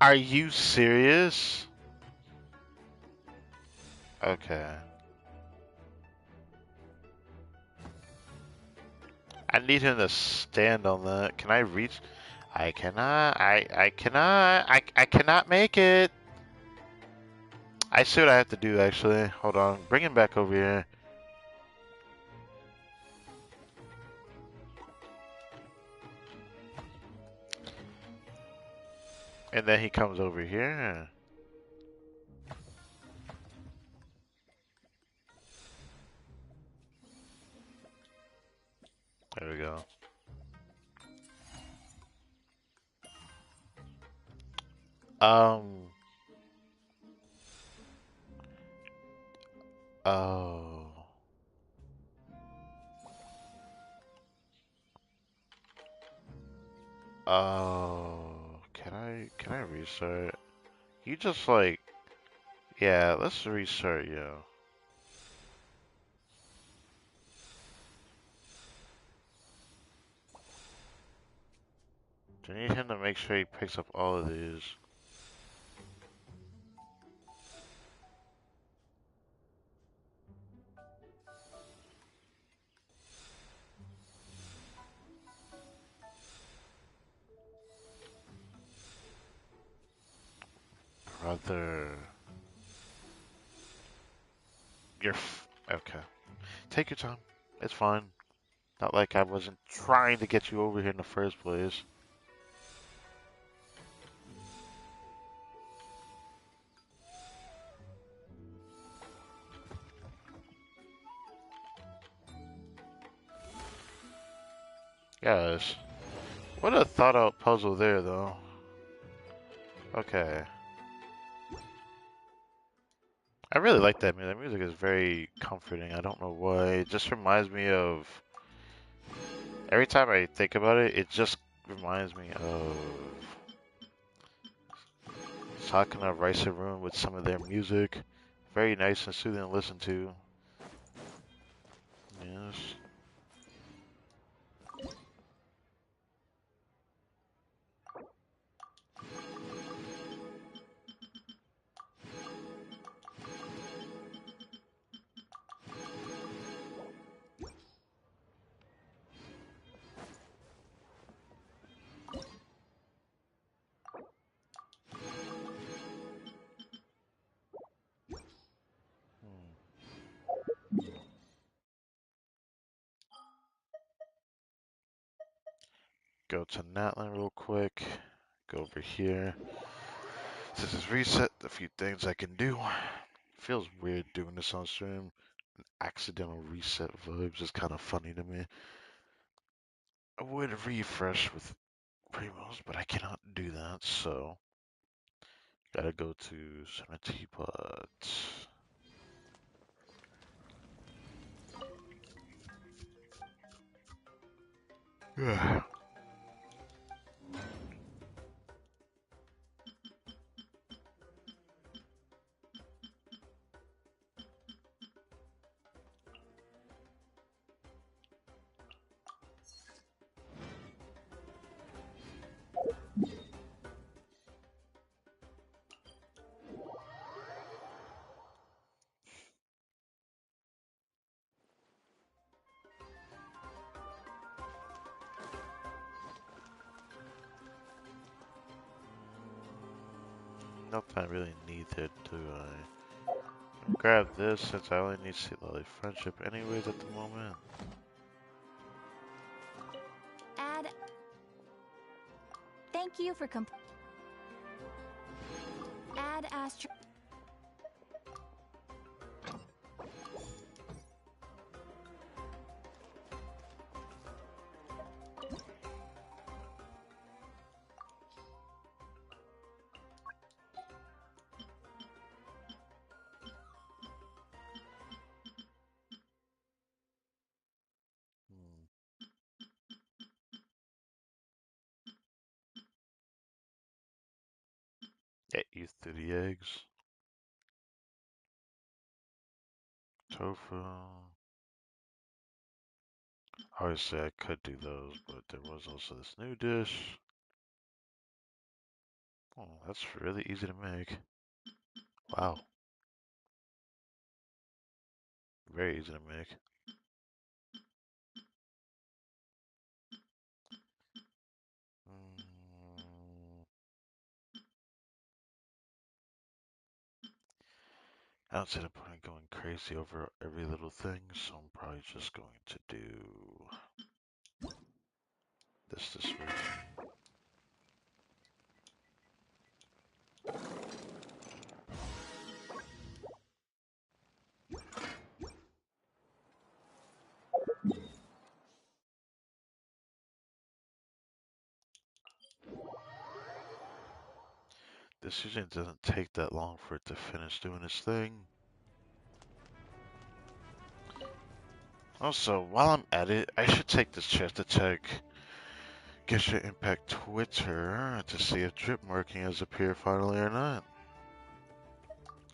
Are you serious? Okay. I need him to stand on that. Can I reach? I cannot. I cannot. I cannot make it. I see what I have to do, actually. Hold on. Bring him back over here. And then he comes over here. There we go. Oh. Oh. Can I restart? You just like, yeah, let's restart you. Do you need him to make sure he picks up all of these? Brother. Okay. Take your time. It's fine. Not like I wasn't trying to get you over here in the first place. Guys, what a thought out puzzle there, though. Okay. I really like that music. That music is very comforting. I don't know why. It just reminds me of... Every time I think about it, it just reminds me of Sakuna Rice Room with some of their music. Very nice and soothing to listen to. Yes. Go to Natlan real quick. Go over here. This is reset. A few things I can do. Feels weird doing this on stream. Accidental reset vibes is kind of funny to me. I would refresh with Primos, but I cannot do that, so gotta go to Cementipot. Yeah. Nothing I really need there, do I? Grab this since I only need Sea Lolly Friendship anyways at the moment. Add. Thank you for Add Astro. Get used to the eggs. Tofu. Obviously I could do those, but there was also this new dish. Oh, that's really easy to make. Wow. Very easy to make. I don't see the point going crazy over every little thing, so I'm probably just going to do this week. This usually doesn't take that long for it to finish doing its thing. Also, while I'm at it, I should take this chance to check Genshin Impact Twitter to see if drip marking has appeared finally or not.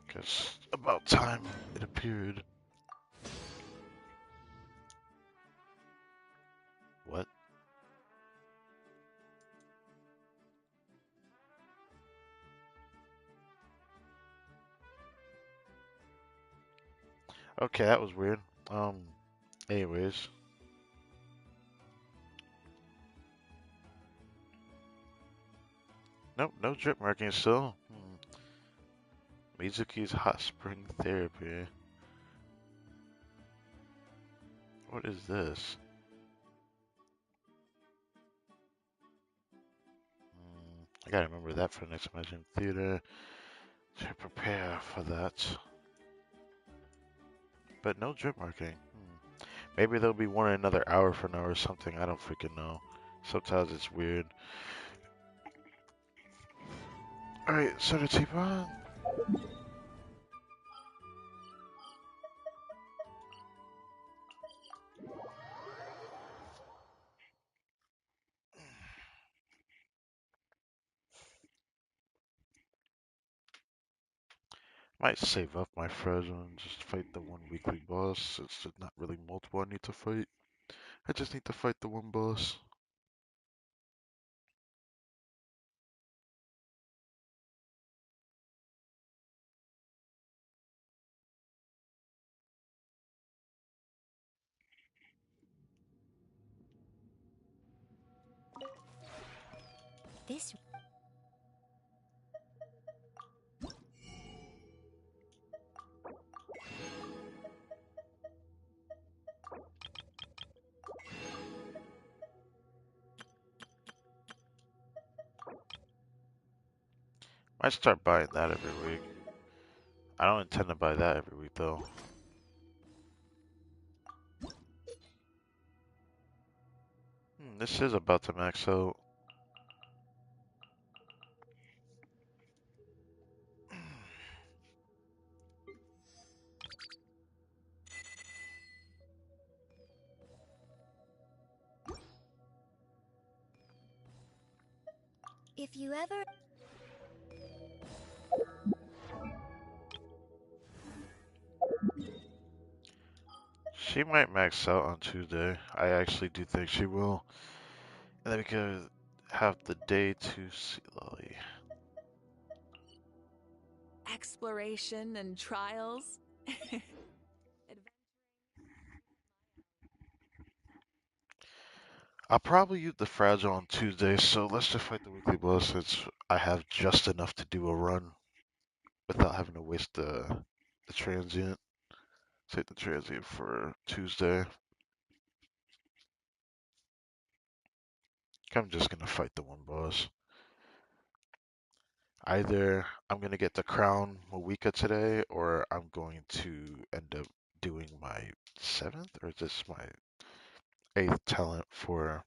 Because about time it appeared. What? Okay, that was weird. Anyways. Nope, no drip marking still. Mizuki's Hot Spring Therapy. What is this? I gotta remember that for the next Imagine Theater to prepare for that. But no drip marking. Maybe there'll be one in another hour from now or something. I don't freaking know. Sometimes it's weird. Alright, so the teapot. Might save up my fragile and just fight the one weekly boss since there's not really multiple I need to fight. I just need to fight the one boss. This. Might start buying that every week. I don't intend to buy that every week though. This is about to max out. If you ever. She might max out on Tuesday. I actually do think she will. And then we could have the day to see Lily. Exploration and trials. I'll probably use the fragile on Tuesday, so let's just fight the weekly boss since I have just enough to do a run without having to waste the transient. Save the transient for Tuesday. I'm just gonna fight the one boss. Either I'm gonna get the crown Mawika today, or I'm going to end up doing my 7th, or is this my 8th talent for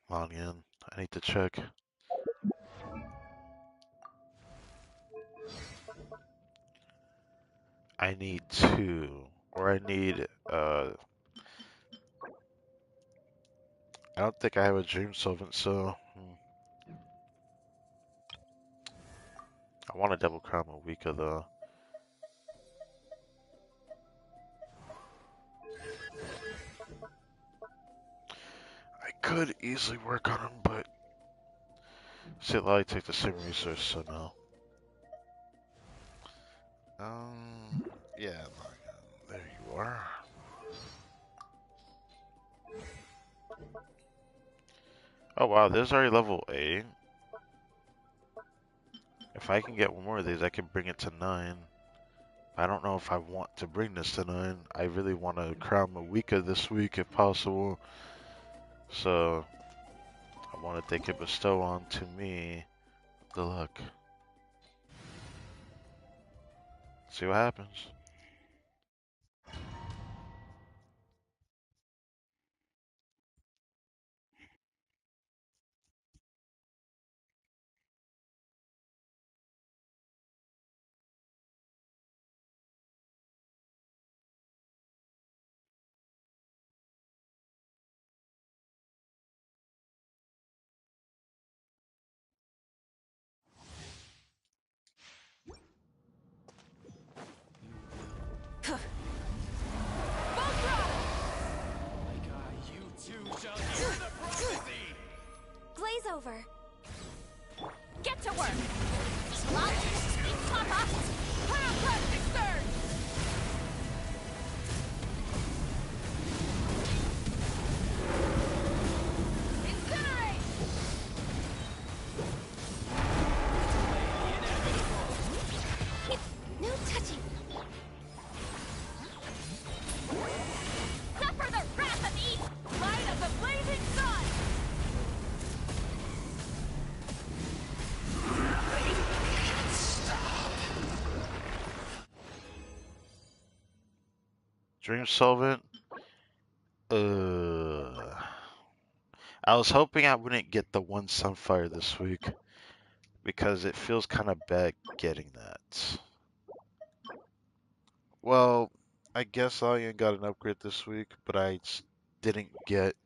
Lanian. I need to check. I need 2, or I need I don't think I have a dream solvent, so I want a double crown Mawika though. I could easily work on him, but Sitlali take the same resource, so no. Yeah, there you are. Oh wow, there's already level 8. If I can get one more of these, I can bring it to 9. I don't know if I want to bring this to 9. I really want to crown Mawika this week if possible. So, I want that they could bestow on to me the luck. See what happens. Dream Solvent. I was hoping I wouldn't get the one Sunfire this week because it feels kind of bad getting that. Well, I guess I got an upgrade this week, but I didn't get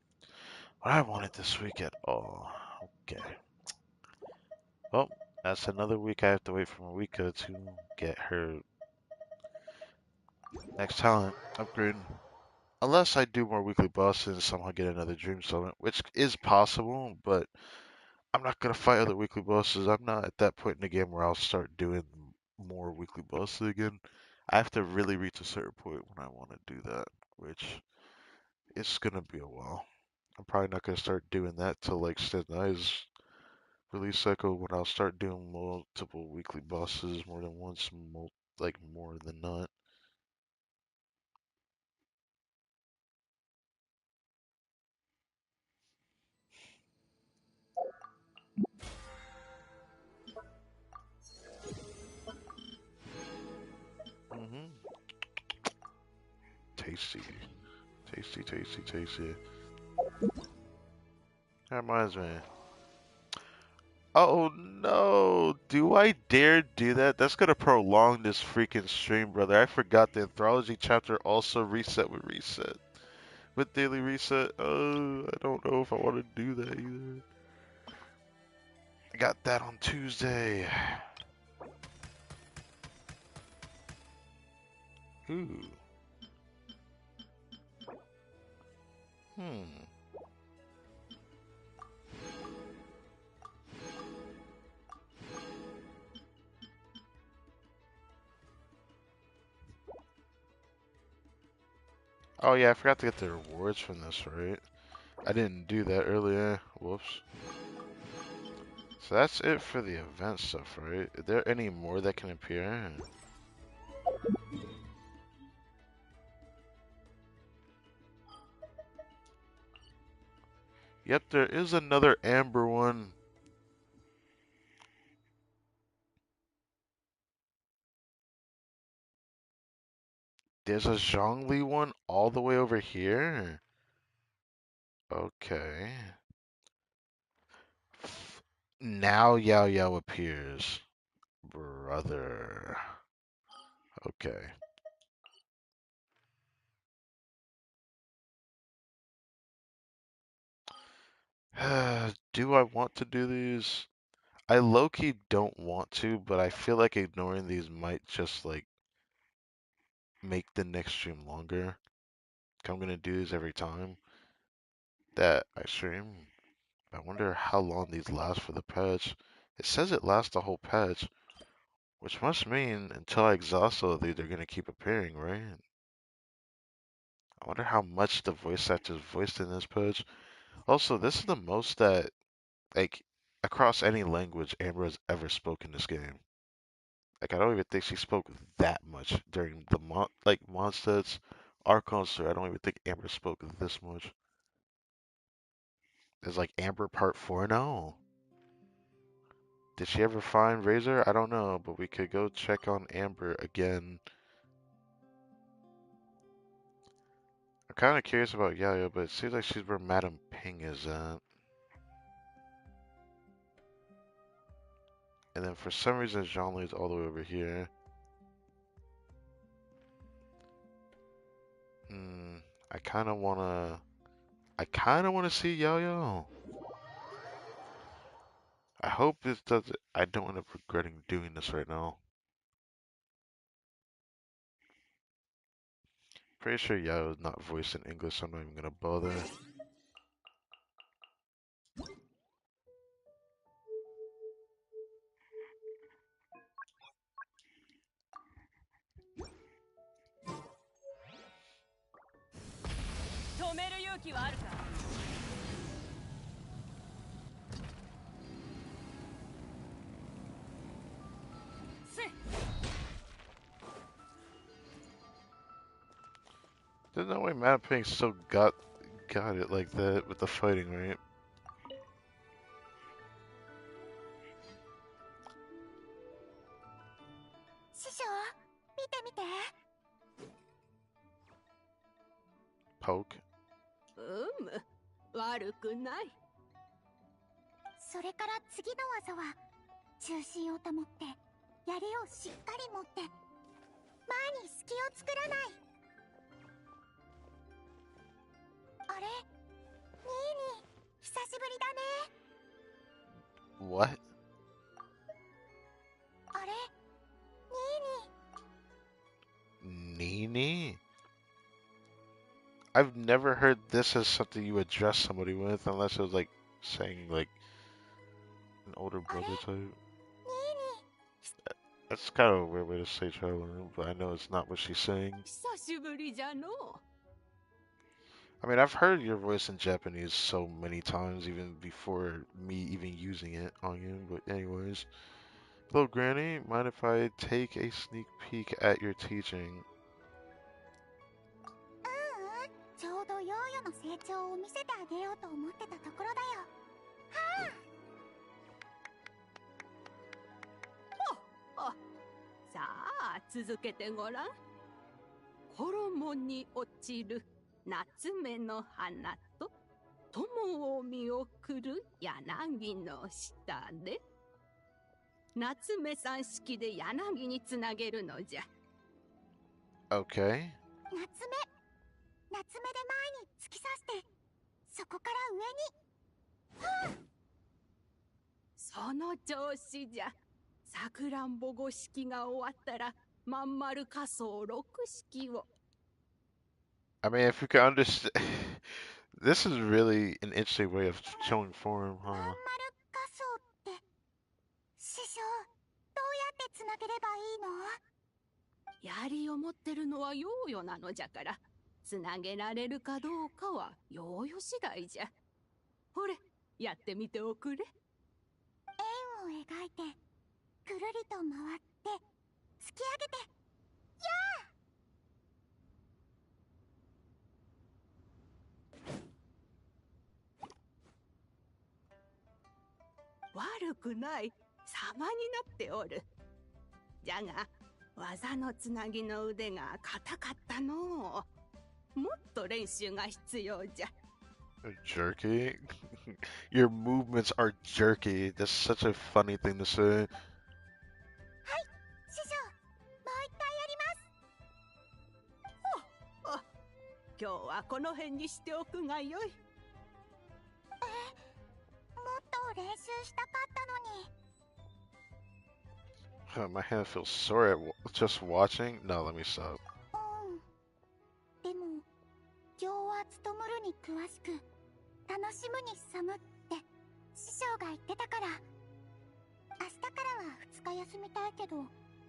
what I wanted this week at all. Okay. Well, that's another week I have to wait for Marika to get her next talent upgrade. Unless I do more weekly bosses and somehow get another Dream Summit, which is possible, but I'm not gonna fight other weekly bosses. I'm not at that point in the game where I'll start doing more weekly bosses again. I have to really reach a certain point when I want to do that, which it's gonna be a while. I'm probably not gonna start doing that till like Stenai's release cycle when I'll start doing multiple weekly bosses more than once, like more than not. Mm-hmm. Tasty. Tasty, tasty, tasty. That reminds me. Oh no! Do I dare do that? That's gonna prolong this freaking stream, brother. I forgot the Anthology chapter also reset with reset. With daily reset. Oh, I don't know if I want to do that either. I got that on Tuesday. Ooh. Hmm. Oh yeah, I forgot to get the rewards from this, right? I didn't do that earlier. Whoops. So that's it for the event stuff, right? Are there any more that can appear? Yep, there is another Amber one. There's a Zhongli one all the way over here? Okay. Now Yao Yao appears. Brother. Okay. Do I want to do these? I low-key don't want to, but I feel like ignoring these might just like make the next stream longer. I'm gonna do these every time that I stream. I wonder how long these last for the patch. It says it lasts the whole patch, which must mean until I exhaust all of these, they're gonna keep appearing, right? I wonder how much the voice actors voiced in this patch. Also, this is the most that, like, across any language Amber has ever spoken this game. Like, I don't even think she spoke that much during the Mondstadt's Archon, I don't even think Amber spoke this much. Is like Amber Part 4 now? Did she ever find Razor? I don't know, but we could go check on Amber again. I'm kind of curious about Yaya, but it seems like she's where Madame Ping is at. And then for some reason, Zhongli is all the way over here. I kind of wanna see Yo-Yo. I hope this doesn't. I don't end up regretting doing this right now. Pretty sure Yo is not voiced in English, so I'm not even gonna bother. There's no way Madame Ping still got it like that with the fighting, right? poke. 悪くない。それから次の技は中心を保って槍をしっかり持って前に隙を作らない。あれ、ニーニー、久しぶりだね。 What? あれ、ニーニー。 Nini? I've never heard this as something you address somebody with, unless it was like saying like an older brother type. That's kind of a weird way to say traveler, but I know it's not what she's saying. 久しぶりじゃの。 I mean, I've heard your voice in Japanese so many times, even before me even using it on you. But anyways, hello, Granny. Mind if I take a sneak peek at your teaching? ちょうどヨーヨの成長を見せてあげようと思ってたところだよ。はあ。さあ、続けてごらん。衣に落ちる夏目の花と友を見送る柳の下で、夏目さん式で柳につなげるのじゃ。 Okay. 夏目で前に突き刺して、そこから上に。その調子じゃ。さくらんぼ5式が終わったらまん丸仮想6式を。 I mean, if you could understand, this is really an interesting way of showing form, huh? まん丸仮想って師匠、どうやってつなげればいいの？槍を持ってるのはヨーヨなのじゃから、つなげられるかどうかはヨーヨ次第じゃ。ほれ、やってみておくれ。円を描いてくるりと回って突き上げて、やあ。悪くない。様になっておる。じゃが技のつなぎの腕が硬かったのう。もっと練習が必要じゃ。 Jerky? Your movements are jerky. That's such a funny thing to say. はい、師匠、もう一回やります。今日はこの辺にしておくがよい。もっと練習したかったのに。 My hand feels sore at just watching. No, let me stop. でも、行は務むるに詳しく、楽しむに寒って師匠が言ってたから。明日からは2日休みたいけど、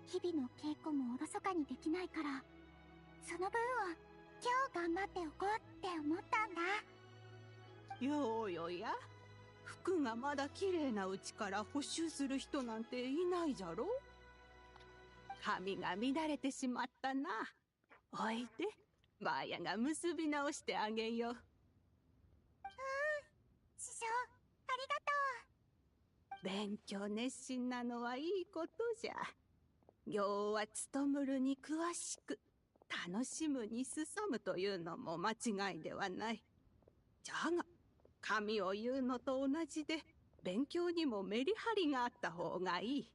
日々の稽古もおろそかにできないから、その分を今日頑張っておこうって思ったんだ。よーよや、服がまだ綺麗なうちから補修する人なんていないじゃろ。髪が乱れてしまったな。おいで、ばあやが結び直してあげよう。師匠、ありがとう。勉強熱心なのはいいことじゃ。行は務むるに詳しく、楽しむに進むというのも間違いではない。じゃが、髪を言うのと同じで、勉強にもメリハリがあった方がいい。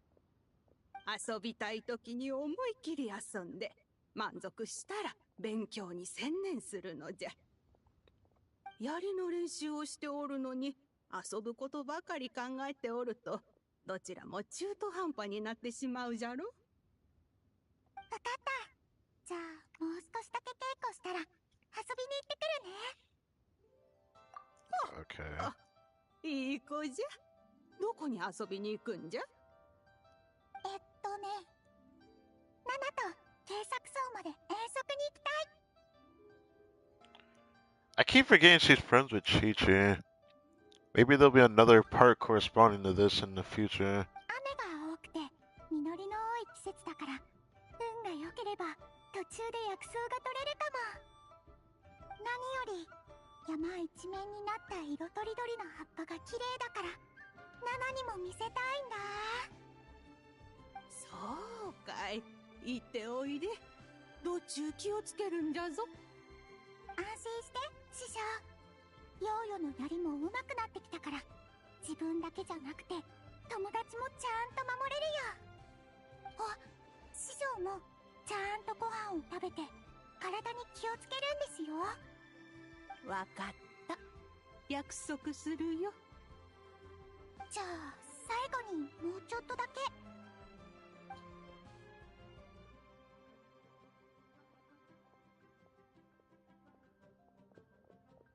遊びたい時に思い切り遊んで、満足したら勉強に専念するのじゃ。槍の練習をしておるのに遊ぶことばかり考えておると、どちらも中途半端になってしまうじゃろ。わかった。じゃあもう少しだけ稽古したら遊びに行ってくるね。Okay. いい子じゃ。どこに遊びに行くんじゃ？ナナと警察層まで遠足に行きたい。 I keep forgetting she's friends with Chi-Chi. Maybe there'll be another part corresponding to this in the future. 雨が多くて実りの多い季節だから、運が良ければ途中で薬草が取れるかも。何より山一面になった色とりどりの葉っぱが綺麗だから、ナナにも見せたいんだ。そうかい。行っておいで。道中気をつけるんじゃぞ。安心して。ヨーヨの槍も上手くなってきたから、自分だけじゃなくて友達もちゃんと守れるよ。あ、師匠もちゃんとご飯を食べて体に気をつけるんですよ。わかった。約束するよ。じゃあ最後にもうちょっとだけ。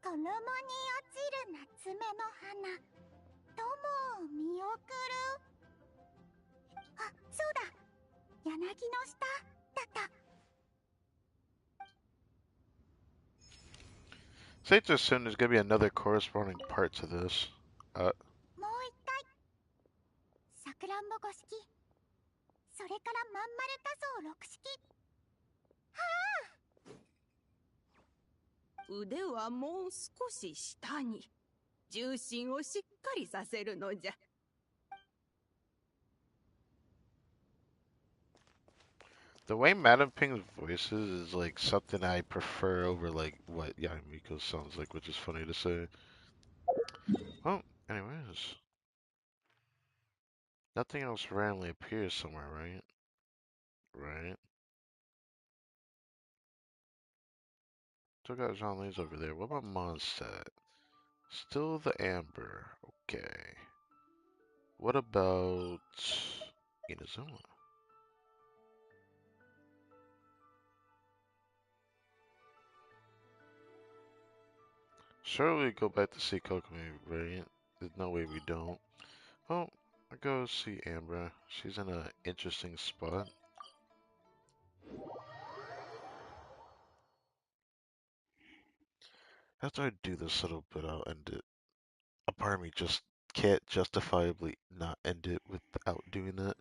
子供に落ちる夏目の花、友を見送る。あ、そうだ、柳の下だった。Safe to assume there's gonna be another corresponding part to this. もう一回。さくらんぼ5式、それからまん丸多層6式。はあ。腕はもう少し下に。重心をしっかりさせるのじゃ。The way Madam Ping's voices is like something I prefer over like what Yamiko sounds like, which is funny to say. Well, anyways. Nothing else randomly appears somewhere, right? Right. Still got Jean Lee's over there. What about Mondstadt? Still the Amber. Okay. What about Inazuma? Surely we go back to see Kokomi, right? There's no way we don't. Oh, I go see Amber. She's in an interesting spot. After I do this little bit, I'll end it. A part of me just can't justifiably not end it without doing that.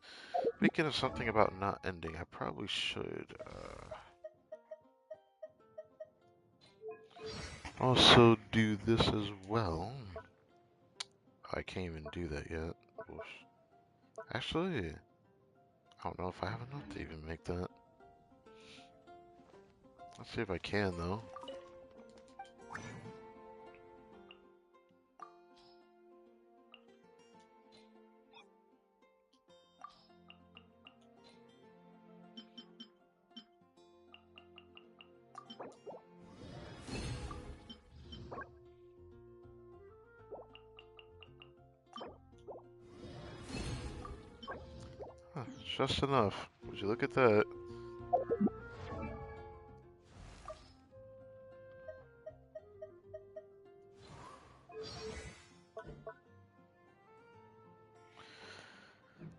Speaking of something about not ending, I probably should also do this as well. I can't even do that yet. Oof. Actually, I don't know if I have enough to even make that. Let's see if I can though. Huh, just enough. Would you look at that?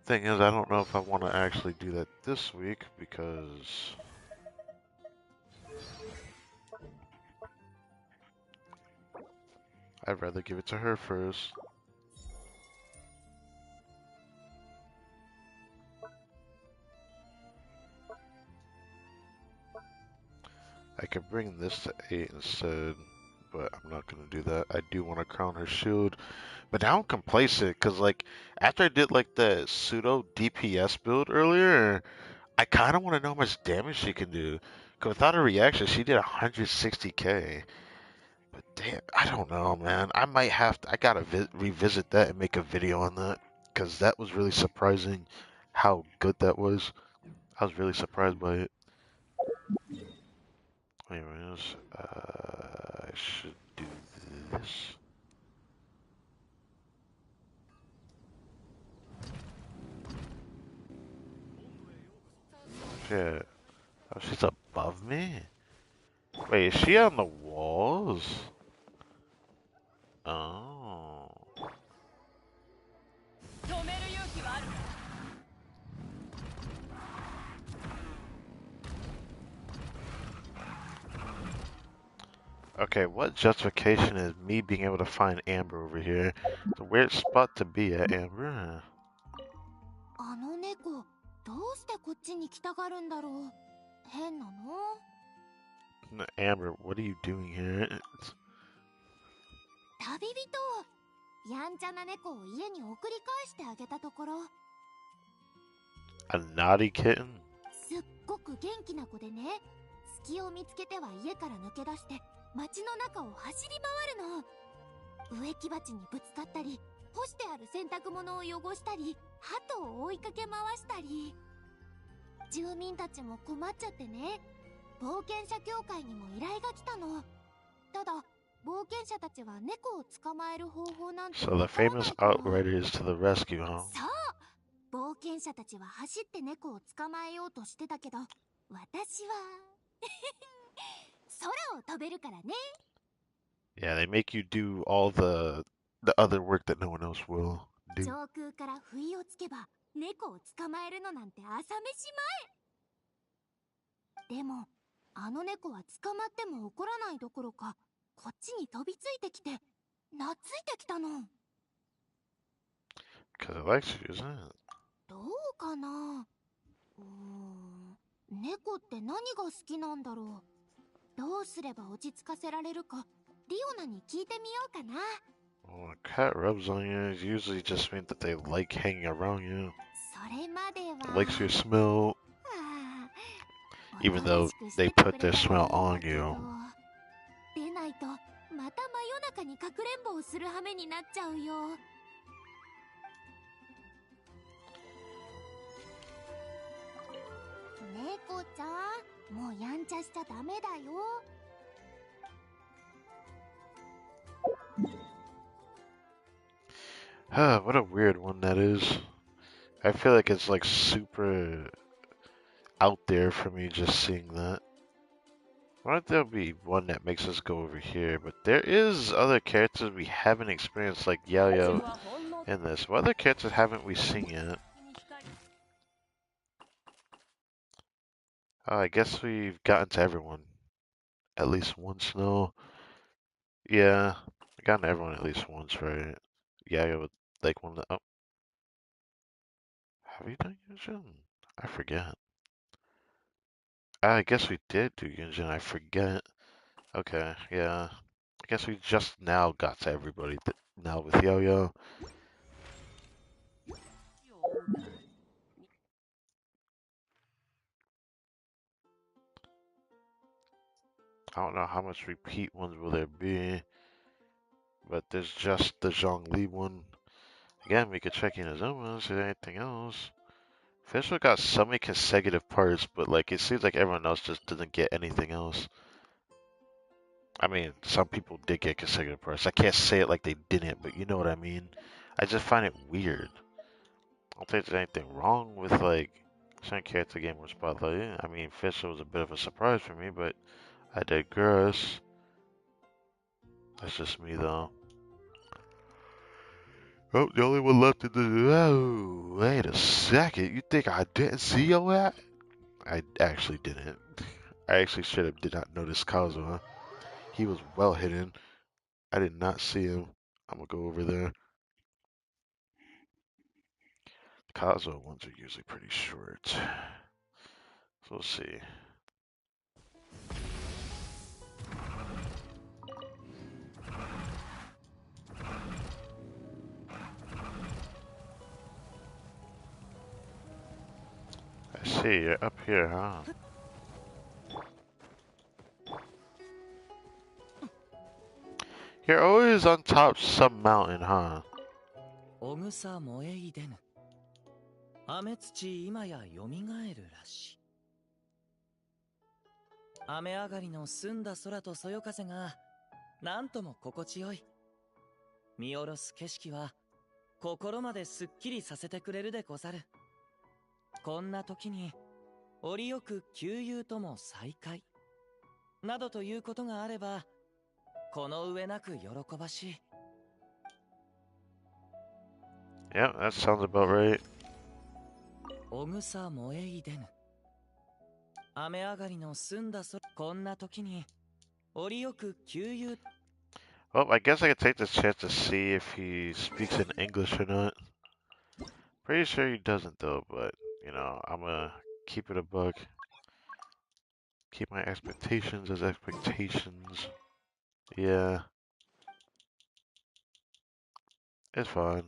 Thing is, I don't know if I want to actually do that this week because I'd rather give it to her first. I could bring this to 8 instead, but I'm not going to do that. I do want to crown her shield, but now I'm complacent because, like, after I did, like, the pseudo DPS build earlier, I kind of want to know how much damage she can do. Because without a reaction, she did 160k. But damn, I don't know, man. I might have to, I gotta revisit that and make a video on that. Because that was really surprising how good that was. I was really surprised by it. Anyways, I should do this. Yeah. Oh, she's above me? Wait, is she on the walls? Oh. Okay, what justification is me being able to find Amber over here? It's a weird spot to be at, Amber. あの猫、どうしてこっちに来たがるんだろう。変なの？ Amber, what are you doing here? 旅人、やんちゃな猫を家に送り返してあげたところ。A naughty kitten? すっごく元気な子でね、隙を見つけては家から抜け出して、街の中を走り回るの。植木鉢にぶつかったり、干してある洗濯物を汚したり、鳩を追いかけ回したり。住民たちも困っちゃってね、冒険者協会にも依頼が来たの。ただ冒険者たちは猫を捕まえる方法なんて So the famous outriders to the rescue, huh? そう、冒険者たちは走って猫を捕まえようとしてたけど、私は空を飛べるからね。 Yeah, they make you do all the other work that no one else will do. 上空から不意をつけば猫を捕まえるのなんて朝飯前。でもあの猫は捕まっても怒らないどころか、こっちに飛びついてきて懐いてきたの。 Because it likes you, isn't it? どうかな。猫って何が好きなんだろう。どうすれば落ち着かせられるか、リオナに聞いてみようかな。 When a cat rubs on you, it usually just means that they like hanging around you. それまでは Likes your smell, even though they put their smell on you. 出ないとまた真夜中にかくれんぼをする羽目になっちゃうよ。猫ちゃん、もうやんちゃしちゃダメだよ。What a weird one that is. I feel like it's like super out there for me just seeing that. Why don't there be one that makes us go over here? But there is other characters we haven't experienced, like Yayo in this. What other characters haven't we seen yet? I guess we've gotten to everyone. At least once, no. Yeah, I've gotten to everyone at least once, right? Yayo, like one of the... Oh. Have we done Genshin? I forget. I guess we did do Genshin, I forget. Okay, yeah. I guess we just now got to everybody now with Yo-Yo. I don't know how much repeat ones will there be, but there's just the Zhongli one. Again, we could check in Azuma, see anything else. Official got so many consecutive parts, but like it seems like everyone else just doesn't get anything else. I mean, some people did get consecutive parts. I can't say it like they didn't, but you know what I mean. I just find it weird. I don't think there's anything wrong with like some character game or spotlight. I mean, Fisher was a bit of a surprise for me, but I digress. That's just me though. Oh, the only one left in the... Oh, wait a second. You think I didn't see your at? I actually didn't. I actually should have did not notice Kazuha. He was well hidden. I did not see him. I'm gonna go over there. Kazuha ones are usually pretty short. So we'll see. I see, you're up here, huh? You're always on top some mountain, huh? おぐさ燃えいでぬ。雨土今やよみがえるらし。雨上がりの澄んだ空とそよ風がなんとも心地よい。見下ろす景色は心まですっきりさせてくれるでござる。こんな時に折よく旧友とも再会などということがあればこの上なく喜ばしい。Yeah, that sounds about right. おぐさ燃えいでぬ。雨上がりの澄んだ空、こんな時に折よく旧友。 Well, I guess I could take this chance to see if he speaks in English or not. Pretty sure he doesn't though, but you know, I'm gonna keep it a buck. Keep my expectations as expectations. Yeah. It's fine.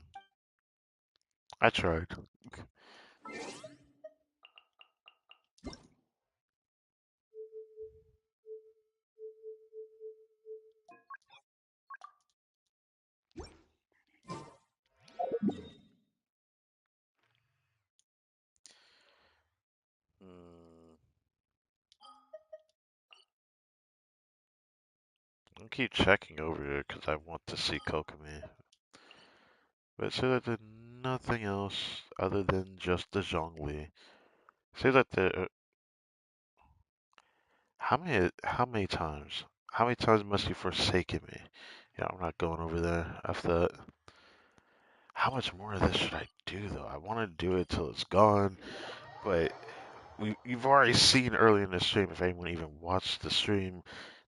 I tried. keep checking over here because I want to see Kokomi. But it says that there's nothing else other than just the Zhongli. It says that there. How many times? How many times must you forsaken me? Yeah, I'm not going over there after that. How much more of this should I do though? I want to do it till it's gone, but you've already seen early in the stream, if anyone even watched the stream,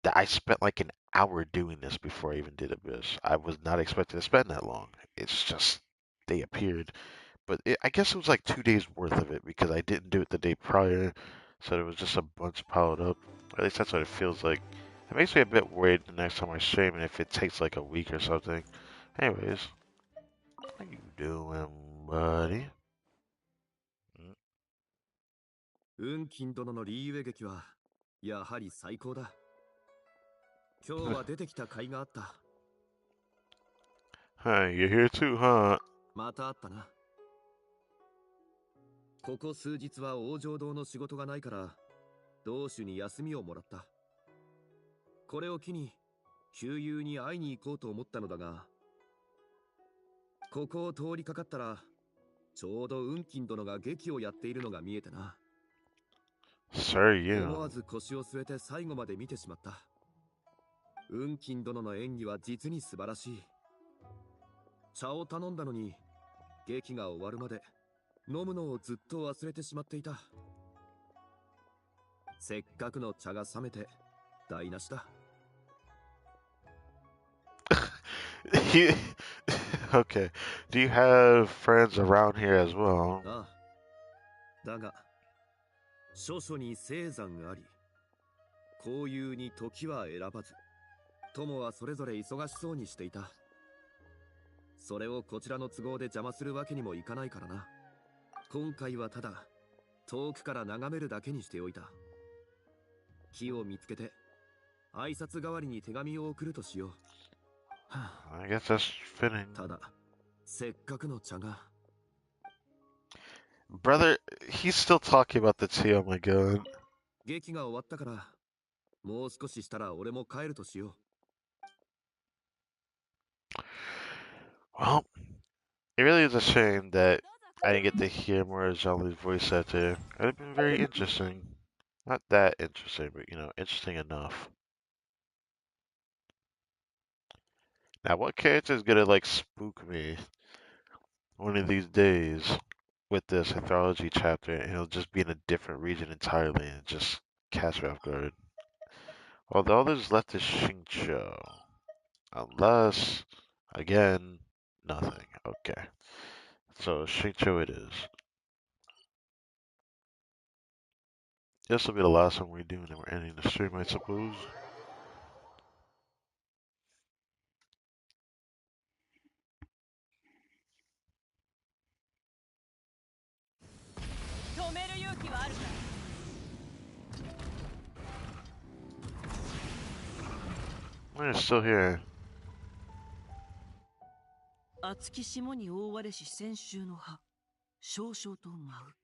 that I spent like an hour doing this before I even did Abyss. I was not expecting to spend that long. It's just they appeared, but I guess it was like 2 days worth of it because I didn't do it the day prior, so it was just a bunch piled up. At least that's what it feels like. It makes me a bit worried the next time I stream, and if it takes like a week or something. Anyways, how you doing, buddy? 運金殿のリーウェ劇はやはり最高だ。今日は出てきた甲斐があった。Hey, you're here too, huh? またあったな。ここ数日は王城堂の仕事がないから同種に休みをもらった。これを機に旧友に会いに行こうと思ったのだが、ここを通りかかったらちょうど運金殿が劇をやっているのが見えてな。Sir, you. 思わず腰を据えて最後まで見てしまった。運金殿の演技は実に素晴らしい。茶を頼んだのに劇が終わるまで飲むのをずっと忘れてしまっていた。せっかくの茶が冷めて台無しだ。Okay. Do you have friends around here as well? ああ。だが諸々に青山あり、交友に時は選ばず、友はそれぞれ忙しそうにしていた。それをこちらの都合で邪魔するわけにもいかないからな。今回はただ遠くから眺めるだけにしておいた。木を見つけて挨拶代わりに手紙を送るとしよう。I guess that's fitting. ただせっかくの茶が。Brother, he's still talking about the tea, oh my god. 劇が終わったからもう少ししたら俺も帰るとしよう。Well, it really is a shame that I didn't get to hear more of Jolly's voice actor. It would have been very interesting. Not that interesting, but interesting enough. Now, what character is gonna like spook me one of these days with this anthology chapter, and it'll just be in a different region entirely and just catch me off guard? Well, all that's left is Xingqiu. Unless, again, nothing. Okay. So, Xingqiu it is. This will be the last one we do, and then we're ending the stream, I suppose. We're still here. 厚き霜に覆われし先週の葉、少々と舞う。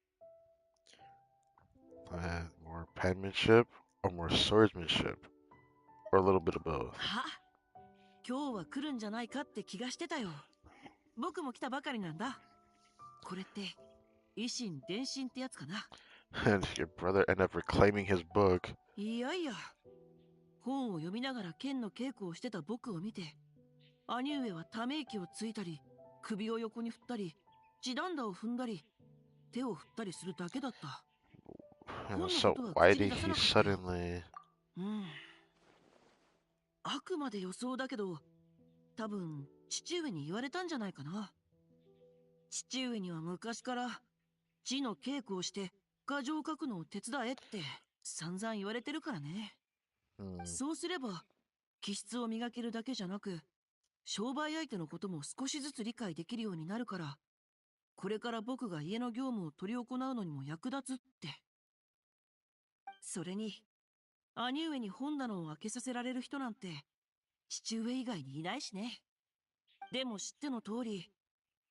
More penmanship or more swordsmanship? Or a little bit of both? は、今日は来るんじゃないかって気がしてたよ。僕も来たばかりなんだ。これって維新伝心ってやつかな。And your brother ended up reclaiming his book. いやいや、本を読みながら剣の稽古をしてた僕を見て、兄上はため息をついたり、首を横に振ったり、地団打を踏んだり、手を振ったりするだけだった。So why did he suddenly... あくまで予想だけど、多分父上に言われたんじゃないかな。父上には昔から字の稽古をして画像を描くのを手伝えって散々言われてるからね。そうすれば気質を磨けるだけじゃなく、商売相手のことも少しずつ理解できるようになるから、これから僕が家の業務を執り行うのにも役立つって。それに兄上に本棚を開けさせられる人なんて父上以外にいないしね。でも知っての通り、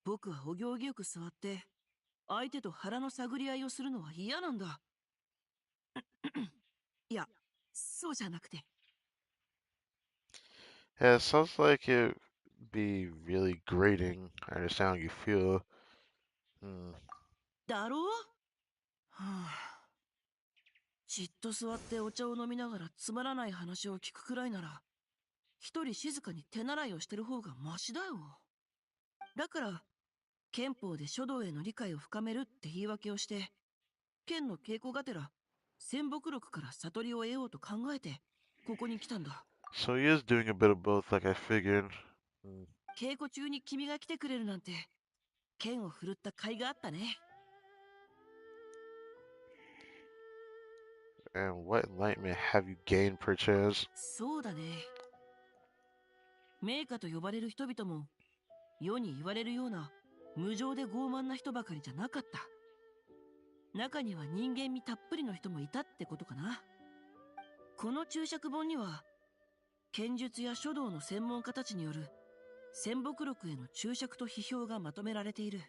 僕はお行儀よく座って相手と腹の探り合いをするのは嫌なんだ。いや、そうじゃなくて。Yeah, it sounds like it be really grating. I understand how you feel. Hmm. だろうはあ、じっと座ってお茶を飲みながらつまらない話を聞くくらいなら、一人静かに手習いをしてる方がマシだよ。だから、憲法で書道への理解を深めるって言い訳をして、剣の稽古がてら、仙北録から悟りを得ようと考えて、ここに来たんだ。So he is doing a bit of both, like I figured. Hmm. 稽古中に君が来てくれるなんて、剣を振るった甲斐があったね。And what enlightenment have you gained, perchance? そうだね。名家と呼ばれる人々も、世に言われるような無情で傲慢な人ばかりじゃなかった。中には人間味たっぷりの人もいたってことかな。この注釈本には、剣術や書道の専門家たちによる仙北録への注釈と批評がまとめられている。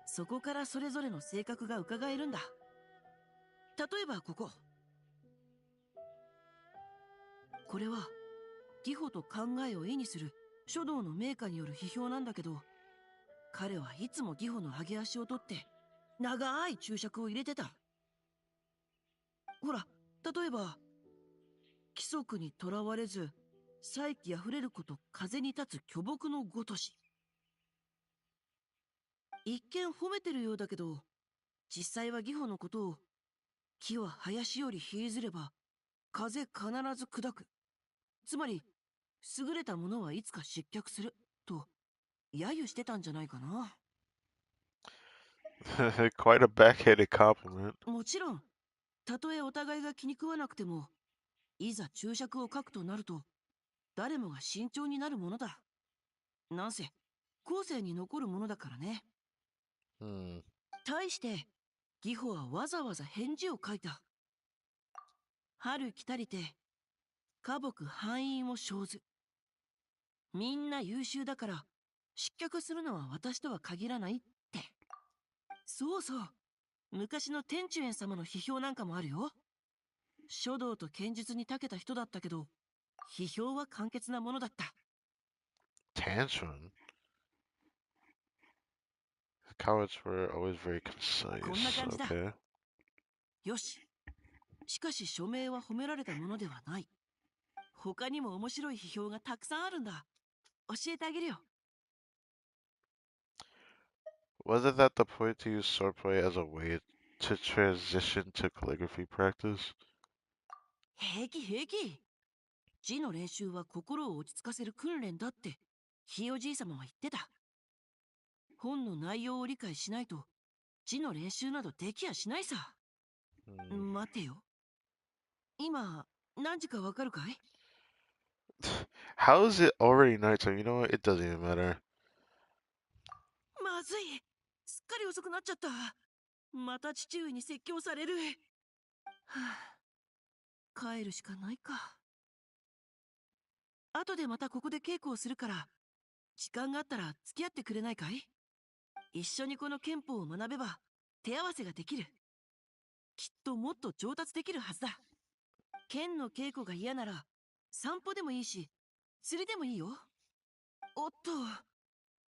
そこからそれぞれの性格が伺えるんだ。例えばここ。これは、技法と考えを絵にする書道の名家による批評なんだけど、彼はいつも技法の上げ足を取って、長い注釈を入れてた。ほら、例えば、規則にとらわれず、才気あふれること風に立つ巨木のごとし。一見褒めてるようだけど、実際は義母のことを、木は林より引いずれば、風必ず砕く。つまり、優れたものはいつか失脚する、と、揶揄してたんじゃないかな。Quite a backhanded compliment. もちろん、たとえお互いが気に食わなくても、いざ注釈を書くとなると、誰もが慎重になるものだ。なんせ、後世に残るものだからね。対して、義母はわざわざ返事を書いた。春来たりて、花木繁蔭を生ず。みんな優秀だから、失脚するのは私とは限らないって。そうそう。昔の天中園様の批評なんかもあるよ。書道と剣術に長けた人だったけど、批評は簡潔なものだった。Tantrum? The comments were always very concise. こんな感じだ。Okay. よし。しかし署名は褒められたものではない。他にも面白い批評がたくさんあるんだ。教えてあげるよ。Wasn't that the point to use swordplay as a way to transition to calligraphy practice? 平気平気。字の練習は心を落ち着かせる訓練だって、ひいおじい様は言ってた。本の内容を理解しないと、字の練習などできやしないさ。待てよ。今、何時かわかるかい？ How is it already nighttime? You know what? It doesn't even matter. まずい。すっかり遅くなっちゃった。また父上に説教される。はあ、帰るしかないか。後でまたここで稽古をするから、時間があったら付き合ってくれないかい？一緒にこの憲法を学べば、手合わせができる。きっともっと上達できるはずだ。剣の稽古が嫌なら、散歩でもいいし、釣りでもいいよ。おっ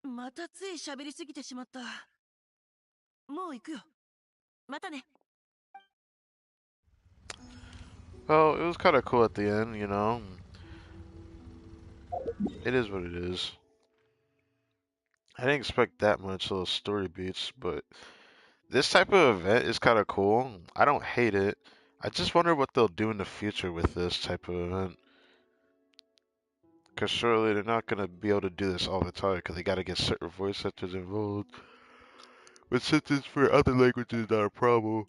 と、またつい喋りすぎてしまった。もう行くよ。またね。Well, it was kind of cool at the end, you know. It is what it is. I didn't expect that much little story beats, but this type of event is kind of cool. I don't hate it. I just wonder what they'll do in the future with this type of event. Because surely they're not going to be able to do this all the time because they got to get certain voice actors involved. But since it's for other languages, not a problem.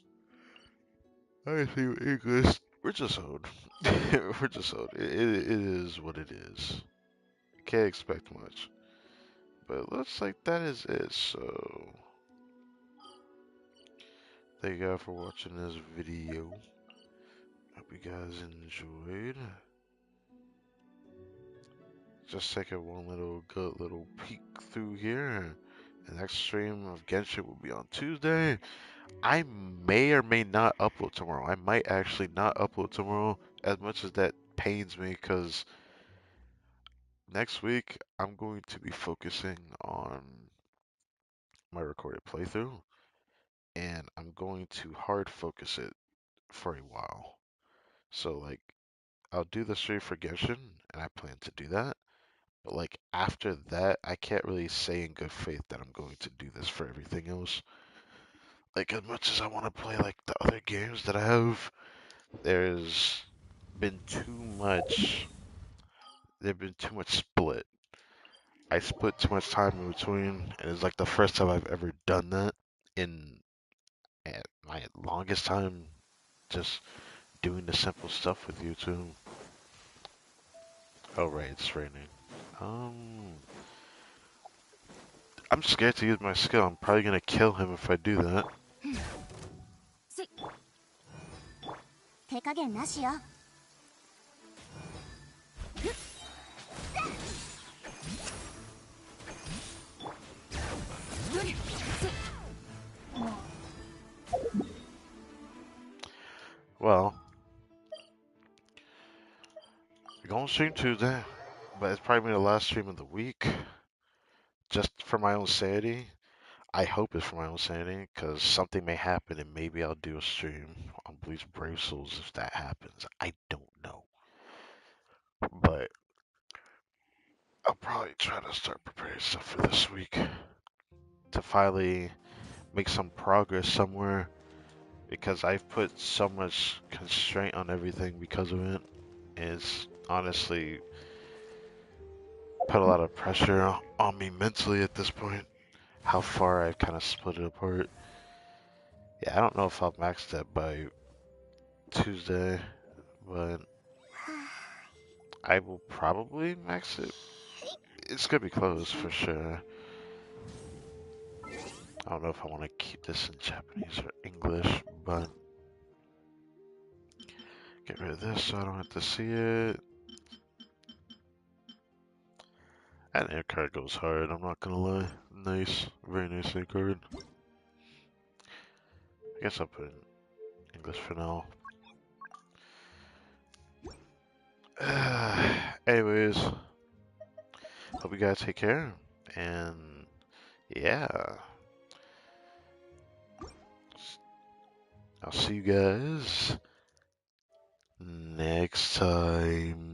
I think English, we're just old. We're just old. It is what it is. Can't expect much. But it looks like that is it, so... Thank you guys for watching this video. Hope you guys enjoyed. Just taking one good little peek through here. The next stream of Genshin will be on Tuesday. I may or may not upload tomorrow. I might actually not upload tomorrow, as much as that pains me, because next week I'm going to be focusing on my recorded playthrough, and I'm going to hard focus it for a while. So like I'll do the stream for Genshin, and I plan to do that. But like after that, I can't really say in good faith that I'm going to do this for everything else. Like as much as I want to play like the other games that I have, there's been too much. There's been too much split. I split too much time in between, and it's like the first time I've ever done that in my longest time. Just doing the simple stuff with you too. Oh right, it's raining. Um, I'm scared to use my skill. I'm probably gonna kill him if I do that. 手加減なしよ。Well, we're gonna stream Tuesday, but it's probably the last stream of the week. Just for my own sanity. I hope it's for my own sanity, because something may happen and maybe I'll do a stream on Bleach Brave Souls if that happens. I don't know. But I'll probably try to start preparing stuff for this week to finally make some progress somewhere, because I've put so much constraint on everything because of it. And it's honestly put a lot of pressure on me mentally at this point. How far I've kind of split it apart. Yeah, I don't know if I'll max that by Tuesday, but I will probably max it. It's gonna be close for sure. I don't know if I want to keep this in Japanese or English, but get rid of this so I don't have to see it. And air card goes hard, I'm not gonna lie. Nice, very nice air card. I guess I'll put it in English for now. Anyways, hope you guys take care, and yeah, I'll see you guys next time.